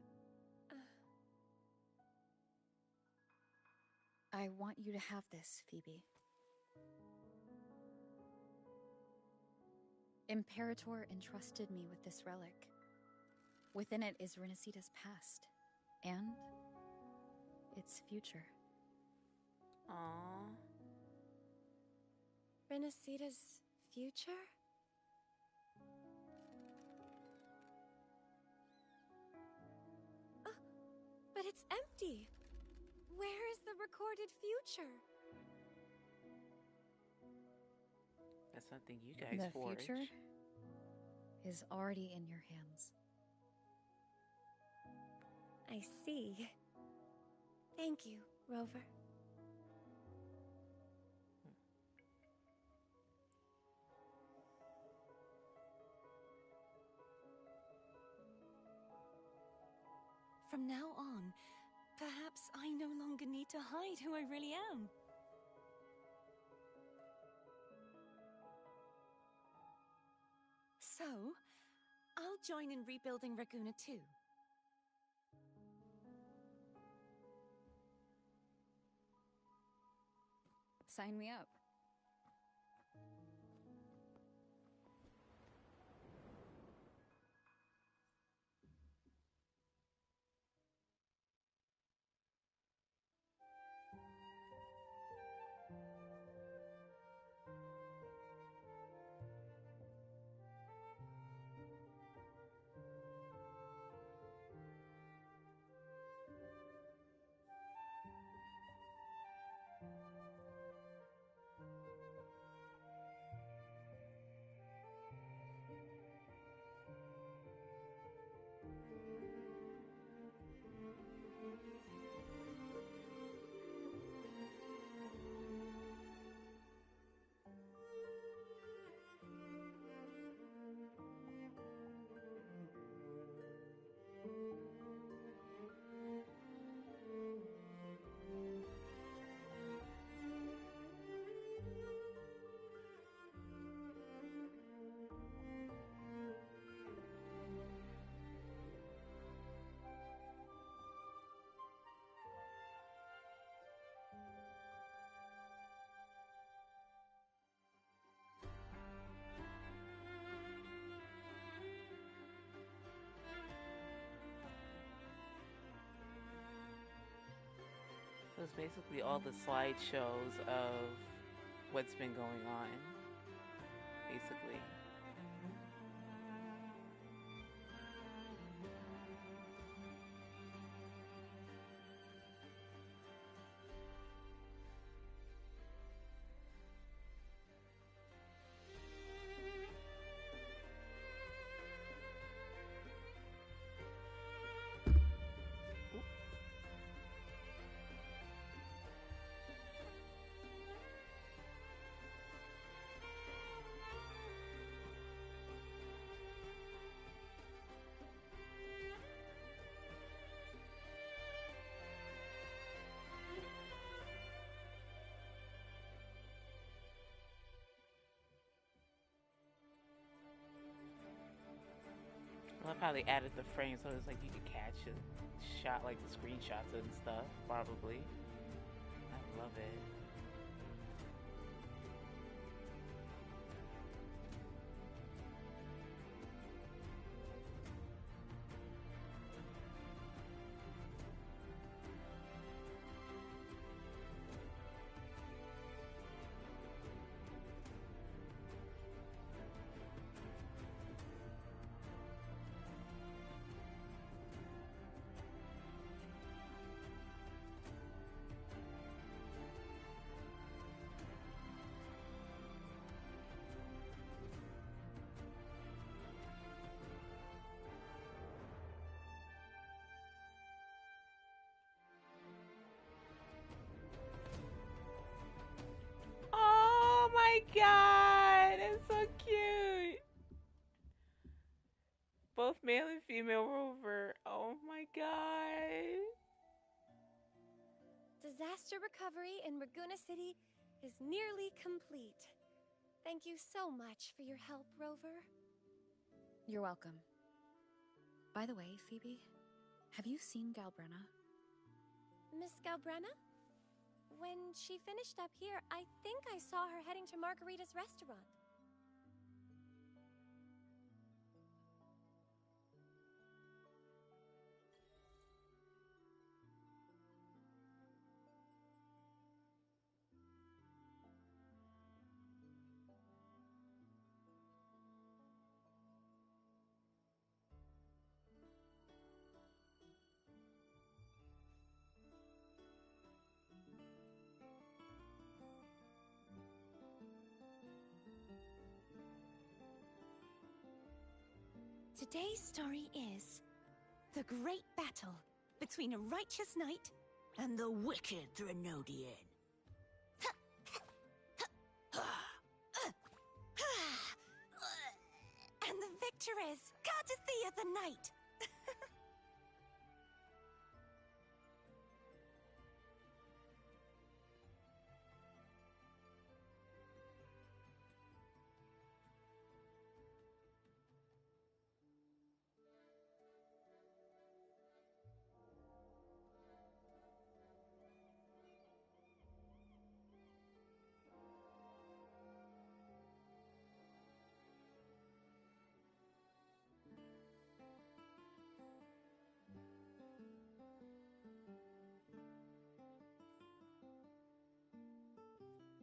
I want you to have this, Phoebe. Imperator entrusted me with this relic. Within it is Renacita's past, and its future. Aww. Renacita's future? But it's empty! Where is the recorded future? That's something you guys forged. The future is already in your hands. I see. Thank you, Rover. From now on, perhaps I no longer need to hide who I really am. So, I'll join in rebuilding Raguna too. Sign me up. So it's basically all the slideshows of what's been going on, basically. I love how they added the frame so it's like you could catch a shot, like the screenshots and stuff, probably. I love it. Oh my god, it's so cute. Both male and female rover. Oh my god. Disaster recovery in Raguna City is nearly complete. Thank you so much for your help, Rover. You're welcome. By the way, Phoebe, have you seen Galbrenna? Miss Galbrenna? When she finished up here, I think I saw her heading to Margarita's restaurant. Today's story is the great battle between a righteous knight and the wicked Threnodian. And the victor is Cartathea the Knight.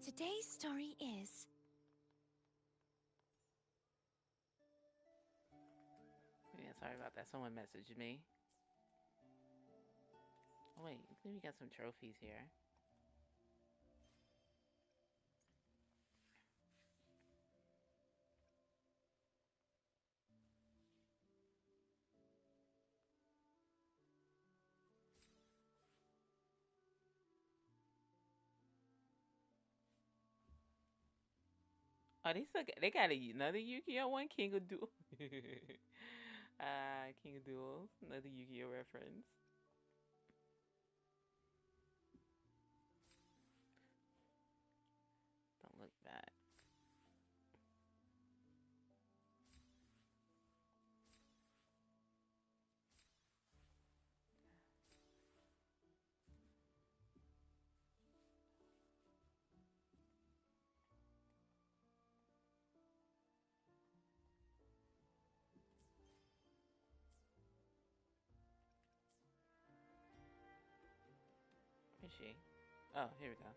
Today's story is... Yeah, sorry about that. Someone messaged me. Oh, wait, we got some trophies here. Oh, they got another Yu-Gi-Oh one, King of Duels. King of Duels, another Yu-Gi-Oh reference. Don't look bad. Is she? Oh, here we go.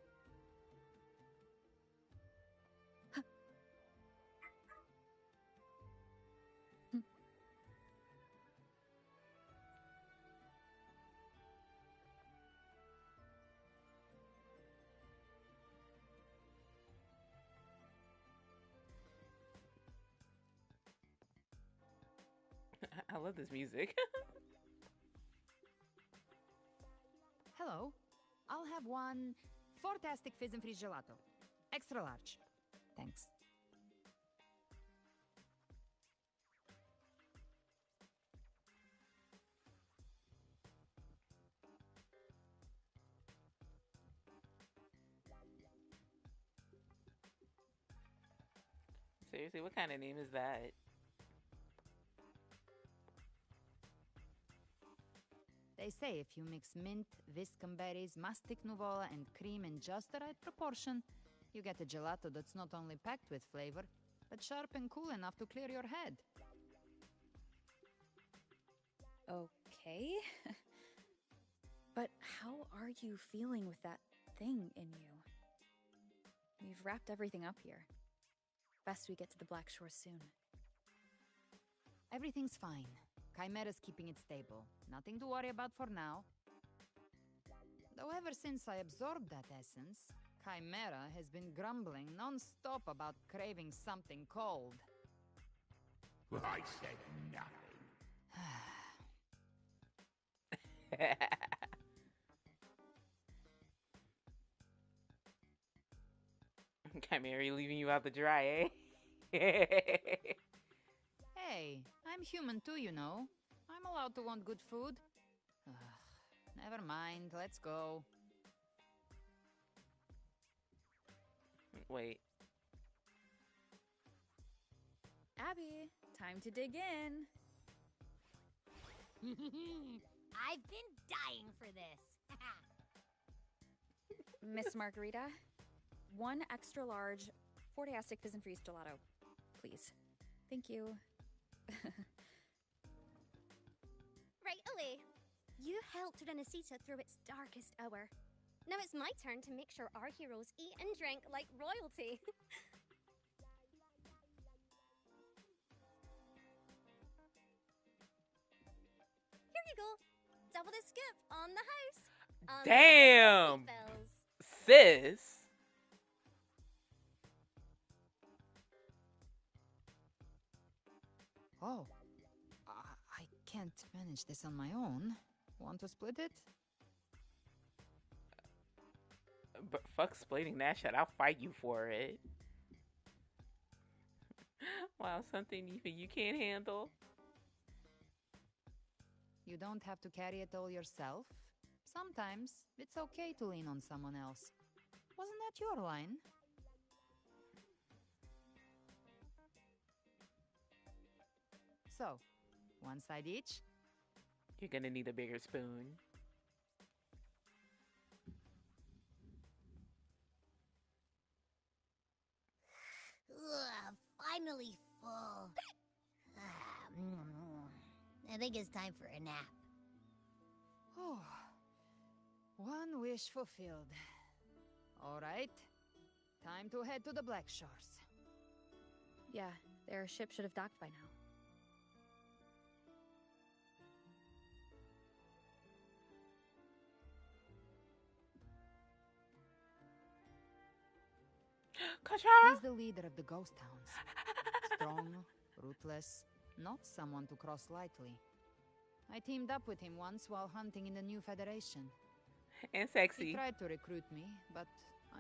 I love this music. Hello. I'll have one fantastic fizz and freeze gelato. Extra large. Thanks. Seriously, what kind of name is that? They say if you mix mint, viscum berries, mastic nuvola, and cream in just the right proportion, you get a gelato that's not only packed with flavor, but sharp and cool enough to clear your head. Okay. But how are you feeling with that thing in you? We've wrapped everything up here. Best we get to the Black Shore soon. Everything's fine. Chimera's keeping it stable. Nothing to worry about for now. Though ever since I absorbed that essence, Chimera has been grumbling non-stop about craving something cold. I said nothing. Chimera leaving you out to dry, eh? Hey, I'm human too, you know. I'm allowed to want good food. Ugh, never mind, let's go. Wait. Abby, time to dig in. I've been dying for this. Miss Margarita, one extra large 40-astic fizz and freeze gelato, please. Thank you. Right away. You helped Renesita through its darkest hour. Now it's my turn to make sure our heroes eat and drink like royalty. Here you go. Double the scoop on the house. Damn! Sis! Oh, I can't manage this on my own. Want to split it? But fuck splitting that shit. I'll fight you for it. Wow, something even you can't handle. You don't have to carry it all yourself. Sometimes it's okay to lean on someone else. Wasn't that your line? So, one side each? You're gonna need a bigger spoon. Ugh, finally full. I think it's time for a nap. Oh, one wish fulfilled. All right, time to head to the Black Shores. Yeah, their ship should have docked by now. He's the leader of the ghost hounds. Strong, ruthless, not someone to cross lightly. I teamed up with him once while hunting in the new Federation. And sexy. He tried to recruit me, but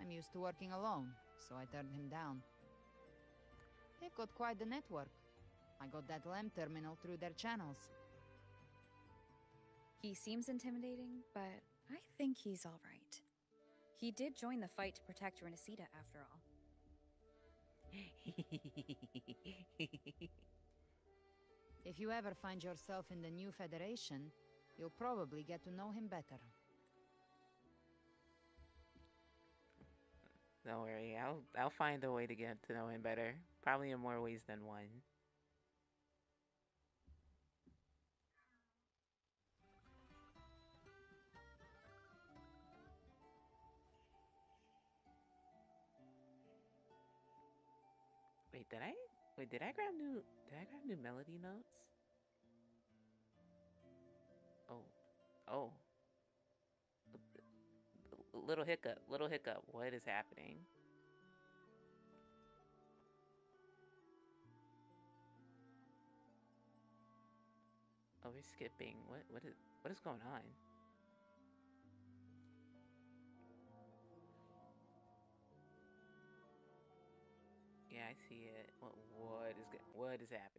I'm used to working alone, so I turned him down. They've got quite the network. I got that LEM terminal through their channels. He seems intimidating, but I think he's all right. He did join the fight to protect Renesita after all. If you ever find yourself in the new Federation, you'll probably get to know him better. Don't worry, I'll find a way to get to know him better. Probably in more ways than one. Did I grab new melody notes? Oh, oh, little hiccup, little hiccup. What is happening? Oh, we're skipping. What is going on? Yeah, I see it. What is happening?